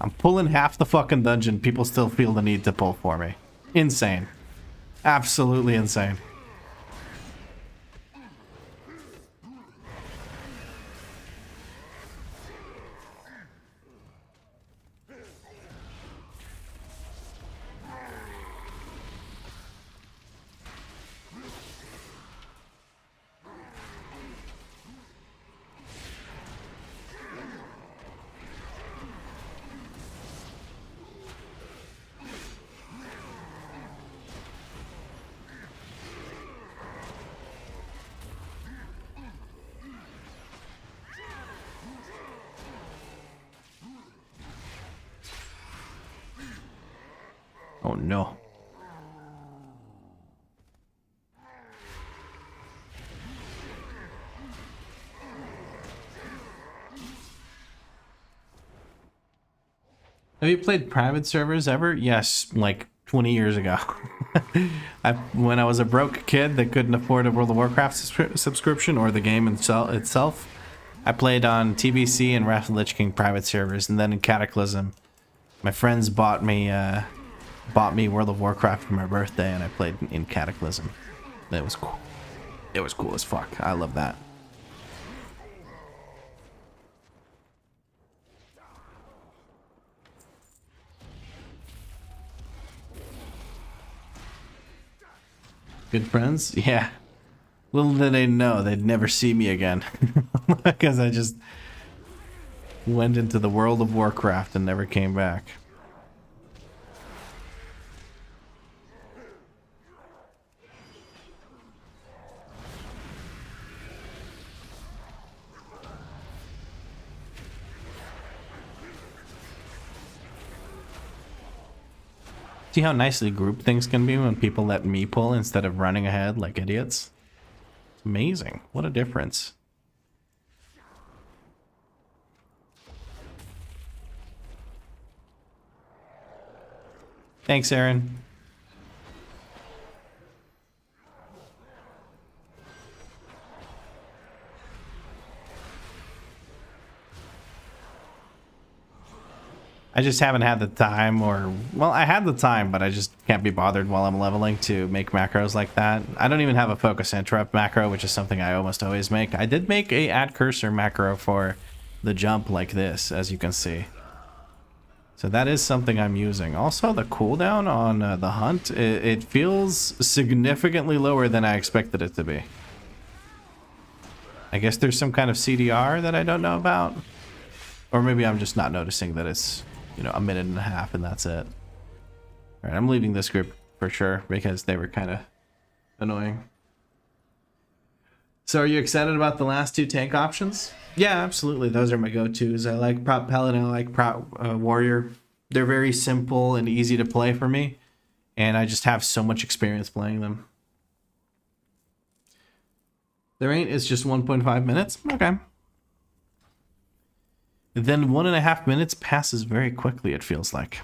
I'm pulling half the fucking dungeon. People still feel the need to pull for me. Insane. Absolutely insane. Oh no. Have you played private servers ever? Yes, like 20 years ago. When I was a broke kid that couldn't afford a World of Warcraft subscription or the game itself, I played on TBC and Wrath of the Lich King private servers, and then in Cataclysm, my friends bought me World of Warcraft for my birthday, and I played in Cataclysm. It was cool. It was cool as fuck. I love that. Good friends? Yeah. Little did they know they'd never see me again. Because I just went into the World of Warcraft and never came back. See how nicely grouped things can be when people let me pull instead of running ahead like idiots? It's amazing. What a difference. Thanks, Aaron. I just haven't had the time, or well, I had the time, but I just can't be bothered while I'm leveling to make macros like that. I don't even have a focus interrupt macro, which is something I almost always make. I did make a add cursor macro for the jump like this, as you can see. So that is something I'm using. Also, the cooldown on the hunt, it feels significantly lower than I expected it to be. I guess there's some kind of CDR that I don't know about. Or maybe I'm just not noticing that it's, you know, a minute and a half and that's it. Alright, I'm leaving this group for sure because they were kind of annoying. So are you excited about the last two tank options? Yeah, absolutely. Those are my go-tos. I like Prop Paladin, I like Prop Warrior. They're very simple and easy to play for me. And I just have so much experience playing them. The range is just 1.5 minutes? Okay. Then 1.5 minutes passes very quickly, it feels like.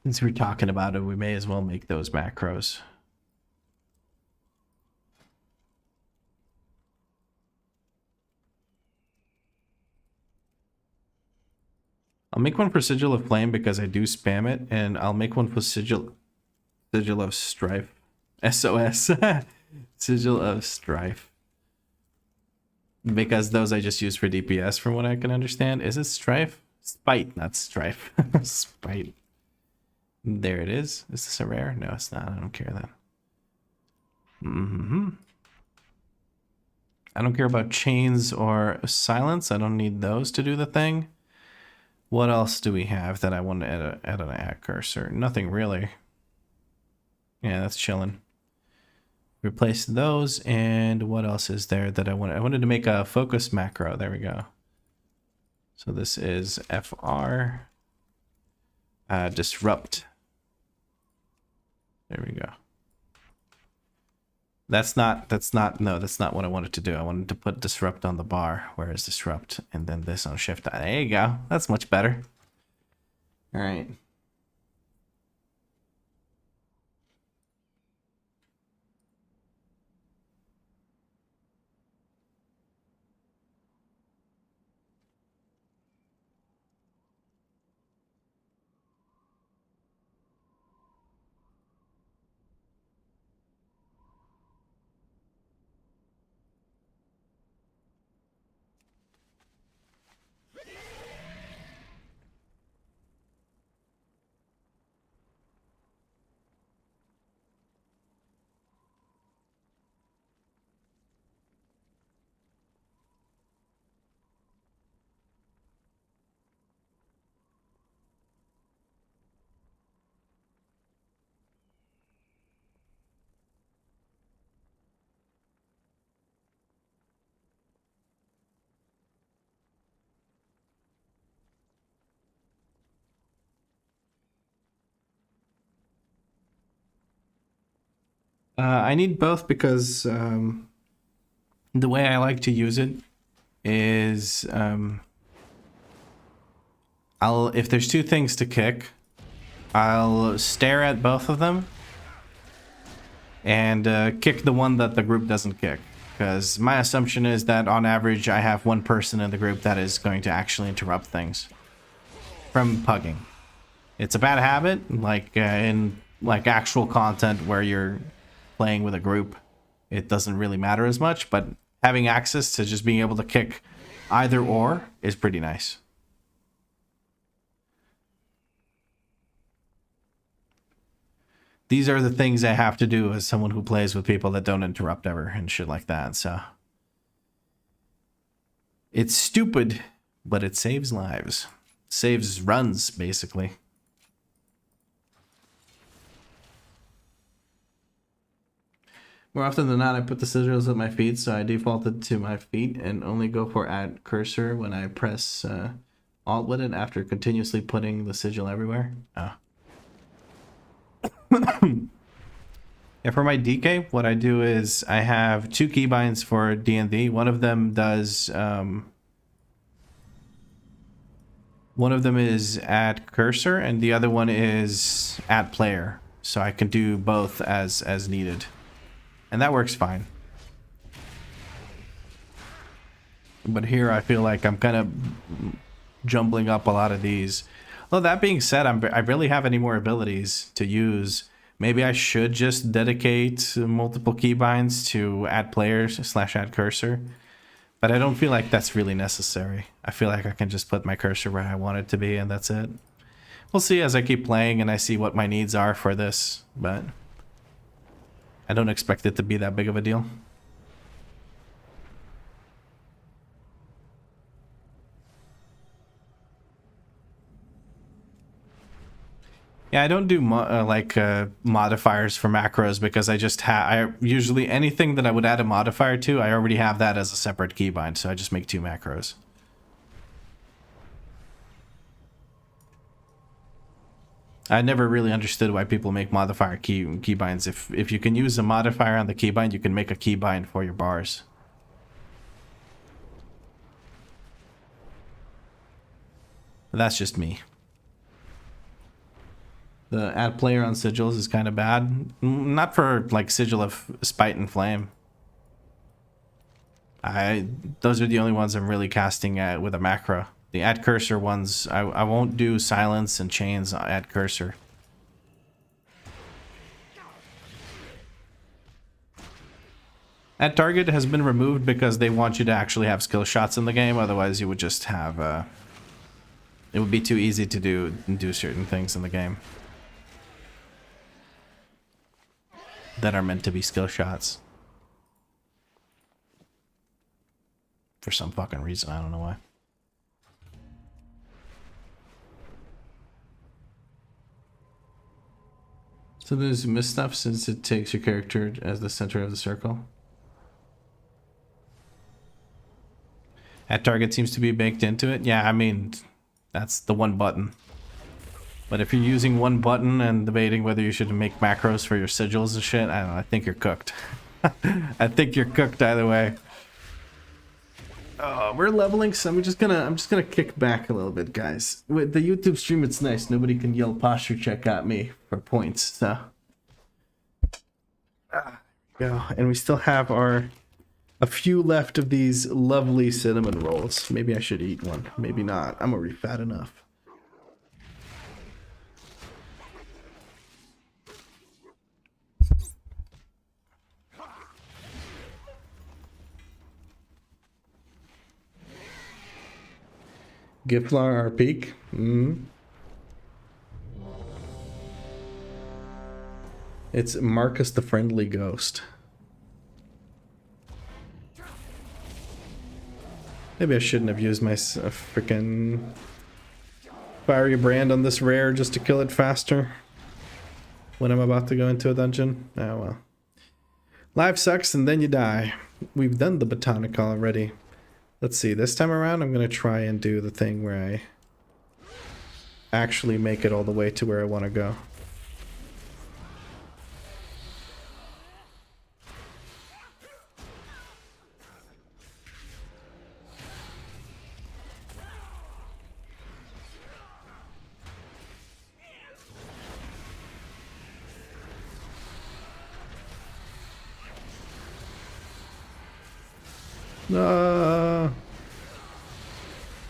Since we're talking about it, we may as well make those macros. I'll make one for Sigil of Flame because I do spam it, and I'll make one for Sigil of Strife. SOS. Sigil of Strife. Because those I just use for DPS from what I can understand. Is it Strife? Spite, not Strife. Spite. There it is. Is this a rare? No, it's not. I don't care then. I don't care about chains or silence. I don't need those to do the thing. What else do we have that I want to add an add cursor? Nothing really. Yeah, that's chilling. Replace those, and what else is there that I wanted? I wanted to make a focus macro. There we go. So this is FR disrupt. There we go. That's not what I wanted to do. I wanted to put disrupt on the bar. Where is disrupt? And then this on shift. There you go. That's much better. All right. I need both because the way I like to use it is if there's two things to kick, I'll stare at both of them and kick the one that the group doesn't kick. Because my assumption is that on average I have one person in the group that is going to actually interrupt things from pugging. It's a bad habit, like in like actual content where you're playing with a group, it doesn't really matter as much, but having access to just being able to kick either or is pretty nice. These are the things I have to do as someone who plays with people that don't interrupt ever and shit like that, so. It's stupid, but it saves lives. Saves runs, basically. More often than not, I put the sigils at my feet, so I defaulted to my feet and only go for add cursor when I press alt with it after continuously putting the sigil everywhere. Oh. Yeah, for my DK, what I do is I have two keybinds for DNV. One of them does one of them is add cursor and the other one is add player. So I can do both as needed. And that works fine. But here I feel like I'm kind of jumbling up a lot of these. Well, that being said, I barely have any more abilities to use. Maybe I should just dedicate multiple keybinds to add players / add cursor. But I don't feel like that's really necessary. I feel like I can just put my cursor where I want it to be and that's it. We'll see as I keep playing and I see what my needs are for this, but I don't expect it to be that big of a deal. Yeah, I don't do modifiers for macros because I just I usually anything that I would add a modifier to, I already have that as a separate keybind, so I just make two macros. I never really understood why people make modifier keybinds. If you can use a modifier on the keybind, you can make a keybind for your bars. But that's just me. The add player on sigils is kind of bad. Not for like sigil of spite and flame. Those are the only ones I'm really casting at with a macro. The add cursor ones, I won't do silence and chains add cursor. Add target has been removed because they want you to actually have skill shots in the game. Otherwise, you would just have it would be too easy to do certain things in the game that are meant to be skill shots. for some fucking reason. I don't know why. So there's miss stuff since it takes your character as the center of the circle. That target seems to be baked into it. Yeah, I mean, that's the one button. But if you're using one button and debating whether you should make macros for your sigils and shit, I don't know, I think you're cooked. I think you're cooked either way. We're leveling, so I'm just gonna kick back a little bit, guys. With the YouTube stream, it's nice. Nobody can yell posture check at me for points. So, go. And we still have a few left of these lovely cinnamon rolls. Maybe I should eat one. Maybe not. I'm already fat enough. Giflar, our peak. It's Marcus the Friendly Ghost. Maybe I shouldn't have used my freaking fiery brand on this rare just to kill it faster when I'm about to go into a dungeon. Oh well. Life sucks and then you die. We've done the botanical already. Let's see, this time around I'm going to try and do the thing where I actually make it all the way to where I want to go.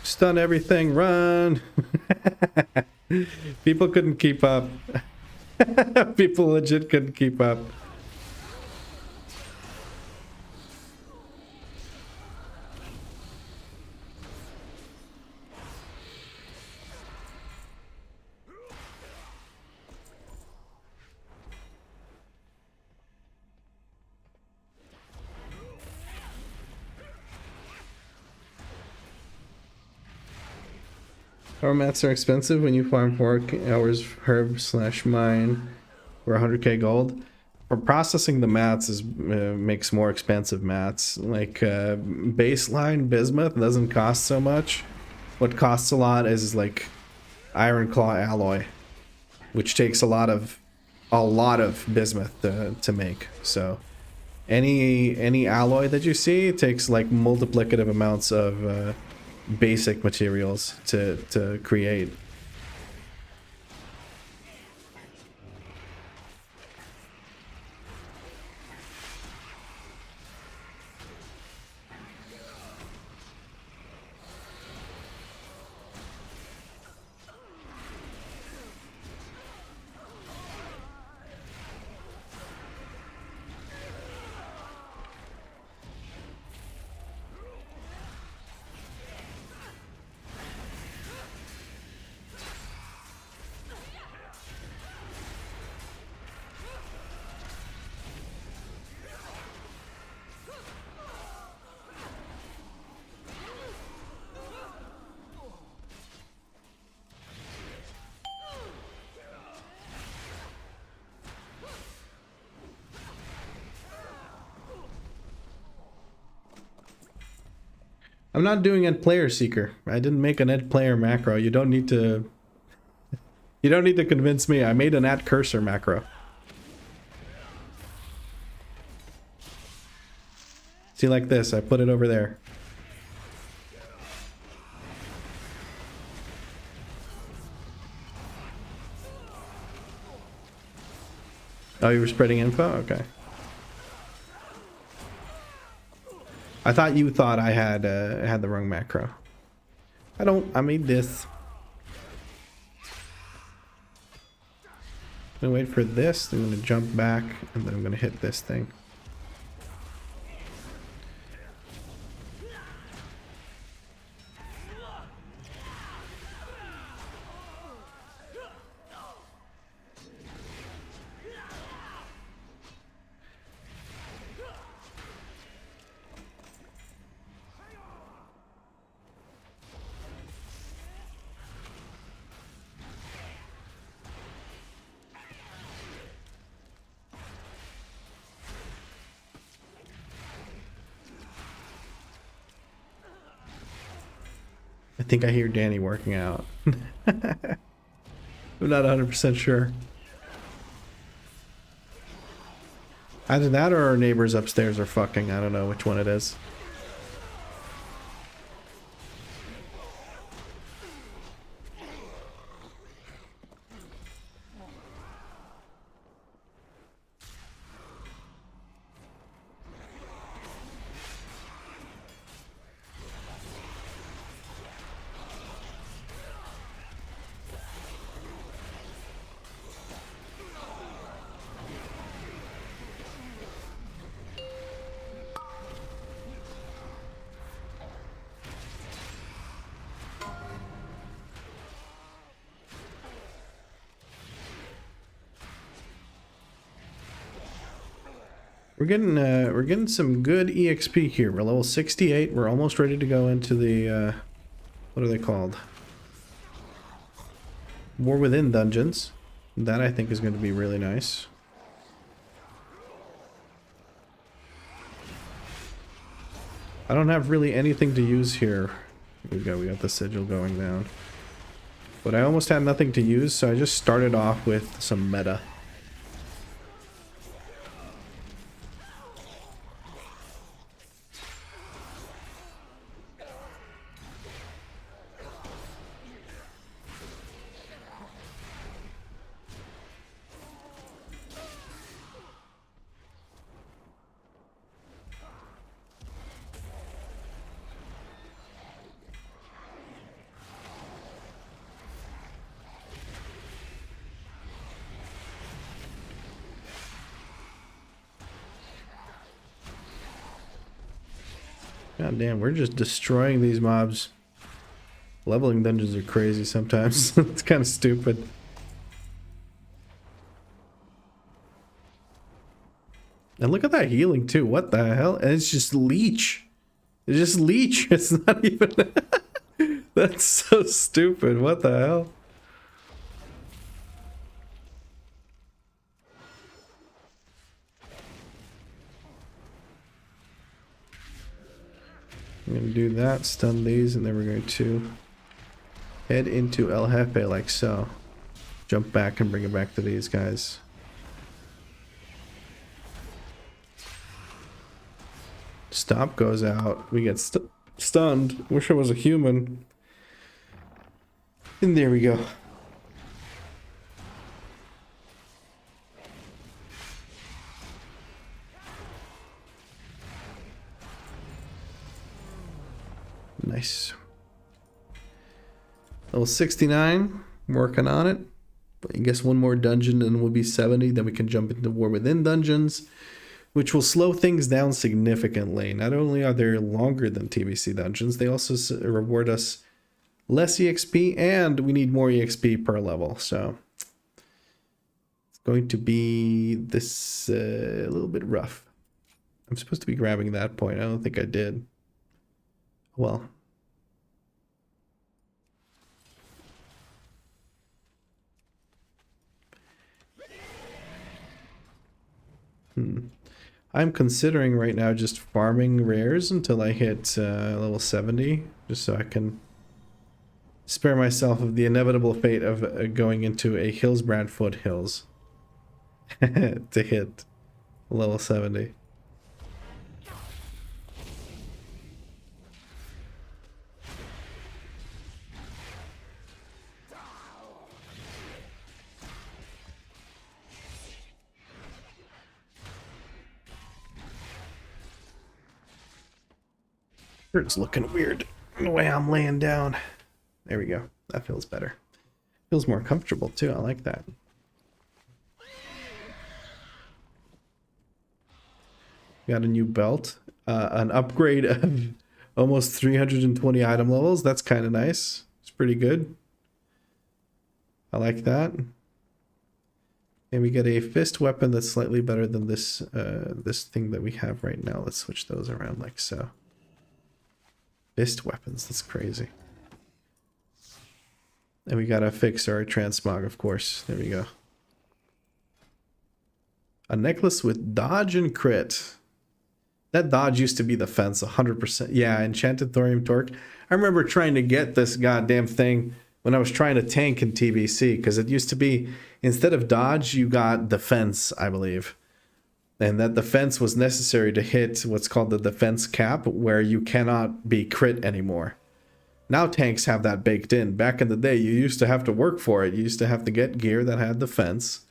Stun everything, run. People couldn't keep up. People legit couldn't keep up. Power mats are expensive when you farm 4 hours herb / mine for 100k gold. For processing the mats is makes more expensive mats. Like baseline bismuth doesn't cost so much. What costs a lot is like iron claw alloy, which takes a lot of bismuth to make. So any alloy that you see takes like multiplicative amounts of basic materials to create. I'm not doing Ed Player Seeker. I didn't make an Ed Player macro. You don't need to convince me. I made an Ed Cursor macro. See, like this, I put it over there. Oh, you were spreading info? Okay. I thought you thought I had the wrong macro. I don't. I made this. I'm gonna wait for this. Then I'm gonna jump back, and then I'm gonna hit this thing. think I hear Danny working out. I'm not 100% sure. Either that or our neighbors upstairs are fucking. I don't know which one it is. We're getting some good EXP here. We're level 68. We're almost ready to go into the what are they called? War Within dungeons. That I think is going to be really nice. I don't have really anything to use here. We got the sigil going down. But I almost had nothing to use, so I just started off with some meta. God damn, we're just destroying these mobs. Leveling dungeons are crazy sometimes. It's kind of stupid. And look at that healing too. What the hell? And it's just leech. It's just leech. It's not even... That's so stupid. What the hell? I'm going to do that, stun these, and then we're going to head into El Jefe like so. Jump back and bring it back to these guys. Stop goes out. We get stunned. Wish I was a human. And there we go. Nice. Level 69, working on it. I guess one more dungeon and we'll be 70. Then we can jump into War Within dungeons, which will slow things down significantly. Not only are they longer than TBC dungeons, they also reward us less EXP, and we need more EXP per level. So it's going to be this a little bit rough. I'm supposed to be grabbing that point. I don't think I did. Well. I'm considering right now just farming rares until I hit level 70, just so I can spare myself of the inevitable fate of going into a Hillsbrad foothills to hit level 70. It's looking weird the way I'm laying down. There we go. That feels better. Feels more comfortable too. I like that. Got a new belt. An upgrade of almost 320 item levels. That's kind of nice. It's pretty good. I like that. And we get a fist weapon that's slightly better than this this thing that we have right now. Let's switch those around like so. Fist weapons, that's crazy. And we gotta fix our transmog, of course. There we go. A necklace with dodge and crit. That dodge used to be the fence, 100%. Yeah, Enchanted Thorium Torque. I remember trying to get this goddamn thing when I was trying to tank in TBC, because it used to be, instead of dodge, you got defense, I believe. And that defense was necessary to hit what's called the defense cap, where you cannot be crit anymore. Now tanks have that baked in. Back in the day, you used to have to work for it. You used to have to get gear that had defense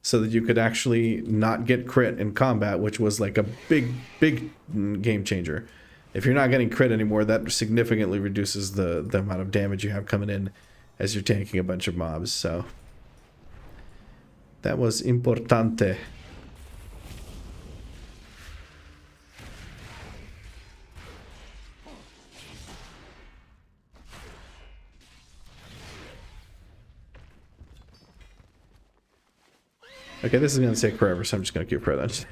so that you could actually not get crit in combat, which was like a big game changer. If you're not getting crit anymore, that significantly reduces the amount of damage you have coming in as you're tanking a bunch of mobs. So that was importante. Okay, this is going to take forever, so I'm just going to keep pro dungeon.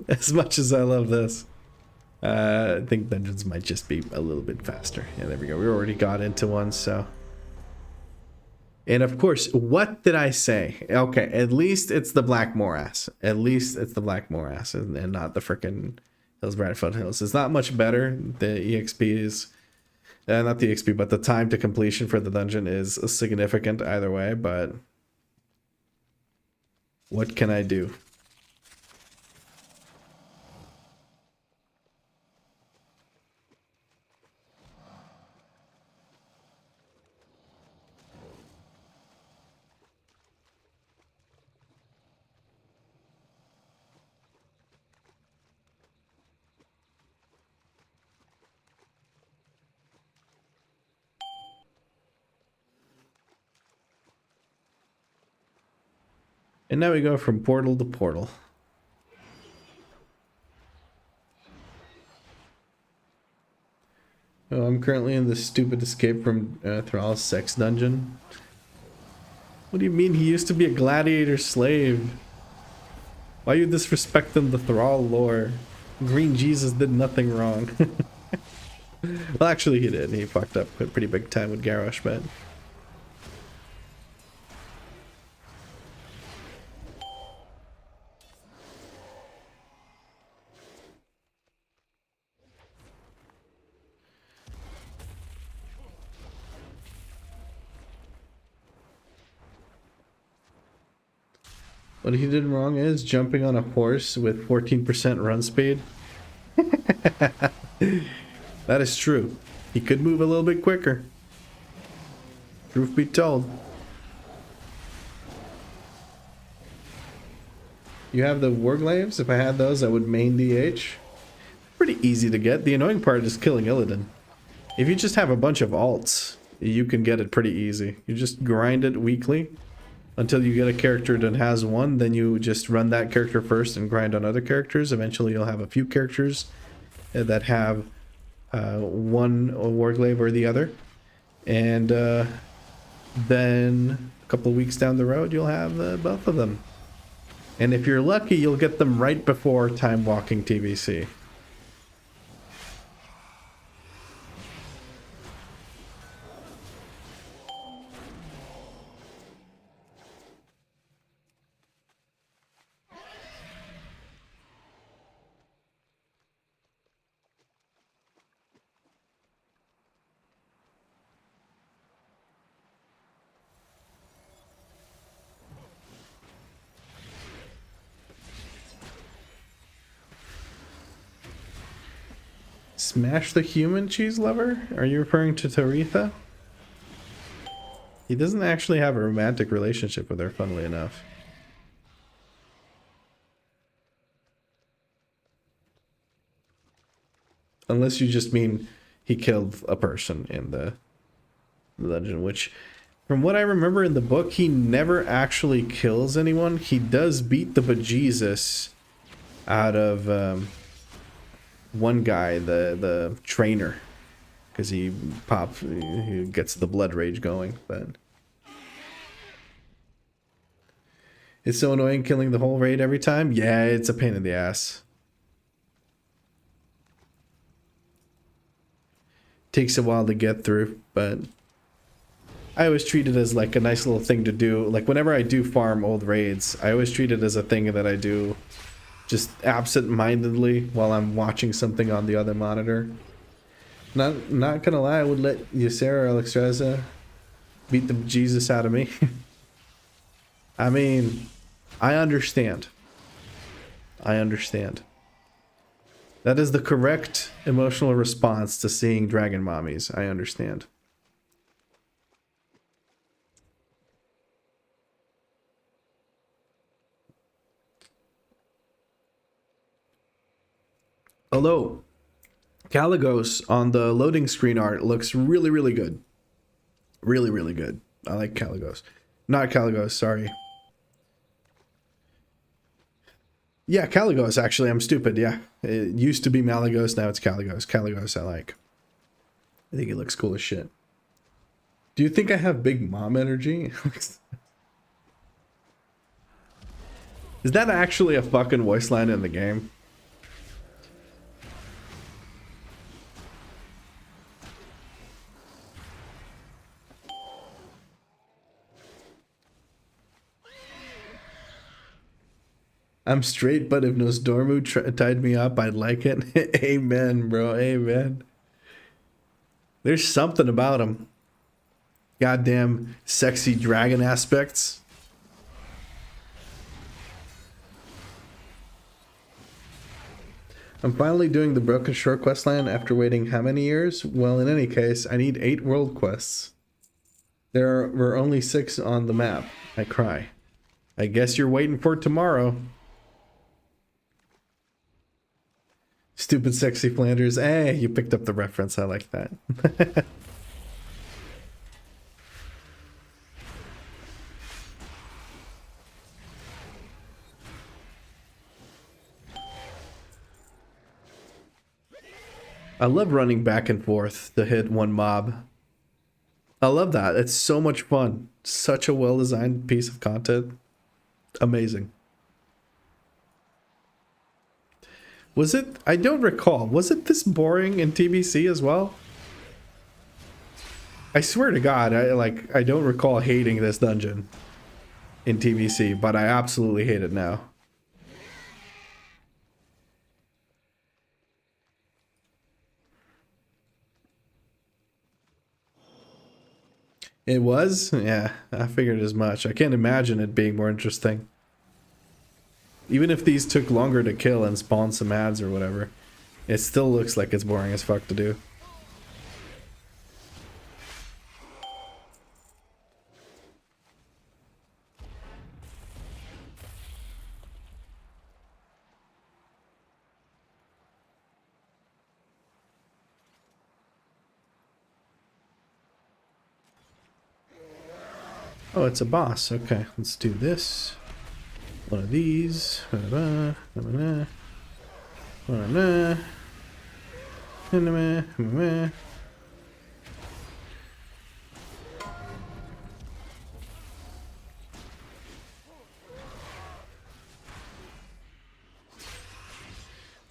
As much as I love this, I think dungeons might just be a little bit faster. Yeah, there we go. We already got into one, so. And of course, what did I say? Okay, at least it's the Black Morass. At least it's the Black Morass and not the frickin' Hillsbrad Foothills. It's not much better. The EXP is, not the EXP, but the time to completion for the dungeon is significant either way, but what can I do? And now we go from portal to portal. Oh, I'm currently in this stupid escape from Thrall's sex dungeon. What do you mean? He used to be a gladiator slave. Why are you disrespecting the Thrall lore? Green Jesus did nothing wrong. Well, actually he did. He fucked up a pretty big time with Garrosh, but... What he did wrong is jumping on a horse with 14% run speed. That is true. He could move a little bit quicker. Truth be told. You have the Warglaves. If I had those, I would main DH. Pretty easy to get. The annoying part is killing Illidan. If you just have a bunch of alts, you can get it pretty easy. You just grind it weekly until you get a character that has one, then you just run that character first and grind on other characters. Eventually you'll have a few characters that have one Warglaive or the other. And then a couple of weeks down the road, you'll have both of them. And if you're lucky, you'll get them right before Time Walking TBC. Smash the human cheese lover? Are you referring to Taritha? He doesn't actually have a romantic relationship with her, funnily enough. Unless you just mean he killed a person in the dungeon, which, from what I remember in the book, he never actually kills anyone. He does beat the bejesus out of one guy, the trainer, because he gets the blood rage going. But it's so annoying killing the whole raid every time. Yeah, it's a pain in the ass. Takes a while to get through, but I always treat it as like a nice little thing to do. Like whenever I do farm old raids, I always treat it as a thing that I do just absent-mindedly while I'm watching something on the other monitor. Not gonna lie, I would let Ysera Alexstrasza beat the Jesus out of me. I mean, I understand. I understand. That is the correct emotional response to seeing dragon mommies. I understand. Although, Caligos on the loading screen art looks really, really good. Really, really good. I like Caligos. Not Caligos, sorry. Yeah, Caligos, actually. I'm stupid, yeah. It used to be Malagos, now it's Caligos. Caligos I like. I think it looks cool as shit. Do you think I have big mom energy? Is that actually a fucking voice line in the game? I'm straight, but if Nosdormu tied me up, I'd like it. Amen, bro. Amen. There's something about him. Goddamn sexy dragon aspects. I'm finally doing the Broken Shore questline after waiting how many years? Well, in any case, I need 8 world quests. There were only 6 on the map. I cry. I guess you're waiting for tomorrow. Stupid sexy Flanders. Hey, you picked up the reference. I like that. I love running back and forth to hit one mob. I love that. It's so much fun. Such a well-designed piece of content. Amazing. Was it? I don't recall. Was it this boring in TBC as well? I swear to God, I don't recall hating this dungeon in TBC, but I absolutely hate it now. It was? Yeah, I figured as much. I can't imagine it being more interesting. Even if these took longer to kill and spawn some ads or whatever, it still looks like it's boring as fuck to do. Oh, it's a boss. Okay, let's do this. One of these. Would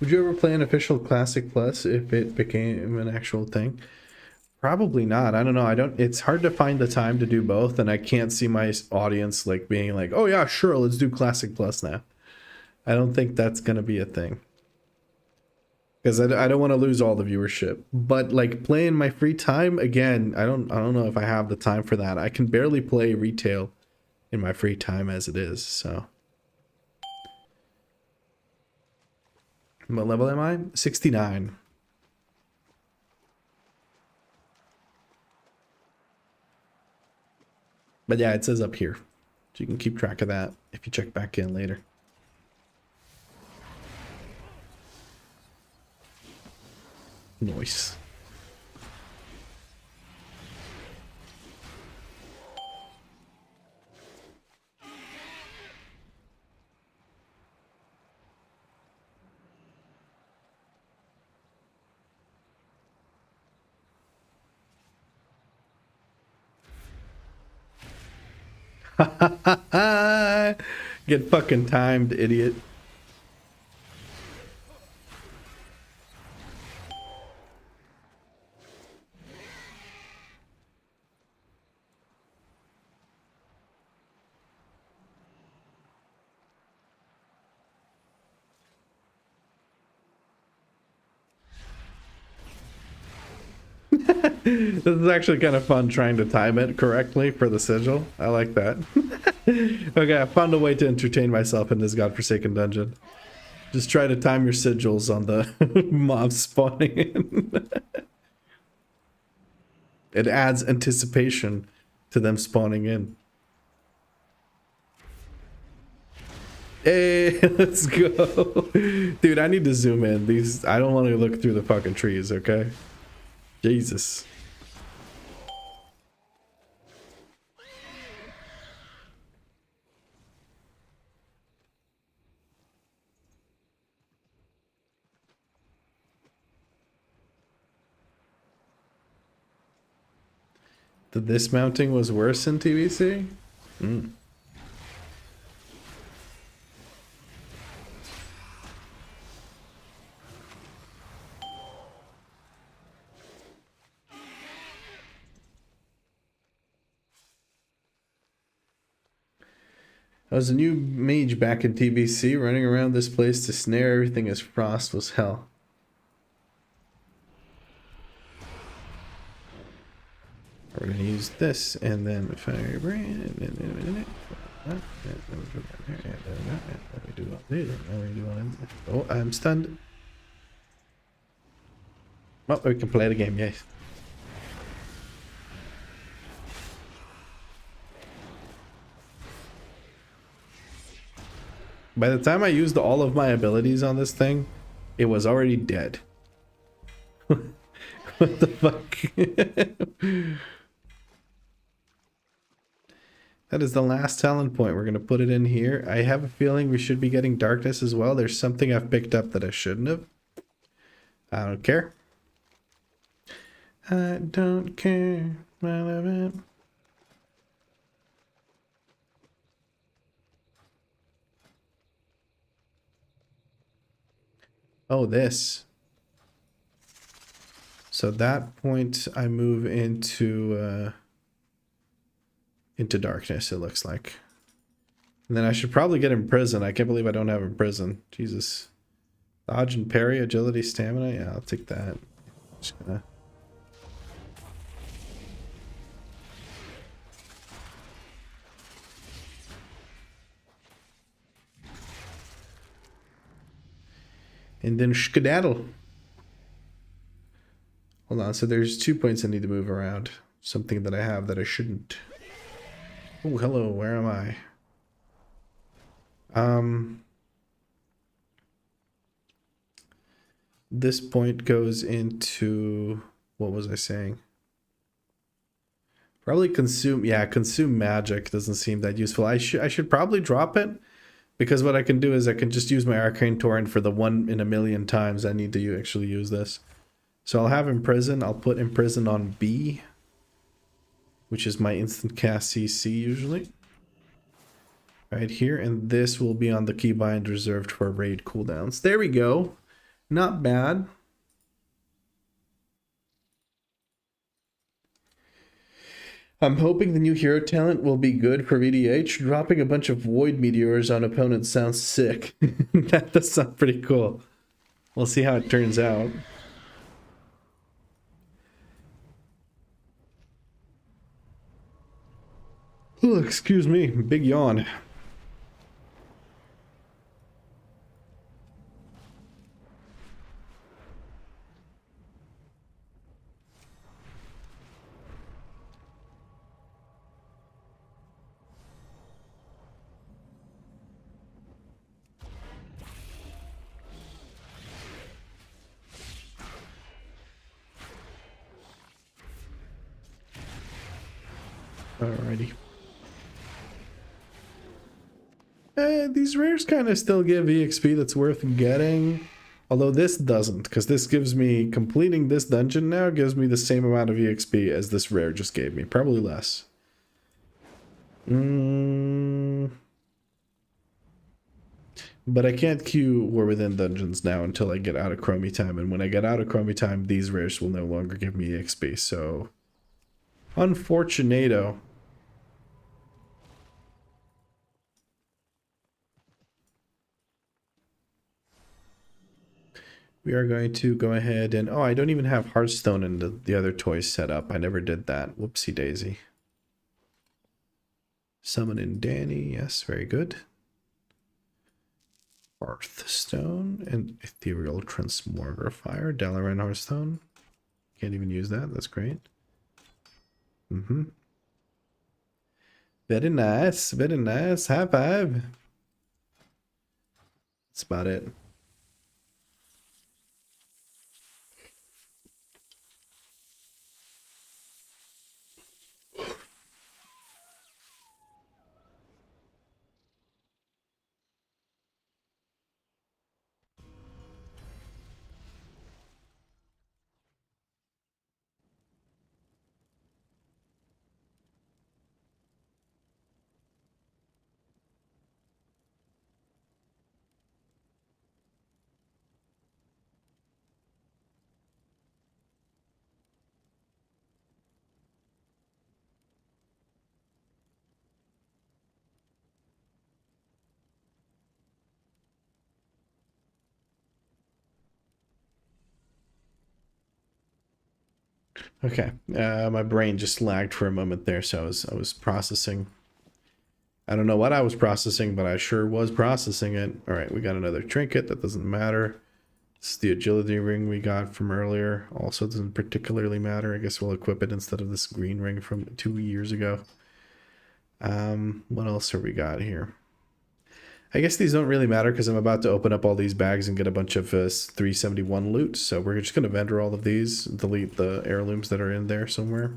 you ever play an official Classic Plus if it became an actual thing? Probably not. I don't know. It's hard to find the time to do both, and I can't see my audience like being like, oh yeah, sure, let's do Classic Plus now. I don't think that's gonna be a thing. Because I don't want to lose all the viewership. But like playing my free time, again, I don't know if I have the time for that. I can barely play retail in my free time as it is, so. What level am I? 69. But yeah, it says up here. So you can keep track of that if you check back in later. Nice. Get fucking timed, idiot. This is actually kind of fun trying to time it correctly for the sigil. I like that. Okay, I found a way to entertain myself in this godforsaken dungeon. Just try to time your sigils on the mobs spawning in. It adds anticipation to them spawning in. Hey, let's go. Dude, I need to zoom in. I don't want to look through the fucking trees, okay? Jesus. The dismounting was worse in TBC? I was a new mage back in TBC, running around this place to snare everything as frost was hell. We're gonna use this and then firebrand and then oh, I'm stunned. Well, we can play the game, yes. By the time I used all of my abilities on this thing, it was already dead. What the fuck? That is the last talent point. We're going to put it in here. I have a feeling we should be getting darkness as well. There's something I've picked up that I shouldn't have. I don't care. I don't care. I love it. Oh, this. So that point I move into darkness, it looks like. And then I should probably get Imprison. I can't believe I don't have Imprison. Jesus. Dodge and parry, agility, stamina. Yeah, I'll take that. Just gonna... And then skedaddle. Hold on, so there's 2 points I need to move around. Something that I have that I shouldn't. Oh, hello, where am I? This point goes into... What was I saying? Probably consume... Yeah, consume magic doesn't seem that useful. I should probably drop it. Because what I can do is I can just use my Arcane Torrent for the 1 in a million times I need to actually use this. So I'll have Imprison. I'll put Imprison on B, which is my instant cast CC usually. Right here, and this will be on the keybind reserved for raid cooldowns. There we go. Not bad. I'm hoping the new hero talent will be good for VDH. Dropping a bunch of void meteors on opponents sounds sick. That does sound pretty cool. We'll see how it turns out. Oh, excuse me, big yawn. Alrighty. These rares kind of still give EXP that's worth getting. Although this doesn't, because this gives me, completing this dungeon now gives me the same amount of EXP as this rare just gave me. Probably less. But I can't queue War Within dungeons now until I get out of Chromie time. And when I get out of Chromie time, these rares will no longer give me EXP. So, unfortunato. We are going to go ahead and... Oh, I don't even have Hearthstone and the other toys set up. I never did that. Whoopsie daisy. Summon in Danny. Yes, very good. Hearthstone and Ethereal Transmogrifier. Dalaran Hearthstone. Can't even use that. That's great. Very nice. Very nice. High five. That's about it. Okay, my brain just lagged for a moment there, so I was processing. I don't know what I was processing, but I sure was processing it. All right, we got another trinket. That doesn't matter. This is the agility ring we got from earlier. Also doesn't particularly matter. I guess we'll equip it instead of this green ring from 2 years ago. What else have we got here? I guess these don't really matter because I'm about to open up all these bags and get a bunch of 371 loot. So we're just going to vendor all of these, delete the heirlooms that are in there somewhere.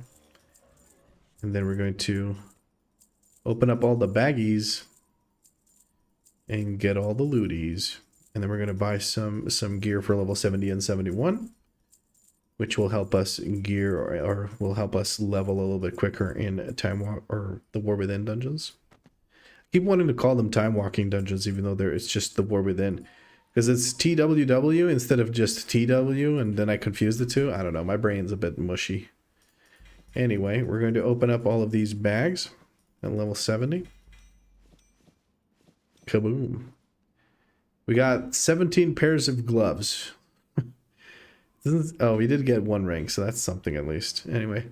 And then we're going to open up all the baggies and get all the looties. And then we're going to buy some gear for level 70 and 71, which will help us gear or will help us level a little bit quicker in Time Walk or the War Within dungeons. Keep wanting to call them time walking dungeons, even though it's just the War Within, because it's TWW instead of just TW, and then I confuse the two. I don't know. My brain's a bit mushy. Anyway, we're going to open up all of these bags at level 70. Kaboom. We got 17 pairs of gloves. Oh, we did get 1 ring, so that's something at least. Anyway.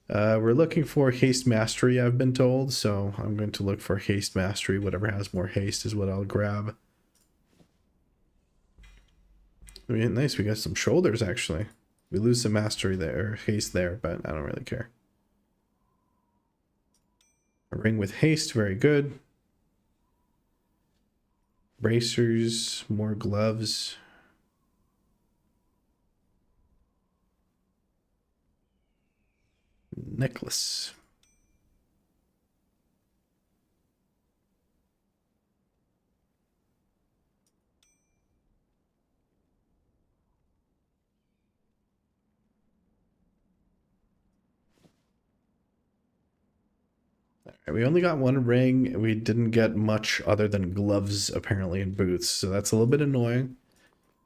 We're looking for haste mastery, I've been told, so I'm going to look for haste mastery. Whatever has more haste is what I'll grab. I mean, nice, we got some shoulders actually. We lose some mastery there, or haste there, but I don't really care. A ring with haste, very good. Bracers, more gloves. Necklace. We only got 1 ring. We didn't get much other than gloves, apparently, and boots. So that's a little bit annoying.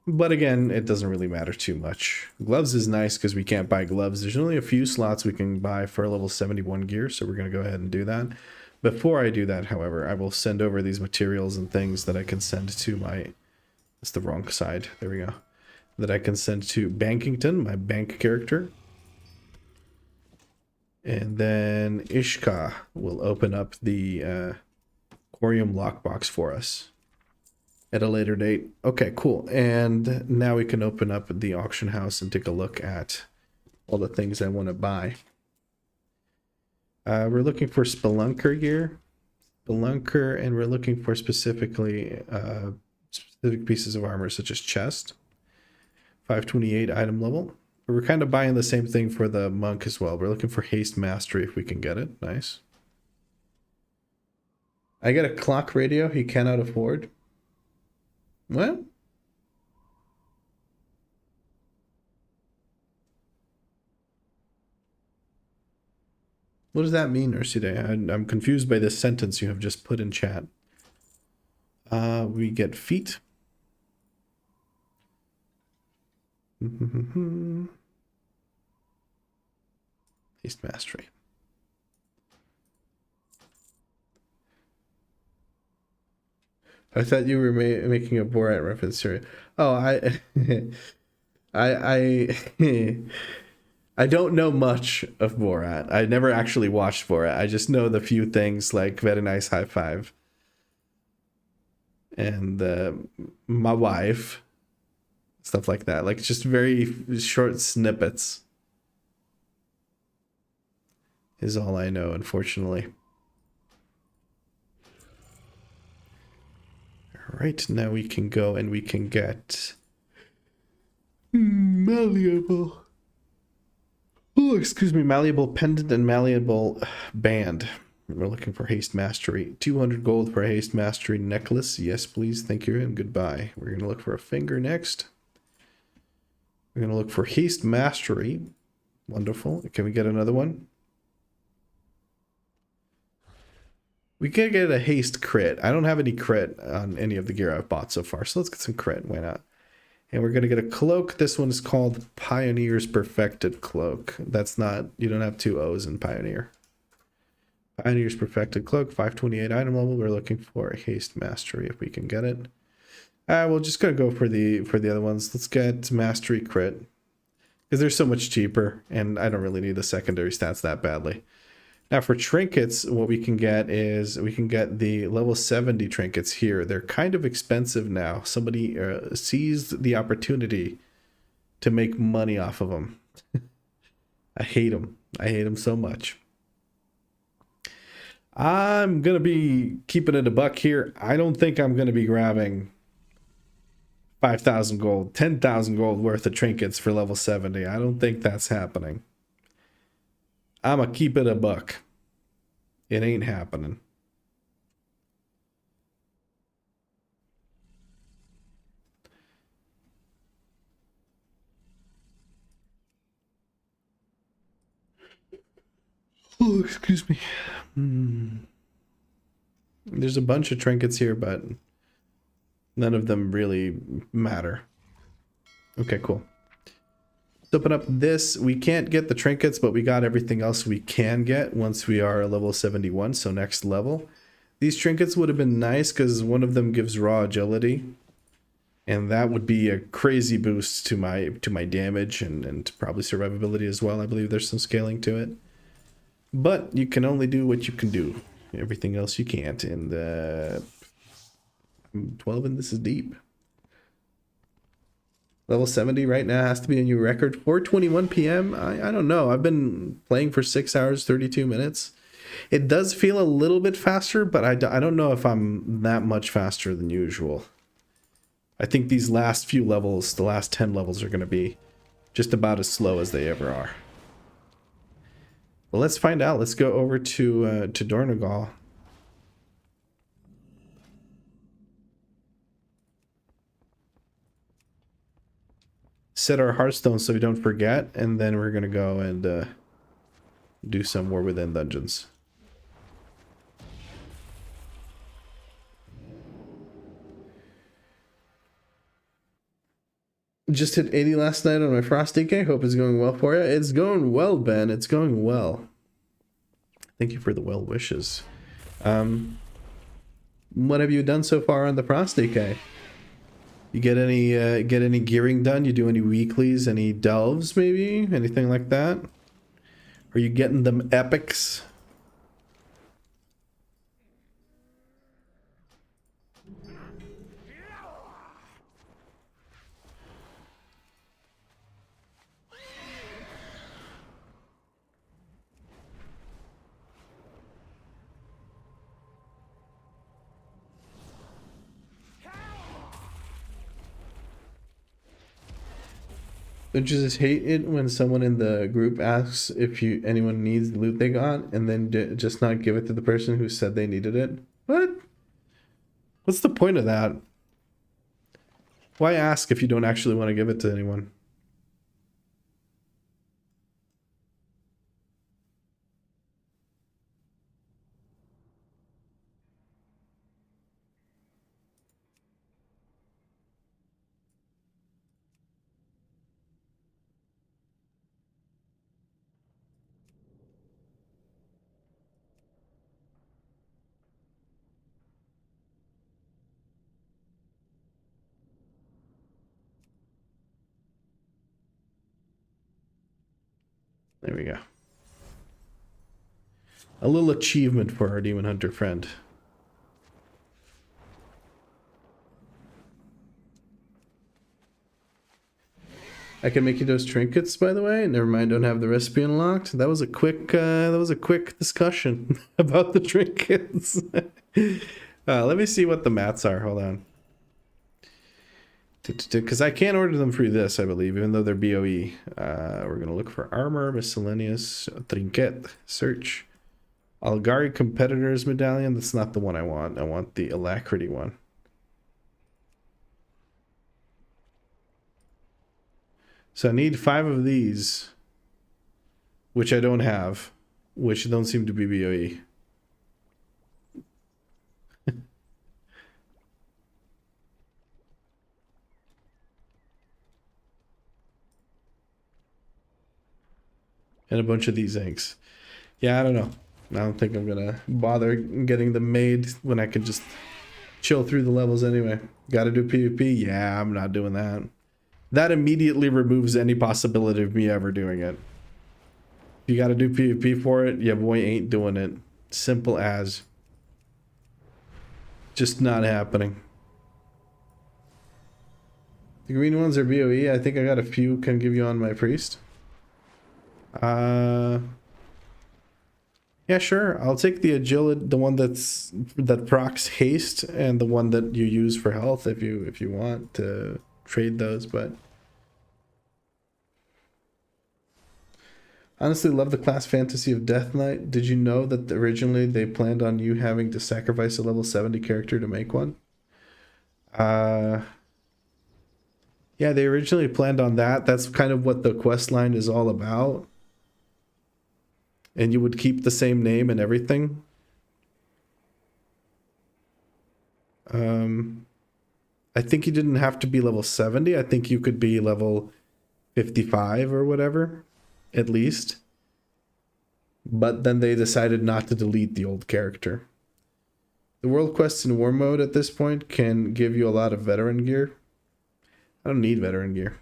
But again, it doesn't really matter too much. Gloves is nice because we can't buy gloves. There's only a few slots we can buy for level 71 gear. So we're going to go ahead and do that. Before I do that, however, I will send over these materials and things that I can send to my... That's the wrong side. There we go. That I can send to Bankington, my bank character. And then Ishka will open up the Quarium lockbox for us at a later date. Okay, cool. And now we can open up the auction house and take a look at all the things I want to buy. We're looking for Spelunker gear. Spelunker, and we're looking for specifically specific pieces of armor such as chest. 528 item level. We're kind of buying the same thing for the monk as well. We're looking for haste mastery if we can get it. Nice. I get a clock radio he cannot afford. What? What does that mean, Urside? I'm confused by this sentence you have just put in chat. We get feet. Haste mastery. I thought you were making a Borat reference here. Oh, I I don't know much of Borat. I never actually watched Borat. I just know the few things like Very Nice High Five and my wife, stuff like that. Like just very short snippets is all I know, unfortunately. All right, now we can go and we can get malleable. Oh, excuse me, malleable pendant and malleable band. We're looking for haste mastery. 200 gold for a haste mastery necklace. Yes, please. Thank you and goodbye. We're going to look for a finger next. We're going to look for haste mastery. Wonderful. Can we get another one? We can get a haste crit. I don't have any crit on any of the gear I've bought so far, so let's get some crit. Why not? And we're going to get a cloak. This one is called Pioneer's Perfected Cloak. That's not, you don't have two O's in Pioneer. Pioneer's Perfected Cloak, 528 item level. We're looking for a haste mastery if we can get it. We're just going to go for the other ones. Let's get mastery crit, because they're so much cheaper, and I don't really need the secondary stats that badly. Now for trinkets, what we can get is we can get the level 70 trinkets here. They're kind of expensive now. Somebody seized the opportunity to make money off of them. I hate them. I hate them so much. I'm going to be keeping it a buck here. I don't think I'm going to be grabbing 5,000 gold, 10,000 gold worth of trinkets for level 70. I don't think that's happening. I'm going to keep it a buck. It ain't happening. Oh, excuse me. There's a bunch of trinkets here, but none of them really matter. Okay, cool. Let's open up this. We can't get the trinkets, but we got everything else we can get once we are level 71, so next level. These trinkets would have been nice because one of them gives raw agility, and that would be a crazy boost to my damage and probably survivability as well. I believe there's some scaling to it. But you can only do what you can do. Everything else you can't. And I'm 12 and this is deep. Level 70 right now has to be a new record. 4:21 p.m. I don't know. I've been playing for 6 hours, 32 minutes. It does feel a little bit faster, but I don't know if I'm that much faster than usual. I think these last few levels, the last 10 levels, are going to be just about as slow as they ever are. Well, let's find out. Let's go over to Dornegal. Set our heartstone so we don't forget, and then we're gonna go and do some War Within dungeons. Just hit 80 last night on my Frosty Cake. Hope it's going well for you. It's going well, Ben. It's going well. Thank you for the well wishes. What have you done so far on the Frosty Cake? You get any gearing done? You do any weeklies, any delves maybe? Anything like that? Are you getting them epics? Don't you just hate it when someone in the group asks if anyone needs the loot they got, and then just not give it to the person who said they needed it? What? What's the point of that? Why ask if you don't actually want to give it to anyone? There we go. A little achievement for our demon hunter friend. I can make you those trinkets, by the way. Never mind, don't have the recipe unlocked. That was a quick discussion about the trinkets. Let me see what the mats are. Hold on. Because I can't order them through this, I believe, even though they're BOE. We're going to look for armor, miscellaneous, trinket, search. Algari competitors medallion. That's not the one I want. I want the alacrity one. So I need 5 of these, which I don't have, which don't seem to be BOE. And a bunch of these inks. Yeah, I don't know. I don't think I'm gonna bother getting them made when I can just chill through the levels anyway. Gotta do PvP? Yeah, I'm not doing that. That immediately removes any possibility of me ever doing it. If you gotta do PvP for it, your boy ain't doing it. Simple as. Just not happening. The green ones are BOE. I think I got a few can give you on my priest. Yeah, sure. I'll take the agility, the one that procs haste, and the one that you use for health if you want to trade those. But honestly, love the class fantasy of Death Knight. Did you know that originally they planned on you having to sacrifice a level 70 character to make one? Yeah, they originally planned on that. That's kind of what the quest line is all about. And you would keep the same name and everything. I think you didn't have to be level 70. I think you could be level 55 or whatever, at least. But then they decided not to delete the old character. The world quests in war mode at this point can give you a lot of veteran gear. I don't need veteran gear.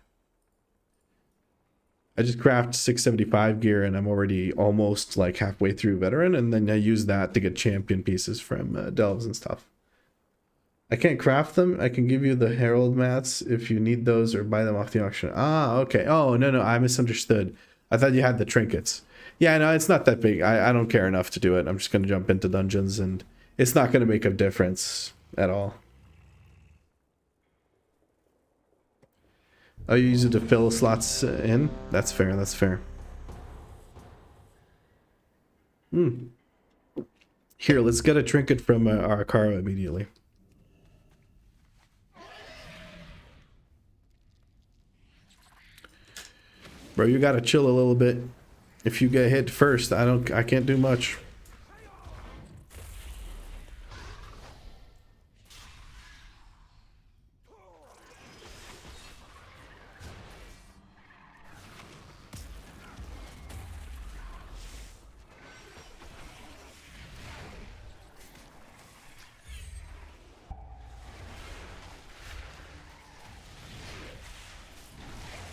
I just craft 675 gear and I'm already almost like halfway through veteran, and then I use that to get champion pieces from delves and stuff. I can't craft them. I can give you the herald mats if you need those, or buy them off the auction. Ah, okay. Oh, no, I misunderstood. I thought you had the trinkets. Yeah, no, it's not that big. I don't care enough to do it. I'm just going to jump into dungeons and it's not going to make a difference at all. Oh, you use it to fill slots in? That's fair, that's fair. Here, let's get a trinket from Arakara immediately. Bro, you gotta chill a little bit. If you get hit first, I can't do much.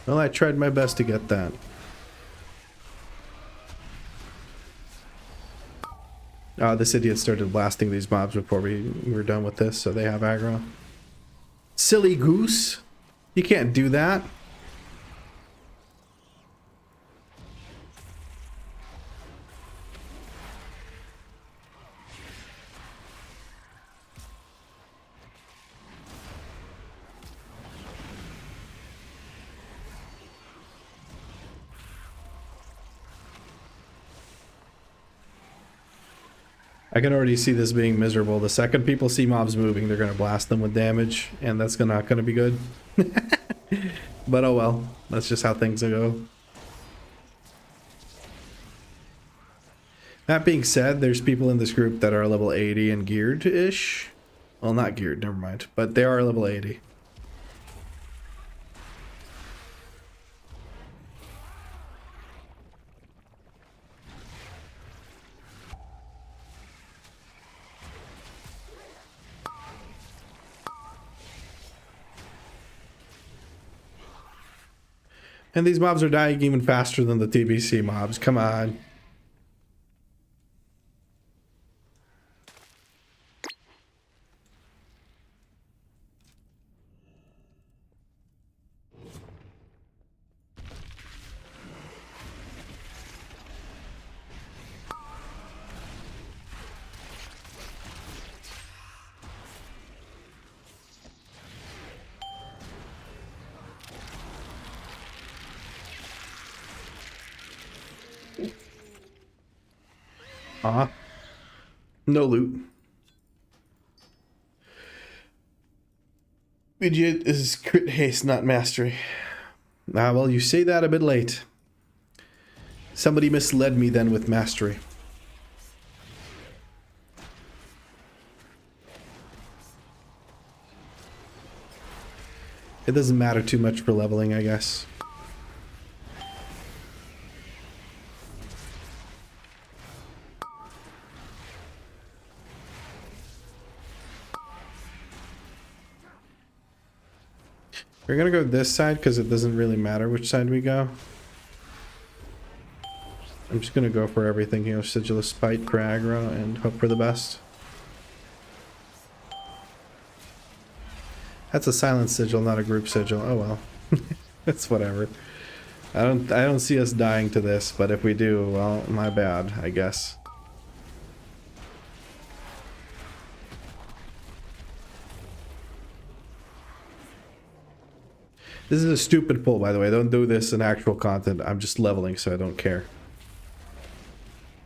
Well, I tried my best to get that. This idiot started blasting these mobs before we were done with this, so they have aggro. Silly goose! You can't do that. I can already see this being miserable. The second people see mobs moving, they're going to blast them with damage, and that's not going to be good. But oh well, that's just how things go. That being said, there's people in this group that are level 80 and geared-ish. Well, not geared, never mind, but they are level 80. And these mobs are dying even faster than the TBC mobs. Come on. No loot. Idiot is crit haste, not mastery. Ah, well, you say that a bit late. Somebody misled me then with mastery. It doesn't matter too much for leveling, I guess. We're gonna go this side because it doesn't really matter which side we go. I'm just gonna go for everything here. Sigil of Spite, for aggro, and hope for the best. That's a silent sigil, not a group sigil. Oh well. It's whatever. I don't see us dying to this, but if we do, well, my bad, I guess. This is a stupid pull, by the way. Don't do this in actual content. I'm just leveling, so I don't care.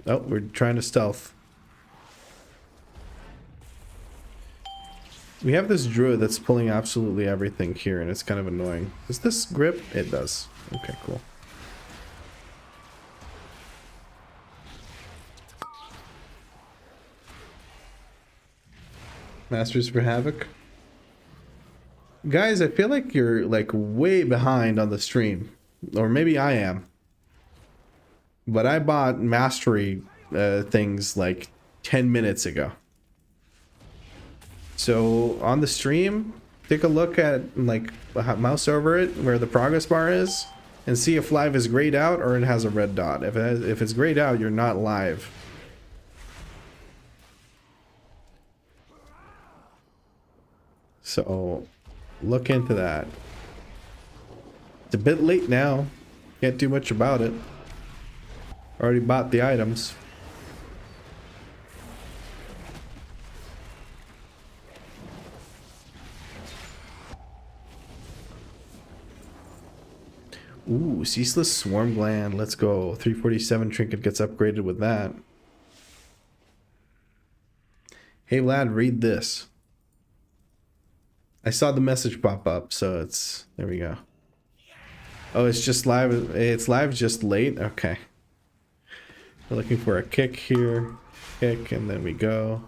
Oh, we're trying to stealth. We have this druid that's pulling absolutely everything here, and it's kind of annoying. Does this grip? It does. Okay, cool. Masters for Havoc. Guys, I feel like you're like way behind on the stream. Or maybe I am. But I bought mastery things like 10 minutes ago. So on the stream, take a look at like mouse over it where the progress bar is and see if live is grayed out or it has a red dot. If it's grayed out, you're not live. So look into that. It's a bit late now. Can't do much about it. Already bought the items. Ooh, Ceaseless Swarm Gland. Let's go. 347 trinket gets upgraded with that. Hey Vlad, read this. I saw the message pop up, so it's... There we go. Oh, it's just live. It's live just late? Okay. We're looking for a kick here. Kick, and then we go.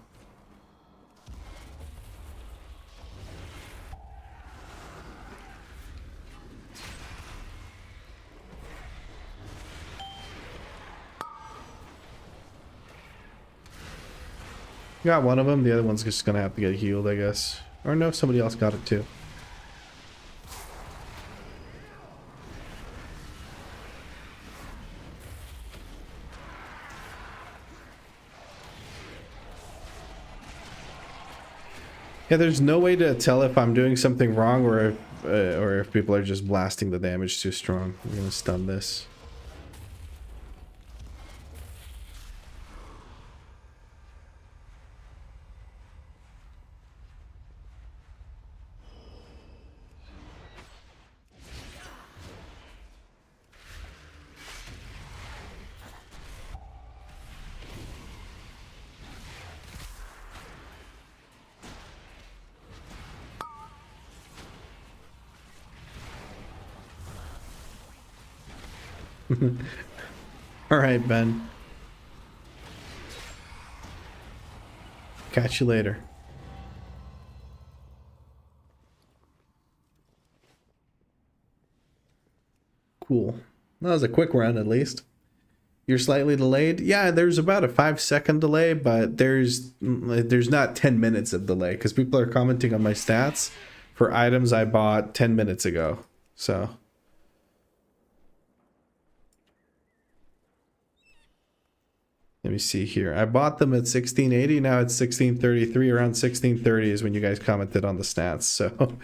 Got one of them. The other one's just gonna have to get healed, I guess. Or no, somebody else got it too. Yeah, there's no way to tell if I'm doing something wrong or if people are just blasting the damage too strong. I'm gonna stun this. All right, Ben. Catch you later. Cool. That was a quick run, at least. You're slightly delayed. Yeah, there's about a 5-second delay, but there's not 10 minutes of delay because people are commenting on my stats for items I bought 10 minutes ago. So Let me see here. I bought them at 1680. Now it's 1633. Around 1630 is when you guys commented on the stats. So,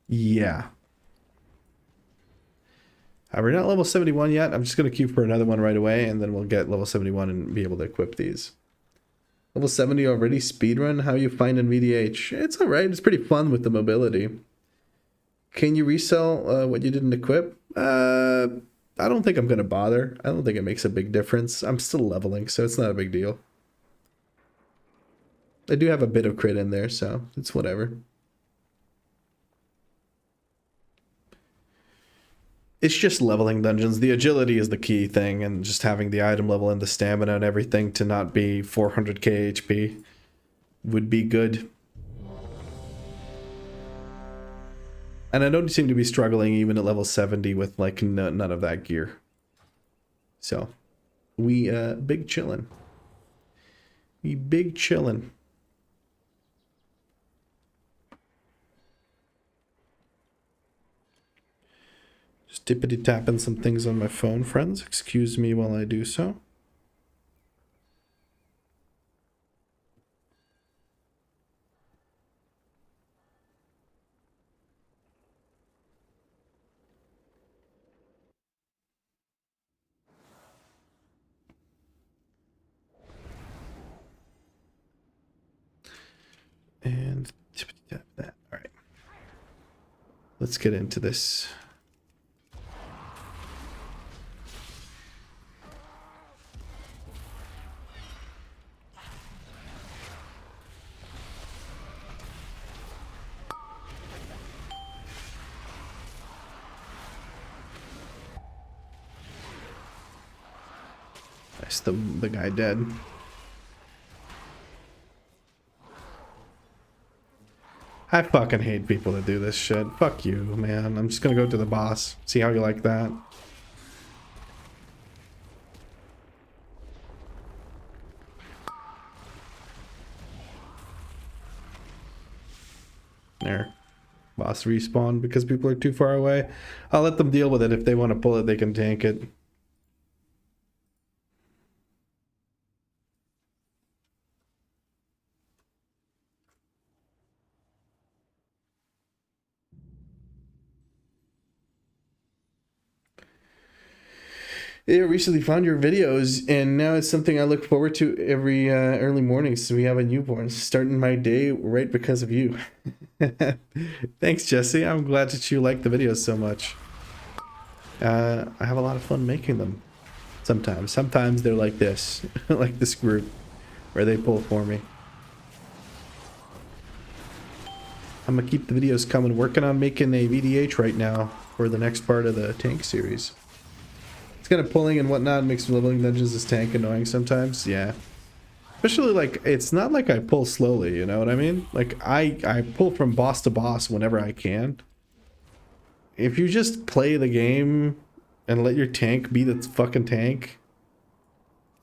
yeah. We're not level 71 yet. I'm just going to queue for another one right away, and then we'll get level 71 and be able to equip these. Level 70 already. Speedrun. How you find in VDH? It's alright. It's pretty fun with the mobility. Can you resell what you didn't equip? I don't think I'm going to bother. I don't think it makes a big difference. I'm still leveling, so it's not a big deal. I do have a bit of crit in there, so it's whatever. It's just leveling dungeons. The agility is the key thing, and just having the item level and the stamina and everything to not be 400k HP would be good. And I don't seem to be struggling even at level 70 with like none of that gear. So, we big chillin'. We big chillin'. Just tippity tapping some things on my phone, friends. Excuse me while I do so. And tippity tap that. All right. Let's get into this. Nice, the guy dead. I fucking hate people that do this shit. Fuck you, man. I'm just gonna go to the boss. See how you like that. There. Boss respawn because people are too far away. I'll let them deal with it. If they want to pull it, they can tank it. I recently found your videos, and now it's something I look forward to every early morning since we have a newborn. Starting my day right because of you. Thanks, Jesse. I'm glad that you like the videos so much. I have a lot of fun making them. Sometimes they're like this, like this group, where they pull for me. I'm gonna keep the videos coming. Working on making a VDH right now for the next part of the tank series. It's kind of pulling and whatnot makes leveling dungeons as tank annoying sometimes. Yeah. Especially like, it's not like I pull slowly, you know what I mean? Like I pull from boss to boss whenever I can. If you just play the game and let your tank be the fucking tank,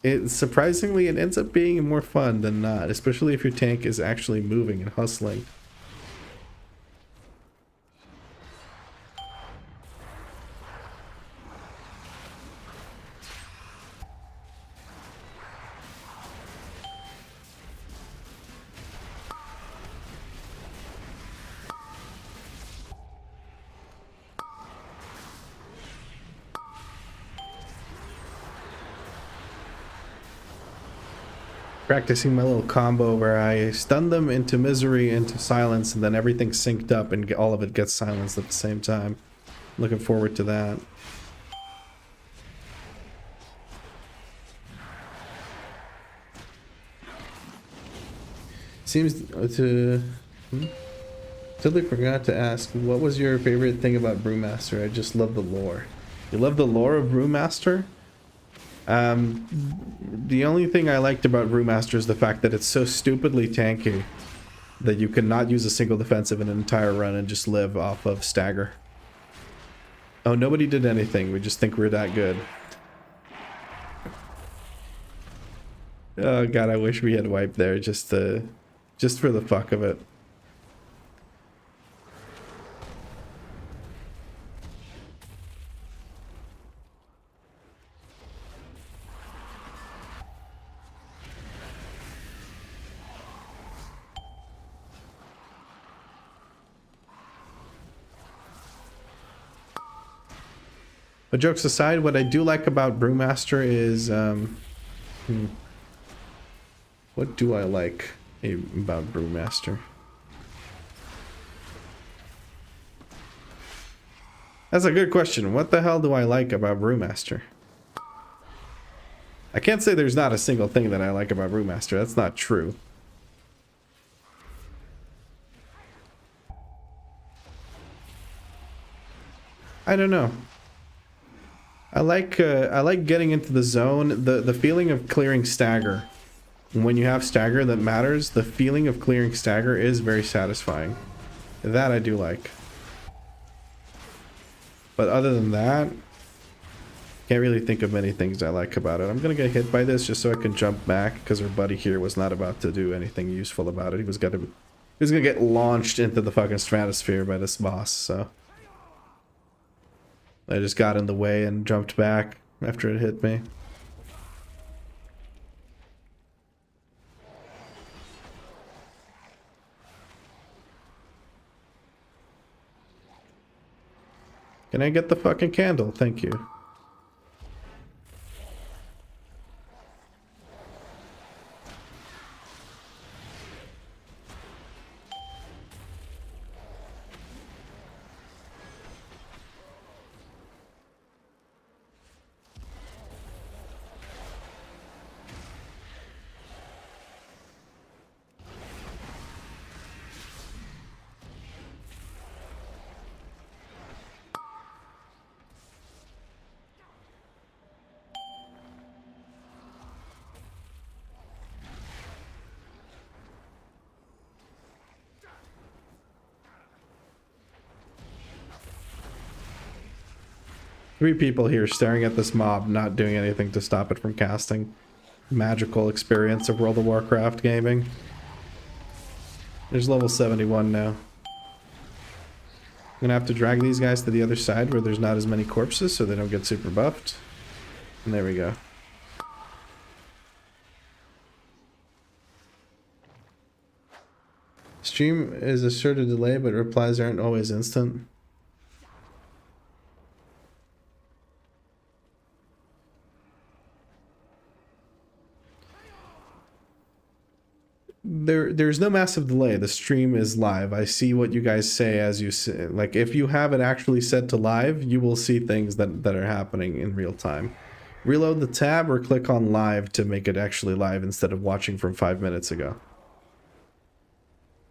it surprisingly it ends up being more fun than not, especially if your tank is actually moving and hustling. Practicing my little combo where I stun them into misery, into silence, and then everything synced up and all of it gets silenced at the same time. Looking forward to that. Seems to... Totally forgot to ask, what was your favorite thing about Brewmaster? I just love the lore. You love the lore of Brewmaster? The only thing I liked about Brewmaster is the fact that it's so stupidly tanky that you cannot use a single defensive in an entire run and just live off of stagger. Oh, nobody did anything. We just think we're that good. Oh god, I wish we had wiped there just for the fuck of it. But jokes aside, what I do like about Brewmaster is, what do I like about Brewmaster? That's a good question. What the hell do I like about Brewmaster? I can't say there's not a single thing that I like about Brewmaster. That's not true. I don't know. I like getting into the zone. The feeling of clearing stagger. When you have stagger that matters, the feeling of clearing stagger is very satisfying. That I do like. But other than that, can't really think of many things I like about it. I'm gonna get hit by this just so I can jump back because our buddy here was not about to do anything useful about it. He was gonna get launched into the fucking stratosphere by this boss, so I just got in the way and jumped back after it hit me. Can I get the fucking candle? Thank you. Three people here staring at this mob, not doing anything to stop it from casting. Magical experience of World of Warcraft gaming. There's level 71 now. I'm gonna have to drag these guys to the other side where there's not as many corpses so they don't get super buffed. And there we go. Stream is a sort of delay, but replies aren't always instant. There's no massive delay. The stream is live. I see what you guys say as you say. Like, if you have it actually set to live, you will see things that are happening in real time. Reload the tab or click on live to make it actually live instead of watching from 5 minutes ago.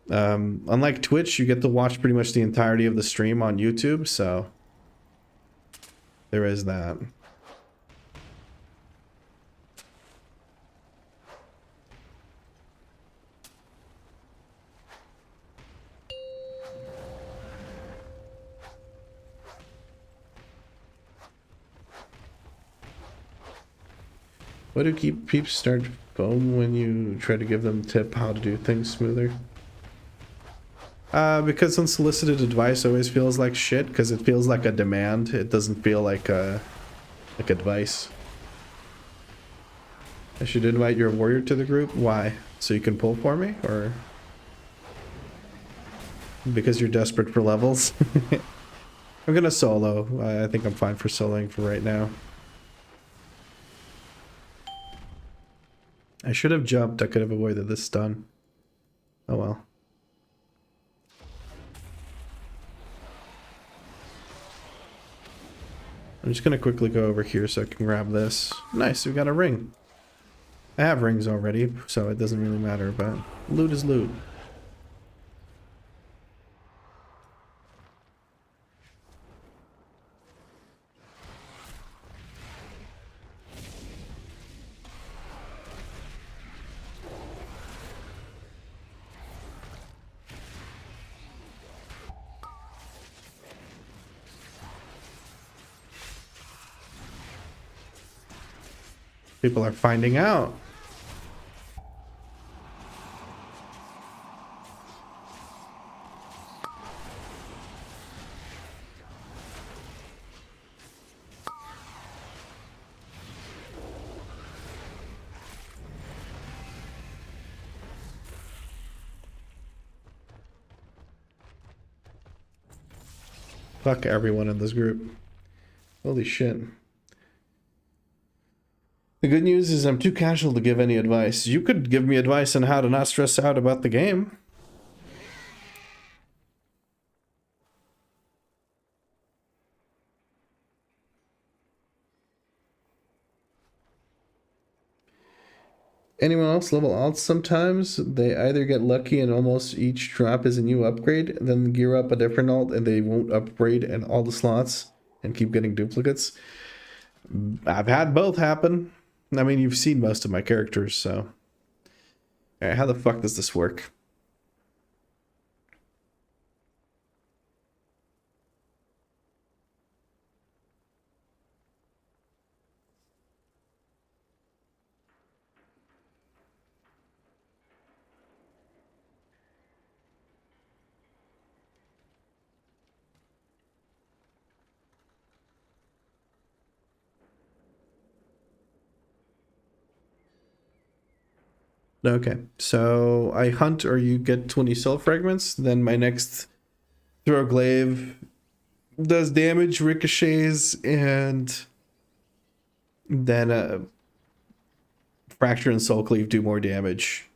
Unlike Twitch, you get to watch pretty much the entirety of the stream on YouTube, so there is that. Why do peeps start foam when you try to give them a tip how to do things smoother? Because unsolicited advice always feels like shit, because it feels like a demand. It doesn't feel like advice. I should invite your warrior to the group? Why? So you can pull for me? Or because you're desperate for levels? I'm gonna solo. I think I'm fine for soloing for right now. I should have jumped. I could have avoided this stun. Oh well. I'm just gonna quickly go over here so I can grab this. Nice, we got a ring. I have rings already, so it doesn't really matter, but loot is loot. People are finding out. Fuck everyone in this group. Holy shit. The good news is I'm too casual to give any advice. You could give me advice on how to not stress out about the game. Anyone else level alts sometimes? They either get lucky and almost each drop is a new upgrade, then gear up a different alt and they won't upgrade in all the slots and keep getting duplicates. I've had both happen. I mean, you've seen most of my characters, so... Alright, how the fuck does this work? Okay, so I hunt or you get 20 soul fragments, then my next throw glaive does damage, ricochets, and then fracture and soul cleave do more damage.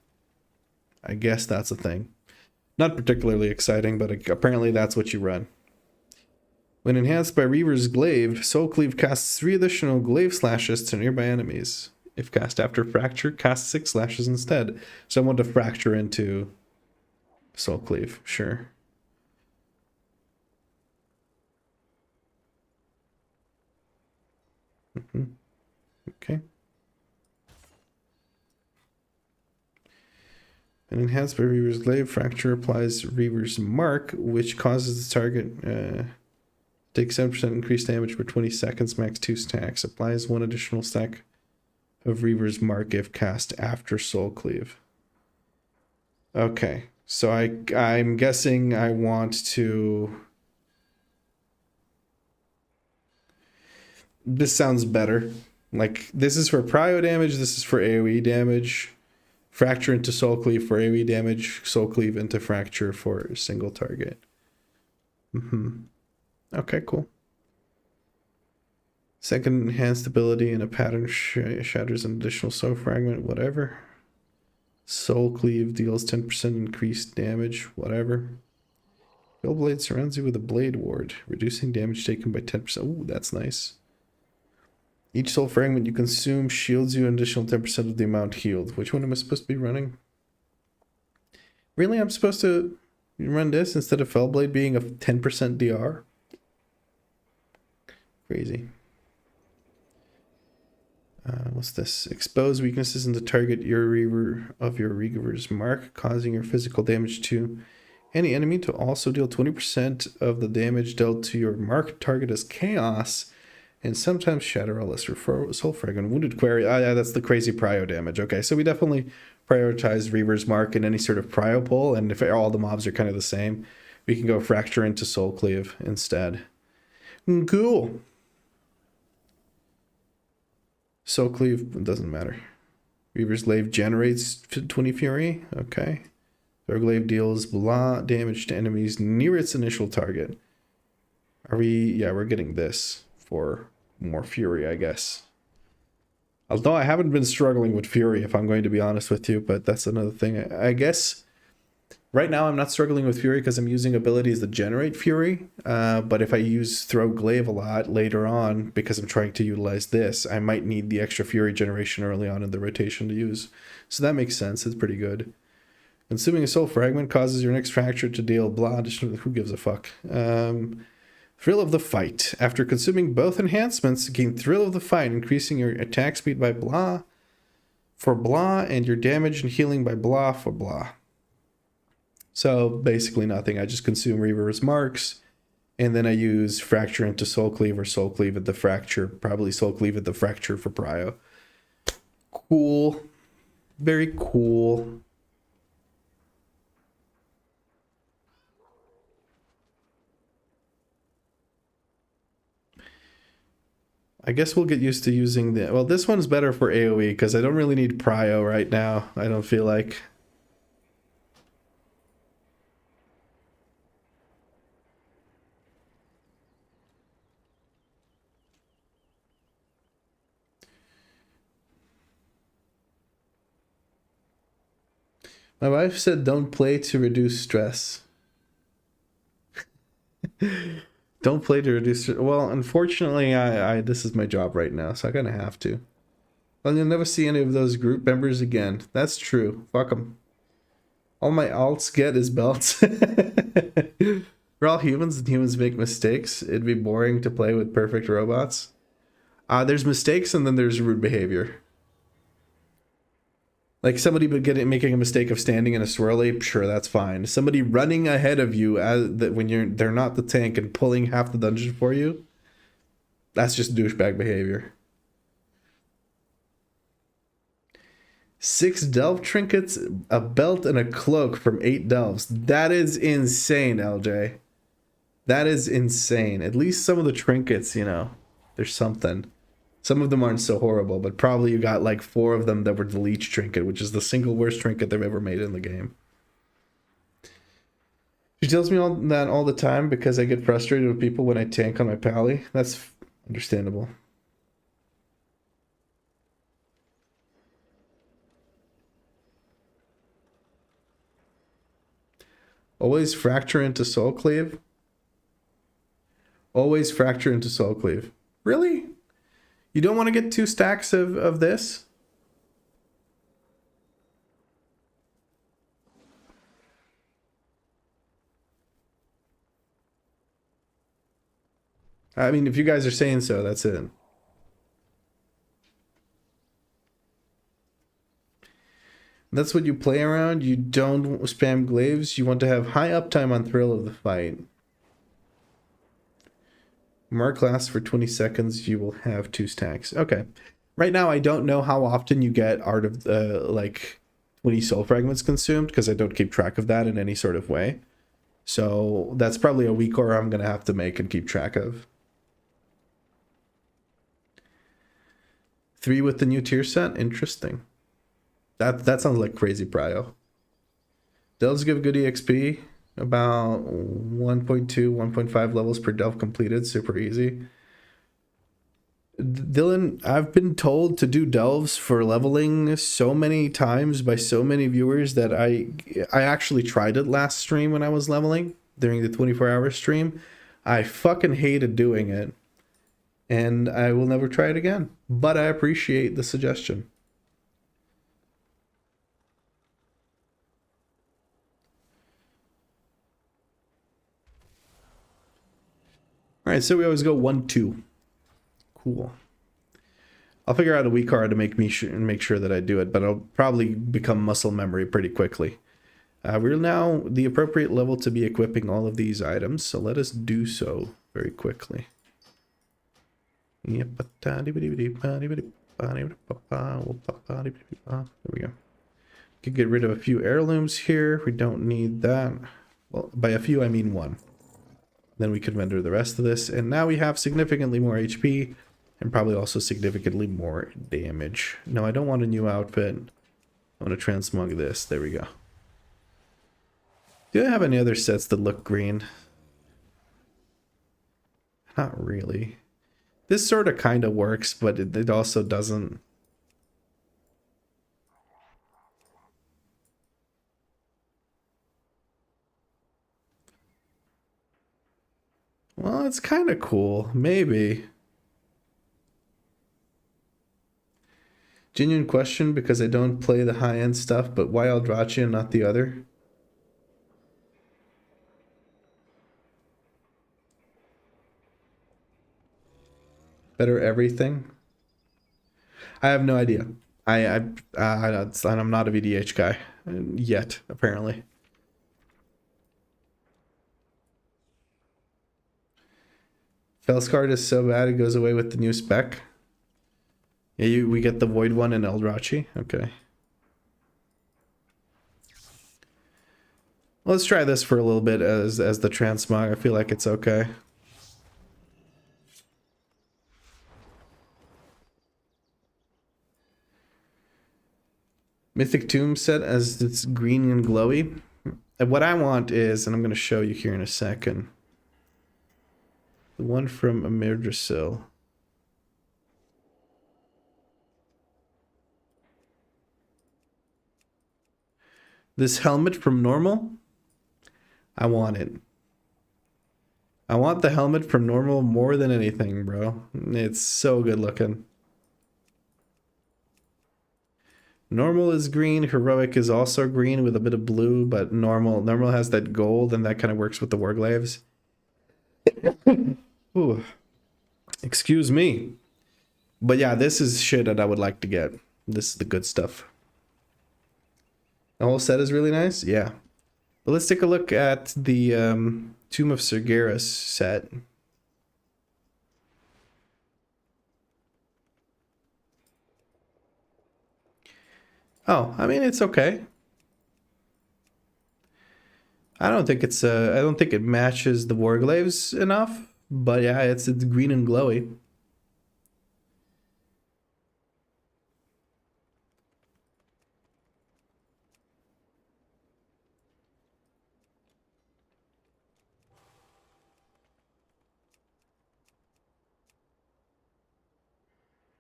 I guess that's a thing. Not particularly exciting, but apparently that's what you run. When enhanced by Reaver's Glaive, Soul Cleave casts 3 additional glaive slashes to nearby enemies. If cast after Fracture, cast 6 slashes instead. So I want to Fracture into Soul Cleave, sure. Okay. An enhanced by Reaver's Glaive, Fracture applies Reaver's Mark, which causes the target take 7% increased damage for 20 seconds, max 2 stacks. Applies 1 additional stack of Reaver's Mark if cast after Soul Cleave. Okay, so I'm guessing I want to... This sounds better. Like, this is for prio damage, this is for AoE damage. Fracture into Soul Cleave for AoE damage, Soul Cleave into Fracture for a single target. Okay, cool. Second enhanced ability in a pattern shatters an additional soul fragment, whatever. Soul Cleave deals 10% increased damage, whatever. Blade surrounds you with a blade ward, reducing damage taken by 10%. Ooh, that's nice. Each soul fragment you consume shields you an additional 10% of the amount healed. Which one am I supposed to be running? Really, I'm supposed to run this instead of Fellblade being a 10% DR? Crazy. What's this? Expose weaknesses in the target your Reaver's Mark, causing your physical damage to any enemy to also deal 20% of the damage dealt to your marked target as chaos, and sometimes shatter a lesser soul fragment. Wounded Query. Yeah, that's the crazy prio damage. Okay, so we definitely prioritize Reaver's Mark in any sort of prio pull, and if all the mobs are kind of the same, we can go Fracture into Soul Cleave instead. Cool. Soul Cleave, it doesn't matter. Reaver's Glaive generates 20 Fury. Okay. Our glaive deals blah damage to enemies near its initial target. Are we... Yeah, we're getting this for more Fury, I guess. Although I haven't been struggling with Fury, if I'm going to be honest with you, but that's another thing. I guess right now I'm not struggling with Fury because I'm using abilities that generate Fury. But if I use Throw Glaive a lot later on, because I'm trying to utilize this, I might need the extra Fury generation early on in the rotation to use. So that makes sense. It's pretty good. Consuming a soul fragment causes your next fracture to deal blah. Who gives a fuck? Thrill of the Fight. After consuming both enhancements, gain Thrill of the Fight, increasing your attack speed by blah for blah and your damage and healing by blah for blah. So basically nothing. I just consume Reaver's Marks, and then I use Fracture into Soul Cleave or Soul Cleave at the Fracture. Probably Soul Cleave at the Fracture for prio. Cool. Very cool. I guess we'll get used to using the... Well, this one's better for AoE because I don't really need prio right now. I don't feel like... My wife said don't play to reduce stress. Don't play to reduce. Well, unfortunately, I this is my job right now, so I kind of have to. Well, you'll never see any of those group members again. That's true. Fuck them. All my alts get is belts. We're all humans, and humans make mistakes. It'd be boring to play with perfect robots. There's mistakes, and then there's rude behavior. Like somebody making a mistake of standing in a swirly, sure, that's fine. Somebody running ahead of you when they're not the tank and pulling half the dungeon for you, that's just douchebag behavior. 6 delve trinkets, a belt, and a cloak from 8 delves. That is insane, LJ. That is insane. At least some of the trinkets, you know, there's something. Some of them aren't so horrible, but probably you got like 4 of them that were the leech trinket, which is the single worst trinket they've ever made in the game. She tells me all that all the time because I get frustrated with people when I tank on my pally. That's understandable. Always fracture into soul cleave. Always fracture into soul cleave. Really? You don't want to get 2 stacks of this? I mean, if you guys are saying so, that's it. That's what you play around. You don't spam glaives. You want to have high uptime on thrill of the fight. Mark lasts for 20 seconds. You will have 2 stacks. Okay. Right now, I don't know how often you get Art of like 20 soul fragments consumed because I don't keep track of that in any sort of way. So that's probably a week or I'm going to have to make and keep track of. 3 with the new tier set. Interesting. That sounds like crazy prio. Delves give good EXP. About 1.2, 1.5 levels per delve completed. Super easy. Dylan, I've been told to do delves for leveling so many times by so many viewers that I actually tried it last stream when I was leveling during the 24-hour stream. I fucking hated doing it. And I will never try it again. But I appreciate the suggestion. All right, so we always go 1-2. Cool. I'll figure out a WeakAuras to make sure that I do it, but I'll probably become muscle memory pretty quickly. We're now the appropriate level to be equipping all of these items, so let us do so very quickly. There we go. Could get rid of a few heirlooms here. We don't need that. Well, by a few I mean 1. Then we could render the rest of this, and now we have significantly more HP and probably also significantly more damage. No, I don't want a new outfit. I want to transmog this. There we go. Do I have any other sets that look green? Not really. This sort of kind of works, but it also doesn't. Well, it's kind of cool. Maybe. Genuine question, because I don't play the high-end stuff, but why Eldrachi and not the other? Better everything? I have no idea. I'm not a VDH guy yet, apparently. Felskard is so bad it goes away with the new spec. Yeah, we get the Void one in Eldrachi. Okay. Let's try this for a little bit as the transmog. I feel like it's okay. Mythic Tomb set as it's green and glowy. And what I want is, and I'm going to show you here in a second, the one from Amirdrasil. This helmet from normal, I want it. I want the helmet from normal more than anything, bro. It's so good looking. Normal is green, heroic is also green with a bit of blue, but normal has that gold, and that kind of works with the warglaves. Ooh. Excuse me. But yeah, this is shit that I would like to get. This is the good stuff. The whole set is really nice? Yeah. But let's take a look at the Tomb of Sargeras set. Oh, I mean, it's okay. I don't think it matches the warglaves enough, but yeah, it's green and glowy.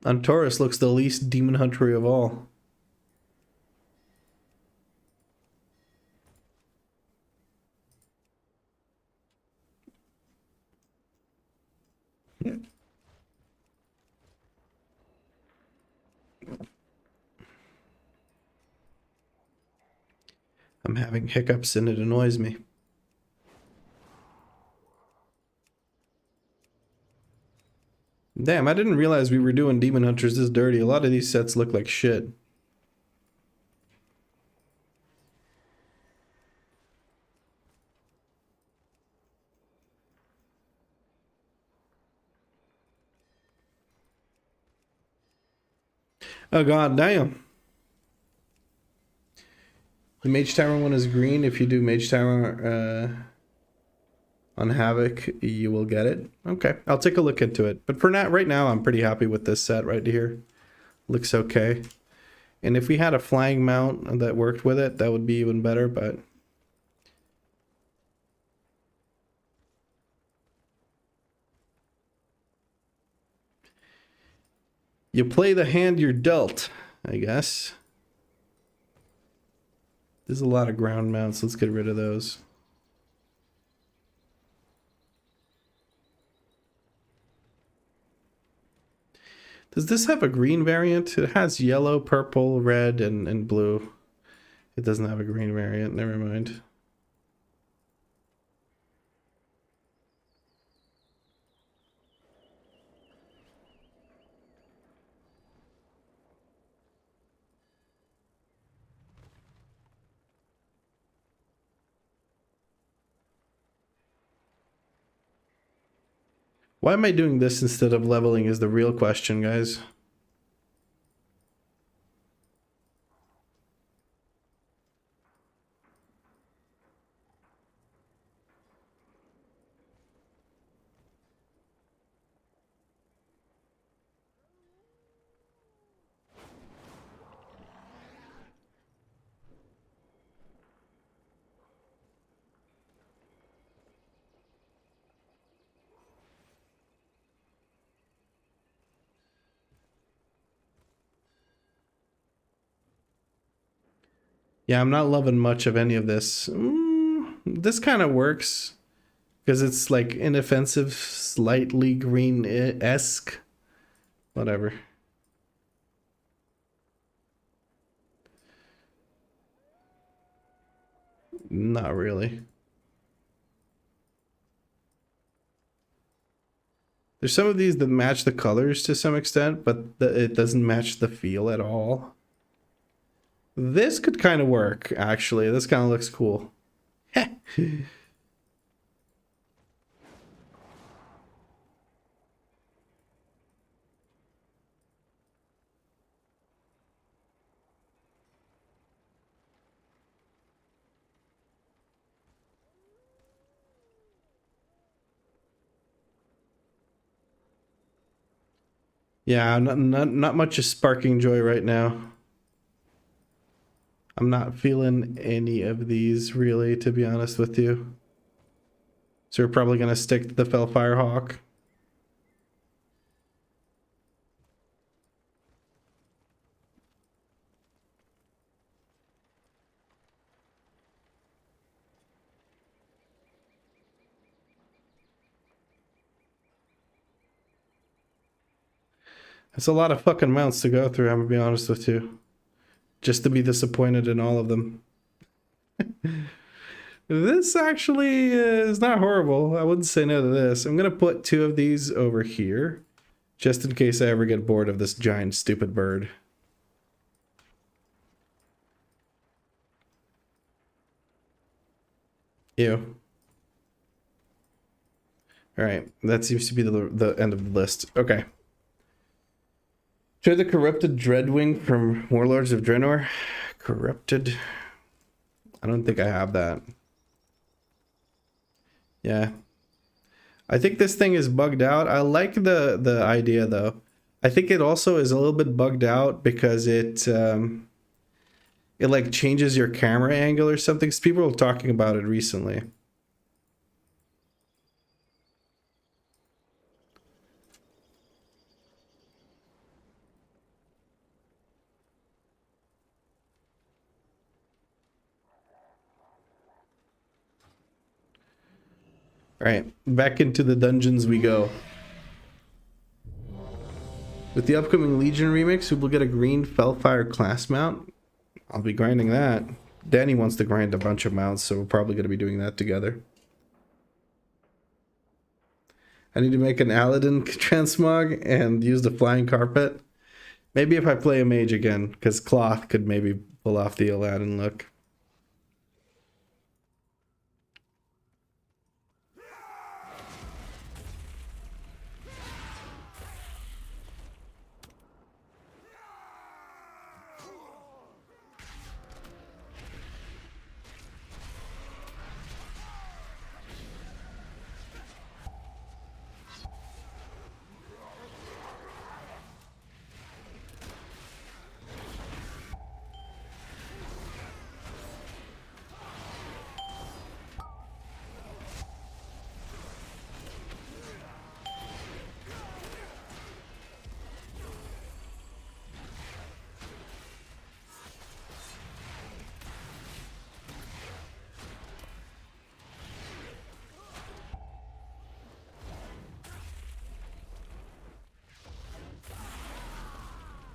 Antaurus looks the least demon huntery of all. I'm having hiccups and it annoys me. Damn, I didn't realize we were doing Demon Hunters this dirty. A lot of these sets look like shit. Oh god damn. The Mage Tower one is green. If you do Mage Tower on Havoc, you will get it. Okay, I'll take a look into it. But for now, right now, I'm pretty happy with this set right here. Looks okay. And if we had a flying mount that worked with it, that would be even better, but... You play the hand you're dealt, I guess. There's a lot of ground mounts. Let's get rid of those. Does this have a green variant? It has yellow, purple, red, and blue. It doesn't have a green variant. Never mind. Why am I doing this instead of leveling is the real question, guys. Yeah, I'm not loving much of any of this. This kind of works because it's like inoffensive, slightly green-esque. Whatever. Not really. There's some of these that match the colors to some extent, but it doesn't match the feel at all. This could kind of work, actually. This kind of looks cool. Yeah, not much is sparking joy right now. I'm not feeling any of these, really, to be honest with you. So we're probably going to stick to the Fellfire Hawk. It's a lot of fucking mounts to go through, I'm gonna be honest with you. Just to be disappointed in all of them. This actually is not horrible. I wouldn't say no to this. I'm gonna put 2 of these over here, just in case I ever get bored of this giant stupid bird. Ew. Alright, that seems to be the end of the list. Okay. Try the corrupted Dreadwing from Warlords of Draenor. Corrupted. I don't think I have that. Yeah. I think this thing is bugged out. I like the idea though. I think it also is a little bit bugged out because it like changes your camera angle or something. People were talking about it recently. Alright, back into the dungeons we go. With the upcoming Legion remix, we will get a green Fellfire class mount. I'll be grinding that. Danny wants to grind a bunch of mounts, so we're probably going to be doing that together. I need to make an Aladdin transmog and use the flying carpet. Maybe if I play a mage again, because Cloth could maybe pull off the Aladdin look.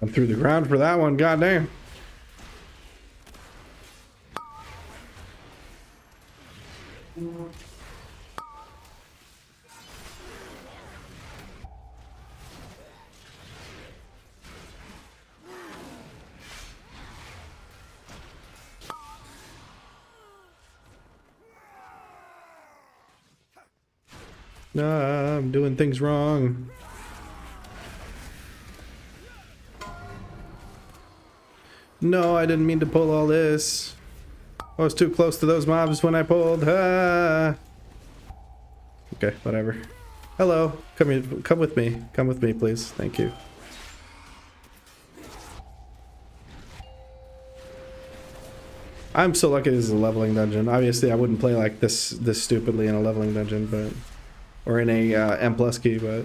I'm through the ground for that one, goddamn. Nah, I'm doing things wrong. No, I didn't mean to pull all this. I was too close to those mobs when I pulled. Ah. Okay, whatever. Hello, come here, come with me. Come with me, please. Thank you. I'm so lucky this is a leveling dungeon. Obviously, I wouldn't play like this stupidly in a leveling dungeon, but or in a M+ key, but.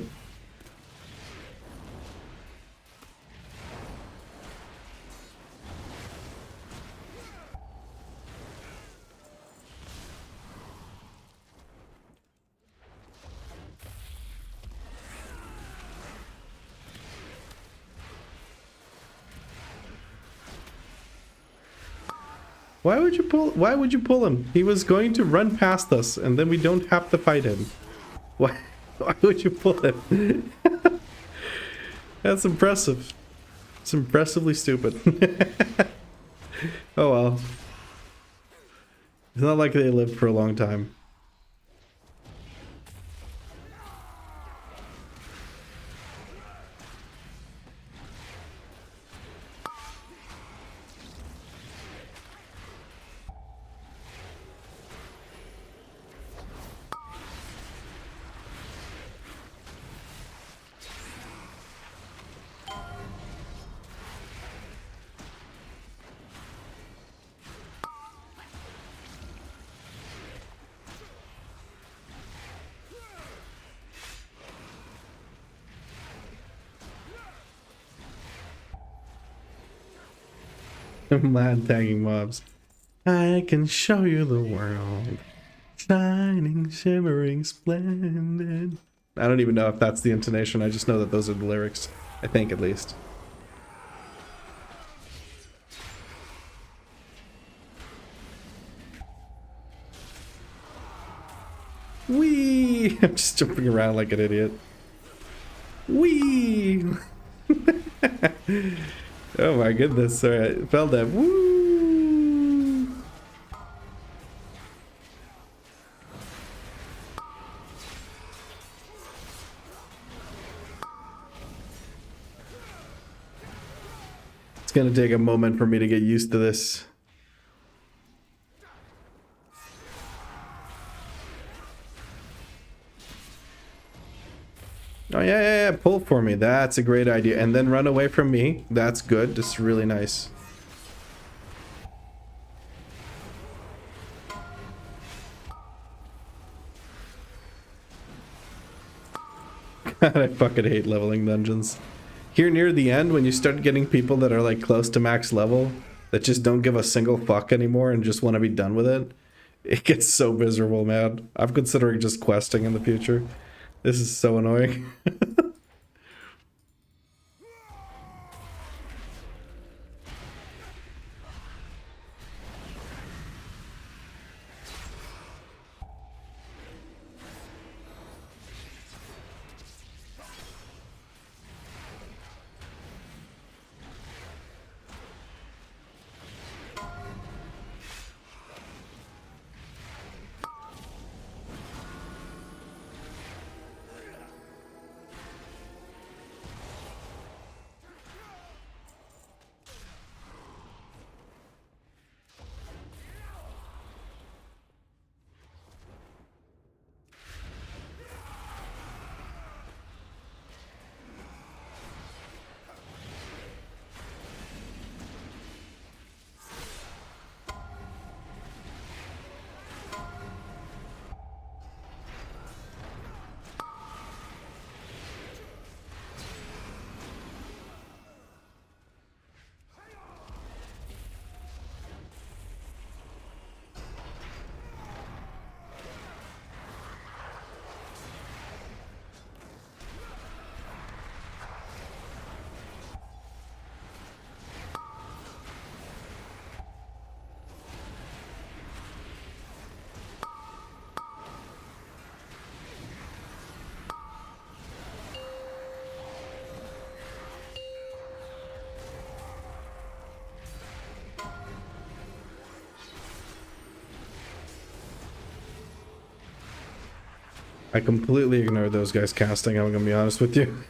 Why would you pull him? He was going to run past us and then we don't have to fight him. Why would you pull him? That's impressive. It's impressively stupid. Oh well. It's not like they lived for a long time. Mad tagging mobs. I can show you the world. Shining, shimmering, splendid. I don't even know if that's the intonation. I just know that those are the lyrics. I think at least. Whee! I'm just jumping around like an idiot. Whee! Oh my goodness, alright, fell down. Woo! It's gonna take a moment for me to get used to this. Oh yeah, pull for me. That's a great idea. And then run away from me. That's good. That's really nice. God, I fucking hate leveling dungeons. Here near the end, when you start getting people that are like close to max level, that just don't give a single fuck anymore and just want to be done with it, it gets so miserable, man. I'm considering just questing in the future. This is so annoying. I completely ignored those guys casting, I'm gonna be honest with you.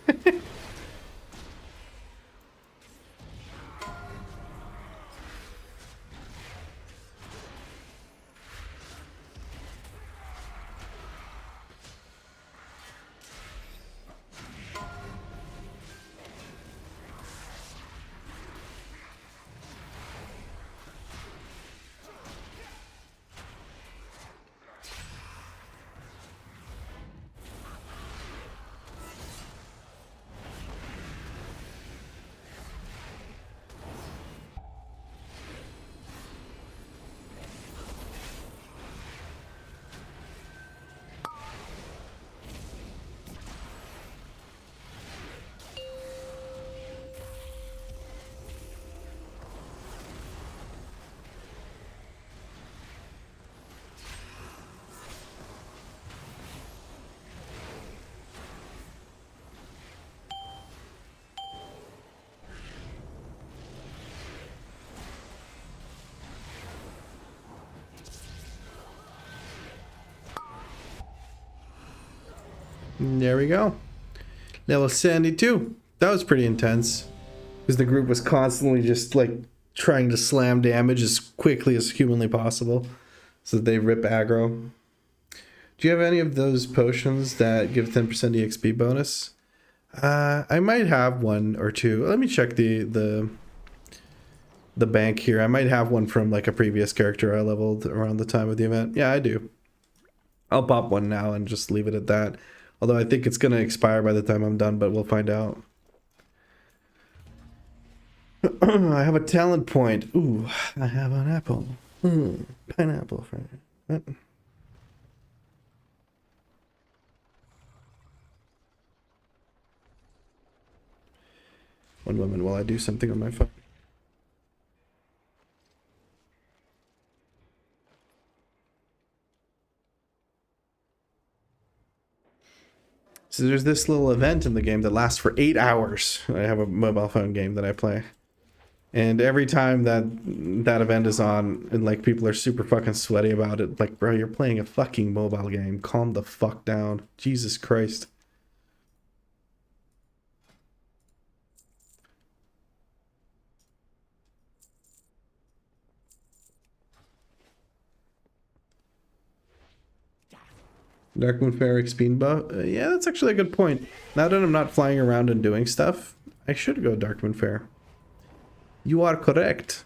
There we go. Level 72. That was pretty intense. Because the group was constantly just like trying to slam damage as quickly as humanly possible. So that they rip aggro. Do you have any of those potions that give 10% EXP bonus? I might have one or two. Let me check the bank here. I might have one from like a previous character I leveled around the time of the event. Yeah, I do. I'll pop one now and just leave it at that. Although I think it's going to expire by the time I'm done, but we'll find out. I have a talent point. Ooh, I have an apple. Pineapple for what? One moment while I do something on my phone. So there's this little event in the game that lasts for 8 hours. I have a mobile phone game that I play. And every time that event is on and like people are super fucking sweaty about it, like, bro, you're playing a fucking mobile game. Calm the fuck down. Jesus Christ. Darkmoon Fair XP buff? Yeah, that's actually a good point. Now that I'm not flying around and doing stuff, I should go Darkmoon Fair. You are correct.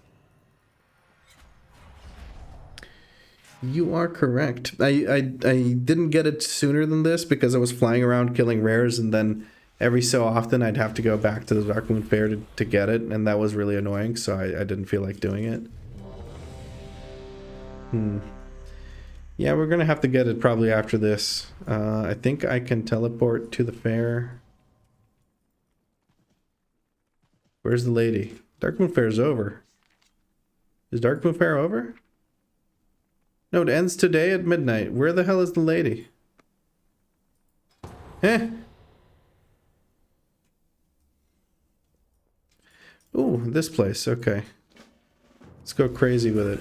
You are correct. I didn't get it sooner than this because I was flying around killing rares, and then every so often I'd have to go back to the Darkmoon Fair to get it, and that was really annoying, so I didn't feel like doing it. Yeah, we're gonna have to get it probably after this. I think I can teleport to the fair. Where's the lady? Darkmoon Fair's over. Is Darkmoon Fair over? No, it ends today at midnight. Where the hell is the lady? Eh? Ooh, this place. Okay. Let's go crazy with it.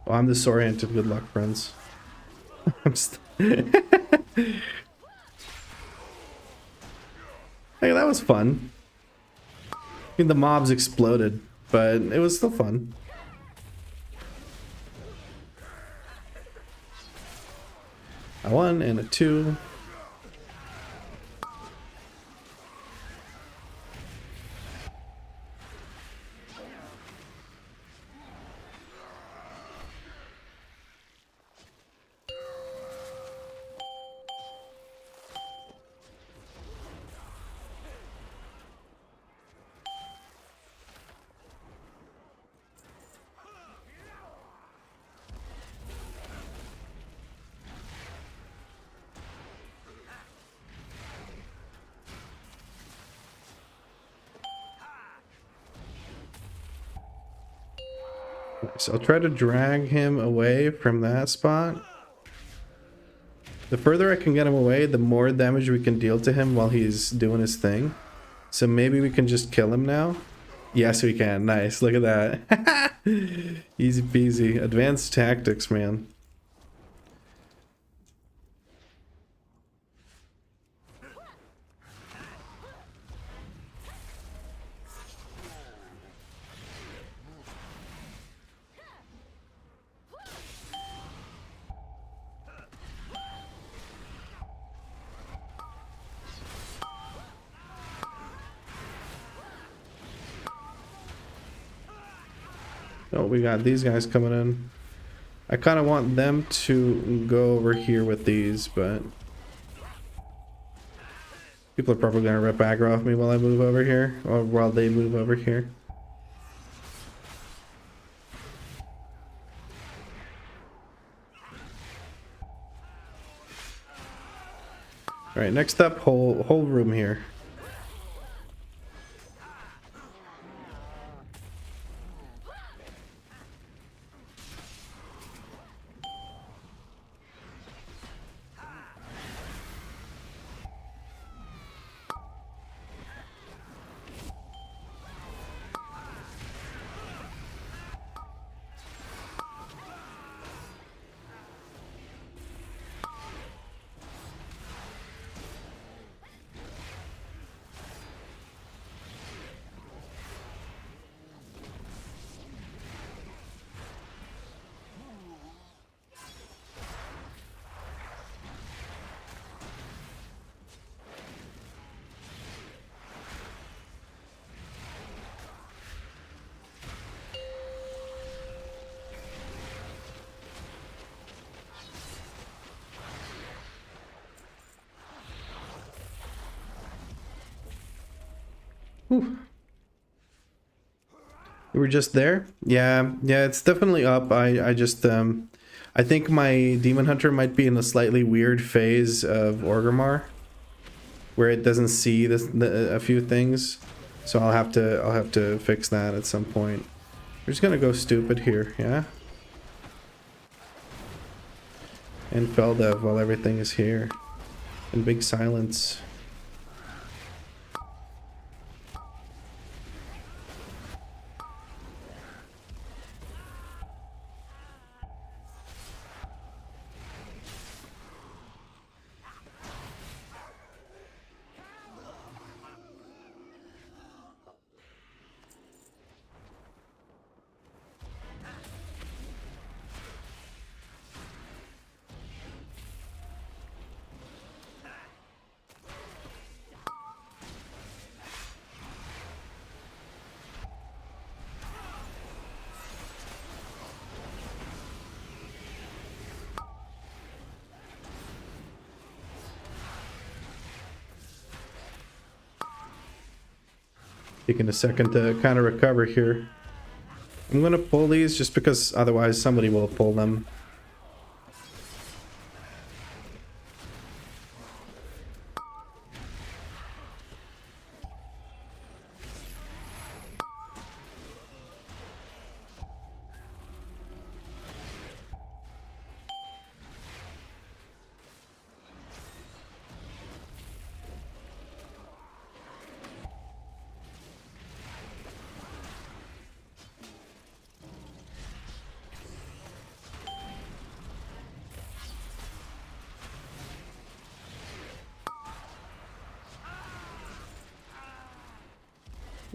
Oh, I'm disoriented. Good luck, friends. I'm hey, that was fun. I mean, the mobs exploded, but it was still fun. A 1 and a 2. So I'll try to drag him away from that spot. The further I can get him away, the more damage we can deal to him while he's doing his thing. So maybe we can just kill him now. Yes, we can. Nice. Look at that. Easy peasy. Advanced tactics, man. Oh, we got these guys coming in. I kind of want them to go over here with these, but people are probably going to rip aggro off me while I move over here, or while they move over here. All right, next up, whole room here. Whew. You were just there? Yeah, yeah, it's definitely up. I just I think my Demon Hunter might be in a slightly weird phase of Orgrimmar, where it doesn't see a few things. So I'll have to fix that at some point. We're just gonna go stupid here, yeah? And Feldev while everything is here. In big silence. Taking a second to kind of recover here. I'm gonna pull these just because otherwise somebody will pull them.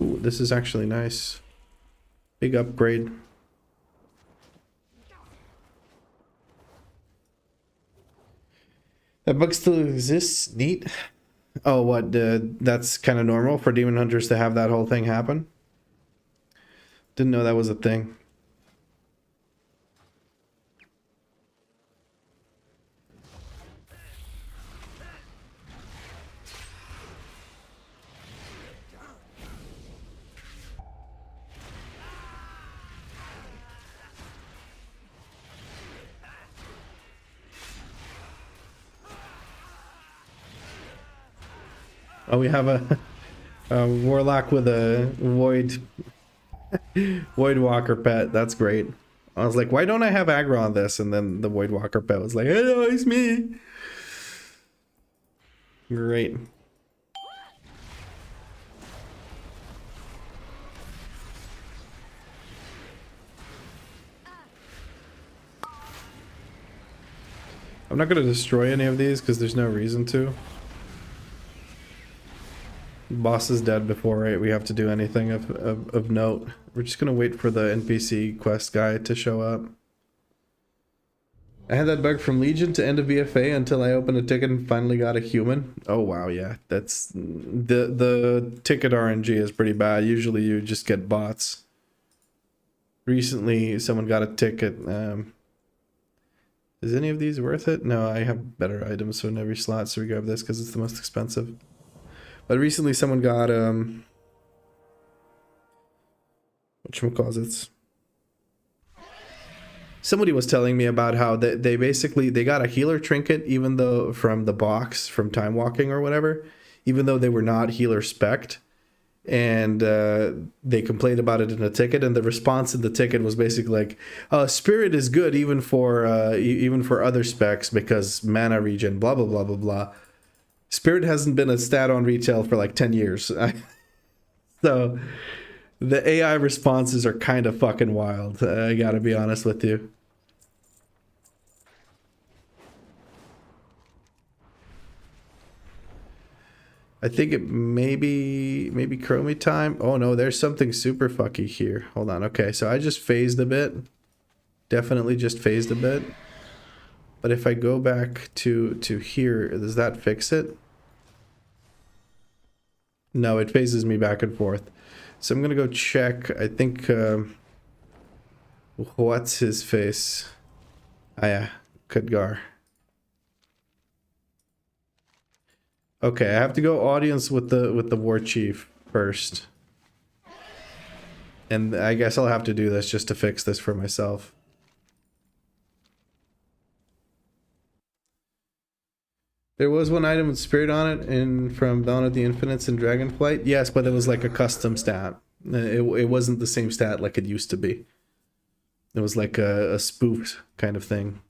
Ooh, this is actually nice. Big upgrade. That bug still exists? Neat. Oh, what? That's kind of normal for Demon Hunters to have that whole thing happen? Didn't know that was a thing. Oh, we have a warlock with a void walker pet. That's great. I was like, why don't I have aggro on this? And then the void walker pet was like, hello, it's me. Great. I'm not going to destroy any of these because there's no reason to. Boss is dead before we have to do anything of note. We're just gonna wait for the NPC quest guy to show up. I had that bug from Legion to end a VFA until I opened a ticket and finally got a human. Oh wow, yeah, that's the ticket RNG is pretty bad. Usually you just get bots. Recently, someone got a ticket. Is any of these worth it? No, I have better items so in every slot, so we grab this because it's the most expensive. But recently someone got, whatchamacallits? Somebody was telling me about how they basically, they got a healer trinket even though from the box, from time walking or whatever, even though they were not healer spec'd. And they complained about it in a ticket, and the response in the ticket was basically like, spirit is good even for other specs because mana regen, blah, blah, blah, blah, blah. Spirit hasn't been a stat on retail for like 10 years. So the AI responses are kind of fucking wild. I gotta be honest with you. I think it maybe Chromie time. Oh no, there's something super fucky here. Hold on. Okay, so I just phased a bit. Definitely just phased a bit. But if I go back to here, does that fix it? No, it phases me back and forth. So I'm gonna go check. I think what's his face? Ah yeah, Khadgar. Okay, I have to go audience with the war chief. first. And I guess I'll have to do this just to fix this for myself. There was one item with Spirit on it from Dawn of the Infinites and Dragonflight. Yes, but it was like a custom stat. It wasn't the same stat like it used to be. It was like a spoofed kind of thing.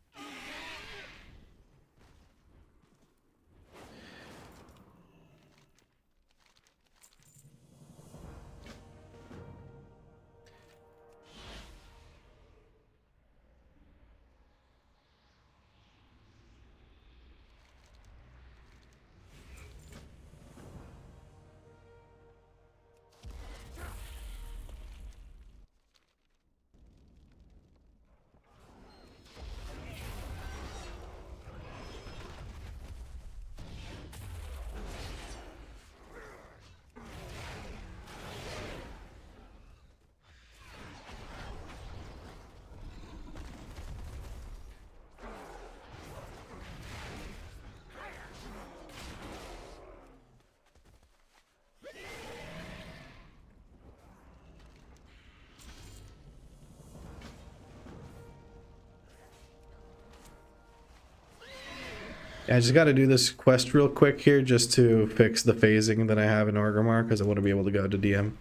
I just got to do this quest real quick here just to fix the phasing that I have in Orgrimmar, because I want to be able to go to DM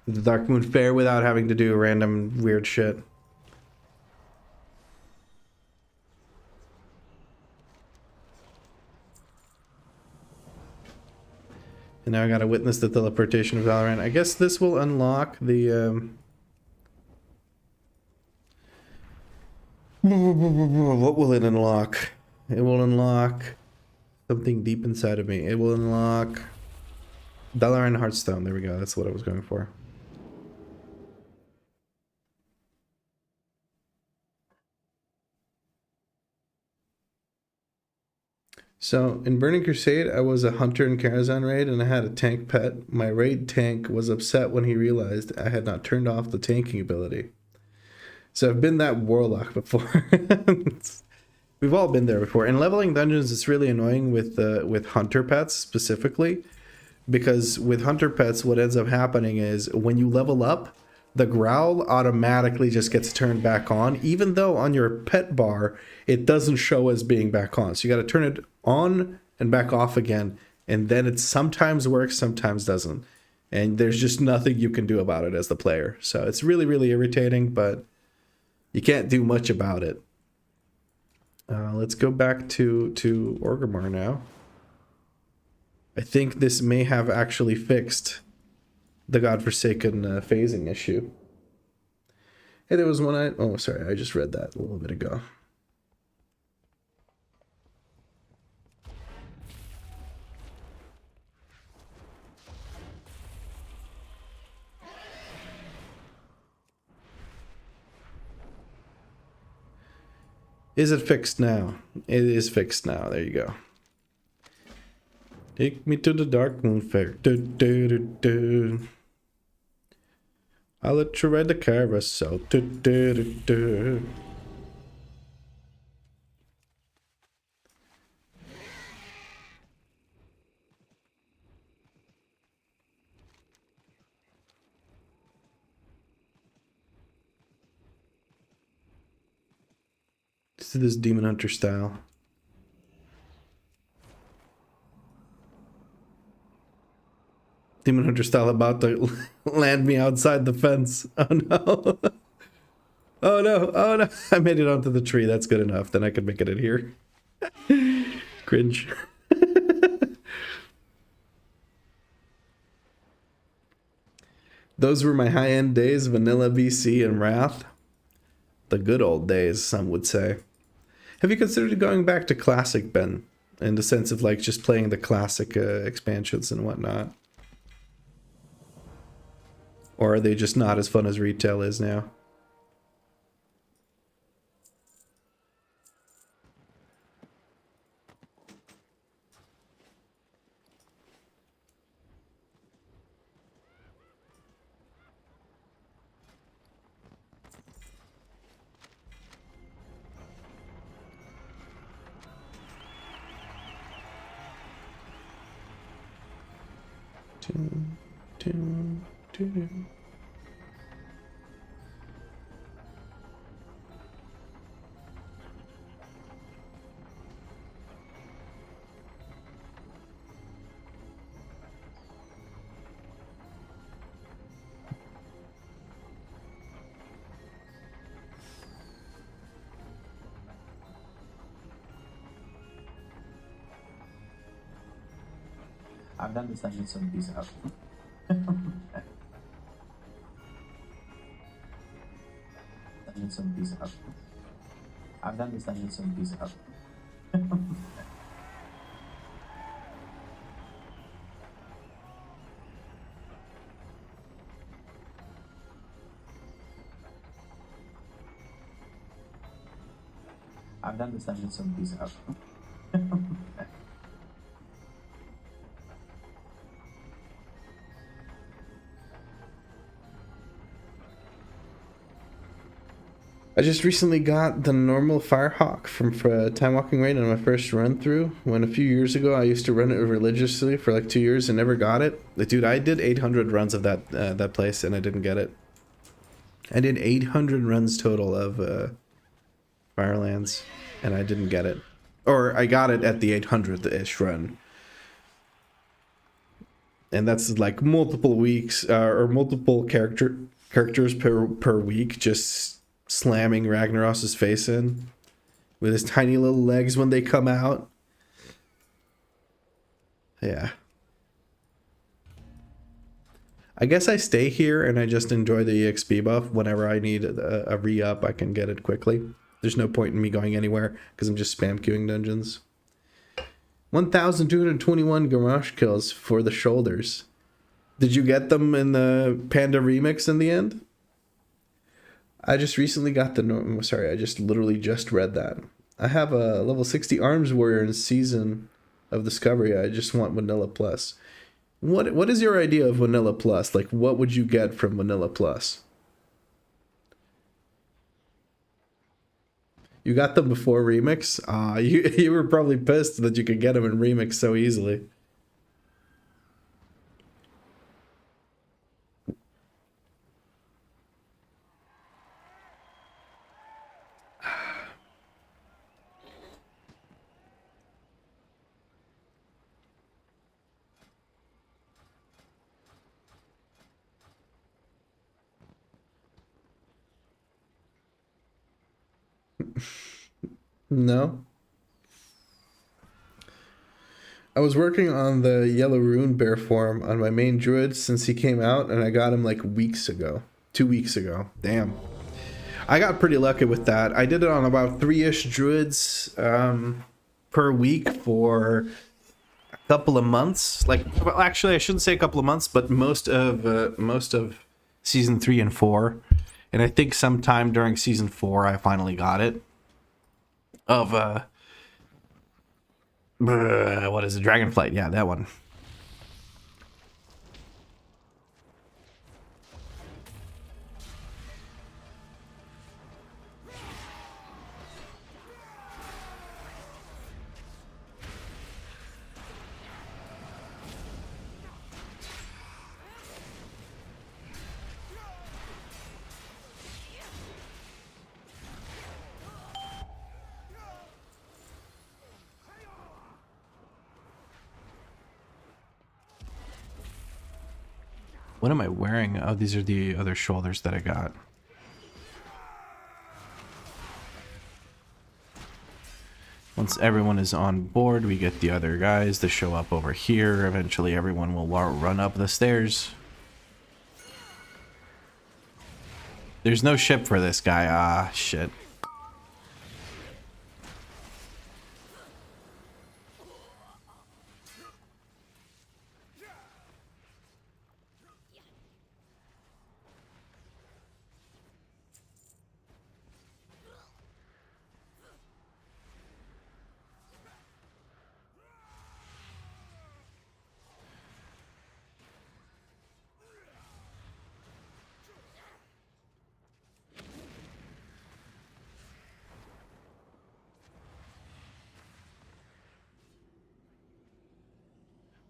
the Dark Moon Fair without having to do random weird shit. And now I got to witness the teleportation of Valorant. I guess this will unlock the... What will it unlock? It will unlock something deep inside of me. It will unlock Dalaran Hearthstone. There we go. That's what I was going for. So in Burning Crusade, I was a hunter in Karazhan raid and I had a tank pet. My raid tank was upset when he realized I had not turned off the tanking ability. So I've been that warlock before. We've all been there before. In leveling dungeons, it's really annoying with hunter pets specifically, because with hunter pets, what ends up happening is when you level up, the growl automatically just gets turned back on, even though on your pet bar, it doesn't show as being back on. So you got to turn it on and back off again, and then it sometimes works, sometimes doesn't. And there's just nothing you can do about it as the player. So it's really, really irritating, but you can't do much about it. Let's go back to Orgrimmar now. I think this may have actually fixed the godforsaken phasing issue. Hey, there was one oh, sorry, I just read that a little bit ago. Is it fixed now? It is fixed now. There you go. Take me to the Dark Moon Fair. Do, do, do, do. I'll let you ride the carousel. Do, do, do, do. This Demon Hunter style. Demon Hunter style about to land me outside the fence. Oh no. Oh no. Oh no. I made it onto the tree. That's good enough. Then I can make it in here. Cringe. Those were my high-end days, Vanilla VC and Wrath. The good old days, some would say. Have you considered going back to Classic, Ben? In the sense of like just playing the Classic expansions and whatnot? Or are they just not as fun as retail is now? I've done this dungeon, so peace out. Dungeon, so peace out. I've done this dungeon, so peace out. I've done this dungeon, so peace out. I just recently got the normal Firehawk from Time Walking Raid on my first run through. When a few years ago I used to run it religiously for like 2 years and never got it. Dude, I did 800 runs of that place and I didn't get it. I did 800 runs total of Firelands and I didn't get it. Or I got it at the 800th-ish run. And that's like multiple weeks or multiple characters per week just slamming Ragnaros's face in with his tiny little legs when they come out. Yeah. I guess I stay here and I just enjoy the EXP buff. Whenever I need a re-up, I can get it quickly. There's no point in me going anywhere because I'm just spam queuing dungeons. 1,221 Garage kills for the shoulders. Did you get them in the Panda remix in the end? I just recently got the... Sorry, I just literally just read that. I have a level 60 Arms Warrior in Season of Discovery. I just want Vanilla Plus. What is your idea of Vanilla Plus? Like, what would you get from Vanilla Plus? You got them before Remix? You were probably pissed that you could get them in Remix so easily. No. I was working on the Yellow Rune Bear form on my main druid since he came out, and I got him like weeks ago. 2 weeks ago. Damn. I got pretty lucky with that. I did it on about 3-ish druids per week for a couple of months. Like, well, actually, I shouldn't say a couple of months, but most of season 3 and 4. And I think sometime during season 4, I finally got it. Of what is it? Dragonflight? Yeah, that one. What am I wearing? Oh, these are the other shoulders that I got. Once everyone is on board, we get the other guys to show up over here. Eventually, everyone will run up the stairs. There's no ship for this guy. Ah, shit.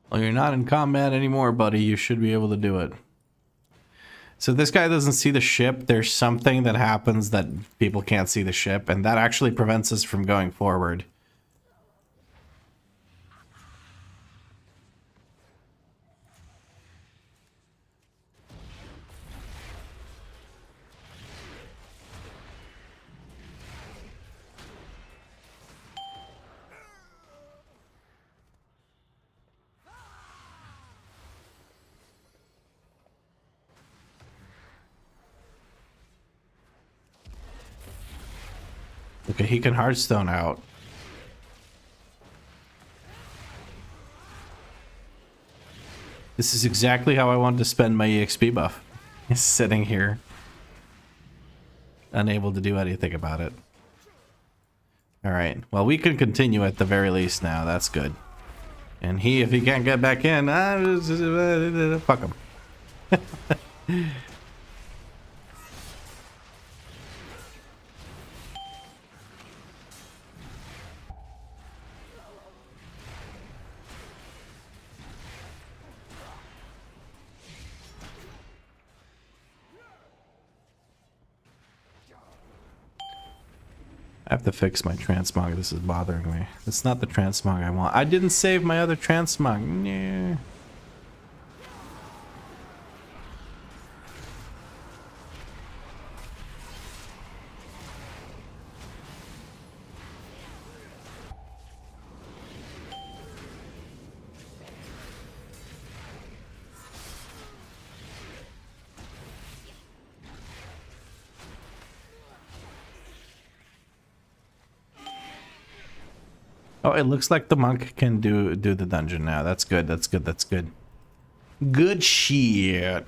Well, you're not in combat anymore, buddy. You should be able to do it. So this guy doesn't see the ship. There's something that happens that people can't see the ship, and that actually prevents us from going forward. Okay, he can Hearthstone out. This is exactly how I wanted to spend my EXP buff. Sitting here. Unable to do anything about it. Alright, well we can continue at the very least now, that's good. And if he can't get back in, fuck him. I have to fix my transmog. This is bothering me. It's not the transmog I want. I didn't save my other transmog. Nah. Oh, it looks like the monk can do the dungeon now. That's good. That's good. That's good. Good shit.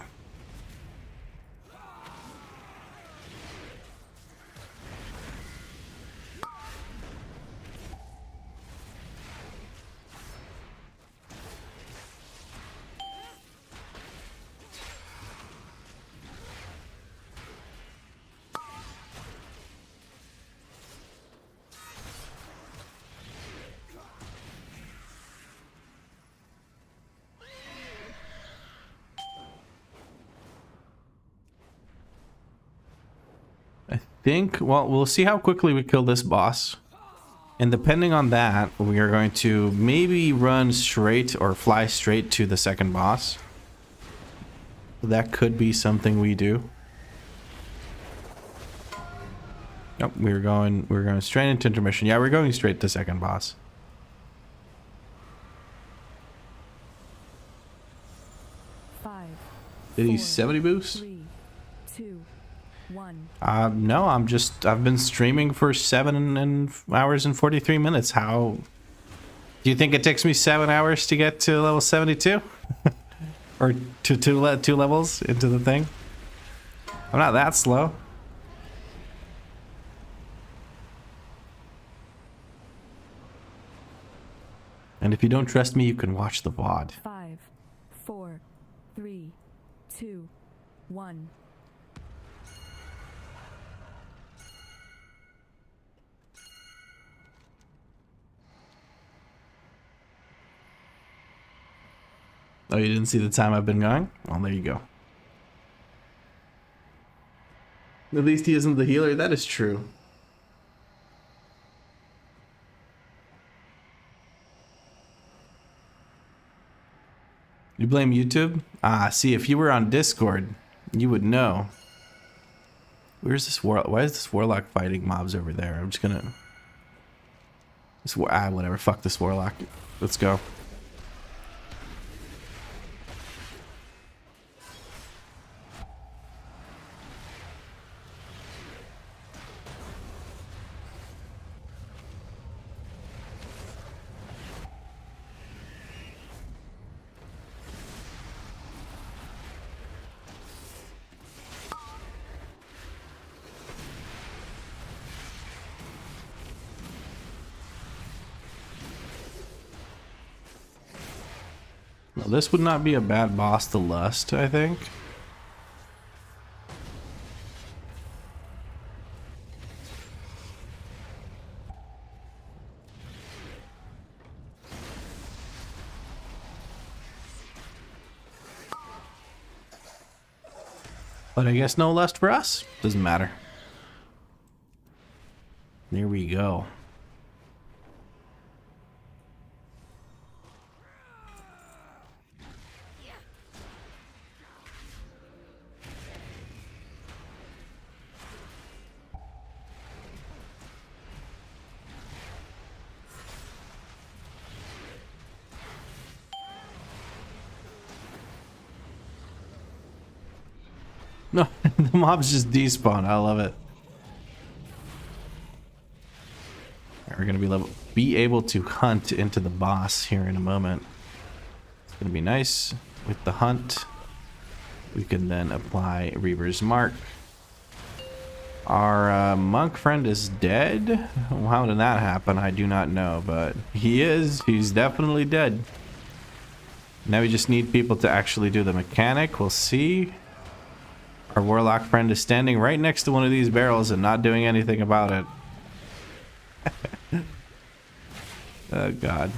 Well, we'll see how quickly we kill this boss. And depending on that, we are going to maybe run straight or fly straight to the second boss. That could be something we do. Nope, we're going straight into intermission. Yeah, we're going straight to second boss. Did he 70 boost? 3, 2, 1. No, I've been streaming for 7 hours and 43 minutes. How do you think it takes me 7 hours to get to level 72? Or two levels into the thing? I'm not that slow. And if you don't trust me, you can watch the VOD. 5, 4, 3, 2, 1. Oh, you didn't see the time I've been going? Well, there you go. At least he isn't the healer. That is true. You blame YouTube? Ah, see, if you were on Discord, you would know. Where's this why is this warlock fighting mobs over there? I'm just gonna... whatever. Fuck this warlock. Let's go. Well, this would not be a bad boss to lust, I think. But I guess no lust for us. Doesn't matter. There we go. No, the mobs just despawn. I love it. We're gonna be able to hunt into the boss here in a moment. It's gonna be nice with the hunt. We can then apply Reaver's Mark. Our monk friend is dead. How did that happen? I do not know, but he is. He's definitely dead. Now we just need people to actually do the mechanic. We'll see. Our warlock friend is standing right next to one of these barrels and not doing anything about it. Oh, God.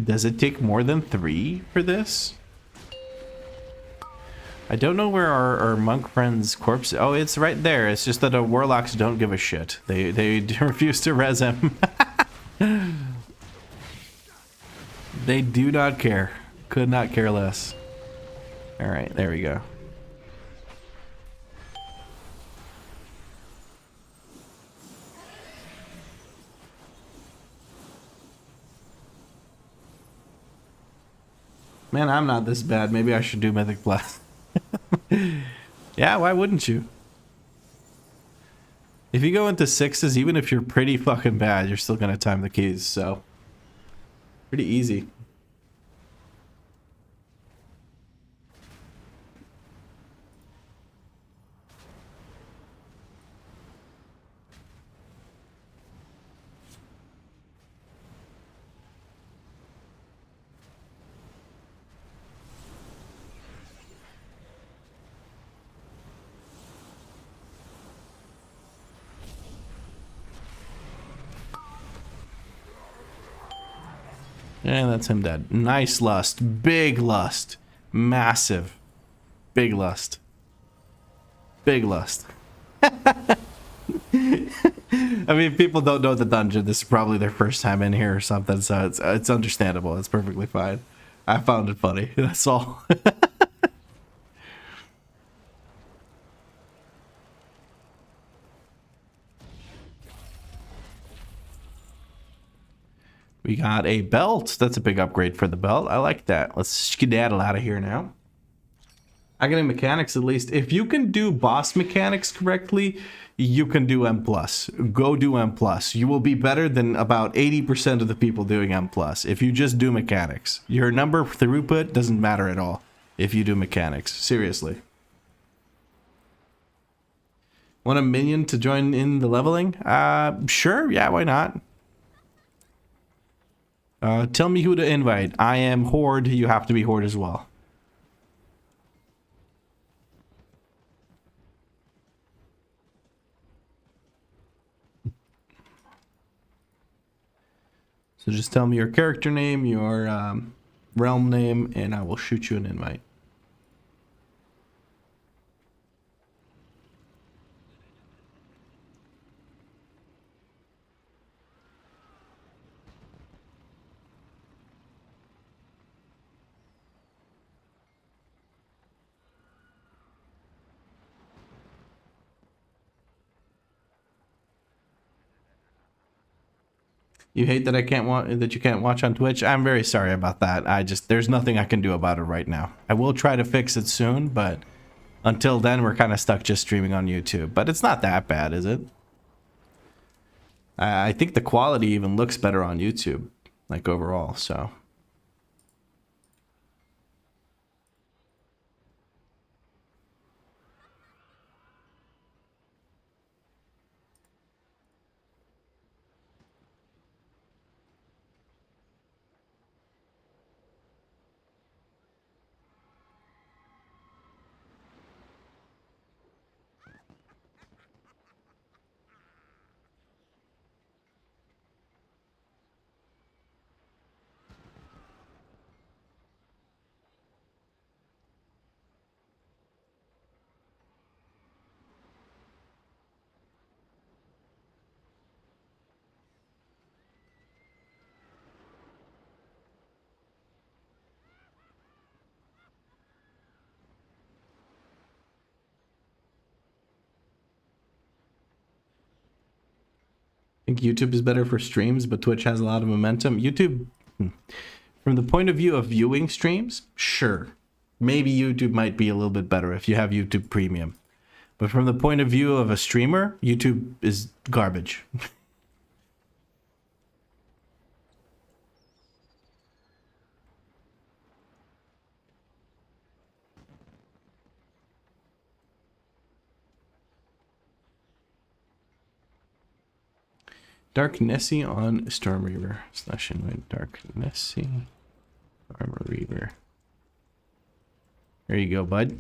Does it take more than 3 for this? I don't know where our monk friend's corpse... Oh, it's right there. It's just that our warlocks don't give a shit. They refuse to res him. They do not care. Could not care less. Alright, there we go. Man, I'm not this bad. Maybe I should do Mythic Plus. Yeah, why wouldn't you? If you go into 6s, even if you're pretty fucking bad, you're still gonna time the keys, so... Pretty easy. And that's him dead. Nice lust. Big lust. Massive. Big lust. Big lust. I mean, people don't know the dungeon. This is probably their first time in here or something, so it's understandable. It's perfectly fine. I found it funny. That's all. We got a belt. That's a big upgrade for the belt. I like that. Let's skedaddle out of here now. I got any mechanics at least. If you can do boss mechanics correctly, you can do M+. Go do M+. You will be better than about 80% of the people doing M+. If you just do mechanics. Your number throughput doesn't matter at all if you do mechanics. Seriously. Want a minion to join in the leveling? Sure. Yeah, why not? Tell me who to invite. I am Horde. You have to be Horde as well. So just tell me your character name, your realm name, and I will shoot you an invite. You hate that you can't watch on Twitch? I'm very sorry about that. There's nothing I can do about it right now. I will try to fix it soon, but until then we're kind of stuck just streaming on YouTube. But it's not that bad, is it? I think the quality even looks better on YouTube, like overall, so. think YouTube is better for streams, but Twitch has a lot of momentum. YouTube, from the point of view of viewing streams, sure. Maybe YouTube might be a little bit better if you have YouTube Premium. But from the point of view of a streamer, YouTube is garbage. Dark Nessie on Storm Reaver. / invite Dark Nessie. Storm Reaver. There you go, bud.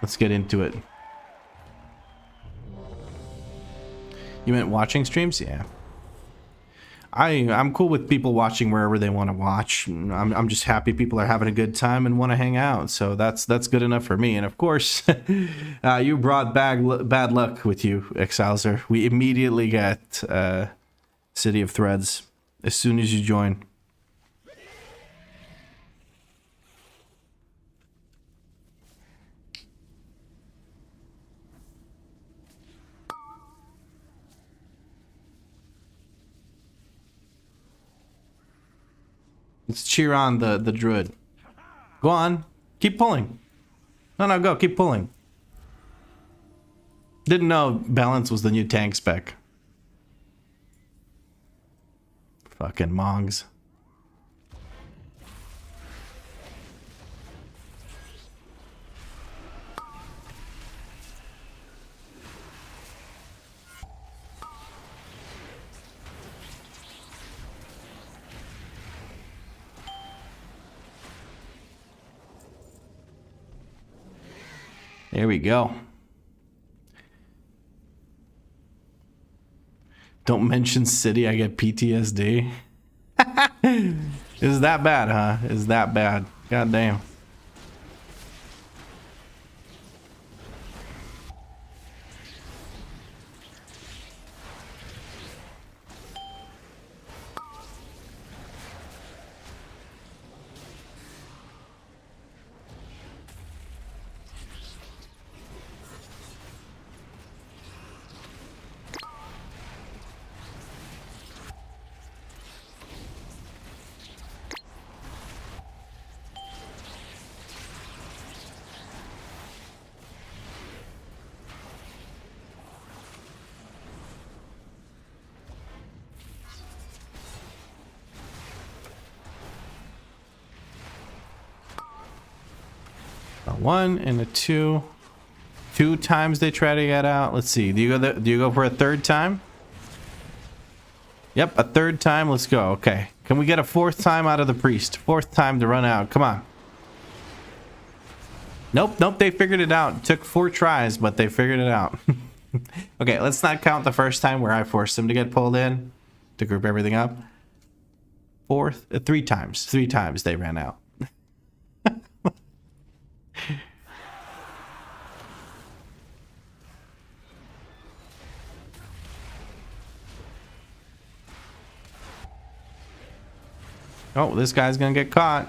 Let's get into it. You meant watching streams? Yeah. I'm cool with people watching wherever they want to watch. I'm just happy people are having a good time and want to hang out. So that's good enough for me. And of course, you brought bad luck with you, Excelsior. We immediately get City of Threads as soon as you join. Let's cheer on the druid. Go on. Keep pulling. No, go. Keep pulling. Didn't know balance was the new tank spec. Fucking mongs. There we go. Don't mention city, I get PTSD. Is that bad, huh? Is that bad? God damn. A 1 and a 2. 2 times they try to get out. Let's see. Do you go for a third time? Yep, a third time. Let's go. Okay. Can we get a 4th time out of the priest? 4th time to run out. Come on. Nope, they figured it out. It took 4 tries, but they figured it out. Okay, let's not count the first time where I forced them to get pulled in to group everything up. 3 times. 3 times they ran out. Oh, this guy's gonna get caught.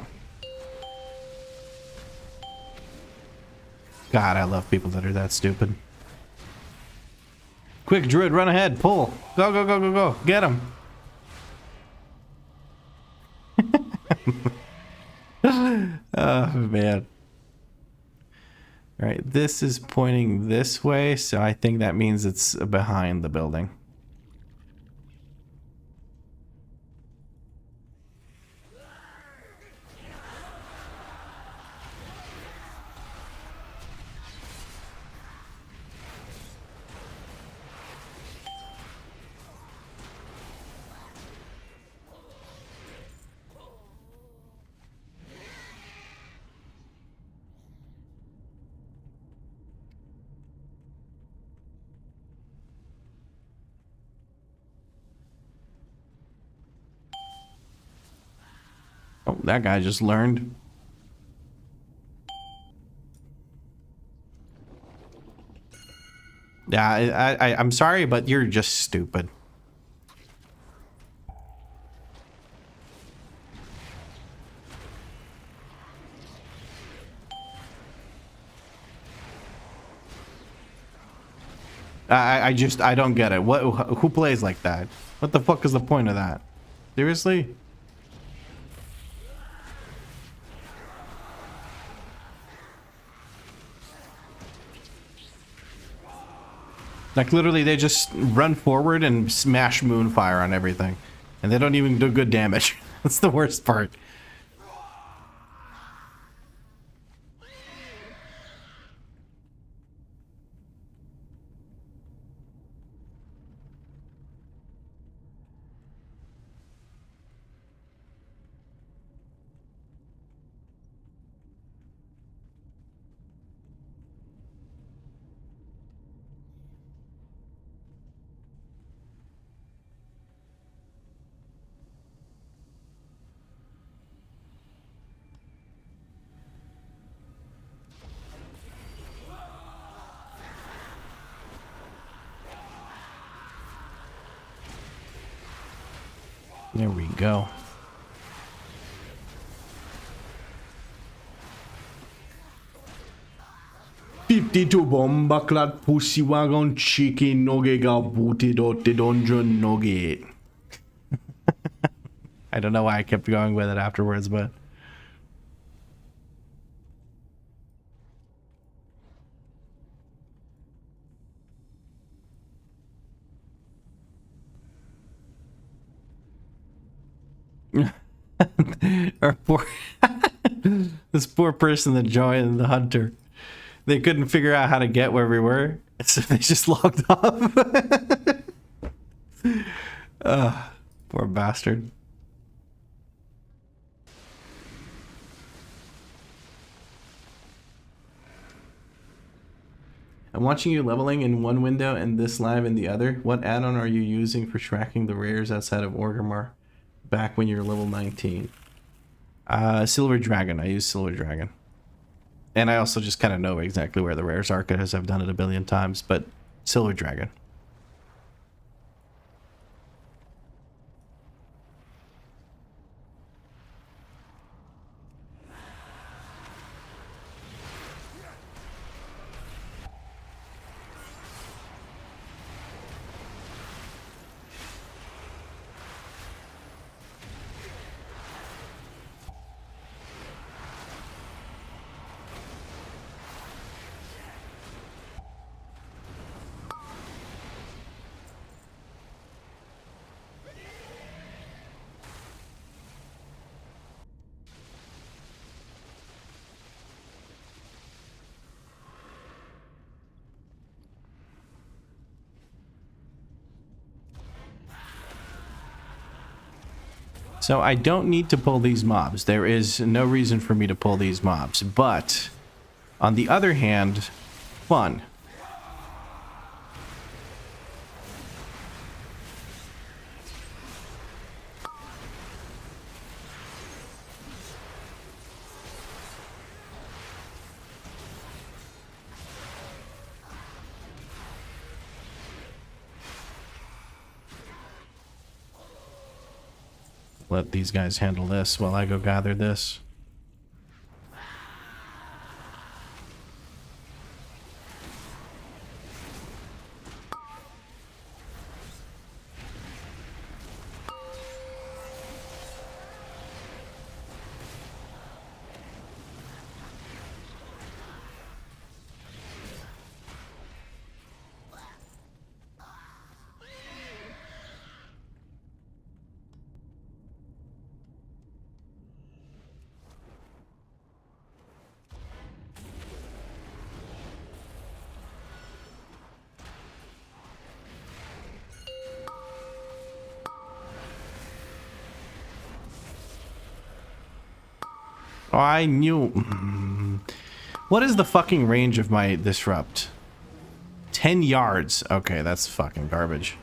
God, I love people that are that stupid. Quick, Druid, run ahead. Pull. Go. Get him. Oh, man. All right, this is pointing this way, so I think that means it's behind the building. Oh, that guy just learned. Yeah, I'm sorry, but you're just stupid. I don't get it. Who plays like that? What the fuck is the point of that? Seriously? Like literally they just run forward and smash moonfire on everything. And they don't even do good damage. That's the worst part. There we go. "52 bomba clad pussy wagon chicken nugget got booted out the dungeon nugget." I don't know why I kept going with it afterwards, but our poor this poor person that joined the hunter, they couldn't figure out how to get where we were, so they just logged off. Poor bastard. I'm watching you leveling in one window and this live in the other. What add-on are you using for tracking the rares outside of Orgrimmar back when you're level 19? Silver Dragon. I use Silver Dragon. And I also just kind of know exactly where the rares are because I've done it a billion times, but Silver Dragon. So I don't need to pull these mobs. There is no reason for me to pull these mobs. But, on the other hand, fun. Let these guys handle this while I go gather this. Oh, I knew. What is the fucking range of my disrupt? 10 yards. Okay, that's fucking garbage.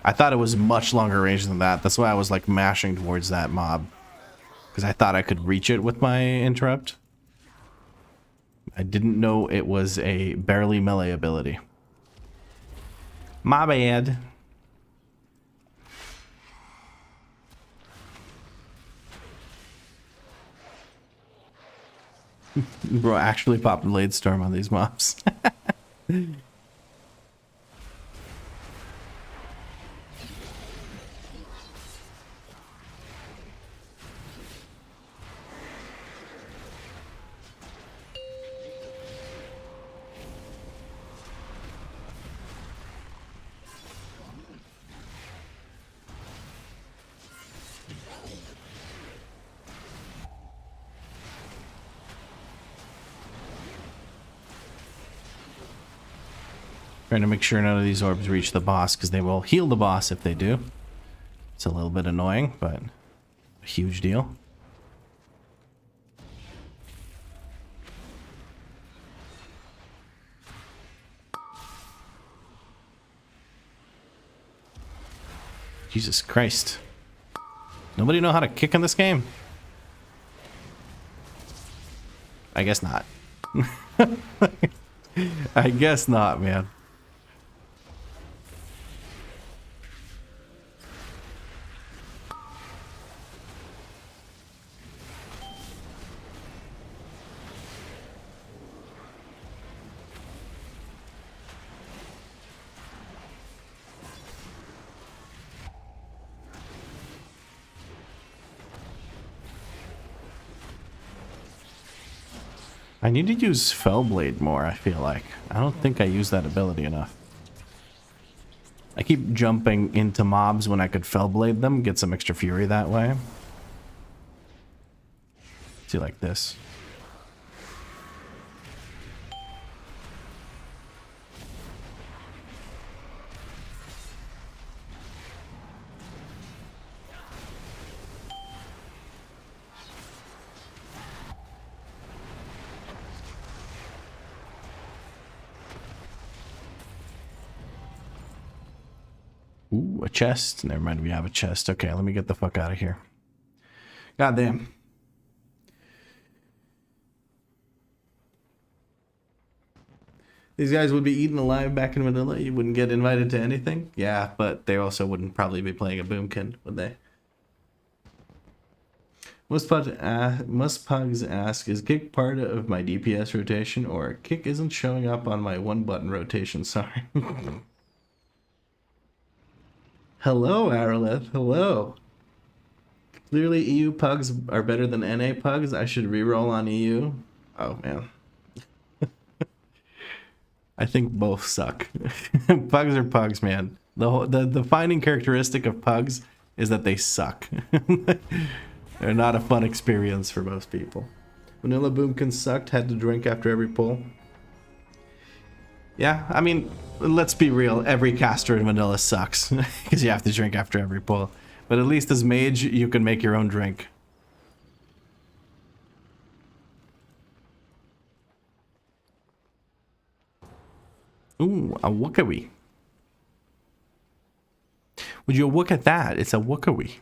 I thought it was much longer range than that. That's why I was like mashing towards that mob. Because I thought I could reach it with my interrupt. I didn't know it was a barely melee ability. My bad. Bro, actually popped Blade Storm on these mobs. Trying to make sure none of these orbs reach the boss, because they will heal the boss if they do. It's a little bit annoying, but a huge deal. Jesus Christ. Nobody know how to kick in this game? I guess not. I guess not, man. I need to use Fellblade more, I feel like. I don't think I use that ability enough. I keep jumping into mobs when I could Fellblade them, get some extra fury that way. See, like this. Ooh, a chest. Never mind, we have a chest. Okay, let me get the fuck out of here. Goddamn. These guys would be eaten alive back in Manila. You wouldn't get invited to anything. Yeah, but they also wouldn't probably be playing a Boomkin, would they? Most pugs ask, is kick part of my DPS rotation, or kick isn't showing up on my one button rotation? Sorry. Hello, Araleth. Hello. Clearly, EU pugs are better than NA pugs. I should reroll on EU. Oh, man. I think both suck. Pugs are pugs, man. The defining characteristic of pugs is that they suck. They're not a fun experience for most people. Vanilla Boomkin sucked. Had to drink after every pull. Yeah, I mean, let's be real. Every caster in Vanilla sucks because you have to drink after every pull. But at least as mage, you can make your own drink. Ooh, a Wookawi. Would you look at that? It's a Wookawi.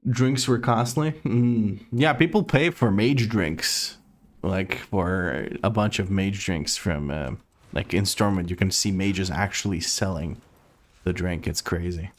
Drinks were costly? Yeah, people pay for mage drinks. Like, for a bunch of mage drinks from, like, in Stormwind, you can see mages actually selling the drink. It's crazy.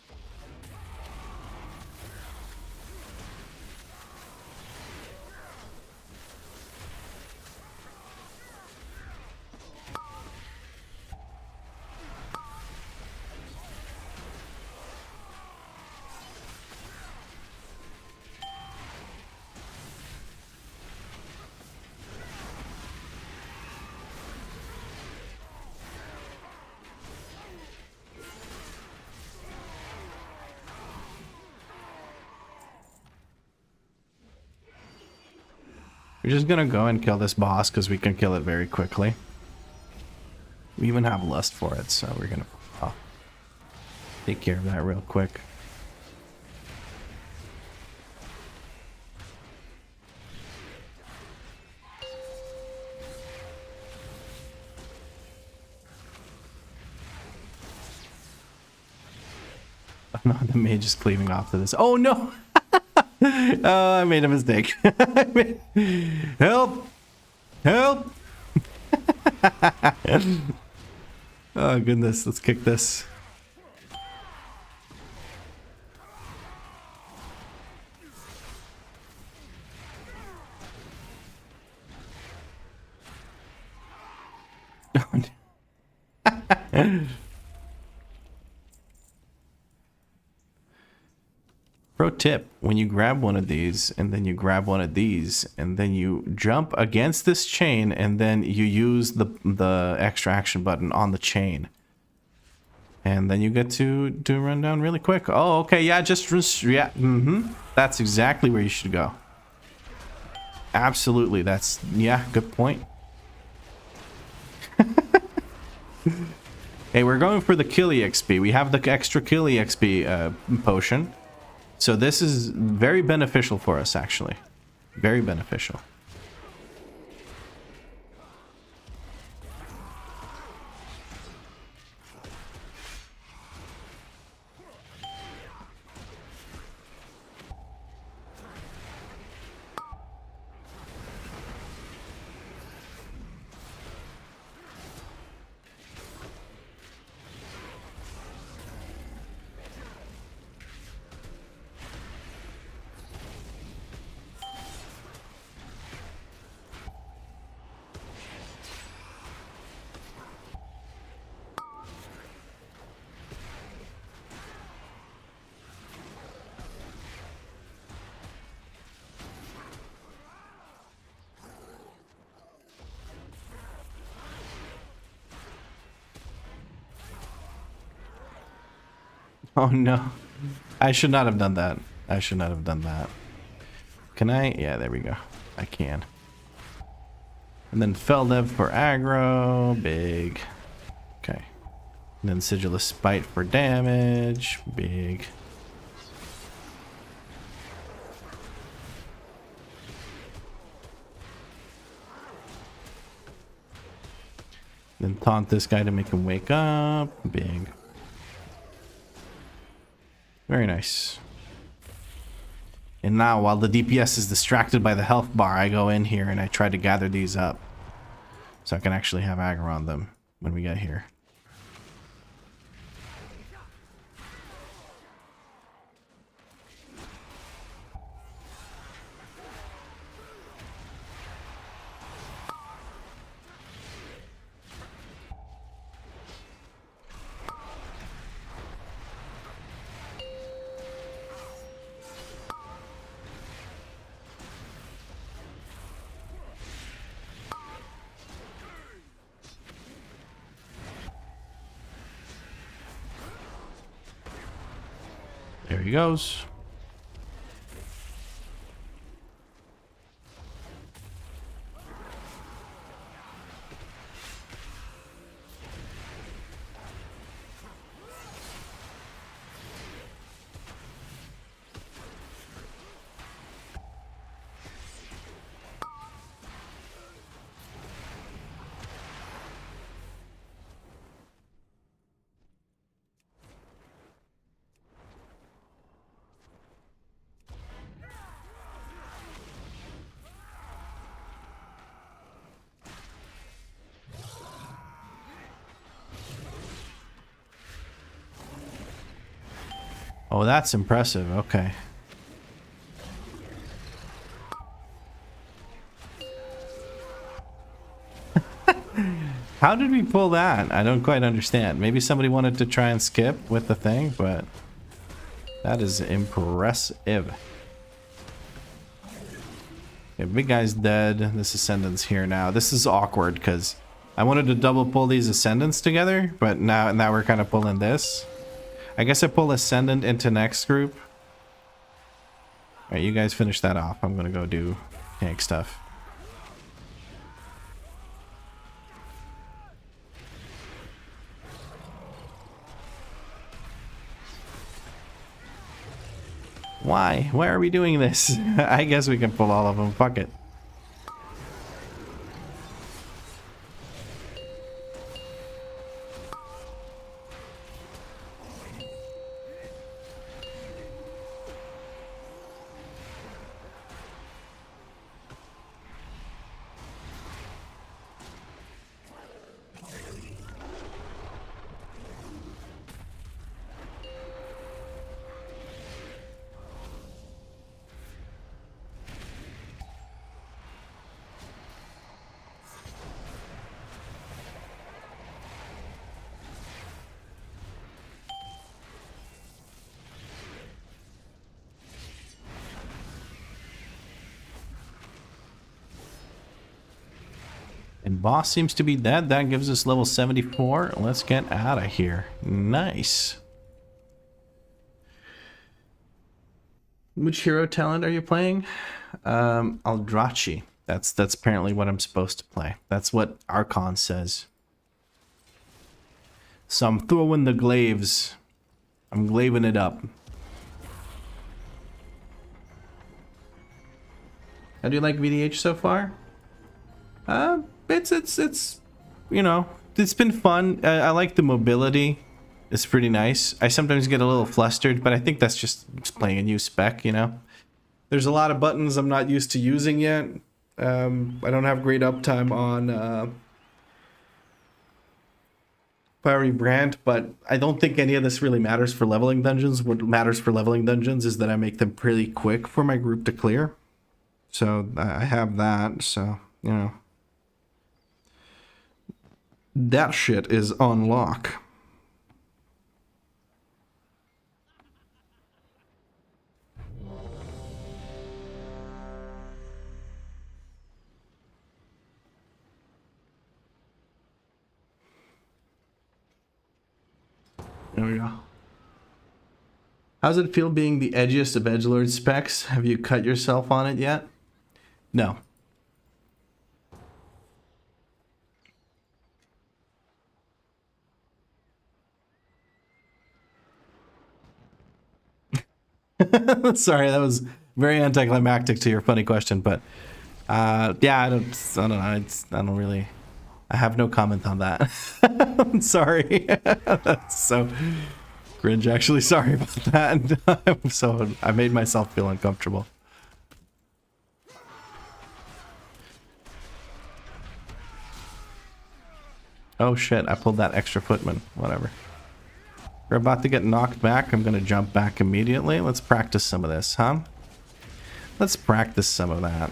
We're just gonna go and kill this boss because we can kill it very quickly. We even have lust for it, so we're gonna take care of that real quick. No, the mage is cleaving off to this. Oh no! Oh, I made a mistake. Help! Help! Oh goodness, let's kick this. Pro tip, when you grab one of these and then you grab one of these and then you jump against this chain and then you use the extraction button on the chain. And then you get to run down really quick. Oh, okay, yeah, yeah, that's exactly where you should go. Absolutely, that's, yeah, good point. Hey, we're going for the kill EXP. We have the extra kill EXP potion. So this is very beneficial for us, actually. Very beneficial. Oh no. I should not have done that. I should not have done that. Can I? Yeah, there we go. I can. And then Feldev for aggro. Big. Okay. And then Sigillus Spite for damage. Big. Then taunt this guy to make him wake up. Big. Very nice. And now, while the DPS is distracted by the health bar, I go in here and I try to gather these up. So I can actually have aggro on them when we get here. There he goes. Oh, that's impressive. Okay. How did we pull that? I don't quite understand. Maybe somebody wanted to try and skip with the thing, but that is impressive. Okay, big guy's dead. This Ascendant's here now. This is awkward because I wanted to double pull these Ascendants together, but now we're kind of pulling this. I guess I pull Ascendant into next group. Alright, you guys finish that off. I'm gonna go do tank stuff. Why? Why are we doing this? I guess we can pull all of them. Fuck it. Boss seems to be dead. That gives us level 74. Let's get out of here. Nice. Which hero talent are you playing? Aldrachi. That's apparently what I'm supposed to play. That's what Archon says. So I'm throwing the glaives. I'm glaving it up. How do you like VDH so far? It's you know, it's been fun. I like the mobility. It's pretty nice. I sometimes get a little flustered, but I think that's just playing a new spec, you know? There's a lot of buttons I'm not used to using yet. I don't have great uptime on Fiery Brand, but I don't think any of this really matters for leveling dungeons. What matters for leveling dungeons is that I make them pretty quick for my group to clear. So I have that, so, you know. That shit is on lock. There we go. How's it feel being the edgiest of edgelord specs? Have you cut yourself on it yet? No. Sorry, that was very anticlimactic to your funny question, but yeah, I don't know. I don't really. I have no comment on that. I'm sorry. That's so cringe. Actually, sorry about that. So I made myself feel uncomfortable. Oh shit! I pulled that extra footman. Whatever. We're about to get knocked back. I'm gonna jump back immediately. Let's practice some of this, huh? Let's practice some of that.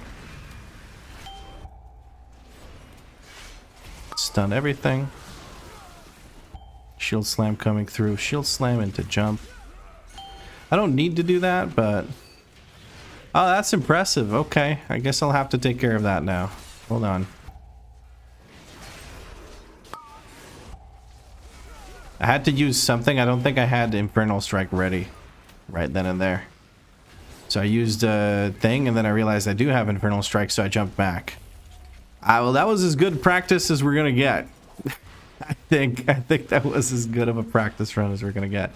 Stun everything. Shield slam coming through. Shield slam into jump. I don't need to do that, but... Oh, that's impressive. Okay, I guess I'll have to take care of that now. Hold on. I had to use something. I don't think I had Infernal Strike ready right then and there. So I used a thing, and then I realized I do have Infernal Strike, so I jumped back. Well, that was as good practice as we're gonna get. I think that was as good of a practice run as we're gonna get.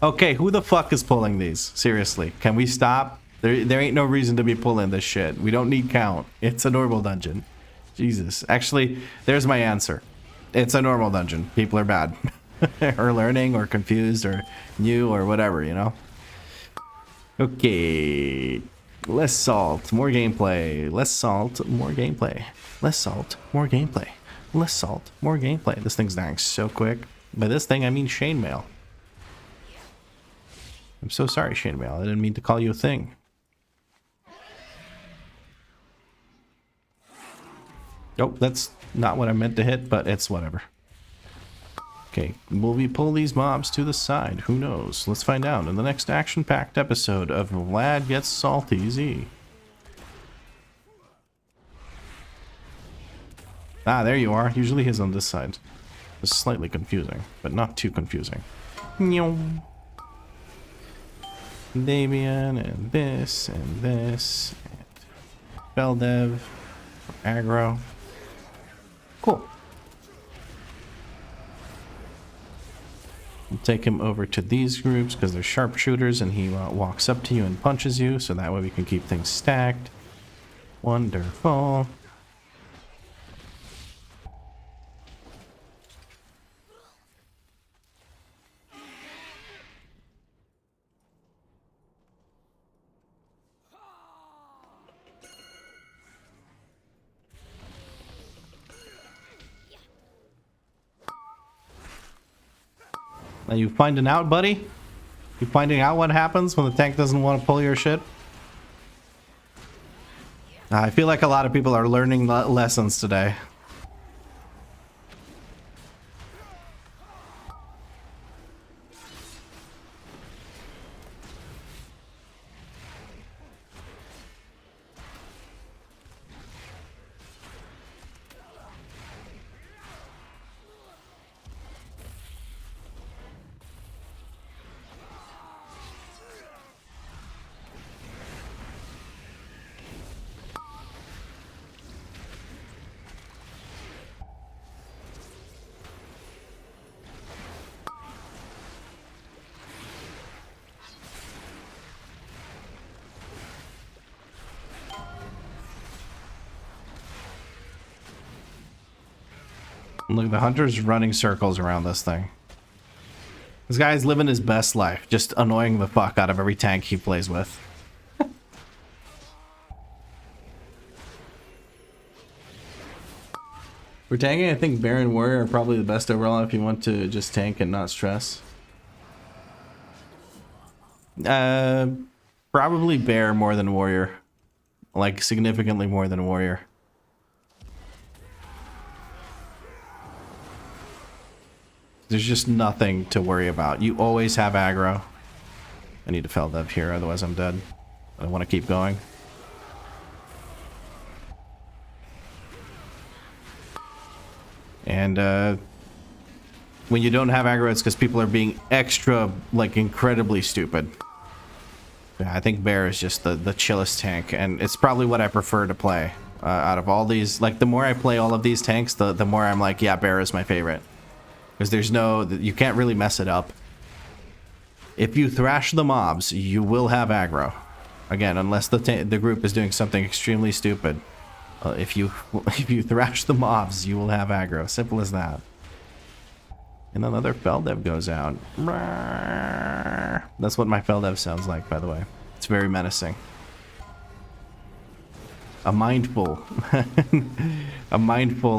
Okay, who the fuck is pulling these? Seriously, can we stop? There ain't no reason to be pulling this shit. We don't need count. It's a normal dungeon. Jesus. Actually, there's my answer. It's a normal dungeon. People are bad. Or learning, or confused, or new, or whatever, you know? Okay. Less salt, more gameplay. Less salt, more gameplay. Less salt, more gameplay. Less salt, more gameplay. This thing's dying so quick. By this thing, I mean chainmail. I'm so sorry, chainmail. I didn't mean to call you a thing. Nope, that's not what I meant to hit, but it's whatever. Okay, will we pull these mobs to the side? Who knows? Let's find out in the next action-packed episode of Vlad Gets Salty Z. Ah, there you are. Usually he's on this side. It's slightly confusing, but not too confusing. Dabian, and this, and this, and Beldev, aggro. Cool. Take him over to these groups because they're sharpshooters, and he walks up to you and punches you, so that way we can keep things stacked. Wonderful. Are you finding out, buddy? You finding out what happens when the tank doesn't want to pull your shit? I feel like a lot of people are learning lessons today. Look, the hunter's running circles around this thing. This guy's living his best life, just annoying the fuck out of every tank he plays with. For tanking, I think Bear and Warrior are probably the best overall if you want to just tank and not stress. Probably Bear more than Warrior. Like, significantly more than Warrior. There's just nothing to worry about. You always have aggro. I need to fell dev here, otherwise I'm dead. I want to keep going. And when you don't have aggro, it's because people are being extra, like, incredibly stupid. Yeah, I think Bear is just the chillest tank, and it's probably what I prefer to play. Out of all these, like, the more I play all of these tanks, the more I'm like, yeah, Bear is my favorite. Because there's no, you can't really mess it up. If you thrash the mobs, you will have aggro. Again, unless the group is doing something extremely stupid. If you thrash the mobs, you will have aggro. Simple as that. And another Feldev goes out. That's what my Feldev sounds like, by the way. It's very menacing. A mindful, a mindful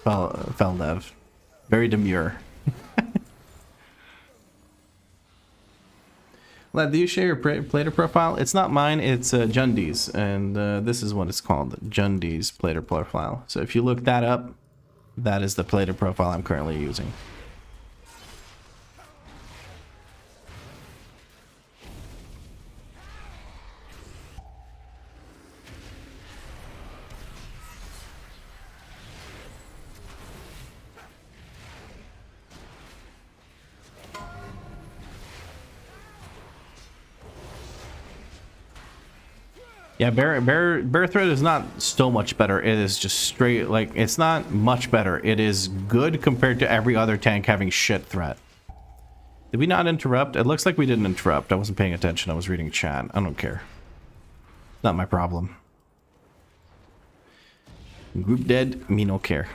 Feldev. Very demure. Lad, do you share your plater profile? It's not mine, it's Jundi's, and this is what it's called, Jundi's plater profile. So if you look that up, that is the plater profile I'm currently using. Yeah, Bear Threat is not so much better. It is just straight, like, it's not much better. It is good compared to every other tank having shit threat. Did we not interrupt? It looks like we didn't interrupt. I wasn't paying attention. I was reading chat. I don't care. Not my problem. Group dead, me no care.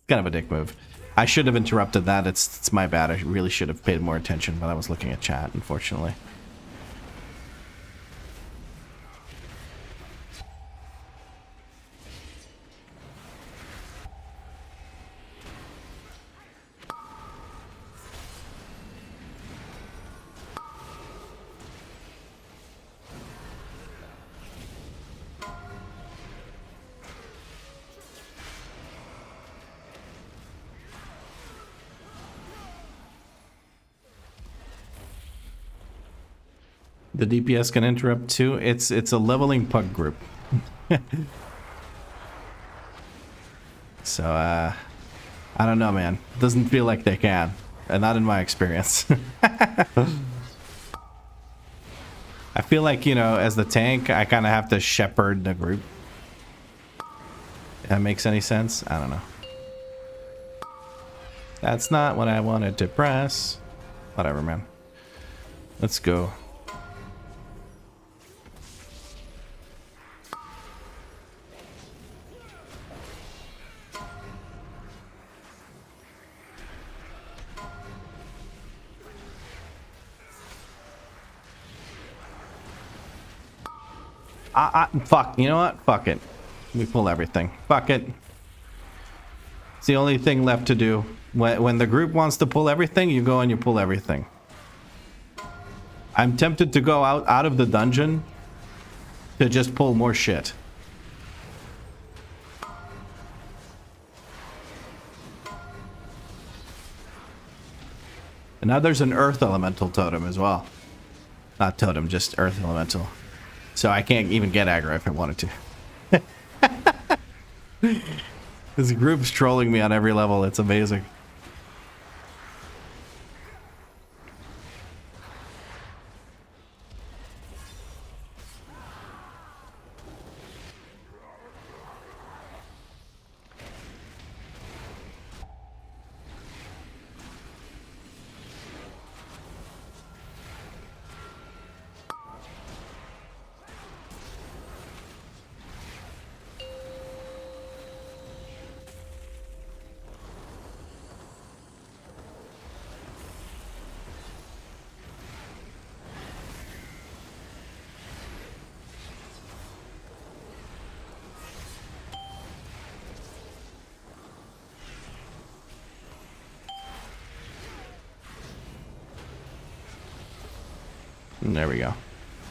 Kind of a dick move. I should have interrupted that. It's my bad. I really should have paid more attention, but I was looking at chat, unfortunately. The DPS can interrupt too. It's a leveling pug group. So I don't know, man. Doesn't feel like they can. And not in my experience. I feel like, you know, as the tank, I kind of have to shepherd the group. If that makes any sense? I don't know. That's not what I wanted to press. Whatever, man. Let's go. Fuck, you know what? Fuck it. We pull everything. Fuck it. It's the only thing left to do. When the group wants to pull everything, you go and you pull everything. I'm tempted to go out of the dungeon to just pull more shit. And now there's an earth elemental totem as well. Not totem, just earth elemental. So I can't even get aggro if I wanted to. This group's trolling me on every level. It's amazing. And there we go.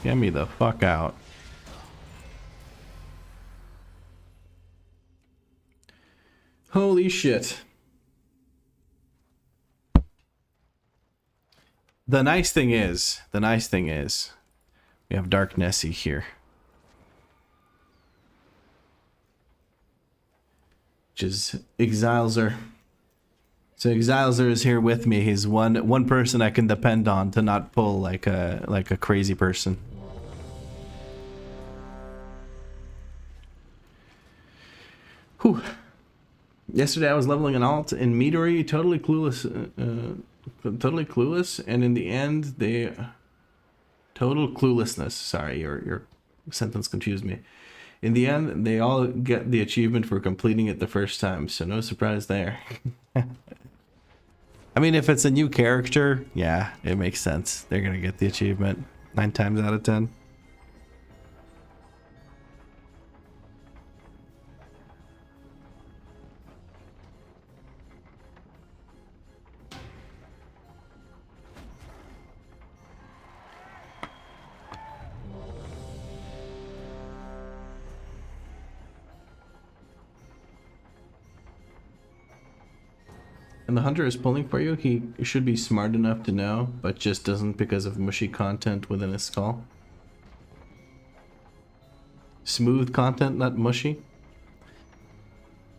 Get me the fuck out. Holy shit. The nice thing is, we have Dark Nessie here. Which is Exilzer. So Exilzer is here with me. He's one person I can depend on to not pull like a crazy person. Whew. Yesterday I was leveling an alt in Midori, totally clueless, and in the end they total cluelessness. Sorry, your sentence confused me. In the end, they all get the achievement for completing it the first time, so no surprise there. I mean, if it's a new character, yeah, it makes sense. They're gonna get the achievement 9 times out of 10. And the hunter is pulling for you. He should be smart enough to know, but just doesn't because of mushy content within his skull. Smooth content, not mushy.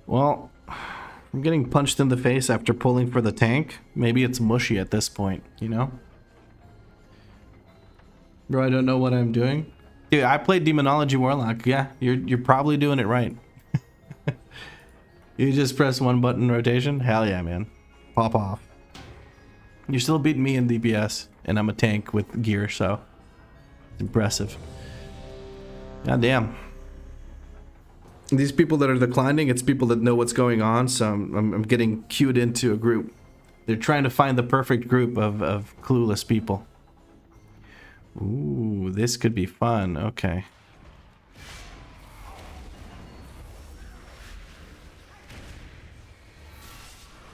Well, I'm getting punched in the face after pulling for the tank. Maybe it's mushy at this point, you know? Bro, I don't know what I'm doing. Dude, I played Demonology Warlock. Yeah, you're probably doing it right. You just press one button rotation? Hell yeah, man. Pop off. You're still beating me in DPS, and I'm a tank with gear, so it's impressive. God damn. These people that are declining, it's people that know what's going on, so I'm getting queued into a group. They're trying to find the perfect group of clueless people. Ooh, this could be fun. Okay.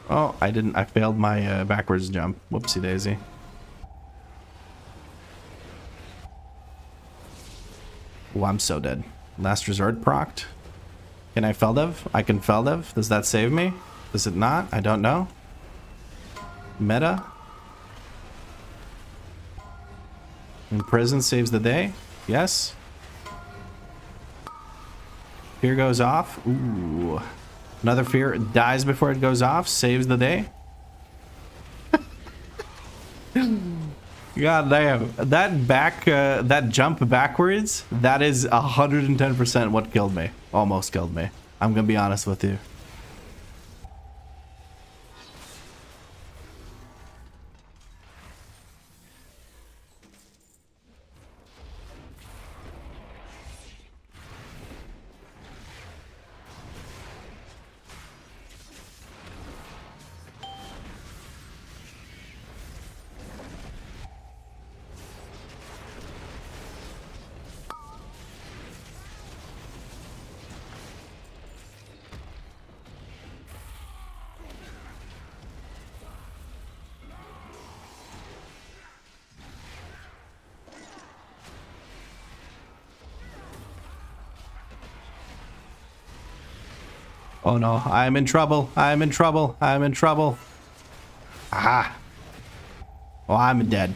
Oh, I failed my backwards jump. Whoopsie daisy. Oh, I'm so dead. Last resort procced. Can I Feldev? I can Feldev. Does that save me? Does it not? I don't know. Meta. Imprison saves the day. Yes. Fear goes off. Ooh. Another fear dies before it goes off. Saves the day. God damn. That jump backwards, that is 110% what killed me. Almost killed me. I'm gonna be honest with you. Oh no, I am in trouble. I am in trouble. I am in trouble. Aha. Oh, I'm dead.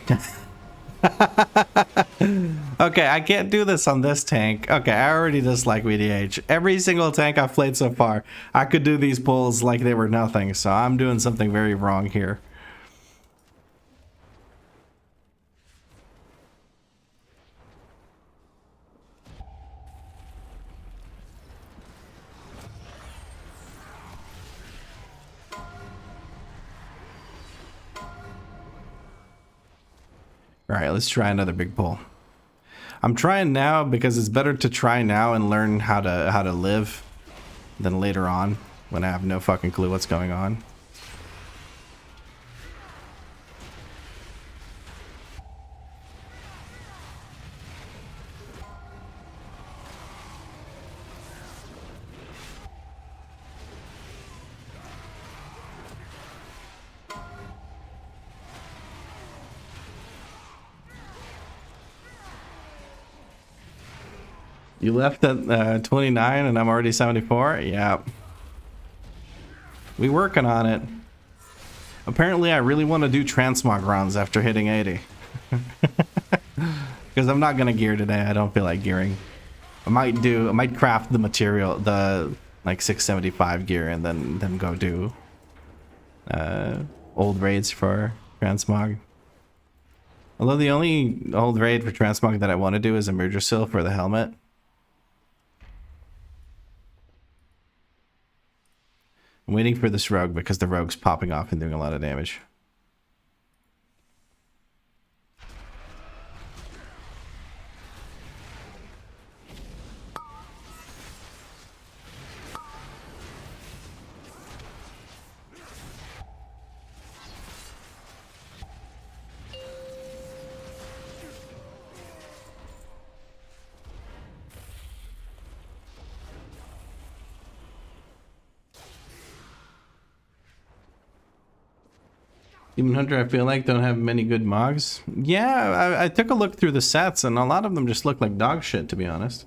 Okay, I can't do this on this tank. Okay, I already dislike VDH. Every single tank I've played so far, I could do these pulls like they were nothing, so I'm doing something very wrong here. All right, let's try another big pull. I'm trying now because it's better to try now and learn how to live than later on when I have no fucking clue what's going on. You left at 29 and I'm already 74? Yeah. We working on it. Apparently I really want to do transmog rounds after hitting 80. Because I'm not gonna gear today. I don't feel like gearing. I might craft the material, the like 675 gear, and then go do old raids for transmog. Although the only old raid for transmog that I want to do is a merger sill for the helmet. I'm waiting for this rogue because the rogue's popping off and doing a lot of damage. Demon Hunter, I feel like, don't have many good mogs. Yeah, I took a look through the sets, and a lot of them just look like dog shit, to be honest.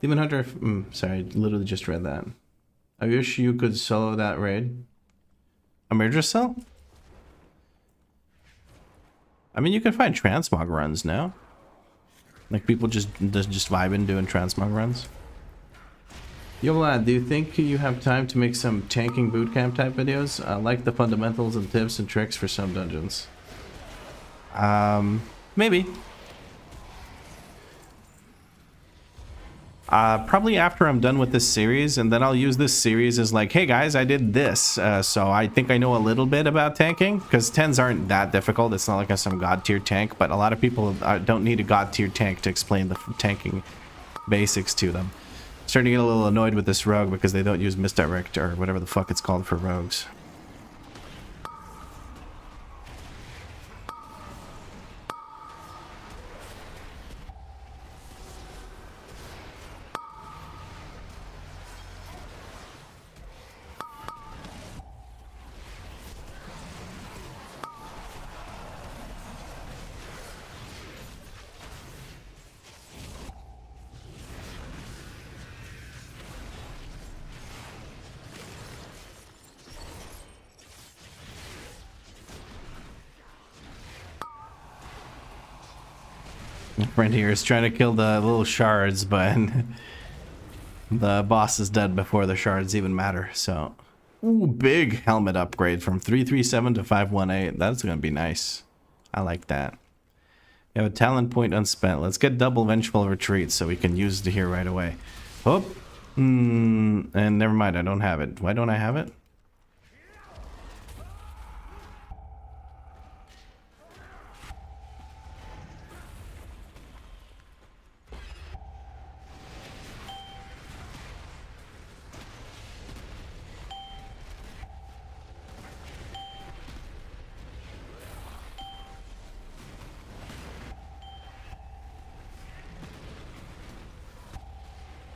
Demon Hunter, sorry, I literally just read that. I wish you could solo that raid. A merger cell? I mean, you can find transmog runs now. Like, people just vibing doing transmog runs. Yo, lad, do you think you have time to make some tanking bootcamp type videos? I like the fundamentals and tips and tricks for some dungeons. Maybe. Probably after I'm done with this series, and then I'll use this series as like, hey guys, I did this, so I think I know a little bit about tanking, because 10s aren't that difficult. It's not like some god tier tank, but a lot of people don't need a god tier tank to explain the tanking basics to them. Starting to get a little annoyed with this rogue because they don't use misdirect or whatever the fuck it's called for rogues. My friend here is trying to kill the little shards, but the boss is dead before the shards even matter, so... Ooh, big helmet upgrade from 337 to 518. That's gonna be nice. I like that. We have a talent point unspent. Let's get double vengeful retreat so we can use it here right away. Oh! And never mind, I don't have it. Why don't I have it?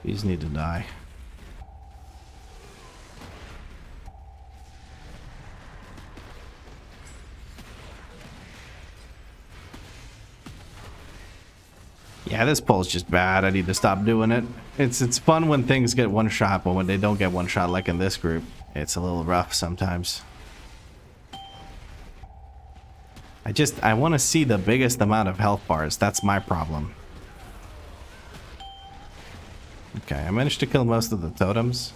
These need to die. Yeah, this pull's just bad. I need to stop doing it. It's fun when things get one shot, but when they don't get one shot, like in this group, it's a little rough sometimes. I want to see the biggest amount of health bars. That's my problem. Okay, I managed to kill most of the totems.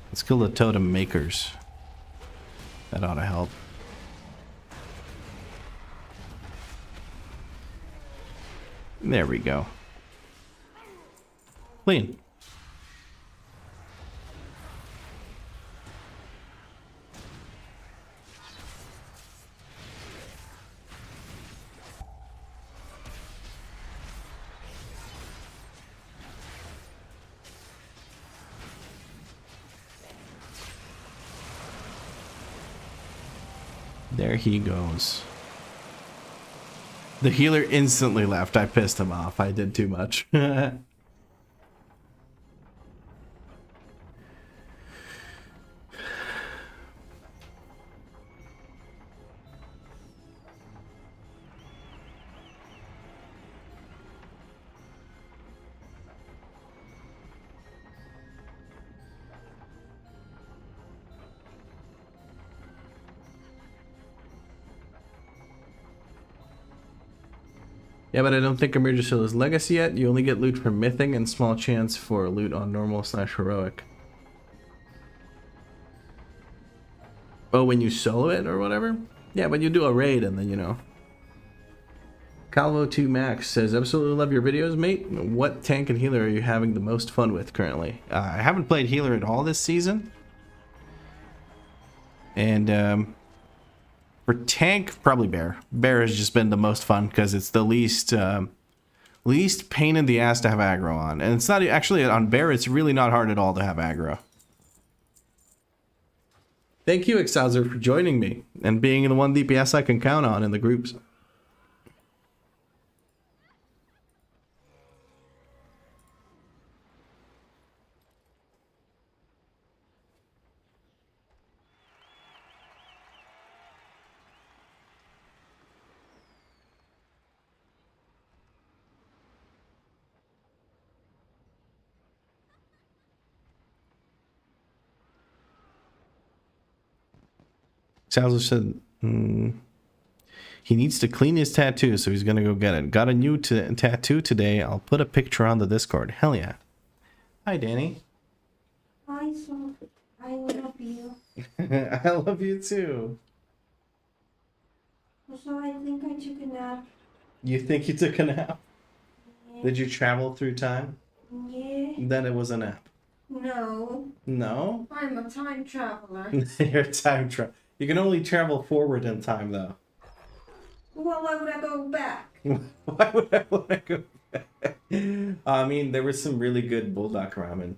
Let's kill the totem makers. That ought to help. There we go. Clean. There he goes. The healer instantly left. I pissed him off. I did too much. Yeah, but I don't think Emerger still is Legacy yet. You only get loot for mything and small chance for loot on normal / heroic. Oh, when you solo it or whatever? Yeah, but you do a raid and then, you know. Calvo2 Max says, absolutely love your videos, mate. What tank and healer are you having the most fun with currently? I haven't played healer at all this season. And for tank, probably bear. Bear has just been the most fun because it's the least pain in the ass to have aggro on. And it's not actually on bear, it's really not hard at all to have aggro. Thank you, Exhauser, for joining me and being the one DPS I can count on in the groups. Salzer said he needs to clean his tattoo, so he's gonna go get it. Got a new tattoo today. I'll put a picture on the Discord. Hell yeah. Hi, Danny. Hi, so I love you. I love you too. So I think I took a nap. You think you took a nap? Yeah. Did you travel through time? Yeah. Then it was a nap. No. No? I'm a time traveler. You're time travel. You can only travel forward in time, though. Well, why would I go back? Why would I want to go back? I mean, there was some really good bulldog ramen.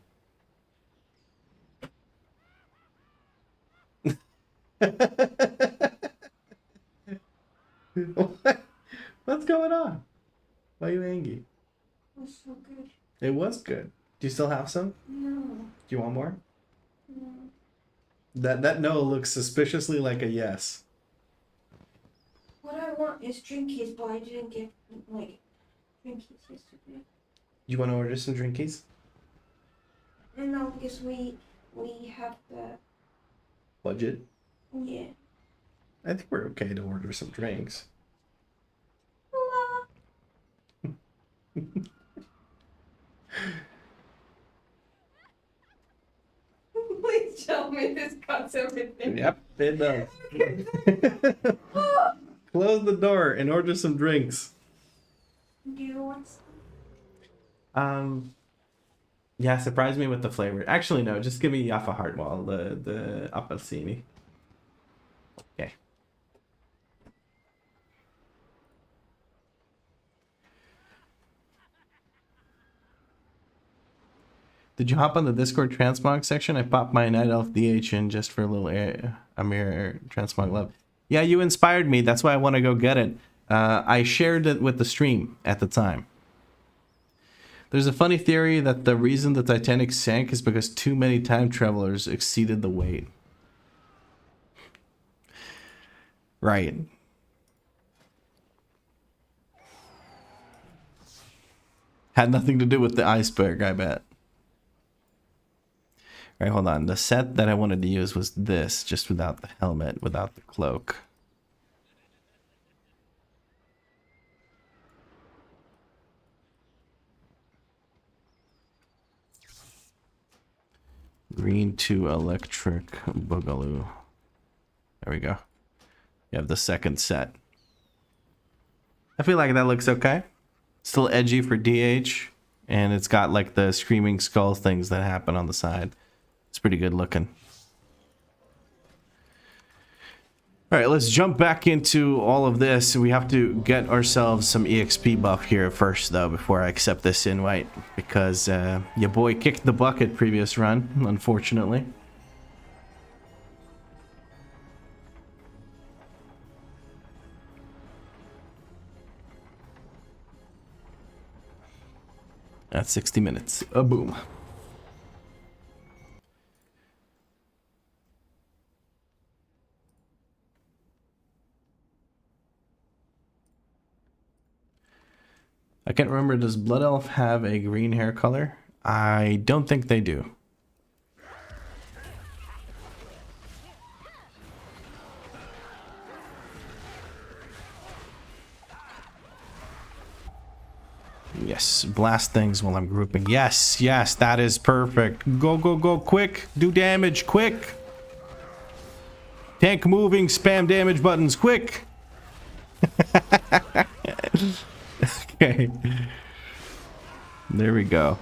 What's going on? Why are you angry? It was so good. It was good. Do you still have some? No. Do you want more? No. That no looks suspiciously like a yes. What I want is drinkies, but I didn't get like drinkies yesterday. You want to order some drinkies? No, because we have the Budget? yeah. I think we're okay to order some drinks. Please tell me this cuts everything. Yep, it does. Close the door and order some drinks. Do you want some? Yeah, surprise me with the flavor. Actually, no, just give me Jaffa Hartwall, the appelsini. Okay. Did you hop on the Discord transmog section? I popped my Night Elf DH in just for a little Amir transmog love. Yeah, you inspired me. That's why I want to go get it. I shared it with the stream at the time. There's a funny theory that the reason the Titanic sank is because too many time travelers exceeded the weight. Right. Had nothing to do with the iceberg, I bet. All right, hold on. The set that I wanted to use was this, just without the helmet, without the cloak. Green to electric boogaloo. There we go. You have the second set. I feel like that looks okay. Still edgy for DH. And it's got like the screaming skull things that happen on the side. It's pretty good looking. All right, let's jump back into all of this. We have to get ourselves some EXP buff here first, though, before I accept this invite. Because your boy kicked the bucket previous run, unfortunately. At 60 minutes. Boom. I can't remember, does Blood Elf have a green hair color? I don't think they do. Yes, blast things while I'm grouping. Yes, yes, that is perfect. Go, go, go, quick. Do damage, quick. Tank moving, spam damage buttons, quick. Okay. There we go.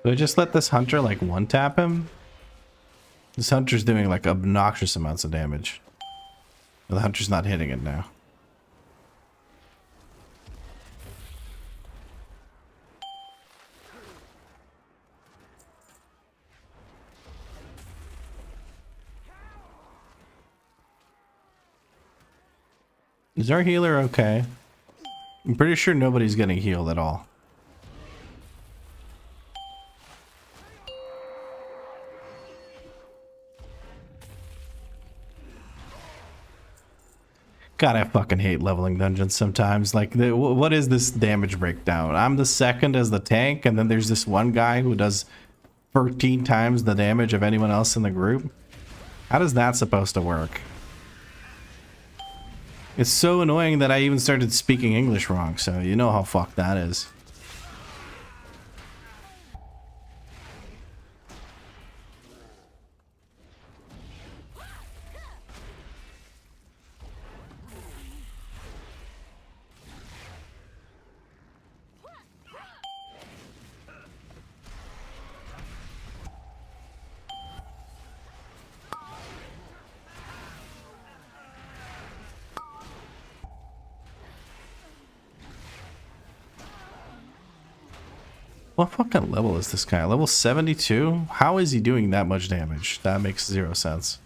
Do I just let this hunter like one tap him? This hunter's doing like obnoxious amounts of damage. The hunter's not hitting it now. Is our healer okay? I'm pretty sure nobody's getting healed at all. God, I fucking hate leveling dungeons sometimes. Like, what is this damage breakdown? I'm the second as the tank, and then there's this one guy who does 13 times the damage of anyone else in the group. How does that supposed to work? It's so annoying that I even started speaking English wrong, so you know how fucked that is. What fucking level is this guy? Level 72? How is he doing that much damage? That makes zero sense.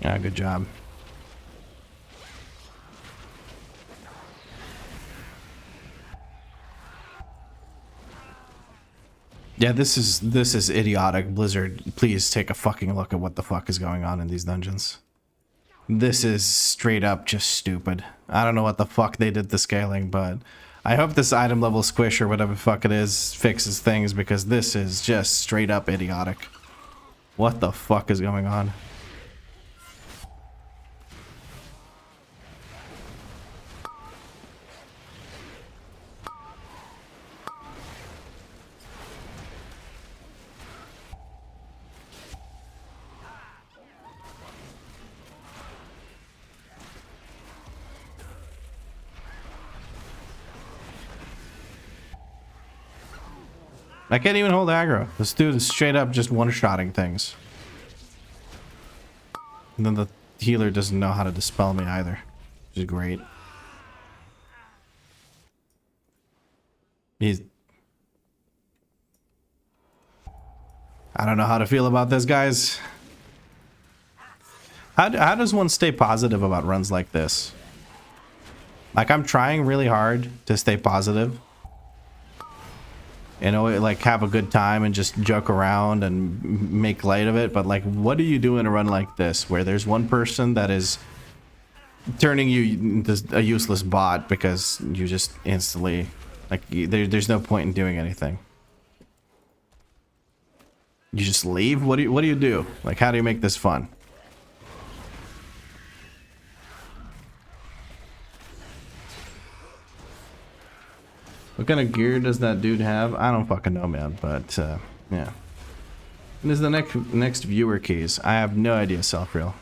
Yeah, good job. Yeah, this is idiotic. Blizzard, please take a fucking look at what the fuck is going on in these dungeons. This is straight up just stupid. I don't know what the fuck they did to scaling, but I hope this item level squish or whatever the fuck it is fixes things, because this is just straight up idiotic. What the fuck is going on? I can't even hold aggro. This dude is straight up just one-shotting things. And then the healer doesn't know how to dispel me either, which is great. I don't know how to feel about this, guys. How does one stay positive about runs like this? Like, I'm trying really hard to stay positive. You know, like, have a good time and just joke around and make light of it. But, like, what do you do in a run like this where there's one person that is turning you into a useless bot because you just instantly, like, there's no point in doing anything. You just leave? What do you do? Like, how do you make this fun? What kind of gear does that dude have? I don't fucking know, man. But yeah. And this is the next viewer keys. I have no idea, Self-Real.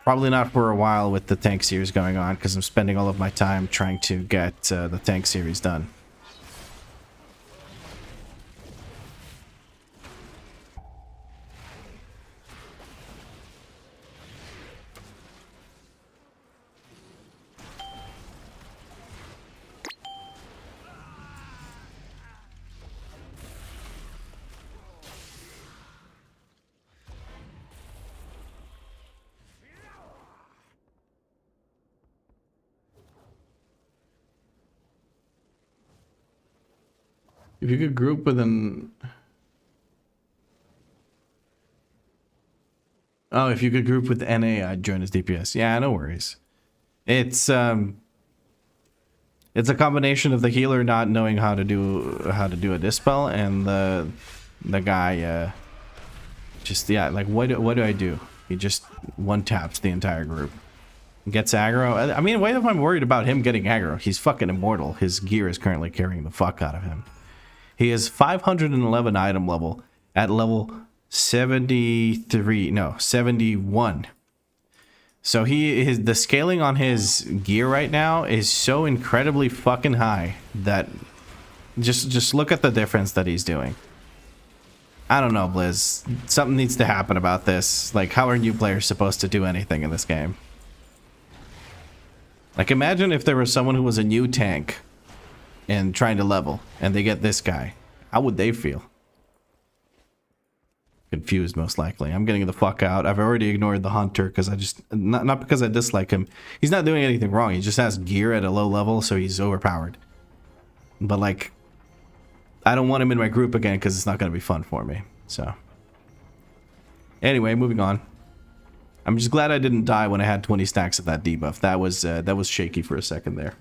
Probably not for a while with the tank series going on, because I'm spending all of my time trying to get the tank series done. If you could group with an... Oh, if you could group with NA, I'd join as DPS. Yeah, no worries. It's a combination of the healer not knowing how to do a dispel and the guy just, yeah, like what do I do? He just one taps the entire group. Gets aggro. I mean, why am I worried about him getting aggro? He's fucking immortal. His gear is currently carrying the fuck out of him. He is 511 item level at level 71. So the scaling on his gear right now is so incredibly fucking high that just look at the difference that he's doing. I don't know, Blizz. Something needs to happen about this. Like, how are new players supposed to do anything in this game? Like, imagine if there was someone who was a new tank and trying to level, and they get this guy. How would they feel? Confused, most likely. I'm getting the fuck out. I've already ignored the hunter because I just... Not because I dislike him. He's not doing anything wrong. He just has gear at a low level, so he's overpowered. But, like... I don't want him in my group again because it's not going to be fun for me. So... Anyway, moving on. I'm just glad I didn't die when I had 20 stacks of that debuff. That was shaky for a second there.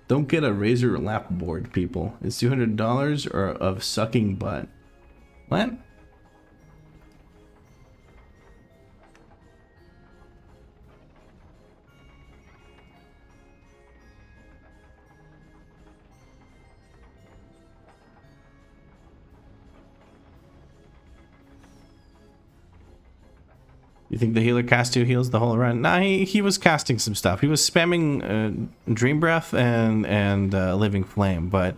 Don't get a razor lap board, people. It's $200 or of sucking butt. What? You think the healer cast 2 heals the whole run? Nah, he was casting some stuff. He was spamming Dream Breath and Living Flame, but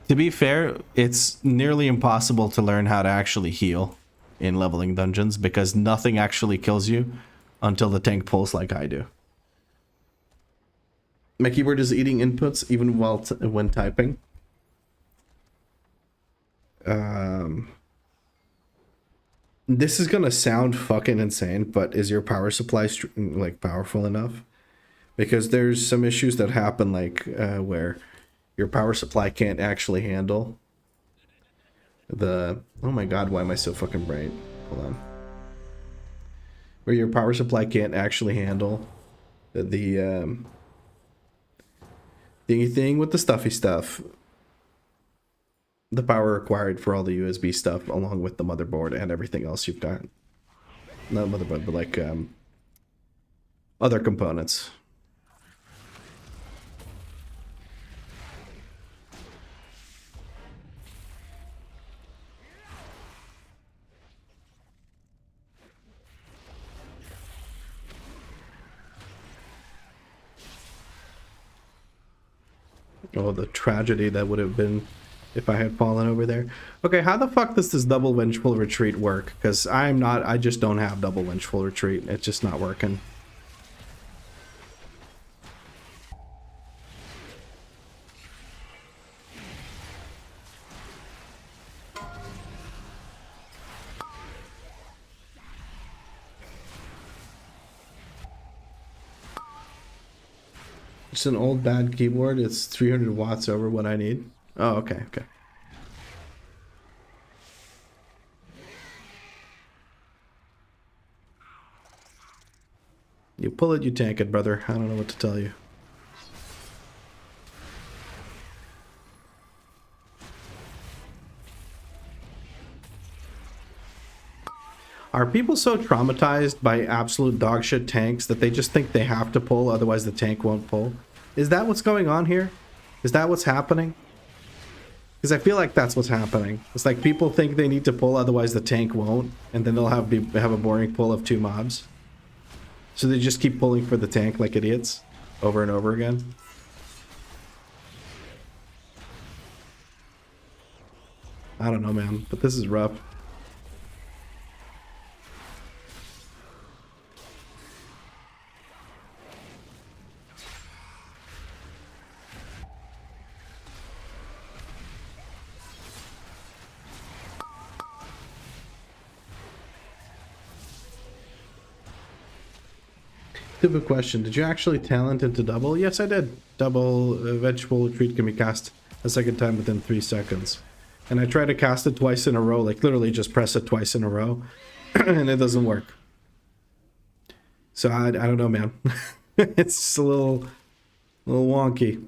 to be fair, it's nearly impossible to learn how to actually heal in leveling dungeons because nothing actually kills you until the tank pulls like I do. My keyboard is eating inputs even while when typing. This is gonna sound fucking insane, but is your power supply like powerful enough? Because there's some issues that happen like where your power supply can't actually handle the... Oh my god, why am I so fucking bright? Hold on. Where your power supply can't actually handle the thingy thing with the stuffy stuff. The power required for all the USB stuff along with the motherboard and everything else you've got. Not motherboard, but like other components. Oh, the tragedy that would have been if I had fallen over there. Okay, how the fuck does this double vengeful retreat work? Because I just don't have double vengeful retreat. It's just not working. It's an old bad keyboard. It's 300 watts over what I need. Oh, okay, okay. You pull it, you tank it, brother. I don't know what to tell you. Are people so traumatized by absolute dogshit tanks that they just think they have to pull, otherwise the tank won't pull? Is that what's going on here? Is that what's happening? Because I feel like that's what's happening. It's like people think they need to pull, otherwise the tank won't, and then they'll have a boring pull of 2 mobs. So they just keep pulling for the tank like idiots, over and over again. I don't know, man, but this is rough. Stupid question. Did you actually talent into double? Yes, I did. Double vegetable retreat can be cast a second time within 3 seconds. And I tried to cast it twice in a row, like literally just press it twice in a row, and it doesn't work. So I don't know, man. It's just a little wonky.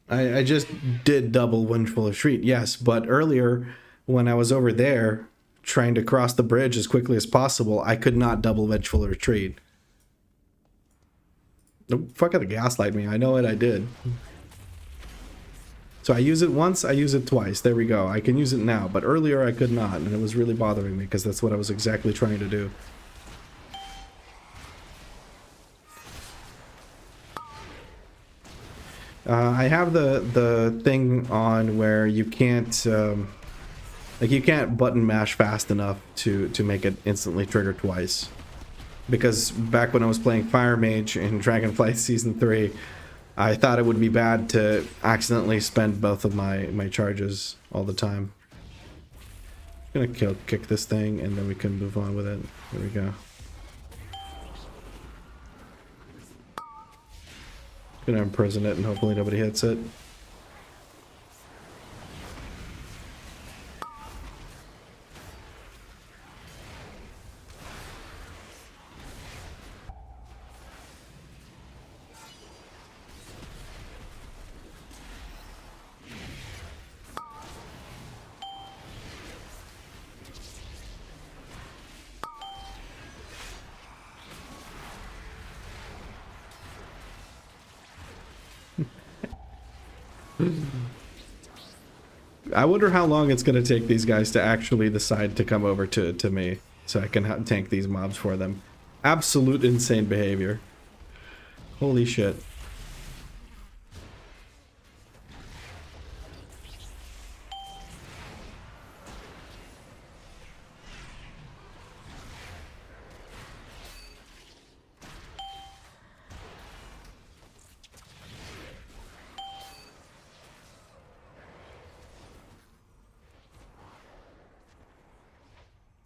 I just did double Vengeful Retreat, yes, but earlier when I was over there trying to cross the bridge as quickly as possible, I could not double Vengeful Retreat. Don't fucking gaslight me. I know what I did. So I use it once, I use it twice. There we go. I can use it now, but earlier I could not, and it was really bothering me because that's what I was exactly trying to do. I have the thing on where you can't like you can't button mash fast enough to make it instantly trigger twice. Because back when I was playing Fire Mage in Dragonflight Season 3, I thought it would be bad to accidentally spend both of my charges all the time. I'm gonna kick this thing and then we can move on with it. There we go. Gonna imprison it and hopefully nobody hits it. I wonder how long it's going to take these guys to actually decide to come over to me so I can tank these mobs for them. Absolute insane behavior. Holy shit.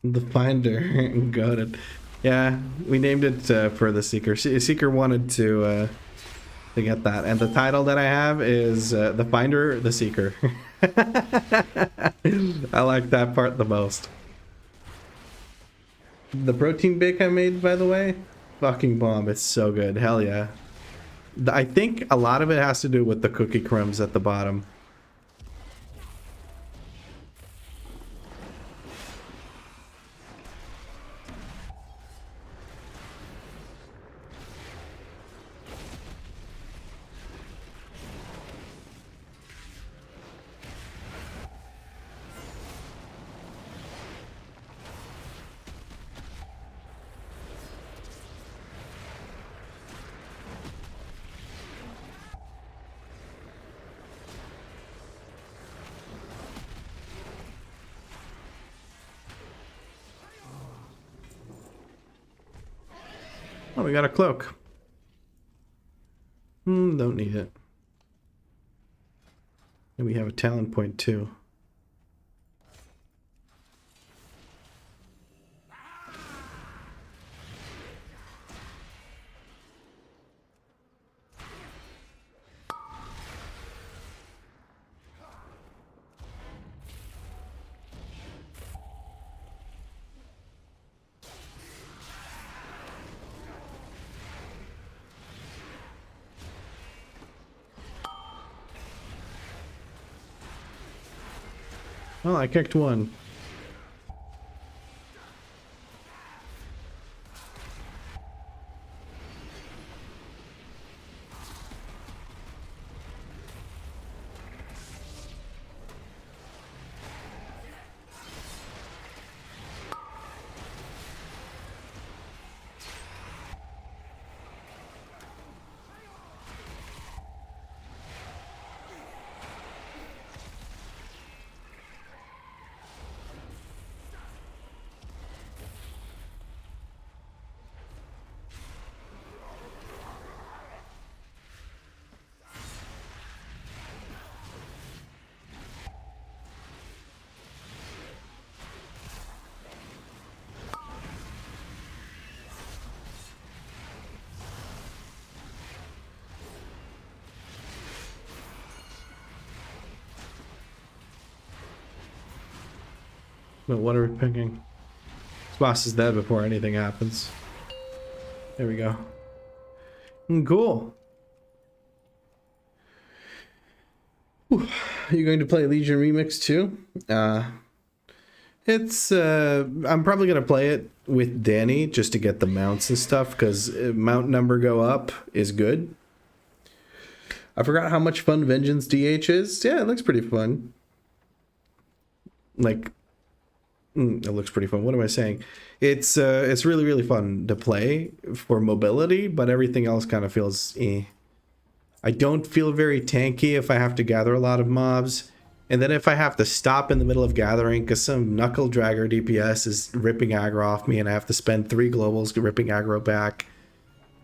The Finder. Got it. Yeah, we named it for the Seeker. Seeker wanted to get that, and the title that I have is The Finder, the Seeker. I like that part the most. The protein bake I made, by the way, fucking bomb. It's so good. Hell yeah. I think a lot of it has to do with the cookie crumbs at the bottom. Oh, we got a cloak. Don't need it. And we have a talent point too. Well, I kicked one. But what are we picking? This boss is dead before anything happens. There we go. Cool. Whew. Are you going to play Legion Remix too? I'm probably going to play it with Danny just to get the mounts and stuff, because mount number go up is good. I forgot how much fun Vengeance DH is. Yeah, it looks pretty fun. Like, it looks pretty fun. What am I saying? It's really, really fun to play for mobility, but everything else kind of feels eh. I don't feel very tanky if I have to gather a lot of mobs. And then if I have to stop in the middle of gathering because some knuckle dragger DPS is ripping aggro off me and I have to spend 3 globals ripping aggro back,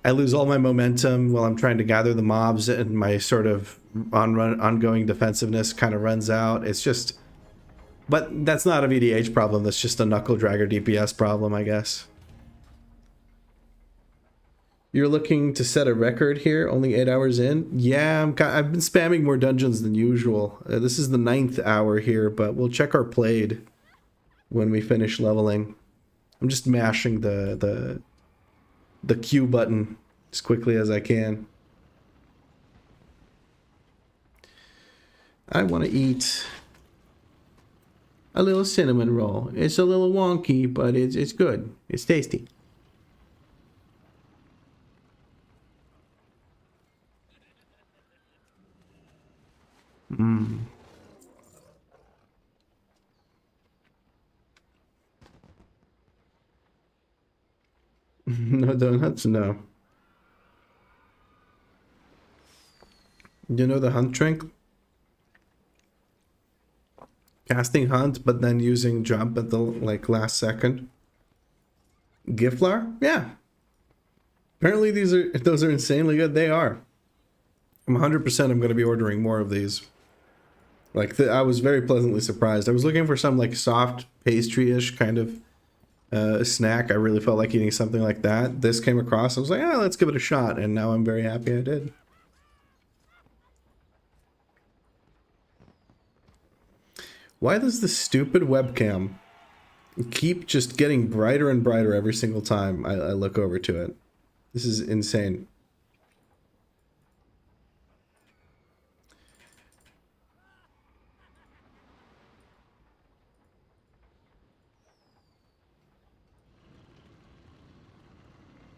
I lose all my momentum while I'm trying to gather the mobs, and my sort of ongoing defensiveness kind of runs out. It's just... But that's not a VDH problem, that's just a knuckle dragger DPS problem, I guess. You're looking to set a record here, only 8 hours in? Yeah, I've been spamming more dungeons than usual. This is the 9th hour here, but we'll check our played when we finish leveling. I'm just mashing the Q button as quickly as I can. I want to eat a little cinnamon roll. It's a little wonky, but it's good. It's tasty. No donuts? No. You know the hunt trick? Casting hunt, but then using jump at the last second. Giflar? Yeah. Apparently those are insanely good. They are. I'm 100% I'm going to be ordering more of these. I was very pleasantly surprised. I was looking for some soft pastry-ish kind of snack. I really felt like eating something like that. This came across. I was like, let's give it a shot. And now I'm very happy I did. Why does the stupid webcam keep just getting brighter and brighter every single time I look over to it? This is insane.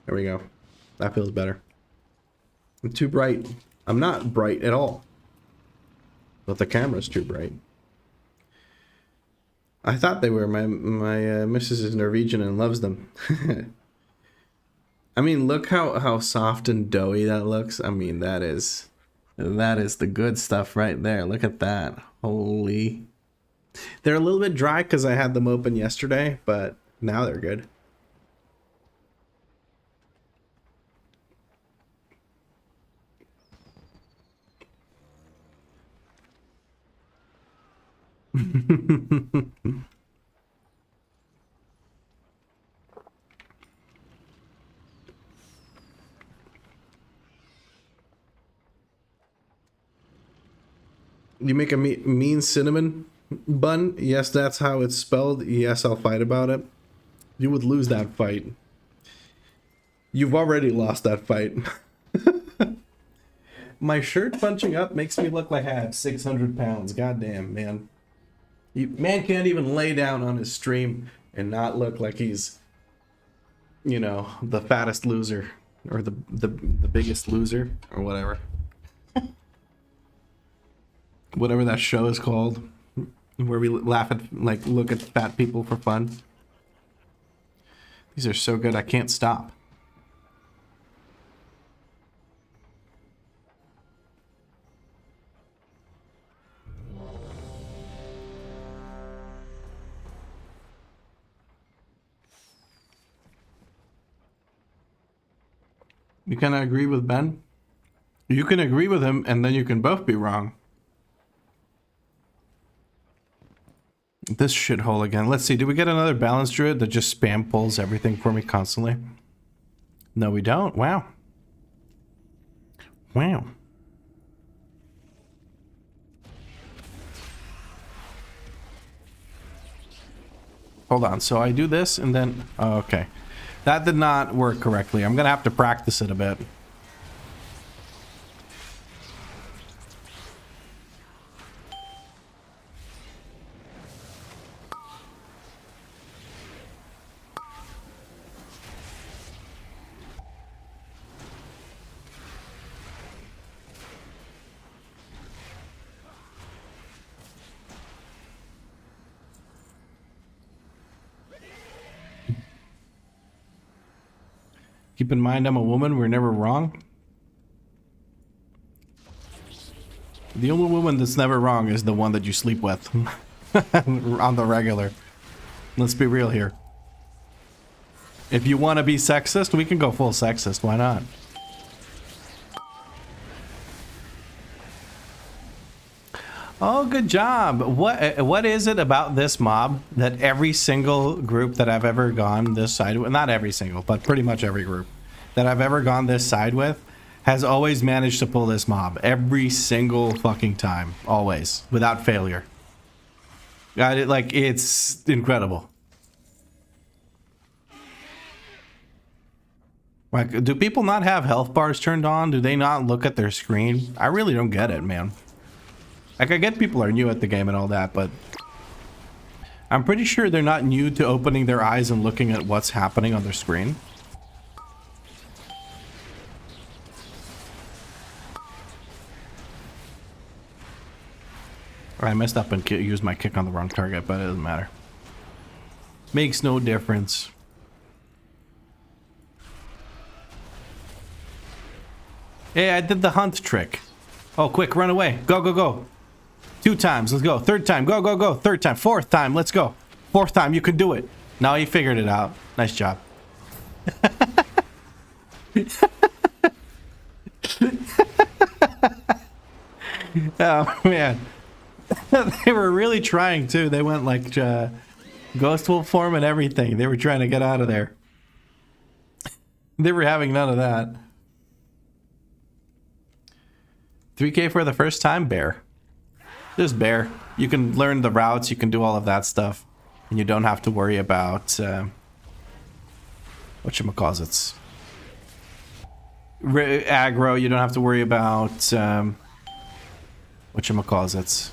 There we go. That feels better. I'm too bright. I'm not bright at all. But the camera's too bright. I thought they were. My missus is Norwegian and loves them. I mean, look how soft and doughy that looks. I mean, that is the good stuff right there. Look at that. Holy. They're a little bit dry because I had them open yesterday, but now they're good. You make a mean cinnamon bun? Yes, that's how it's spelled. Yes, I'll fight about it. You would lose that fight. You've already lost that fight. My shirt bunching up makes me look like I have 600 pounds. Goddamn, man. Man can't even lay down on his stream and not look like he's, you know, the fattest loser or the biggest loser or whatever. Whatever that show is called, where we laugh at, like, look at fat people for fun. These are so good, I can't stop. You can agree with Ben? You can agree with him, and then you can both be wrong. This shithole again. Let's see, do we get another balance druid that just spam pulls everything for me constantly? No, we don't. Wow. Wow. Hold on, so I do this and then... Oh, okay. That did not work correctly. I'm gonna have to practice it a bit. Keep in mind, I'm a woman. We're never wrong. The only woman that's never wrong is the one that you sleep with on the regular. Let's be real here. If you want to be sexist, we can go full sexist. Why not? Oh, good job. What is it about this mob that every single group that I've ever gone this side with, not every single, but pretty much every group that I've ever gone this side with has always managed to pull this mob every single fucking time, always, without failure. Like, it's incredible. Like, do people not have health bars turned on? Do they not look at their screen? I really don't get it, man. Like, I get people are new at the game and all that, but I'm pretty sure they're not new to opening their eyes and looking at what's happening on their screen. I messed up and used my kick on the wrong target, but it doesn't matter. Makes no difference. Hey, I did the hunt trick. Oh, quick, run away. Go, go, go. 2 times, let's go. 3rd time, go, go, go. 3rd time, 4th time, let's go. 4th time, you can do it. Now you figured it out. Nice job. Oh, man. They were really trying, too. They went, like, ghost wolf form and everything. They were trying to get out of there. They were having none of that. 3K for the first time? Bear. Just bear. You can learn the routes, you can do all of that stuff. And you don't have to worry about... whatchamacallits. Aggro, you don't have to worry about... whatchamacallits.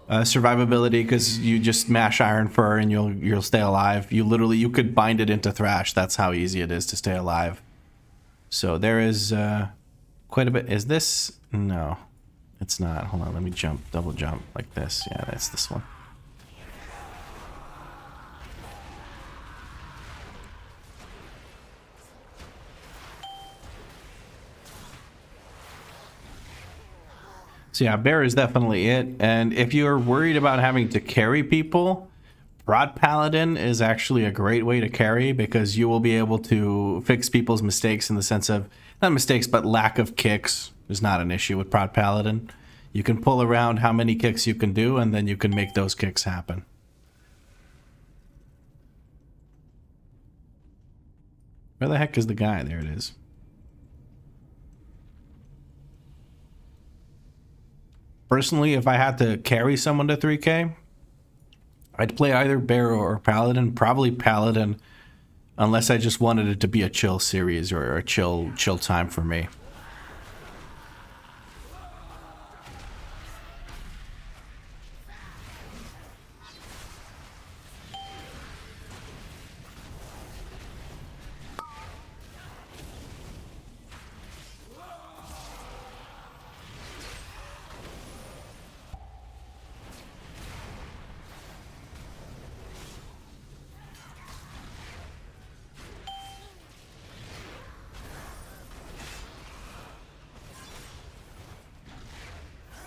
Survivability, because you just mash Iron Fur and you'll stay alive. You could bind it into Thrash. That's how easy it is to stay alive. So there is quite a bit. Is this? No, it's not. Hold on, let me jump, double jump like this. Yeah, that's this one. So yeah, bear is definitely it. And if you're worried about having to carry people, Broad Paladin is actually a great way to carry, because you will be able to fix people's mistakes in the sense of, not mistakes, but lack of kicks is not an issue with Broad Paladin. You can pull around how many kicks you can do, and then you can make those kicks happen. Where the heck is the guy? There it is. Personally, if I had to carry someone to 3K, I'd play either Barrow or Paladin. Probably Paladin, unless I just wanted it to be a chill series or a chill time for me.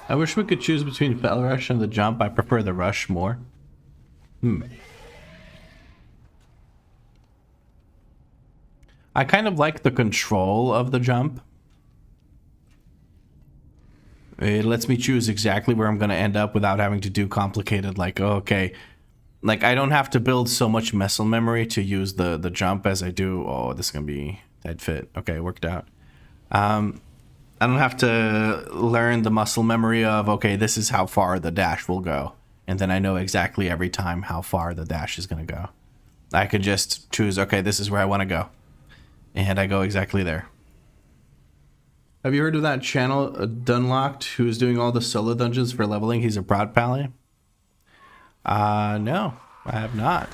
I wish we could choose between Fell Rush and the jump. I prefer the rush more. I kind of like the control of the jump. It lets me choose exactly where I'm going to end up without having to do complicated, like, oh, okay. Like, I don't have to build so much muscle memory to use the jump as I do. Oh, this is going to be tight fit. Okay, worked out. I don't have to learn the muscle memory of, okay, this is how far the dash will go. And then I know exactly every time how far the dash is going to go. I could just choose, okay, this is where I want to go. And I go exactly there. Have you heard of that channel, Dunlocked, who's doing all the solo dungeons for leveling? He's a prod pally. No, I have not.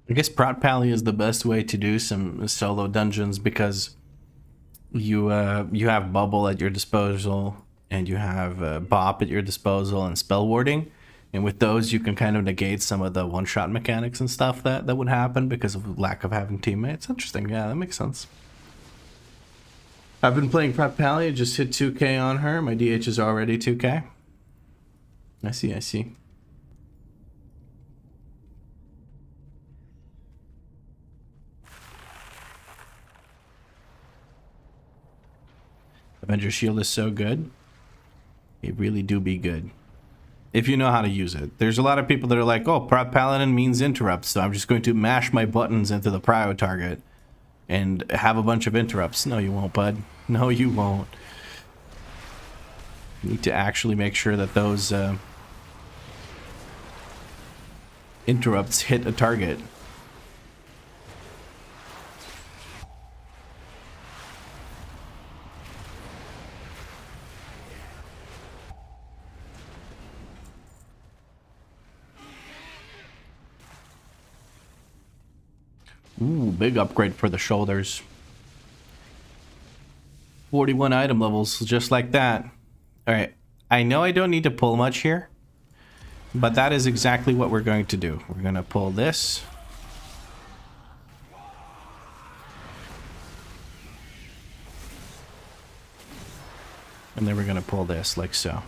I guess Prot Pally is the best way to do some solo dungeons because you have Bubble at your disposal and you have Bop at your disposal and Spell Warding. And with those, you can kind of negate some of the one-shot mechanics and stuff that would happen because of lack of having teammates. Interesting. Yeah, that makes sense. I've been playing Prot Pally. I just hit 2K on her. My DH is already 2K. I see. Avenger Shield is so good. It really do be good. If you know how to use it. There's a lot of people that are like, oh, Prot Paladin means interrupts, so I'm just going to mash my buttons into the prio target and have a bunch of interrupts. No, you won't, bud. No, you won't. You need to actually make sure that those interrupts hit a target. Ooh, big upgrade for the shoulders. 41 item levels, just like that. Alright, I know I don't need to pull much here, but that is exactly what we're going to do. We're going to pull this. And then we're going to pull this, like so.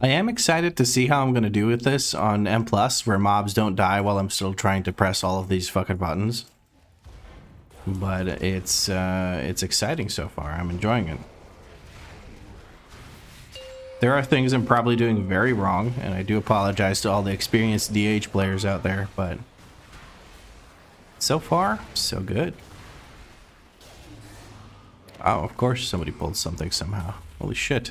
I am excited to see how I'm going to do with this on M+, where mobs don't die while I'm still trying to press all of these fucking buttons. But it's exciting so far. I'm enjoying it. There are things I'm probably doing very wrong, and I do apologize to all the experienced DH players out there, but so far, so good. Oh, of course somebody pulled something somehow. Holy shit.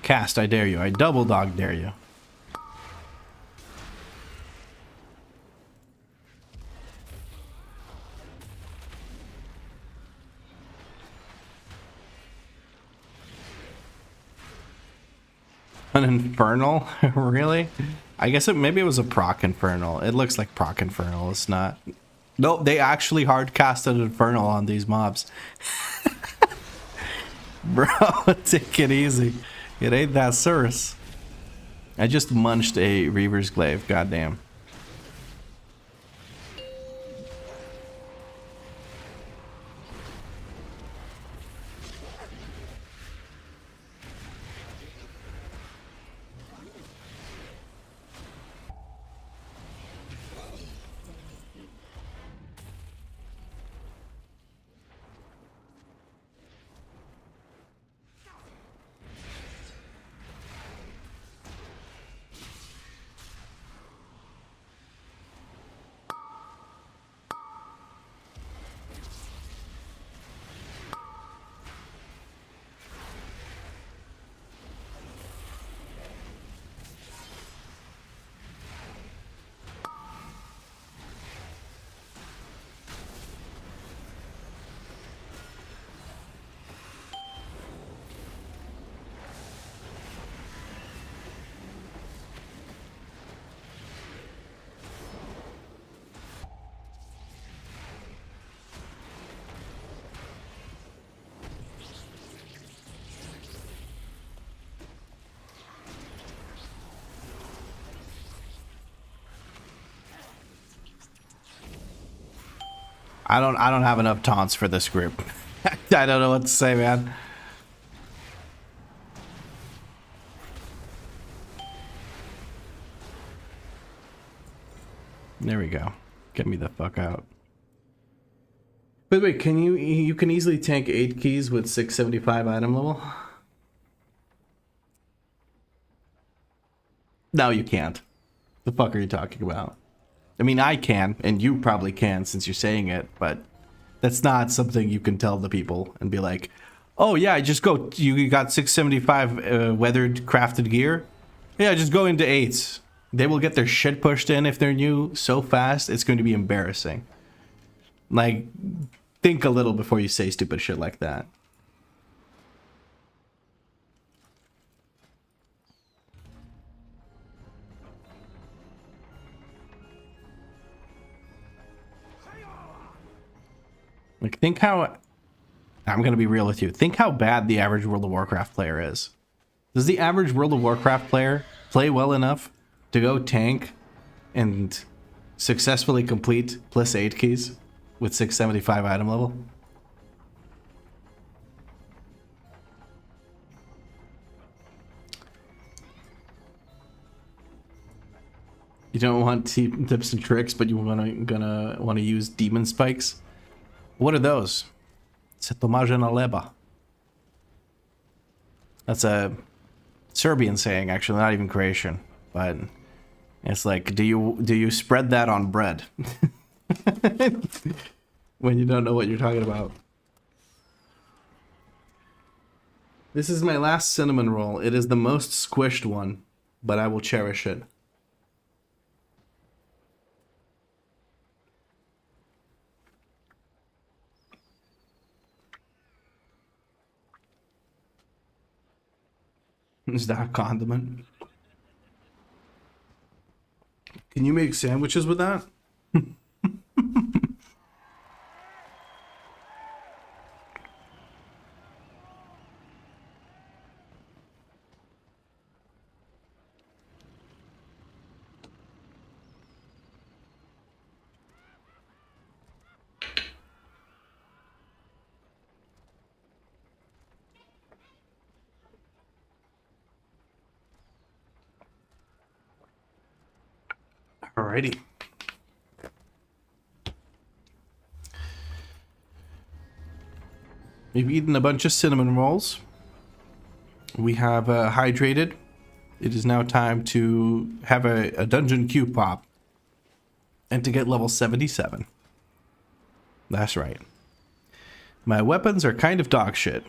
Cast, I dare you. I double dog dare you. An infernal? Really? I guess maybe it was a proc infernal. It looks like proc infernal. It's not. Nope, they actually hard casted infernal on these mobs. Bro, take it easy. It ain't that serious. I just munched a Reaver's Glaive. Goddamn. I don't have enough taunts for this group. I don't know what to say, man. There we go. Get me the fuck out. But wait, you can easily tank 8 keys with 675 item level? No, you can't. The fuck are you talking about? I mean, I can, and you probably can since you're saying it, but that's not something you can tell the people and be like, oh yeah, just go, you got 675 weathered crafted gear? Yeah, just go into 8s. They will get their shit pushed in if they're new so fast, it's going to be embarrassing. Like, think a little before you say stupid shit like that. Like, think how... I'm going to be real with you. Think how bad the average World of Warcraft player is. Does the average World of Warcraft player play well enough to go tank and successfully complete plus 8 keys with 675 item level? You don't want tips and tricks, but you gonna want to use demon spikes? What are those? Se tomage na leba. That's a Serbian saying, actually, not even Croatian, but it's like, do you spread that on bread? When you don't know what you're talking about. This is my last cinnamon roll. It is the most squished one, but I will cherish it. Is that a condiment? Can you make sandwiches with that? Alrighty. We've eaten a bunch of cinnamon rolls. We have hydrated. It is now time to have a dungeon queue pop. And to get level 77. That's right. My weapons are kind of dog shit.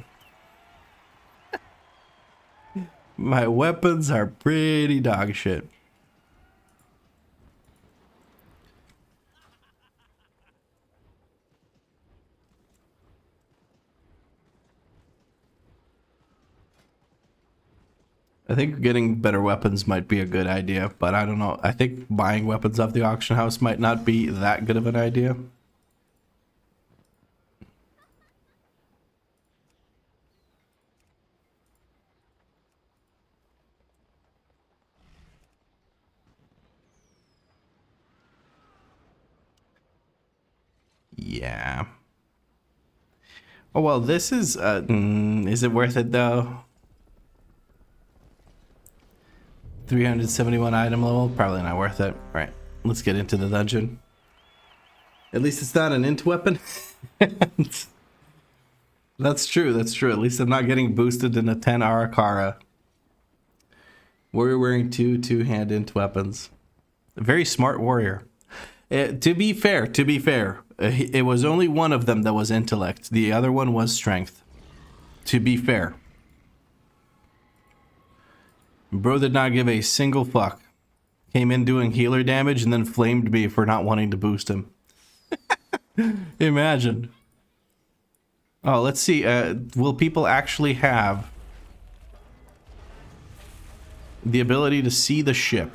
My weapons are pretty dog shit. I think getting better weapons might be a good idea, but I don't know. I think buying weapons off the auction house might not be that good of an idea. Yeah. Oh, well, this is it worth it though? 371 item level, probably not worth it. All right, let's get into the dungeon. At least it's not an int weapon. That's true, that's true. At least I'm not getting boosted in a 10 Arakara. Warrior wearing two-hand int weapons. A very smart warrior. To be fair, it was only one of them that was intellect. The other one was strength. To be fair. Bro did not give a single fuck. Came in doing healer damage and then flamed me for not wanting to boost him. Imagine. Oh, let's see. Will people actually have the ability to see the ship?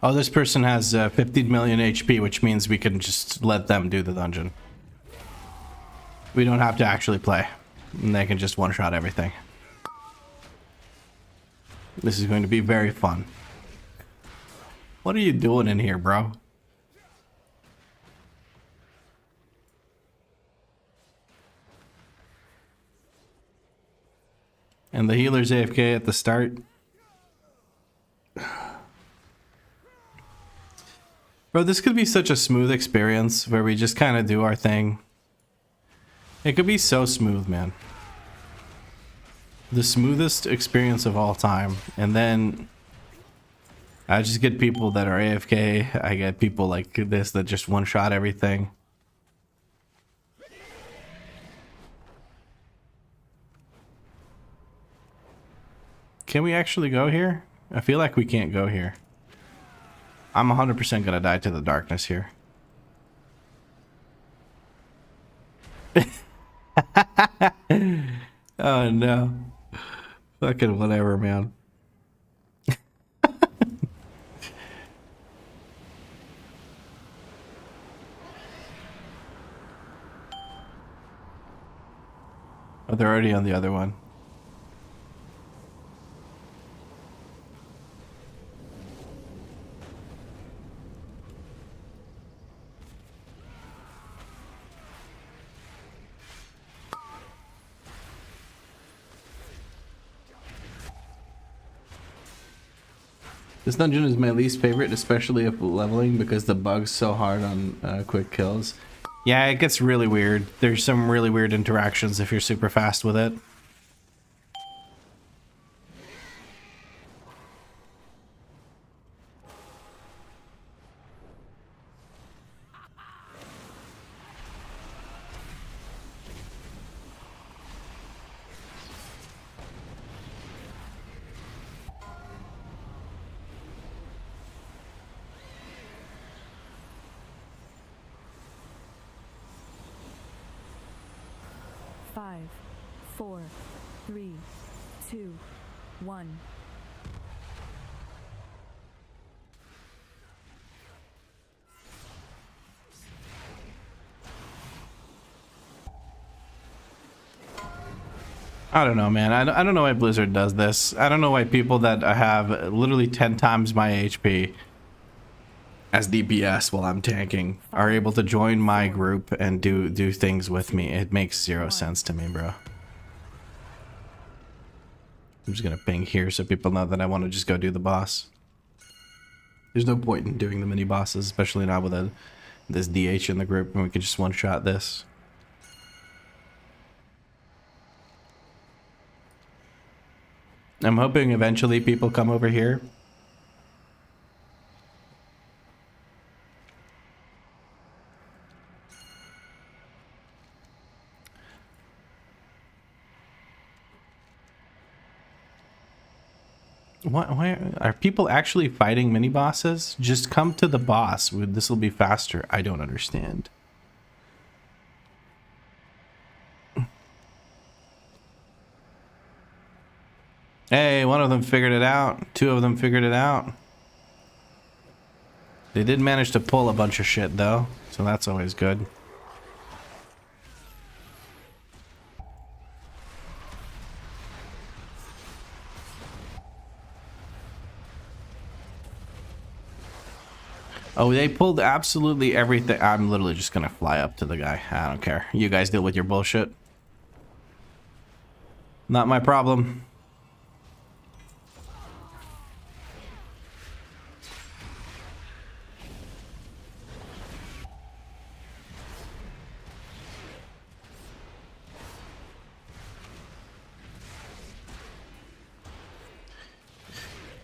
Oh, this person has 15 million HP, which means we can just let them do the dungeon. We don't have to actually play. And they can just one-shot everything. This is going to be very fun. What are you doing in here, bro? And the healer's AFK at the start. Bro, this could be such a smooth experience where we just kind of do our thing. It could be so smooth, man. The smoothest experience of all time. And then I just get people that are AFK. I get people like this that just one-shot everything. Can we actually go here? I feel like we can't go here. I'm 100% gonna die to the darkness here. Oh no. Fucking whatever, man. Oh, they're already on the other one. This dungeon is my least favorite, especially if leveling, because the bug's so hard on quick kills. Yeah, it gets really weird. There's some really weird interactions if you're super fast with it. Five, 4, 3, 2, 1. I don't know, man. I don't know why Blizzard does this. I don't know why people that have literally 10 times my HP as DPS while I'm tanking are able to join my group and do things with me. It makes zero sense to me, bro. I'm just gonna ping here so people know that I want to just go do the boss. There's no point in doing the mini bosses, especially not with this DH in the group, and we can just one-shot this. I'm hoping eventually people come over here. Why are people actually fighting mini bosses? Just come to the boss. This will be faster. I don't understand. Hey, one of them figured it out. Two of them figured it out. They did manage to pull a bunch of shit though, so that's always good. Oh, they pulled absolutely everything. I'm literally just gonna fly up to the guy. I don't care. You guys deal with your bullshit. Not my problem.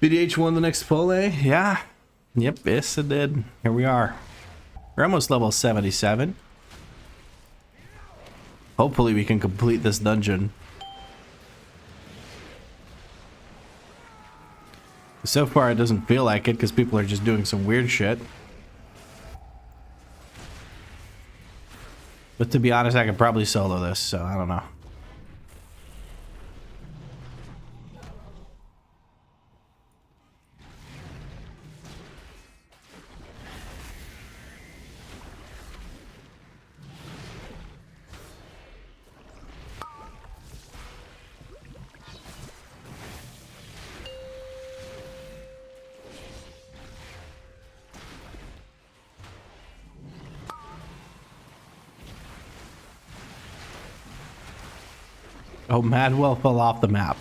BDH won the next pull, eh? Yeah. Yep, yes it did. Here we are. We're almost level 77. Hopefully we can complete this dungeon. So far it doesn't feel like it because people are just doing some weird shit. But to be honest, I could probably solo this, so I don't know. Oh, Madwell fell off the map.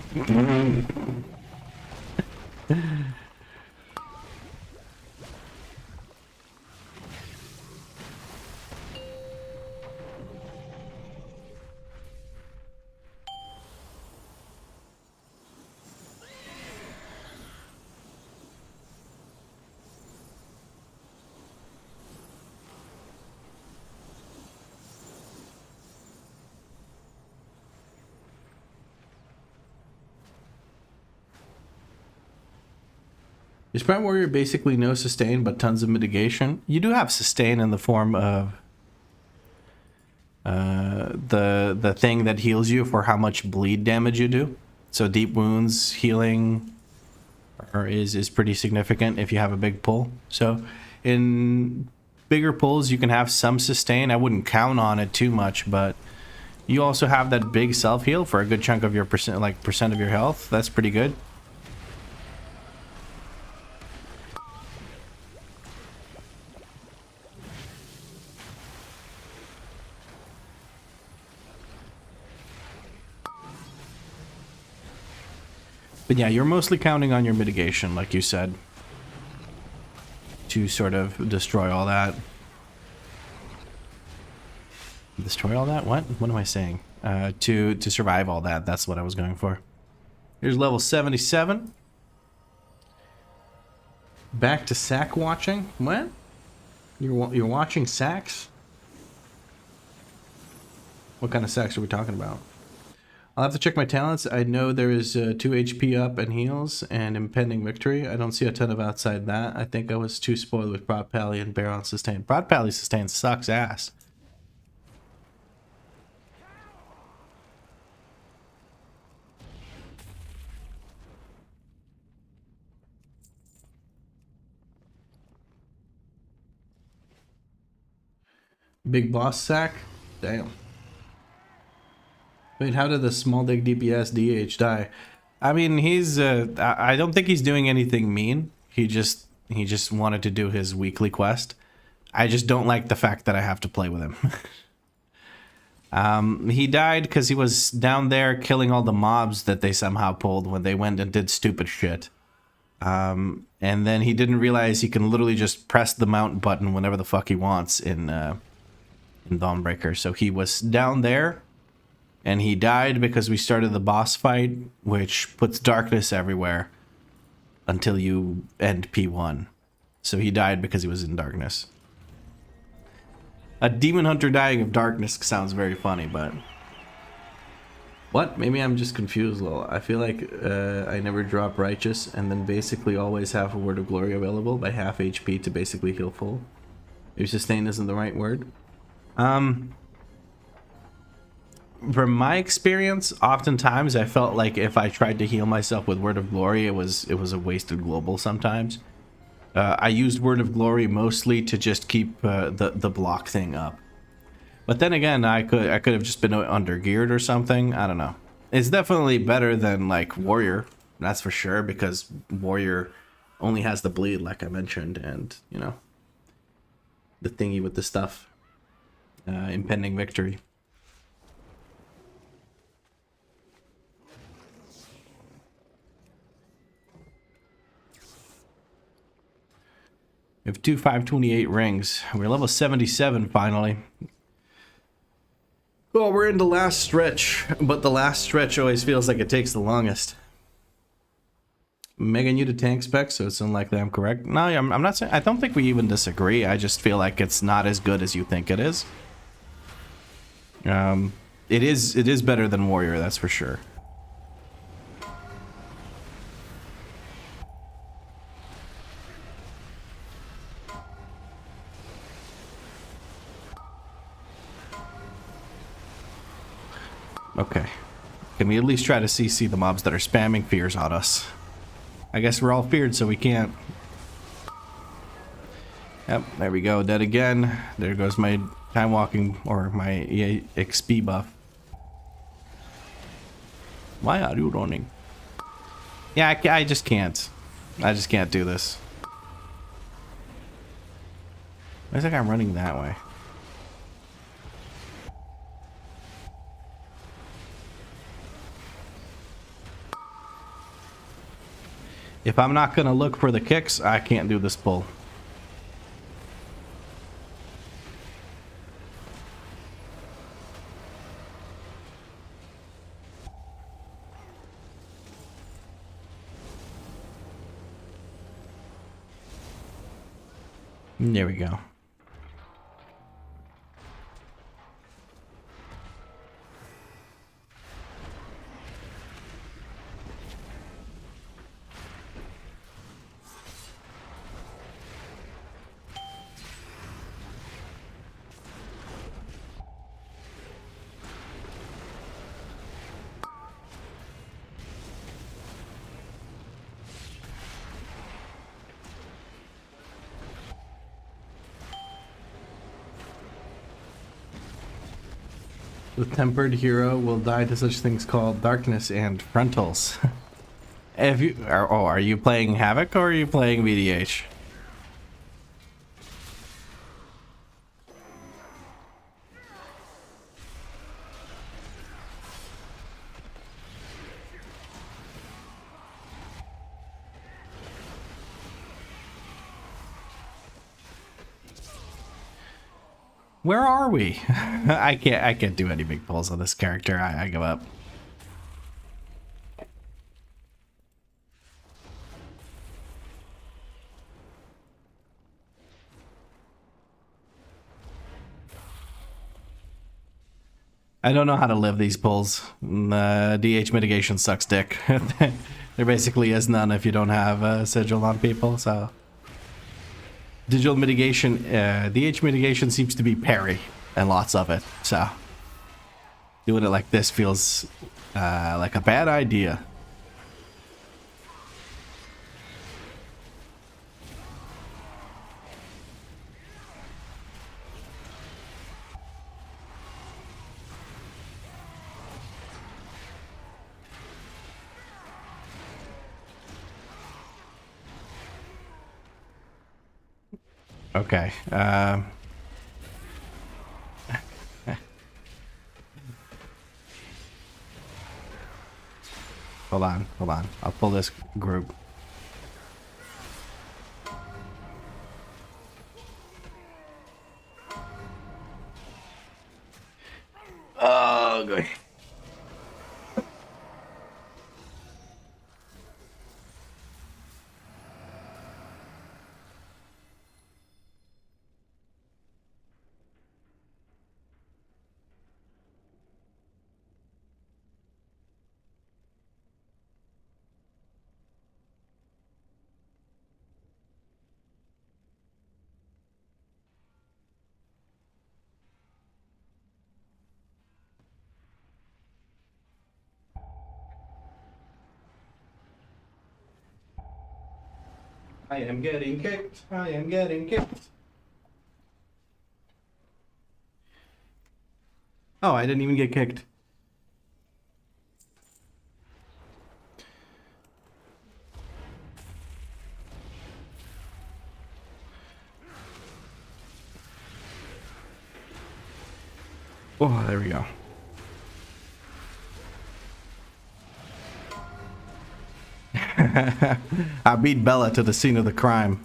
Is Prime Warrior basically no sustain but tons of mitigation? You do have sustain in the form of the thing that heals you for how much bleed damage you do. So deep wounds healing is pretty significant if you have a big pull. So in bigger pulls you can have some sustain. I wouldn't count on it too much, but you also have that big self heal for a good chunk of your percent of your health. That's pretty good. But yeah, you're mostly counting on your mitigation, like you said, to sort of destroy all that. Destroy all that? What? What am I saying? To survive all that. That's what I was going for. Here's level 77. Back to sack watching. What? You're watching sacks? What kind of sacks are we talking about? I'll have to check my talents. I know there is 2 HP up and heals and impending victory. I don't see a ton of outside that. I think I was too spoiled with Prod Pally and Baron Sustain. Prod Pally Sustain sucks ass. Big boss sack? Damn. Wait, how did the small dig DPS DH die? I mean, he's I don't think he's doing anything mean. He just wanted to do his weekly quest. I just don't like the fact that I have to play with him. He died because he was down there killing all the mobs that they somehow pulled when they went and did stupid shit. And then he didn't realize he can literally just press the mount button whenever the fuck he wants in Dawnbreaker. So he was down there, and he died because we started the boss fight, which puts darkness everywhere until you end P1. So he died because he was in darkness. A demon hunter dying of darkness sounds very funny, but... What? Maybe I'm just confused a little. I feel like I never drop righteous and then basically always have a word of glory available by half HP to basically heal full. Maybe sustain isn't the right word. From my experience, oftentimes I felt like if I tried to heal myself with word of glory, it was a wasted global sometimes. I used word of glory mostly to just keep the block thing up. But then again, I could have just been under geared or something. I don't know. It's definitely better than like warrior, that's for sure, because warrior only has the bleed, like I mentioned, and you know, the thingy with the stuff, impending victory. We have 2 528 rings. We're level 77 finally. Well, we're in the last stretch, but the last stretch always feels like it takes the longest. Mega new to tank specs, so it's unlikely I'm correct. No, I'm not saying. I don't think we even disagree. I just feel like it's not as good as you think it is. It is better than warrior, that's for sure. Okay. Can we at least try to CC the mobs that are spamming fears on us? I guess we're all feared, so we can't. Yep, there we go. Dead again. There goes my time walking, or my XP buff. Why are you running? Yeah, I just can't. I just can't do this. Why is that guy running that way? If I'm not gonna look for the kicks, I can't do this pull. There we go. The tempered hero will die to such things called darkness and frontals. If you are you playing Havoc or are you playing VDH? Where are we? I can't do any big pulls on this character. I give up. I don't know how to live these pulls. DH mitigation sucks dick. There basically is none if you don't have sigil on people, so... Digital mitigation, DH mitigation seems to be parry, and lots of it, so... Doing it like this feels like a bad idea. Okay. Hold on. I'll pull this group. Oh, good. I am getting kicked. I am getting kicked. Oh, I didn't even get kicked. Oh, there we go. I beat Bella to the scene of the crime.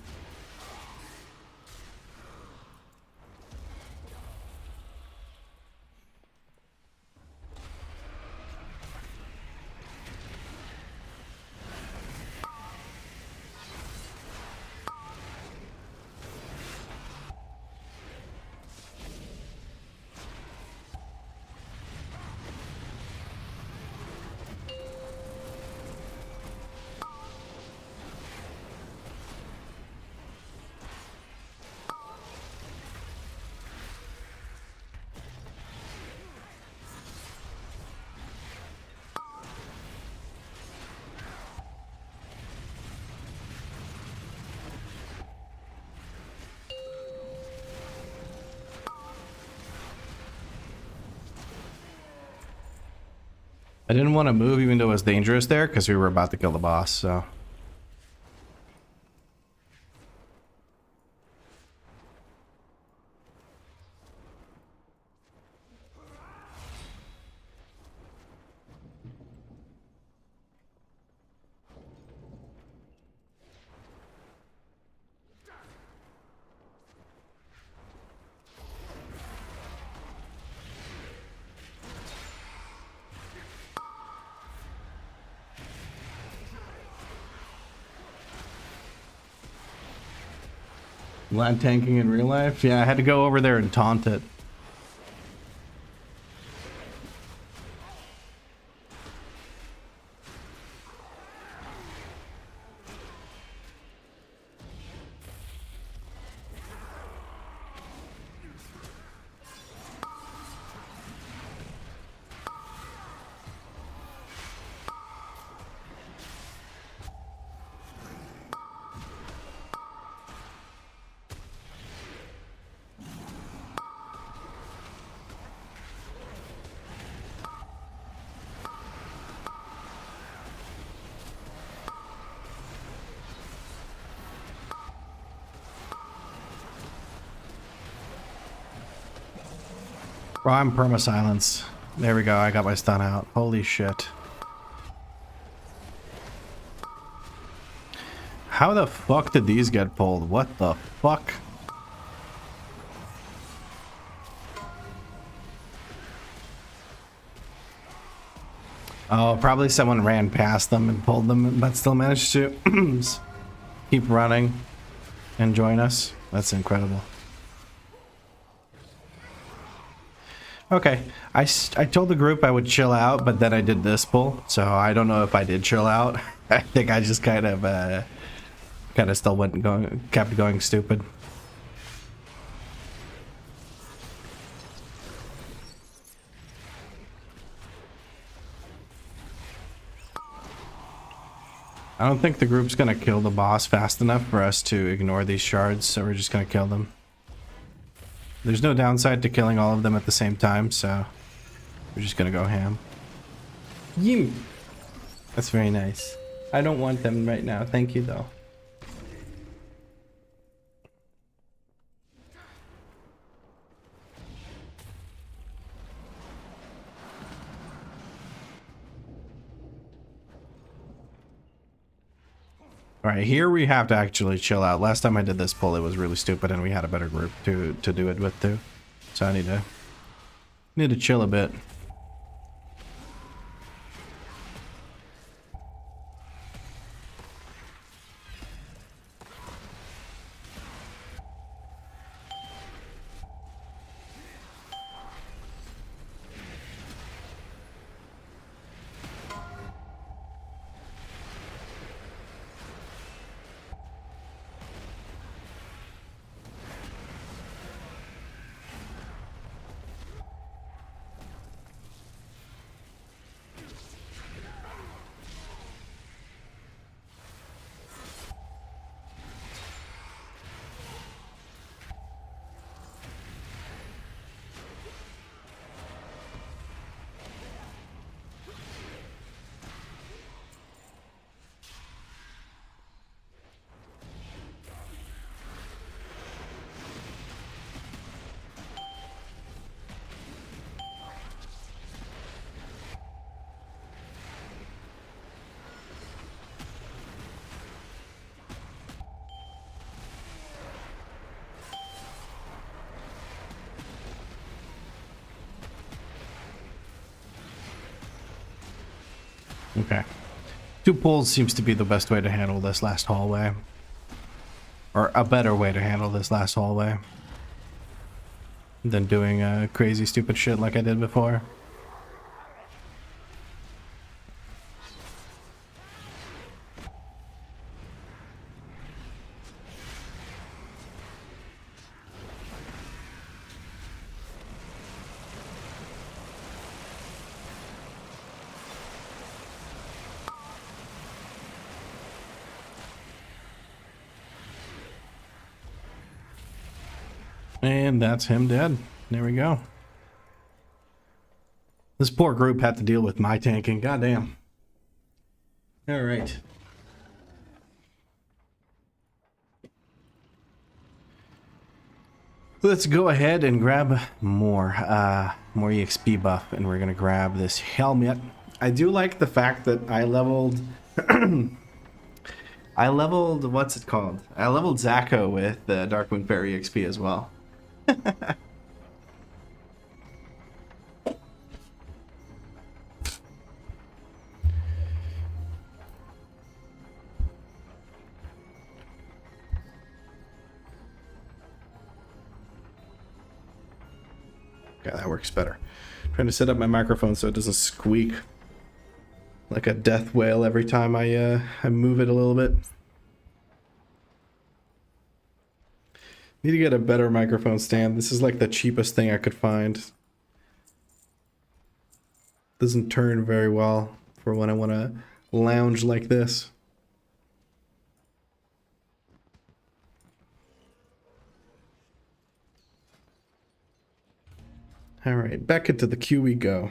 I didn't want to move even though it was dangerous there because we were about to kill the boss, so. Land tanking in real life? Yeah, I had to go over there and taunt it. Bro, I'm perma-silence. There we go, I got my stun out. Holy shit. How the fuck did these get pulled? What the fuck? Oh, probably someone ran past them and pulled them, but still managed to keep running and join us. That's incredible. Okay, I told the group I would chill out, but then I did this pull, so I don't know if I did chill out. I think I just kind of still kept going stupid. I don't think the group's gonna kill the boss fast enough for us to ignore these shards, so we're just gonna kill them. There's no downside to killing all of them at the same time, so we're just gonna go ham. Yim! That's very nice. I don't want them right now. Thank you, though. All right, here we have to actually chill out. Last time I did this pull, it was really stupid, and we had a better group to do it with too. So I need to chill a bit. Okay. 2 pulls seems to be the best way to handle this last hallway. Or a better way to handle this last hallway. Than doing crazy stupid shit like I did before. And that's him dead. There we go. This poor group had to deal with my tanking. Goddamn. All right. Let's go ahead and grab more EXP buff, and we're gonna grab this helmet. I do like the fact that I leveled what's it called? I leveled Zacho with the Darkwing Fairy XP as well. Okay, that works better. Trying to set up my microphone so it doesn't squeak like a death whale every time I move it a little bit. Need to get a better microphone stand. This is like the cheapest thing I could find. Doesn't turn very well for when I want to lounge like this. All right, back into the queue we go.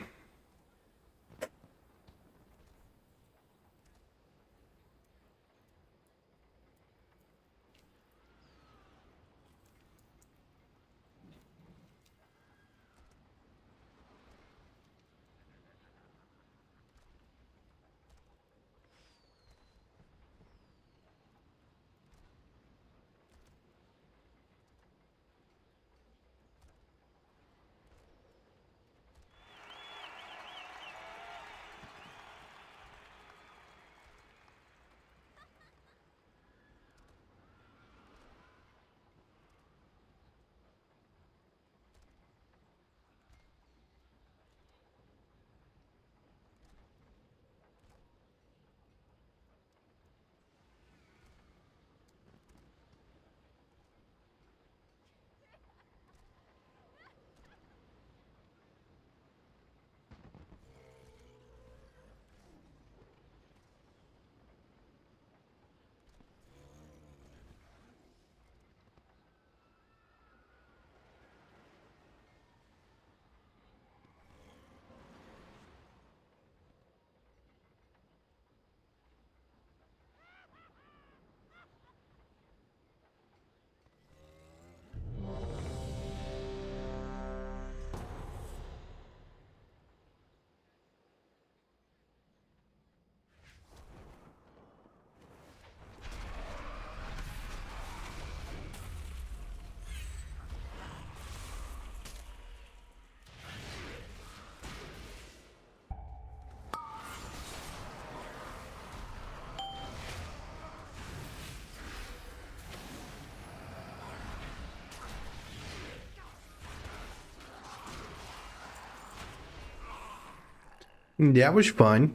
That was fun.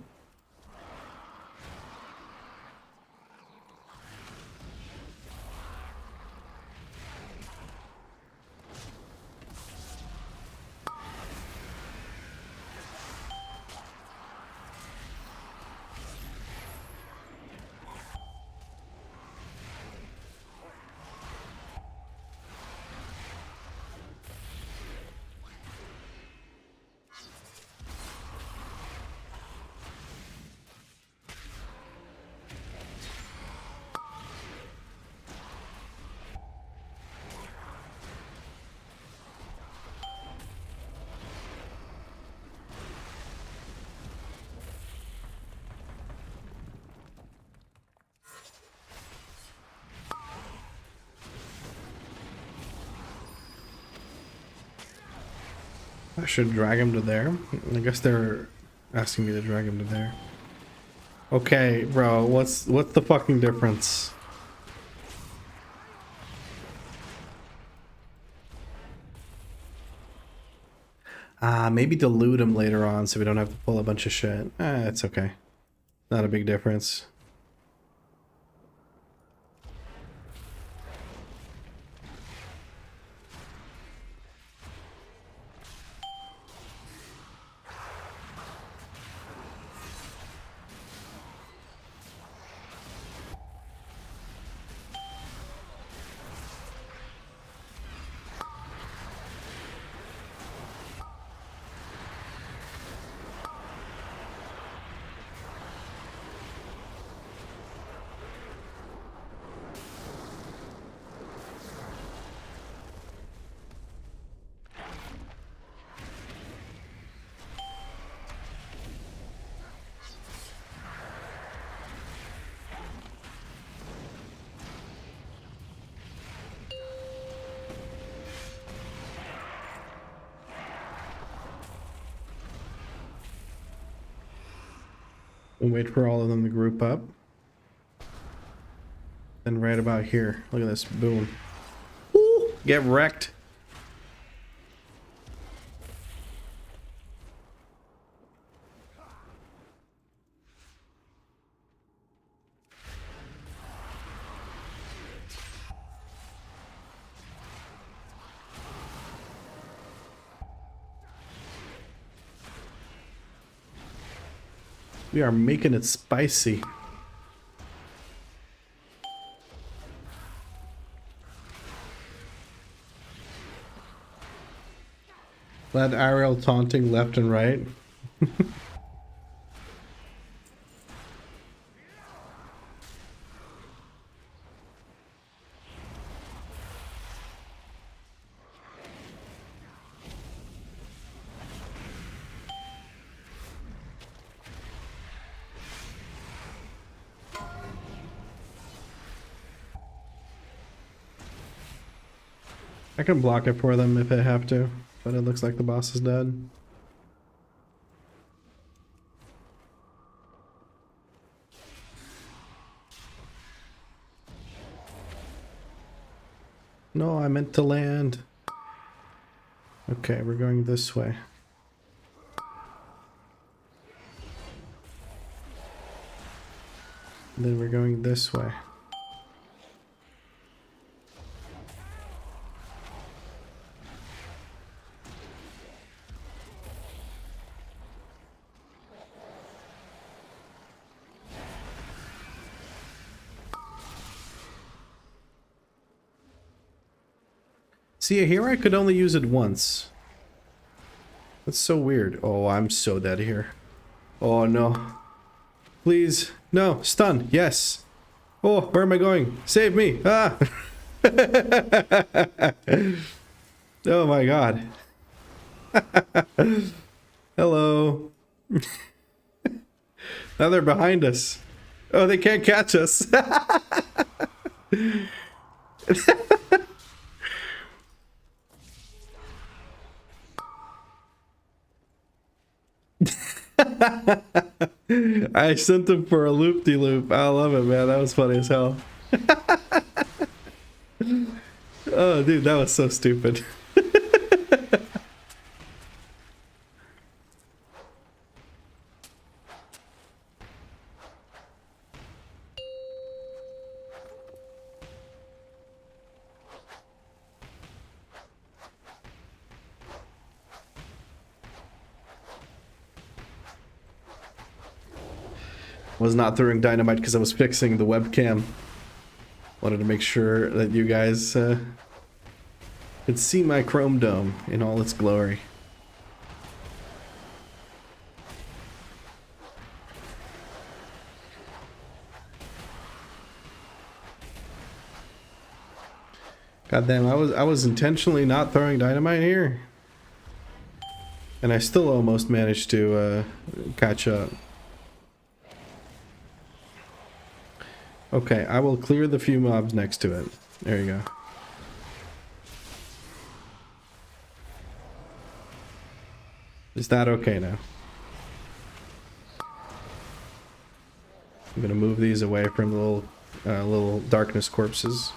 I should drag him to there. I guess they're asking me to drag him to there. Okay, bro, what's the fucking difference? Maybe dilute him later on so we don't have to pull a bunch of shit. It's okay. Not a big difference. We'll wait for all of them to group up. And right about here. Look at this. Boom. Ooh, get wrecked. We are making it spicy. Glad Ariel taunting left and right. I can block it for them if I have to, but it looks like the boss is dead. No, I meant to land. Okay, we're going this way. Then we're going this way. See, here I could only use it once. That's so weird. Oh, I'm so dead here. Oh, no. Please. No. Stun. Yes. Oh, where am I going? Save me. Ah. Oh, my God. Hello. Now they're behind us. Oh, they can't catch us. I sent him for a loop-de-loop. I love it, man. That was funny as hell. Oh, dude, that was so stupid. Was not throwing dynamite because I was fixing the webcam. Wanted to make sure that you guys could see my chrome dome in all its glory. God damn, I was intentionally not throwing dynamite here. And I still almost managed to catch up. Okay, I will clear the few mobs next to it. There you go. Is that okay now? I'm gonna move these away from the little darkness corpses.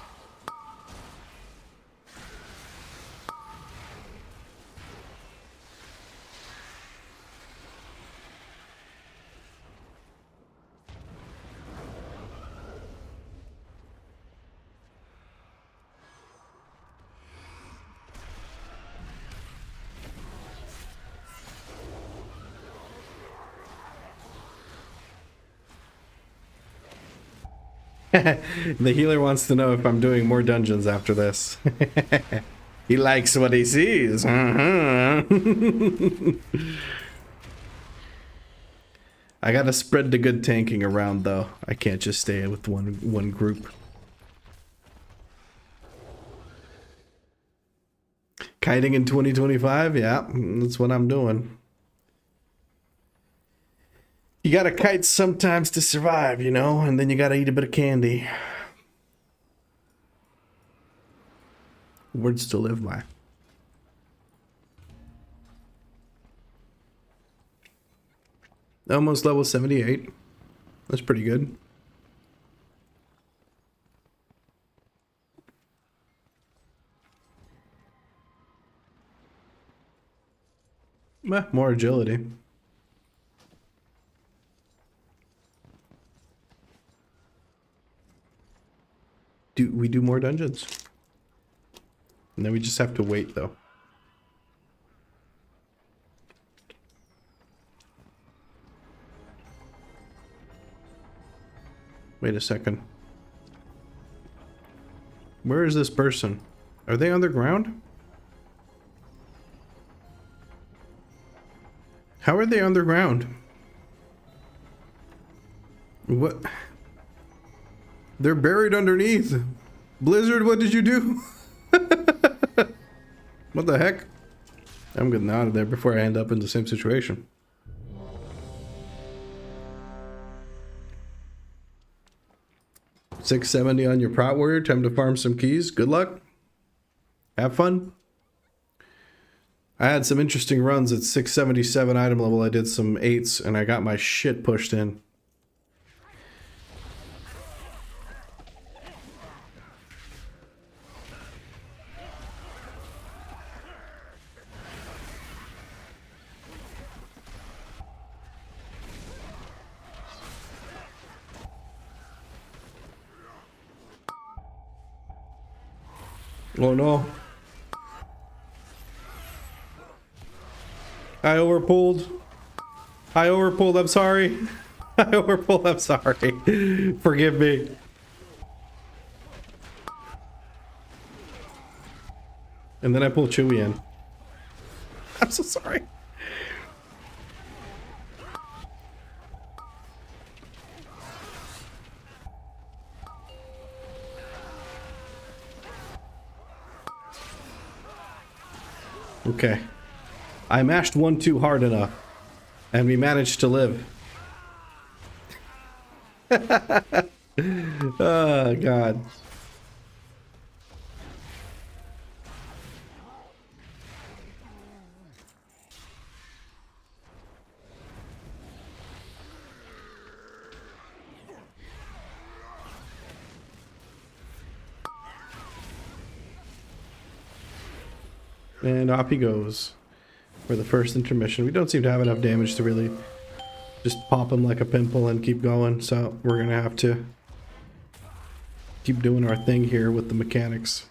The healer wants to know if I'm doing more dungeons after this. He likes what he sees. I gotta spread the good tanking around though. I can't just stay with one group. Kiting in 2025? Yeah, that's what I'm doing. You gotta kite sometimes to survive, you know, and then you gotta eat a bit of candy. Words to live by. Almost level 78. That's pretty good. More agility. Do we do more dungeons? And then we just have to wait though. Wait a second. Where is this person? Are they underground? How are they underground? What? They're buried underneath. Blizzard, what did you do? What the heck? I'm getting out of there before I end up in the same situation. $670 on your Prot Warrior. Time to farm some keys. Good luck. Have fun. I had some interesting runs at 677 item level. I did some 8s and I got my shit pushed in. Oh no. I overpulled. I'm sorry. I overpulled. I'm sorry. Forgive me. And then I pulled Chewie in. I'm so sorry. Okay. I mashed 1-2 hard enough. And we managed to live. Oh, God. And off he goes for the first intermission. We don't seem to have enough damage to really just pop him like a pimple and keep going. So we're going to have to keep doing our thing here with the mechanics.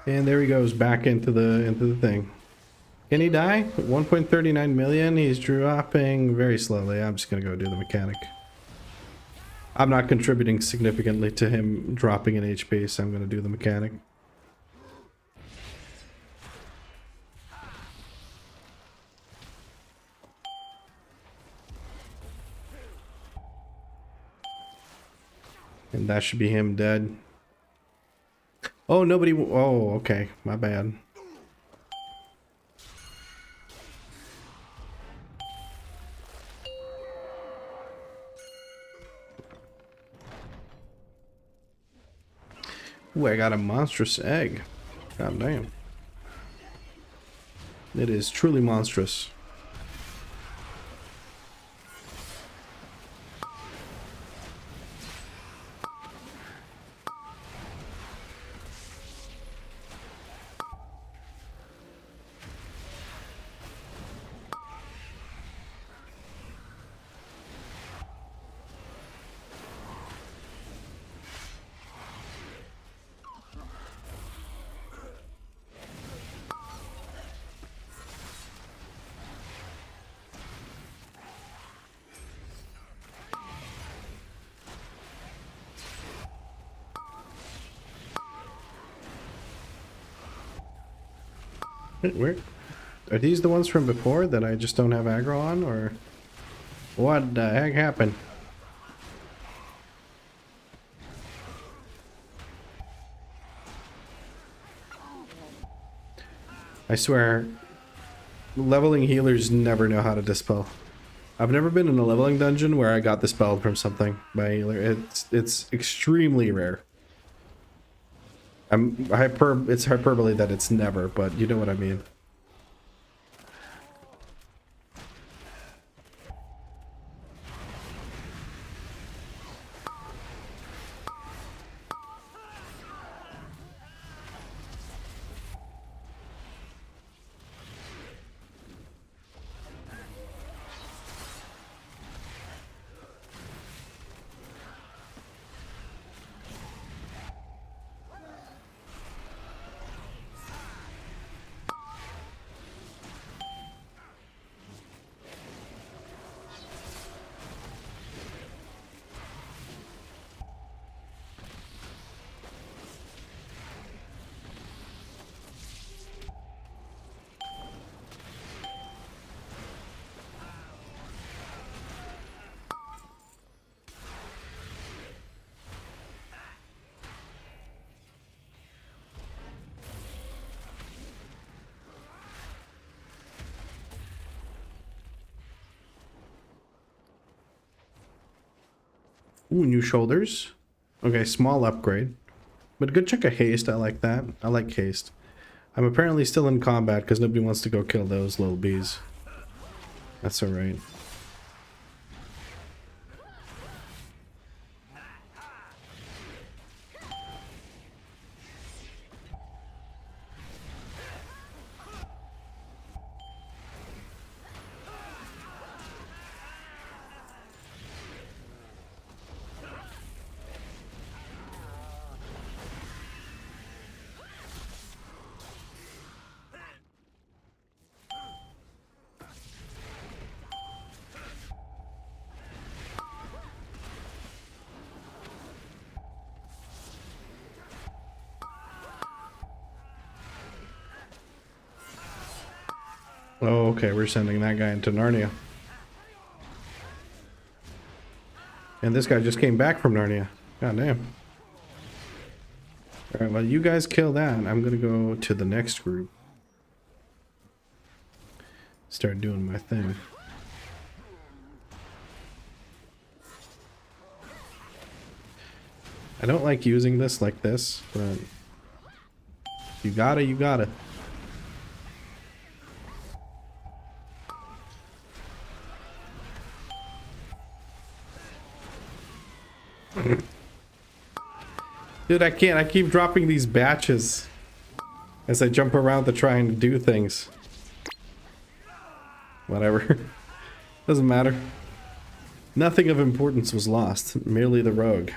And there he goes back into the thing. Can he die? 1.39 million. He's dropping very slowly. I'm just gonna go do the mechanic. I'm not contributing significantly to him dropping in HP, so I'm gonna do the mechanic. And that should be him dead. Oh, nobody. Oh, okay. My bad. Ooh, I got a monstrous egg. God damn. It is truly monstrous. Where are these the ones from before that I just don't have aggro on, or what the heck happened? I swear, leveling healers never know how to dispel. I've never been in a leveling dungeon where I got dispelled from something by a healer. It's extremely rare. It's hyperbole that it's never, but you know what I mean. Ooh, new shoulders. Okay, small upgrade. But a good chunk of haste, I like that. I like haste. I'm apparently still in combat because nobody wants to go kill those little bees. That's alright. Oh, okay, we're sending that guy into Narnia. And this guy just came back from Narnia. God damn. Alright, well, you guys kill that. I'm gonna go to the next group. Start doing my thing. I don't like using this like this, but you gotta, you gotta. Dude, I can't. I keep dropping these batches as I jump around to try and do things. Whatever. Doesn't matter. Nothing of importance was lost. Merely the rogue.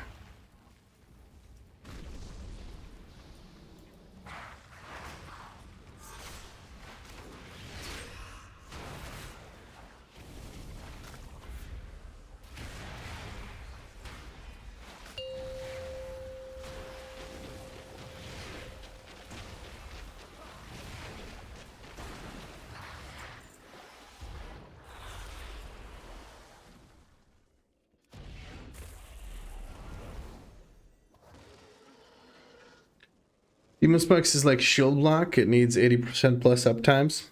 Demon Spikes is like shield block. It needs 80% plus uptimes.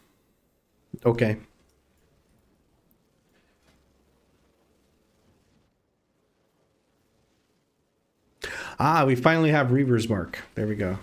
Okay. Ah, we finally have Reaver's Mark. There we go.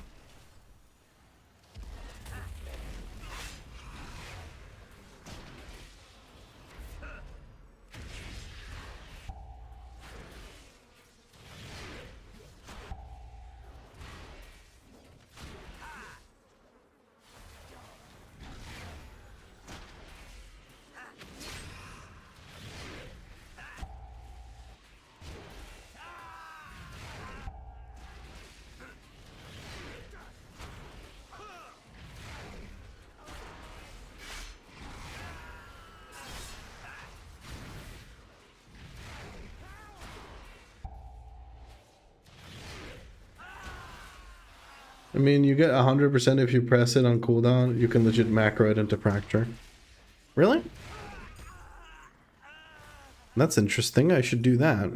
I mean, you get 100% if you press it on cooldown. You can legit macro it into Fracture. Really? That's interesting. I should do that.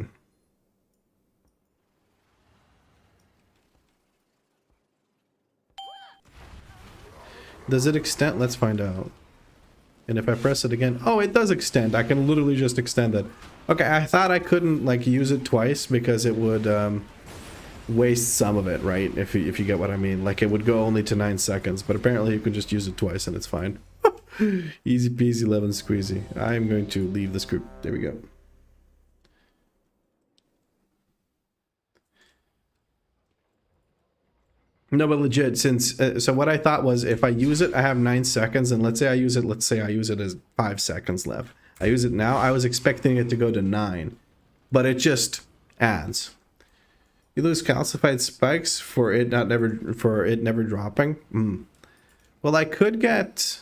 Does it extend? Let's find out. And if I press it again... Oh, it does extend. I can literally just extend it. Okay, I thought I couldn't, like, use it twice because it would... waste some of it, right? If you get what I mean. Like, it would go only to 9 seconds, but apparently you can just use it twice and it's fine. Easy peasy lemon squeezy. I'm going to leave this group. There we go. No, but legit, since so what I thought was if I use it, I have 9 seconds, and let's say I use it as 5 seconds left. I use it now. I was expecting it to go to 9, but it just adds. You lose calcified spikes for it never dropping. Well, I could get...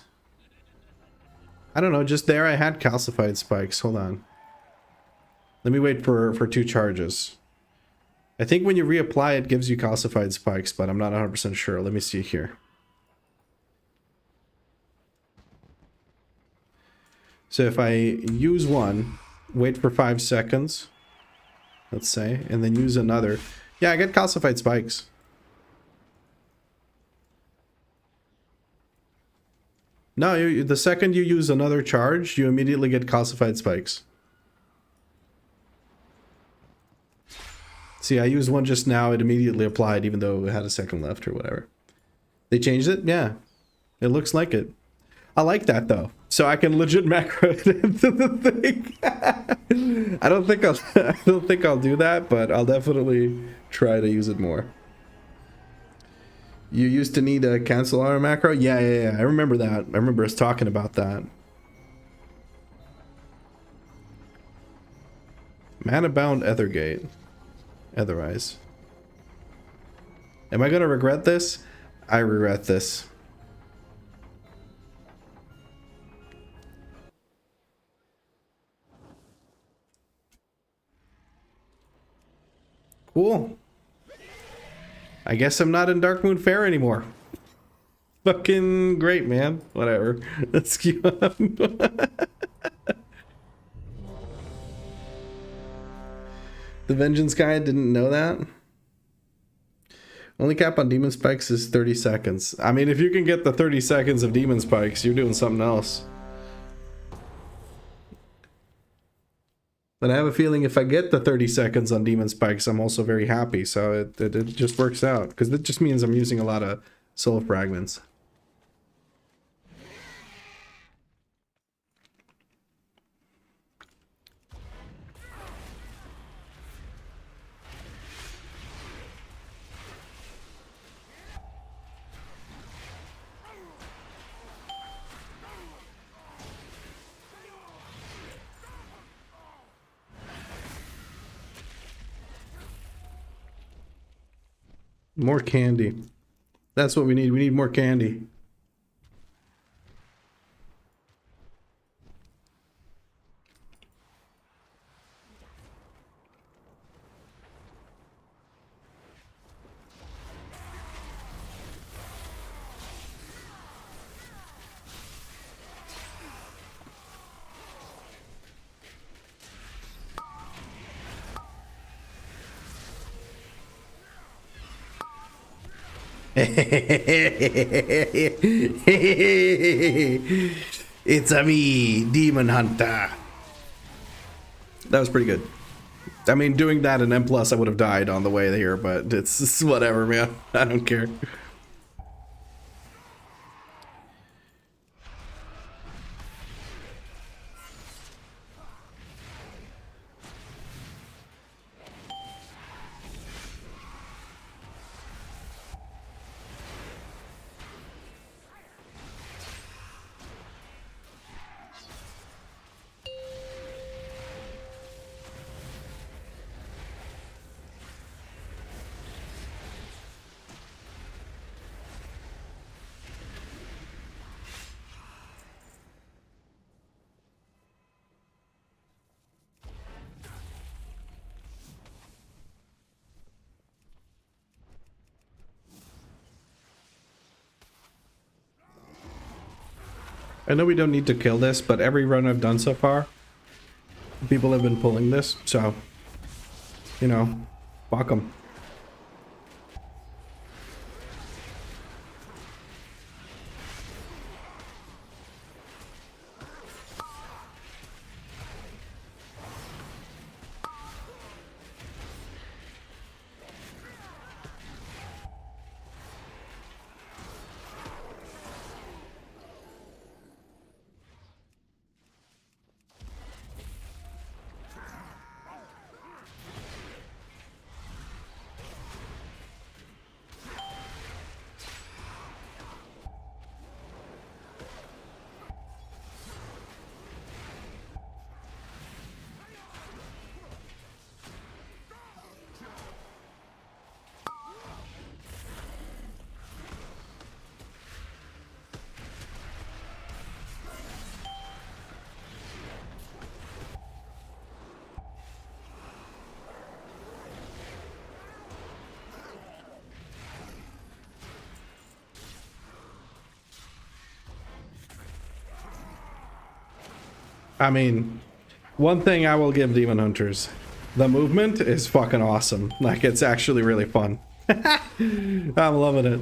I don't know, just there I had calcified spikes. Hold on. Let me wait for 2 charges. I think when you reapply it gives you calcified spikes, but I'm not 100% sure. Let me see here. So if I use one, wait for 5 seconds, let's say, and then use another. Yeah, I get calcified spikes. No, the second you use another charge, you immediately get calcified spikes. See, I used one just now. It immediately applied, even though it had a second left or whatever. They changed it? Yeah. It looks like it. I like that, though. So I can legit macro it into the thing. I don't think I'll do that, but I'll definitely try to use it more. You used to need a cancel auto macro? Yeah. I remember that. I remember us talking about that. Mana bound Ethergate. Etherize. Am I gonna regret this? I regret this. Cool. I guess I'm not in Darkmoon Fair anymore. Fucking great, man. Whatever. Let's keep on. The Vengeance guy didn't know that. Only cap on Demon Spikes is 30 seconds. I mean, if you can get the 30 seconds of Demon Spikes, you're doing something else. But I have a feeling if I get the 30 seconds on Demon Spikes, I'm also very happy. So it just works out. Because it just means I'm using a lot of soul fragments. More candy. That's what we need. We need more candy. It's a me, Demon Hunter. That was pretty good. I mean, doing that in M+, I would have died on the way here, but it's whatever, man. I don't care. I know we don't need to kill this, but every run I've done so far, people have been pulling this, so, you know, fuck them. I mean, one thing I will give Demon Hunters, the movement is fucking awesome. Like, it's actually really fun. I'm loving it.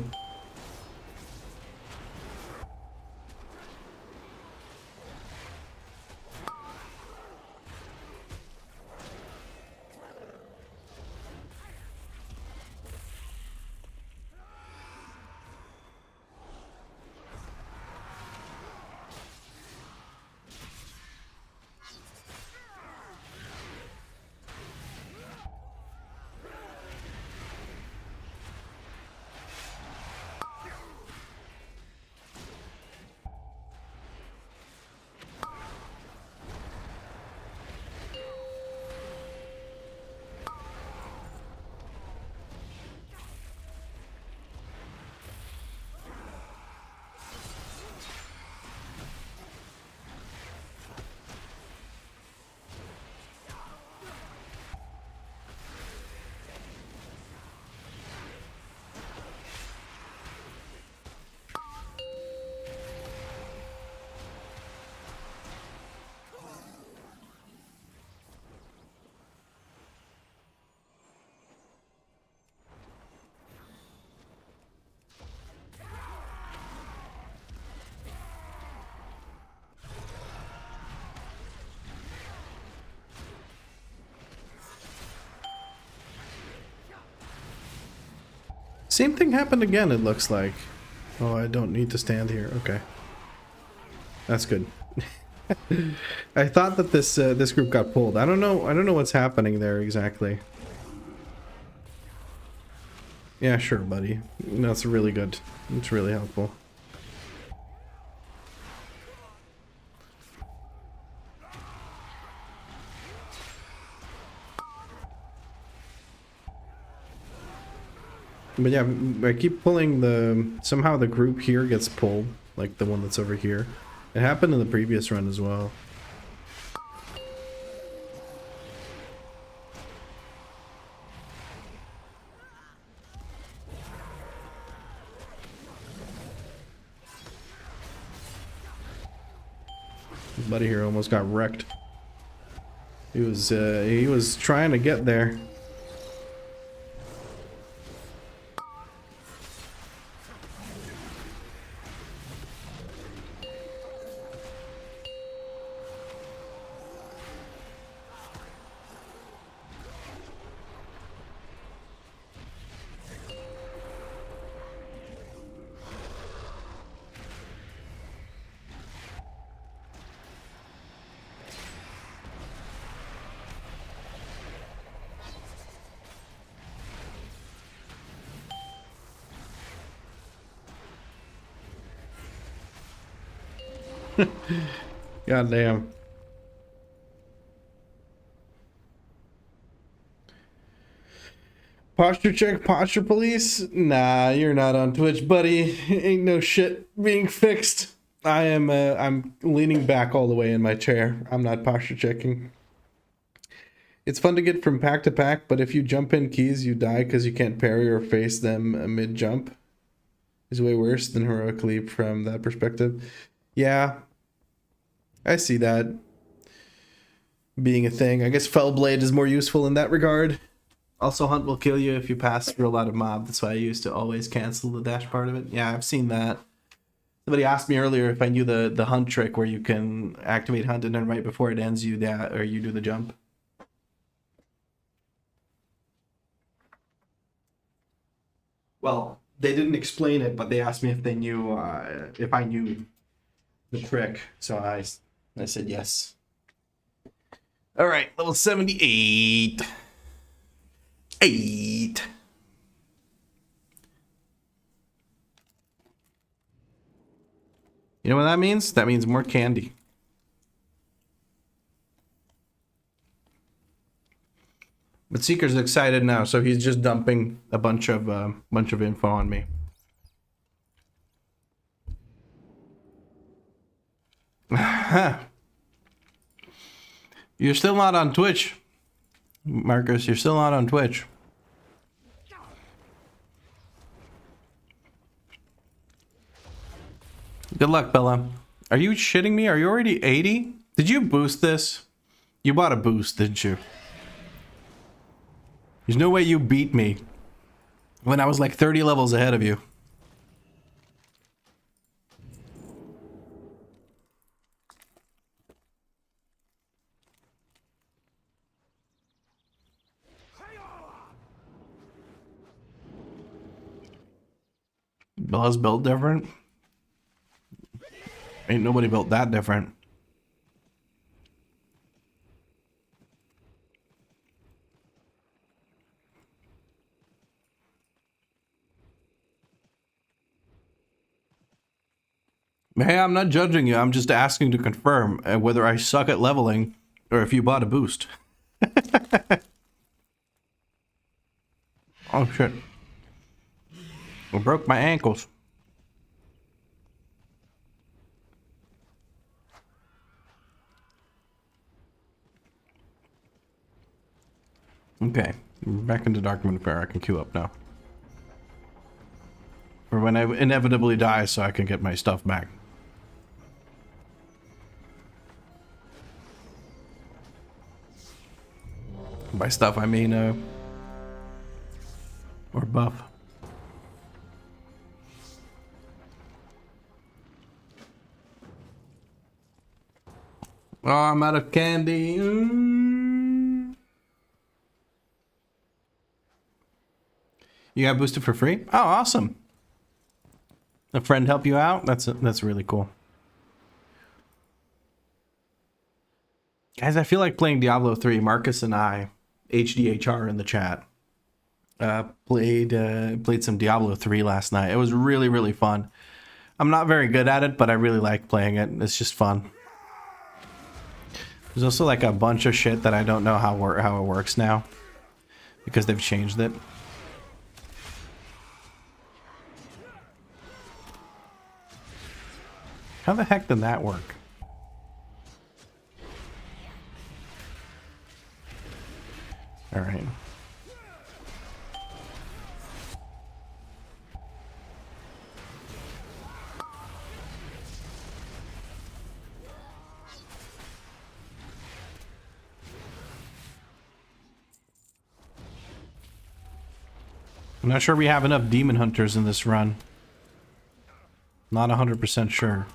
Same thing happened again, it looks like. Oh, I don't need to stand here. Okay. That's good. I thought that this group got pulled. I don't know what's happening there exactly. Yeah, sure, buddy. That's really good. It's really helpful. But yeah, I keep pulling somehow the group here gets pulled, like the one that's over here. It happened in the previous run as well. Buddy here almost got wrecked. He was trying to get there. God damn. Posture check, posture police? Nah, you're not on Twitch, buddy. Ain't no shit being fixed. I'm leaning back all the way in my chair. I'm not posture checking. It's fun to get from pack to pack, but if you jump in keys, you die because you can't parry or face them mid-jump. Is way worse than heroic leap from that perspective. Yeah, I see that being a thing. I guess Fellblade is more useful in that regard. Also, Hunt will kill you if you pass through a lot of mob. That's why I used to always cancel the dash part of it. Yeah, I've seen that. Somebody asked me earlier if I knew the Hunt trick where you can activate Hunt and then right before it ends you do the jump. Well, they didn't explain it, but they asked me if they knew if I knew the trick. So I said yes. All right, level 78. 8. You know what that means? That means more candy. But Seeker's excited now, so he's just dumping a bunch of info on me. You're still not on Twitch, Marcus. You're still not on Twitch. Good luck, Bella. Are you shitting me? Are you already 80? Did you boost this? You bought a boost, didn't you? There's no way you beat me when I was like 30 levels ahead of you. Bella's built different. Ain't nobody built that different. Hey, I'm not judging you. I'm just asking to confirm whether I suck at leveling or if you bought a boost. Oh, shit. I broke my ankles. Okay, back into Darkmoon Fair. I can queue up now. For when I inevitably die so I can get my stuff back. By stuff I mean, or buff. Oh, I'm out of candy. You got boosted for free? Oh, awesome. A friend help you out? That's really cool. Guys, I feel like playing Diablo 3. Marcus and I, HDHR in the chat, played some Diablo 3 last night. It was really, really fun. I'm not very good at it, but I really like playing it. It's just fun. There's also like a bunch of shit that I don't know how it works now because they've changed it. How the heck did that work? All right. I'm not sure we have enough demon hunters in this run. Not 100% sure.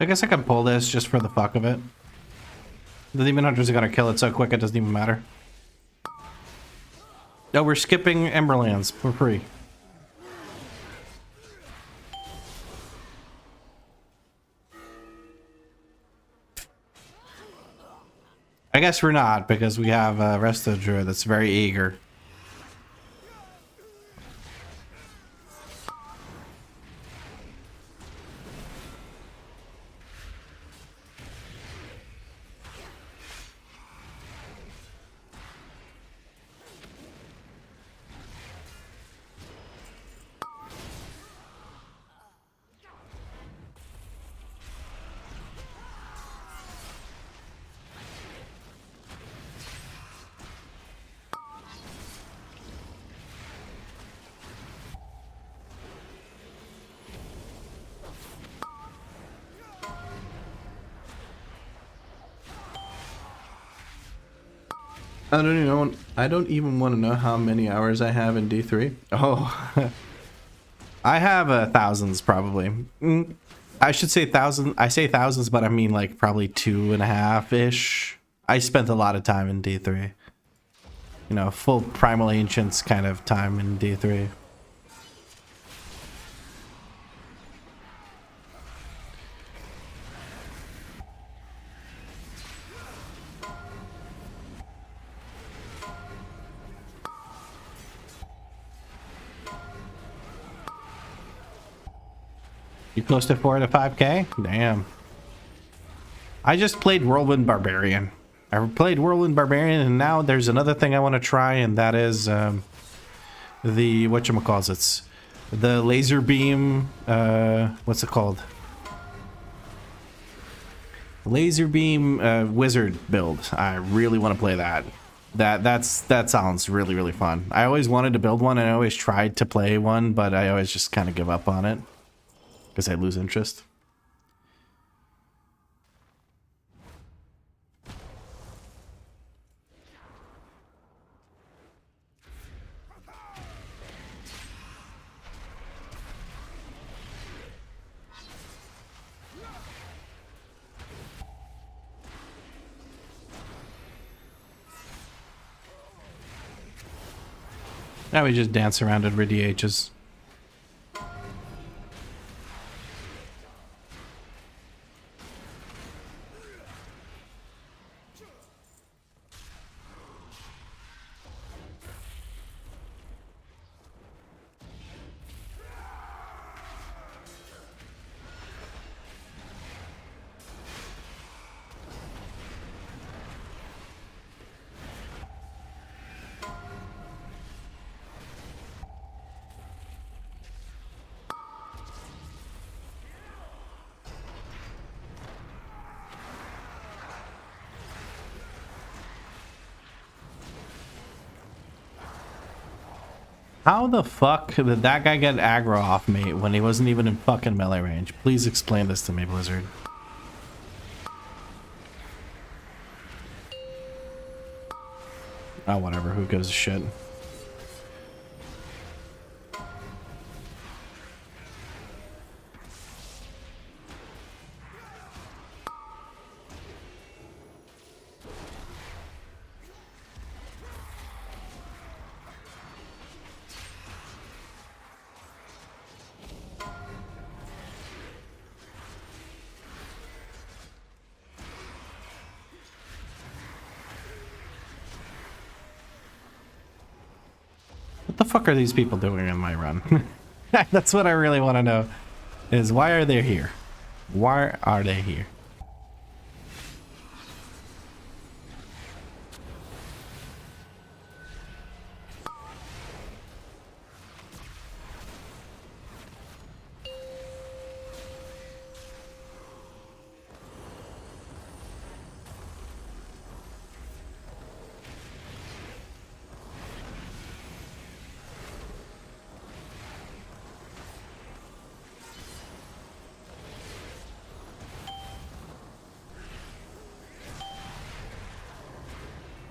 I guess I can pull this just for the fuck of it. The Demon Hunters are gonna kill it so quick it doesn't even matter. No, we're skipping Emberlands for free. I guess we're not, because we have a Resto Druid that's very eager. I don't even want to know how many hours I have in D3. Oh, I have thousands probably. I should say thousand. I say thousands, but I mean like probably 2.5 ish. I spent a lot of time in D3. You know, full Primal Ancients kind of time in D3. You close to 4 to 5K? Damn. I just played Whirlwind Barbarian. I played Whirlwind Barbarian, and now there's another thing I want to try, and that is the whatchamacallits. The laser beam. What's it called? Laser beam wizard build. I really want to play that. That sounds really, really fun. I always wanted to build one, and I always tried to play one, but I always just kind of give up on it because I lose interest. Now we just dance around at RDHs. How the fuck did that guy get aggro off me when he wasn't even in fucking melee range? Please explain this to me, Blizzard. Oh, whatever. Who gives a shit? What the fuck are these people doing in my run? That's what I really want to know. Is why are they here? Why are they here?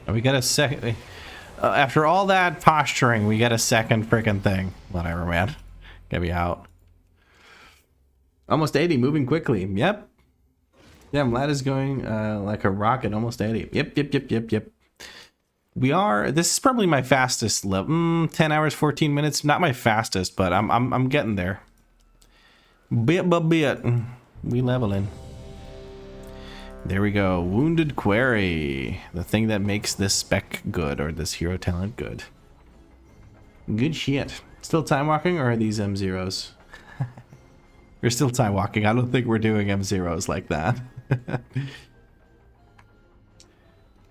We get a second. After all that posturing, we get a second freaking thing. Whatever, man. Get me out. Almost 80, moving quickly. Yep. Yeah, Vlad is going like a rocket, almost 80. Yep. This is probably my fastest level. 10 hours, 14 minutes. Not my fastest, but I'm getting there. Bit by bit. We leveling. There we go. Wounded Quarry. The thing that makes this spec good, or this hero talent good. Good shit. Still time walking, or are these M0s? We're still time walking. I don't think we're doing M0s like that.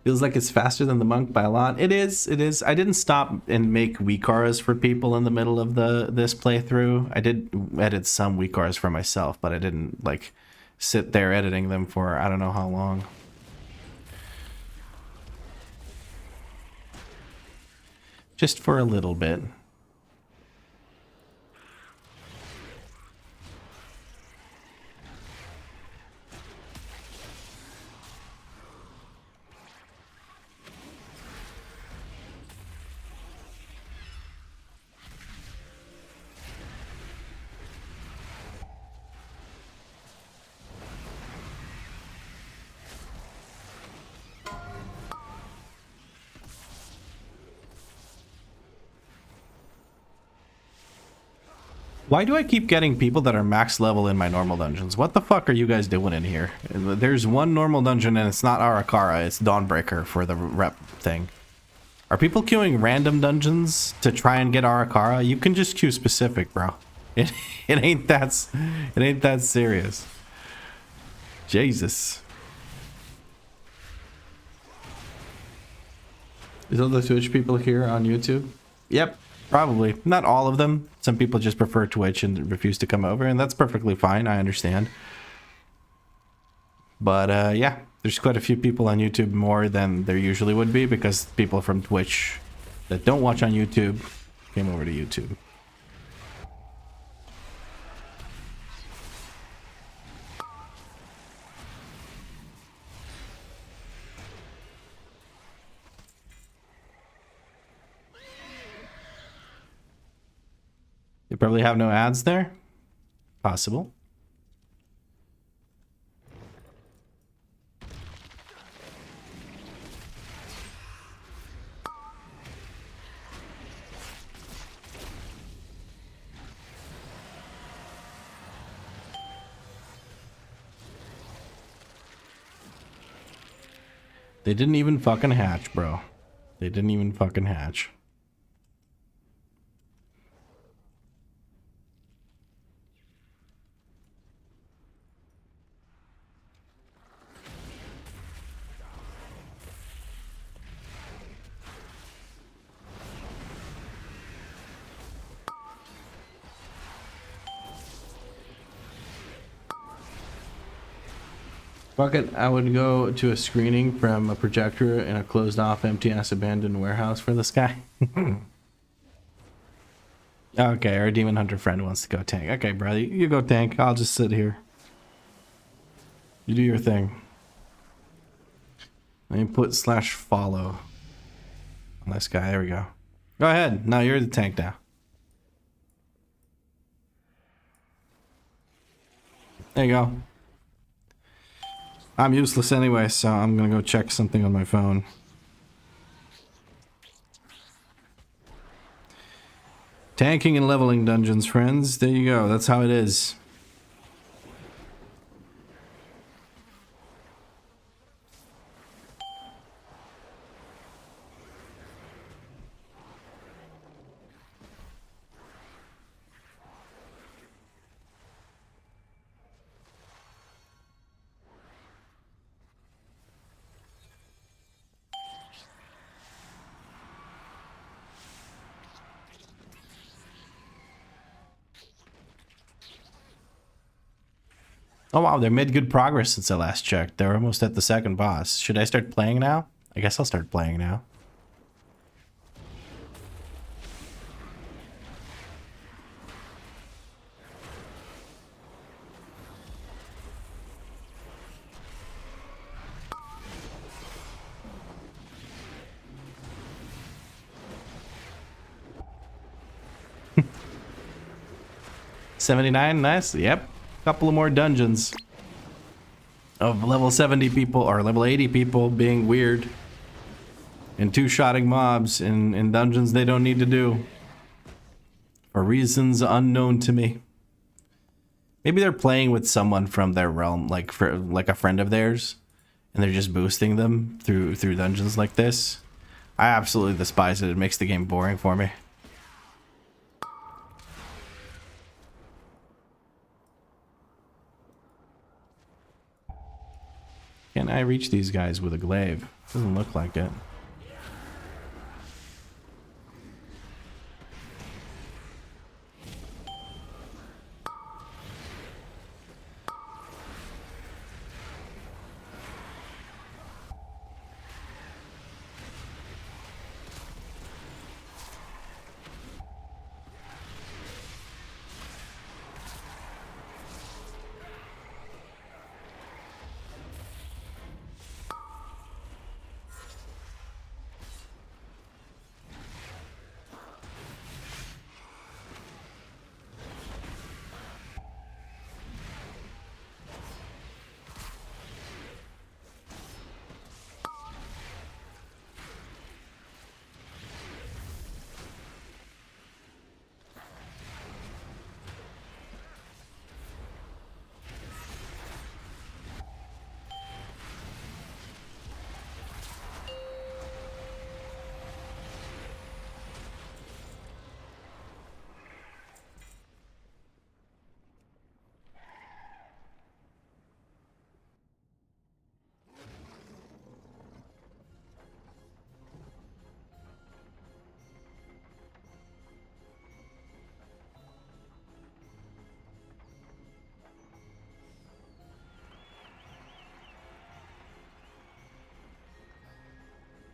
Feels like it's faster than the monk by a lot. It is. I didn't stop and make WeakAuras for people in the middle of this playthrough. I did edit some WeakAuras for myself, but I didn't like sit there editing them for I don't know how long. Just for a little bit. Why do I keep getting people that are max level in my normal dungeons? What the fuck are you guys doing in here? There's one normal dungeon and it's not Arakara, it's Dawnbreaker for the rep thing. Are people queuing random dungeons to try and get Arakara? You can just queue specific, bro. It ain't that serious. Jesus. Is all the Twitch people here on YouTube? Yep. Probably. Not all of them. Some people just prefer Twitch and refuse to come over, and that's perfectly fine. I understand. But, yeah, there's quite a few people on YouTube more than there usually would be because people from Twitch that don't watch on YouTube came over to YouTube. You probably have no ads there? Possible. They didn't even fucking hatch, bro. They didn't even fucking hatch. Fuck it, I would go to a screening from a projector in a closed off, empty ass abandoned warehouse for this guy. Okay, our demon hunter friend wants to go tank. Okay, brother, you go tank. I'll just sit here. You do your thing. Let me put /follow on this guy. There we go. Go ahead. Now you're the tank now. There you go. I'm useless anyway, so I'm gonna go check something on my phone. Tanking and leveling dungeons, friends. There you go. That's how it is. Oh wow, they made good progress since I last checked. They're almost at the second boss. Should I start playing now? I guess I'll start playing now. $79, nice. Yep. Couple of more dungeons. of level 70 people or level 80 people being weird and two-shotting mobs in dungeons they don't need to do for reasons unknown to me. Maybe they're playing with someone from their realm, like for like a friend of theirs, and they're just boosting them through dungeons like this. I absolutely despise it. It makes the game boring for me. Can I reach these guys with a glaive? Doesn't look like it.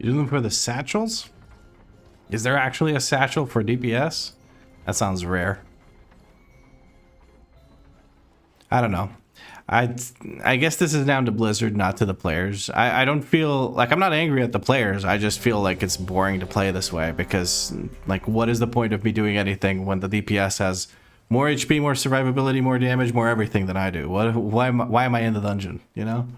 You do them for the satchels? Is there actually a satchel for DPS? That sounds rare. I don't know. I guess this is down to Blizzard, not to the players. I don't feel like I'm not angry at the players. I just feel like it's boring to play this way because, like, what is the point of me doing anything when the DPS has more HP, more survivability, more damage, more everything than I do? Why am I in the dungeon? You know?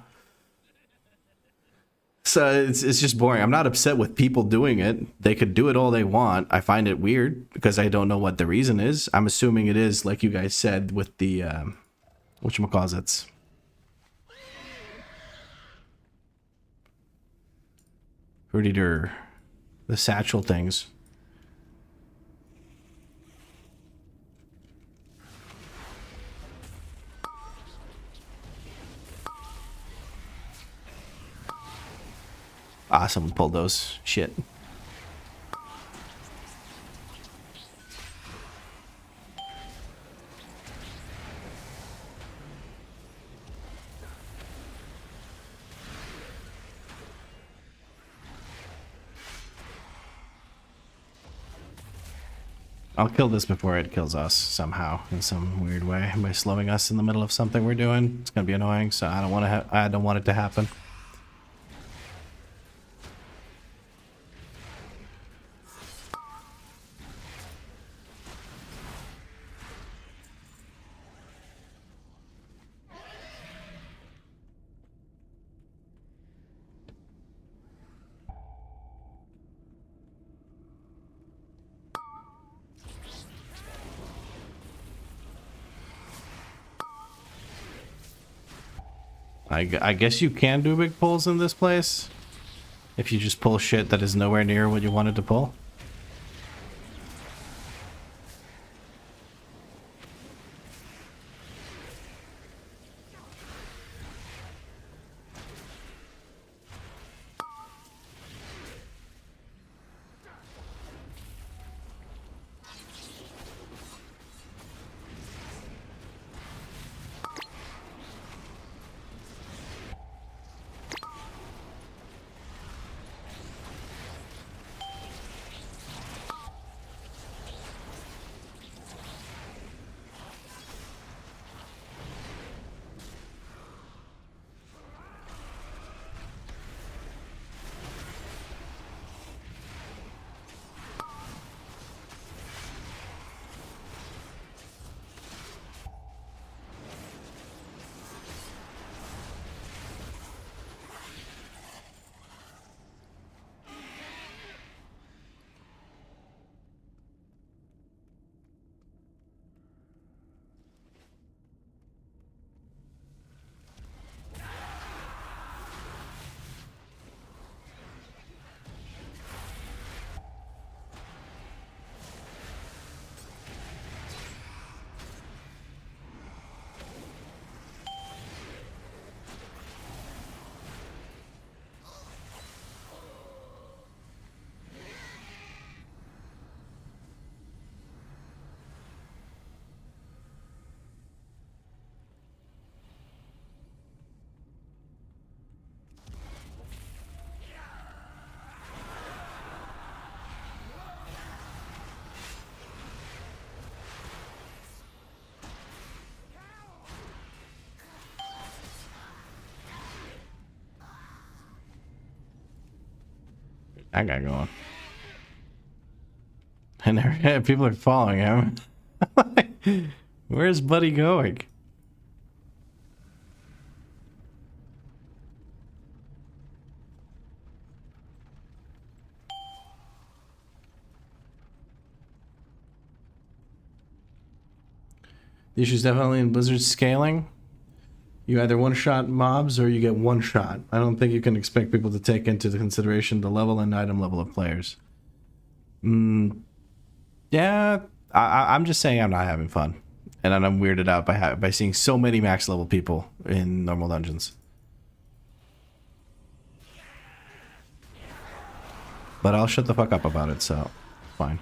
So it's just boring. I'm not upset with people doing it. They could do it all they want. I find it weird because I don't know what the reason is. I'm assuming it is, like you guys said, with the whatchamacallits. The satchel things. Ah, someone pulled those. Shit. I'll kill this before it kills us somehow in some weird way by slowing us in the middle of something we're doing. It's gonna be annoying, so I don't want to. I don't want it to happen. I guess you can do big pulls in this place if you just pull shit that is nowhere near what you wanted to pull. That guy going. And there, people are following him. Where's Buddy going? The issue's definitely in Blizzard scaling. You either one-shot mobs or you get one shot. I don't think you can expect people to take into consideration the level and item level of players. Yeah, I'm just saying I'm not having fun. And I'm weirded out by seeing so many max level people in normal dungeons. But I'll shut the fuck up about it, so fine.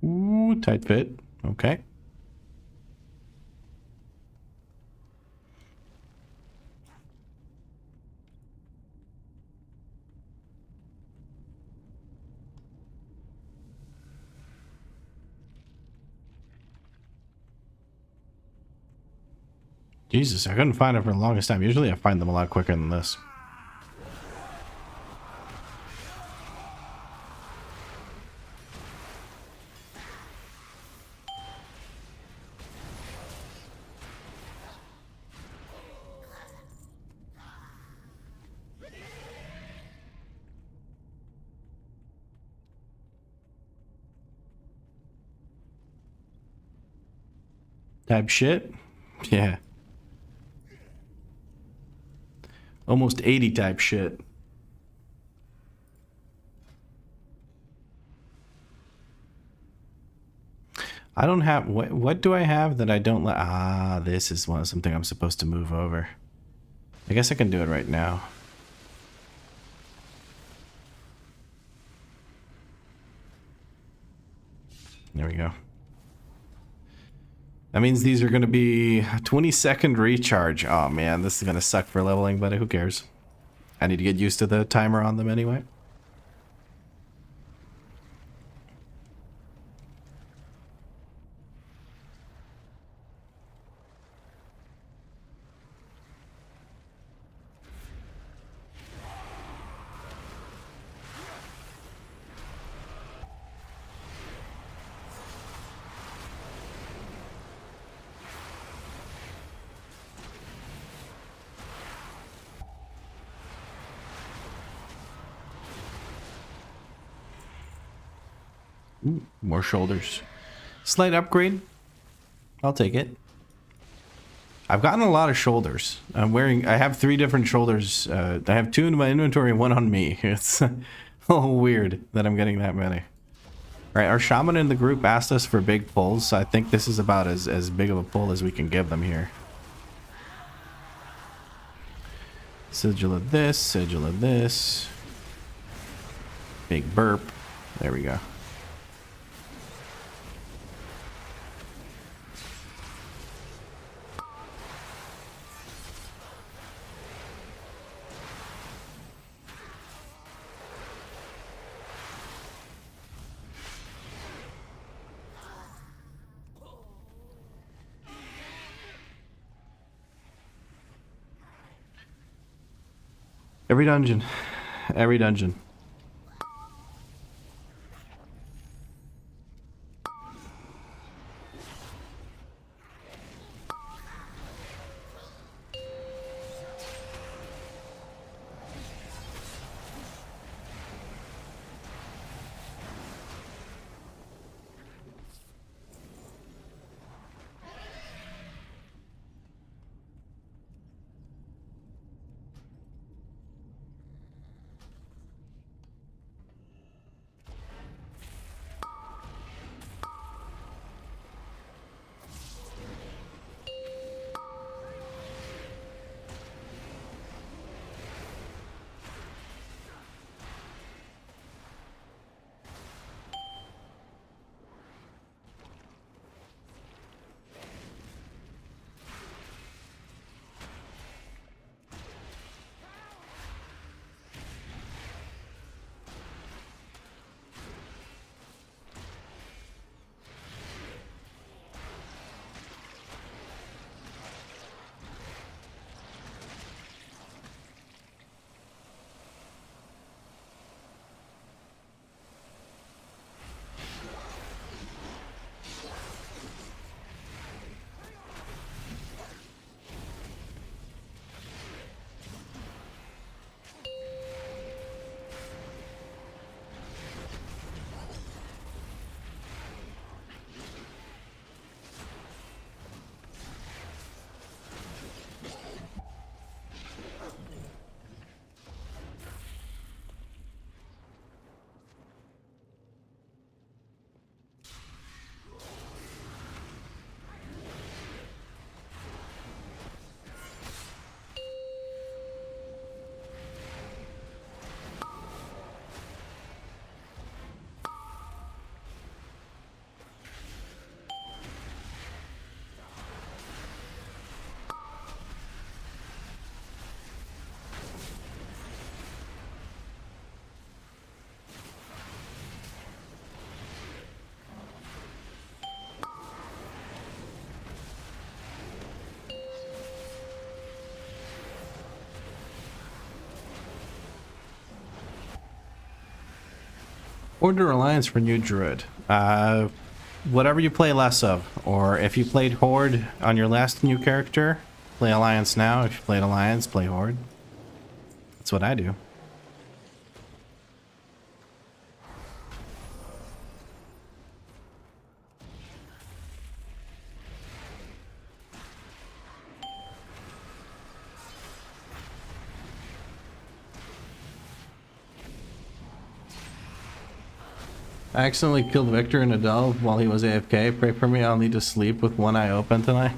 Ooh, tight fit. Okay. Jesus, I couldn't find it for the longest time. Usually I find them a lot quicker than this. Type shit? Yeah. Almost 80 type shit. I don't have... What do I have that I don't let... Ah, this is something I'm supposed to move over. I guess I can do it right now. There we go. That means these are going to be 20-second recharge. Oh man, this is going to suck for leveling, but who cares? I need to get used to the timer on them anyway. Ooh, more shoulders. Slight upgrade. I'll take it. I've gotten a lot of shoulders. I have 3 different shoulders. I have 2 in my inventory and 1 on me. It's a little weird that I'm getting that many. Alright, our shaman in the group asked us for big pulls, so I think this is about as big of a pull as we can give them here. Sigil of this, sigil of this. Big burp. There we go. Every dungeon. Every dungeon. Order Alliance for new druid. Whatever you play less of, or if you played Horde on your last new character, play Alliance now. If you played Alliance, play Horde. That's what I do. I accidentally killed Victor and Adele while he was AFK. Pray for me, I'll need to sleep with one eye open tonight.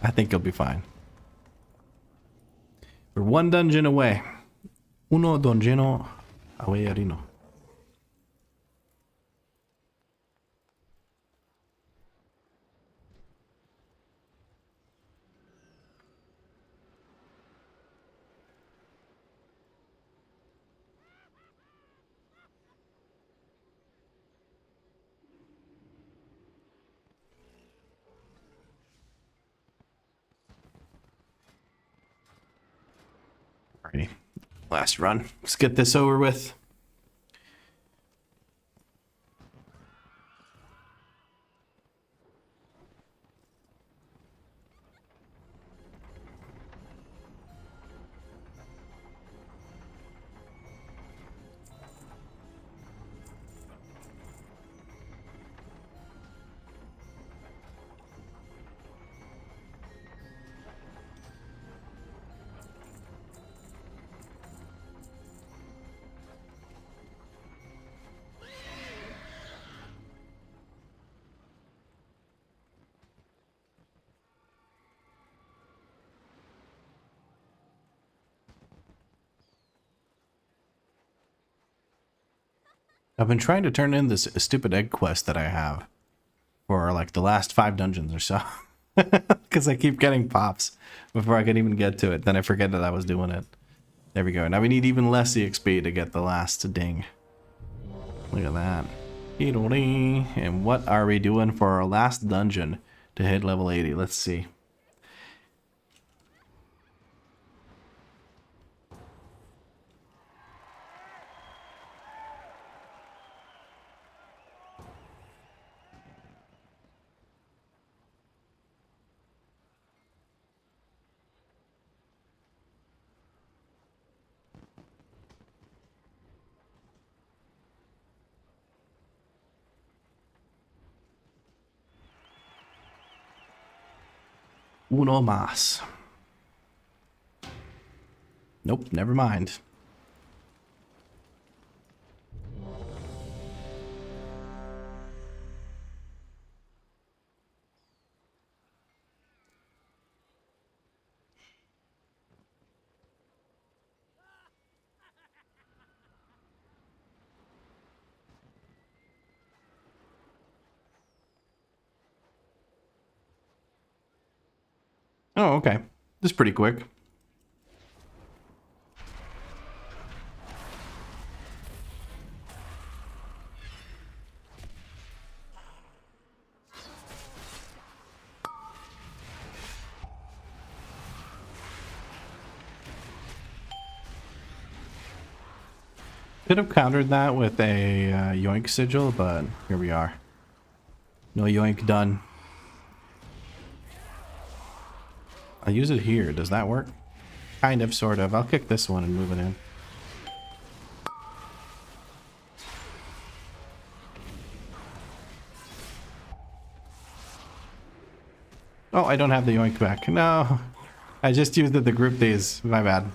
I think you'll be fine. We're one dungeon away. Uno dungeono away arino. Alrighty. Last run. Let's get this over with. I've been trying to turn in this stupid egg quest that I have for like the last 5 dungeons or so. Because I keep getting pops before I can even get to it. Then I forget that I was doing it. There we go. Now we need even less EXP to get the last ding. Look at that. And what are we doing for our last dungeon to hit level 80? Let's see. Uno más. Nope, never mind. Oh, okay. This is pretty quick. Could have countered that with a yoink sigil, but here we are. No yoink done. I'll use it here. Does that work? Kind of, sort of. I'll kick this one and move it in. Oh, I don't have the yoink back. No. I just used it to group these. My bad.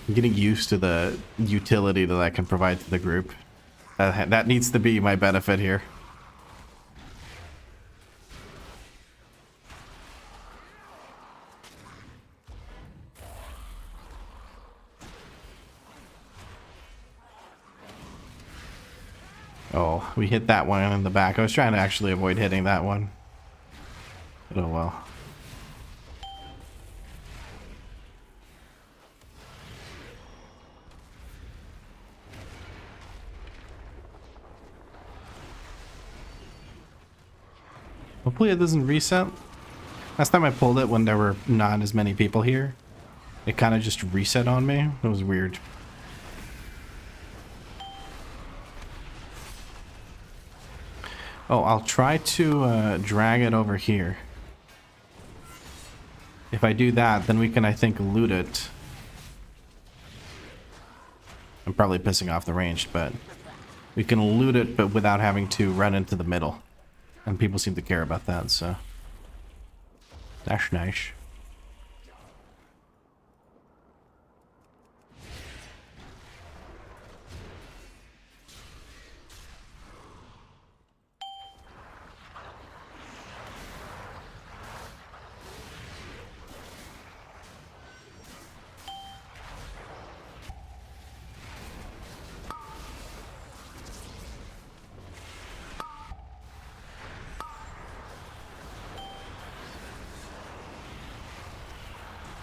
I'm getting used to the utility that I can provide to the group. That needs to be my benefit here. Oh, we hit that one in the back. I was trying to actually avoid hitting that one. But oh well. Hopefully it doesn't reset. Last time I pulled it when there were not as many people here. It kind of just reset on me. It was weird. Oh, I'll try to drag it over here. If I do that, then we can, I think, loot it. I'm probably pissing off the ranged, but we can loot it, but without having to run into the middle. And people seem to care about that, so that's nice.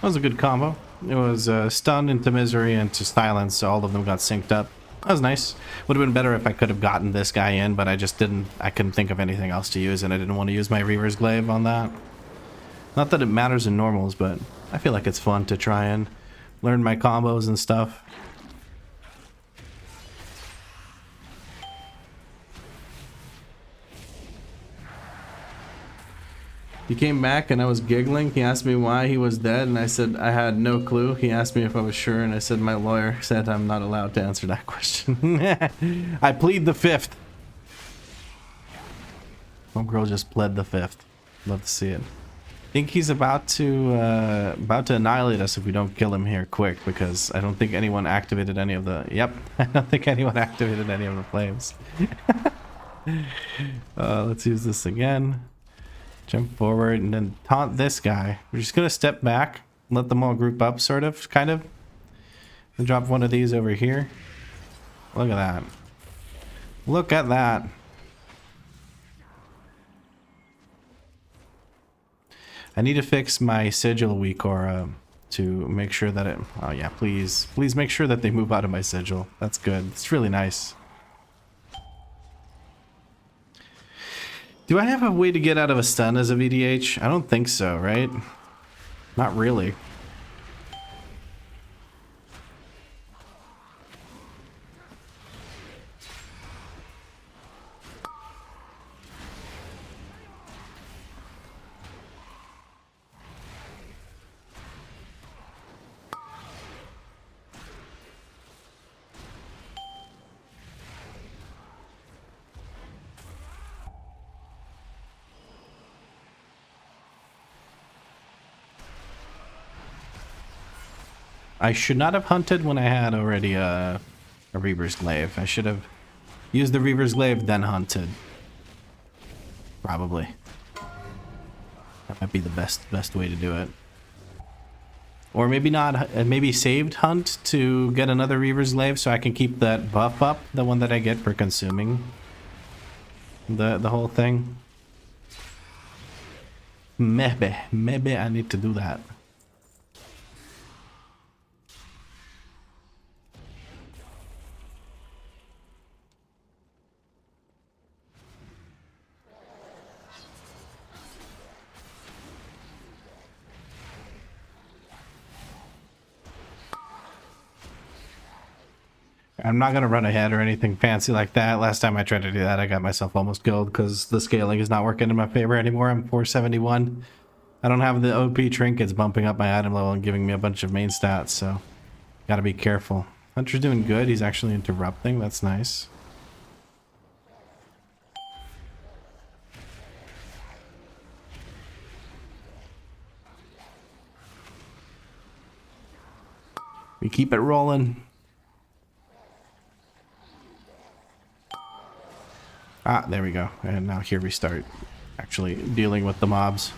That was a good combo. It was stun into misery and to silence, so all of them got synced up. That was nice. Would have been better if I could have gotten this guy in, but I just didn't. I couldn't think of anything else to use, and I didn't want to use my Reaver's Glaive on that. Not that it matters in normals, but I feel like it's fun to try and learn my combos and stuff. He came back and I was giggling. He asked me why he was dead, and I said I had no clue. He asked me if I was sure, and I said my lawyer said I'm not allowed to answer that question. I plead the fifth. Homegirl just pled the fifth. Love to see it. I think he's about to annihilate us if we don't kill him here quick, because I don't think anyone activated any of the... Yep, I don't think anyone activated any of the flames. Let's use this again. Jump forward and then taunt this guy. We're just gonna step back, let them all group up, sort of, kind of. And drop one of these over here. Look at that. Look at that. I need to fix my sigil WeakAura to make sure that it... Oh yeah, please. Please make sure that they move out of my sigil. That's good. It's really nice. Do I have a way to get out of a stun as a VDH? I don't think so, right? Not really. I should not have hunted when I had already a Reaver's Glaive. I should have used the Reaver's Glaive, then hunted. Probably. That might be the best way to do it. Or maybe not, maybe saved hunt to get another Reaver's Glaive so I can keep that buff up, the one that I get for consuming the whole thing. Maybe I need to do that. I'm not going to run ahead or anything fancy like that. Last time I tried to do that, I got myself almost killed because the scaling is not working in my favor anymore. I'm 471. I don't have the OP trinkets bumping up my item level and giving me a bunch of main stats, so got to be careful. Hunter's doing good. He's actually interrupting. That's nice. We keep it rolling. Ah, there we go. And now here we start actually dealing with the mobs.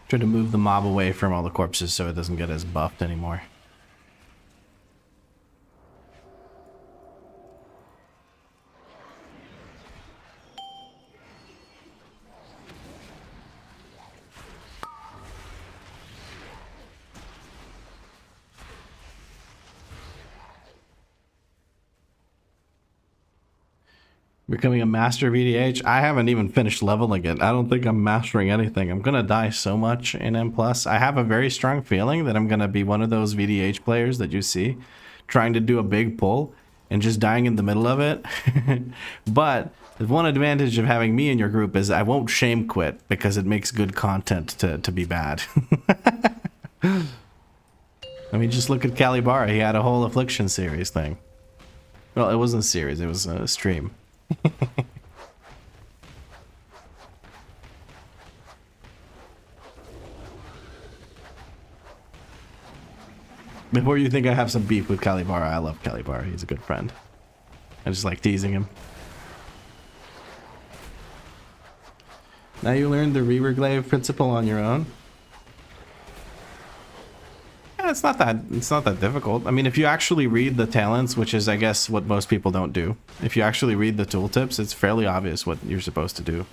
Try to move the mob away from all the corpses so it doesn't get as buffed anymore. Becoming a master VDH. I haven't even finished leveling it. I don't think I'm mastering anything. I'm gonna die so much in M+. I have a very strong feeling that I'm gonna be one of those VDH players that you see trying to do a big pull and just dying in the middle of it. But the one advantage of having me in your group is I won't shame quit because it makes good content to be bad. I mean, just look at Calibara. He had a whole Affliction series thing. Well, it wasn't a series, it was a stream. Before you think I have some beef with Calibara, I love Calibara. He's a good friend. I just like teasing him. Now you learned the Reverglaive principle on your own. Yeah, it's not that difficult. I mean, if you actually read the talents, which is I guess what most people don't do. If you actually read the tooltips, it's fairly obvious what you're supposed to do.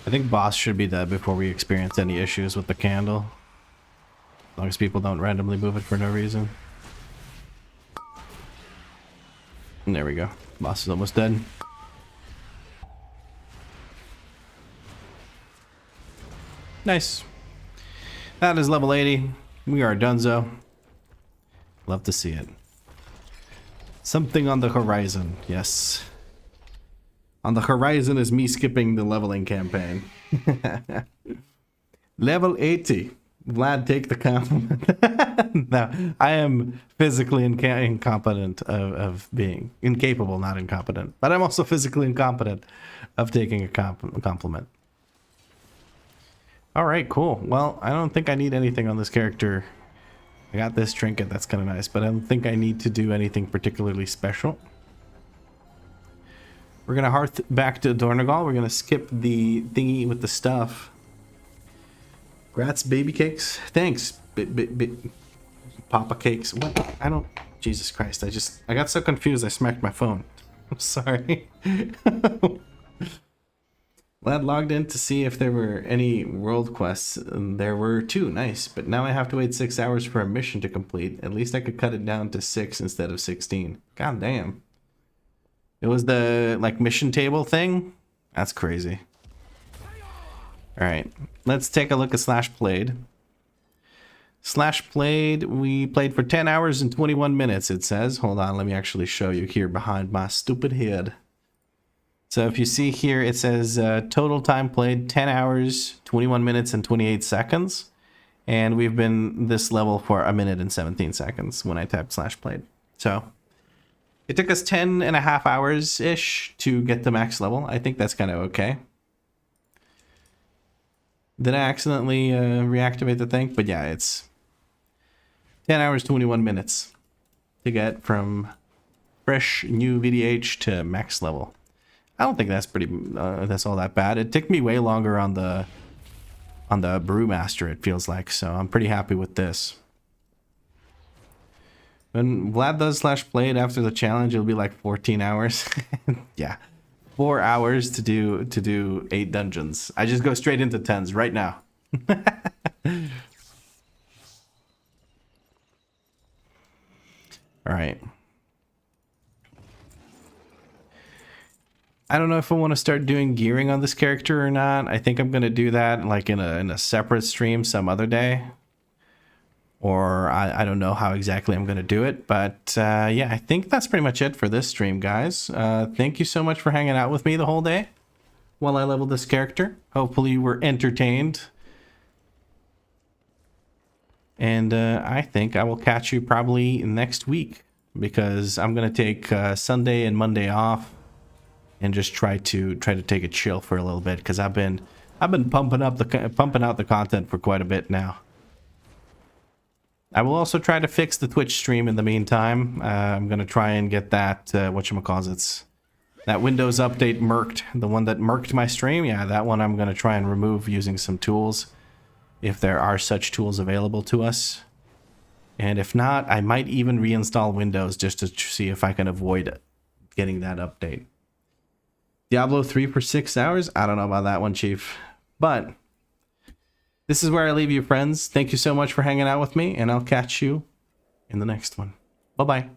I think boss should be dead before we experience any issues with the candle. As long as people don't randomly move it for no reason. And there we go. Boss is almost dead. Nice. That is level 80. We are donezo. Love to see it. Something on the horizon. Yes. On the horizon is me skipping the leveling campaign. Level 80. Vlad, take the compliment. No, I am physically incompetent of being incapable, not incompetent. But I'm also physically incompetent of taking a compliment. All right, cool. Well, I don't think I need anything on this character. I got this trinket. That's kind of nice, but I don't think I need to do anything particularly special. We're going to hearth back to Dornegal. We're going to skip the thingy with the stuff. Grats, baby cakes. Thanks, Papa cakes. What? I don't... Jesus Christ. I got so confused I smacked my phone. I'm sorry. Vlad logged in to see if there were any world quests. And there were 2. Nice. But now I have to wait 6 hours for a mission to complete. At least I could cut it down to 6 instead of 16. God damn. It was the, like, mission table thing? That's crazy. Alright, let's take a look at Slash Played. Slash Played, we played for 10 hours and 21 minutes, it says. Hold on, let me actually show you here behind my stupid head. So if you see here, it says total time played 10 hours, 21 minutes, and 28 seconds. And we've been this level for 1 minute and 17 seconds when I typed Slash Played. So... it took us 10.5 hours-ish to get to max level. I think that's kind of okay. Did I accidentally reactivate the thing? But yeah, it's 10 hours, 21 minutes to get from fresh new VDH to max level. I don't think that's that's all that bad. It took me way longer on the Brewmaster, it feels like, so I'm pretty happy with this. When Vlad does Slash Played after the challenge, it'll be like 14 hours. Yeah. 4 hours to do 8 dungeons. I just go straight into 10s right now. All right. I don't know if I want to start doing gearing on this character or not. I think I'm going to do that like in a separate stream some other day. Or I don't know how exactly I'm going to do it. But yeah, I think that's pretty much it for this stream, guys. Thank you so much for hanging out with me the whole day while I leveled this character. Hopefully you were entertained. And I think I will catch you probably next week because I'm gonna take Sunday and Monday off and just try to take a chill for a little bit, because I've been pumping out the content for quite a bit now. I will also try to fix the Twitch stream in the meantime. I'm gonna try and get that whatchamacallits, that Windows update murked, the one that murked my stream. Yeah, that one I'm gonna try and remove using some tools, if there are such tools available to us. And if not, I might even reinstall Windows just to see if I can avoid getting that update. Diablo 3 for 6 hours? I don't know about that one, Chief. But this is where I leave you, friends. Thank you so much for hanging out with me, and I'll catch you in the next one. Bye-bye.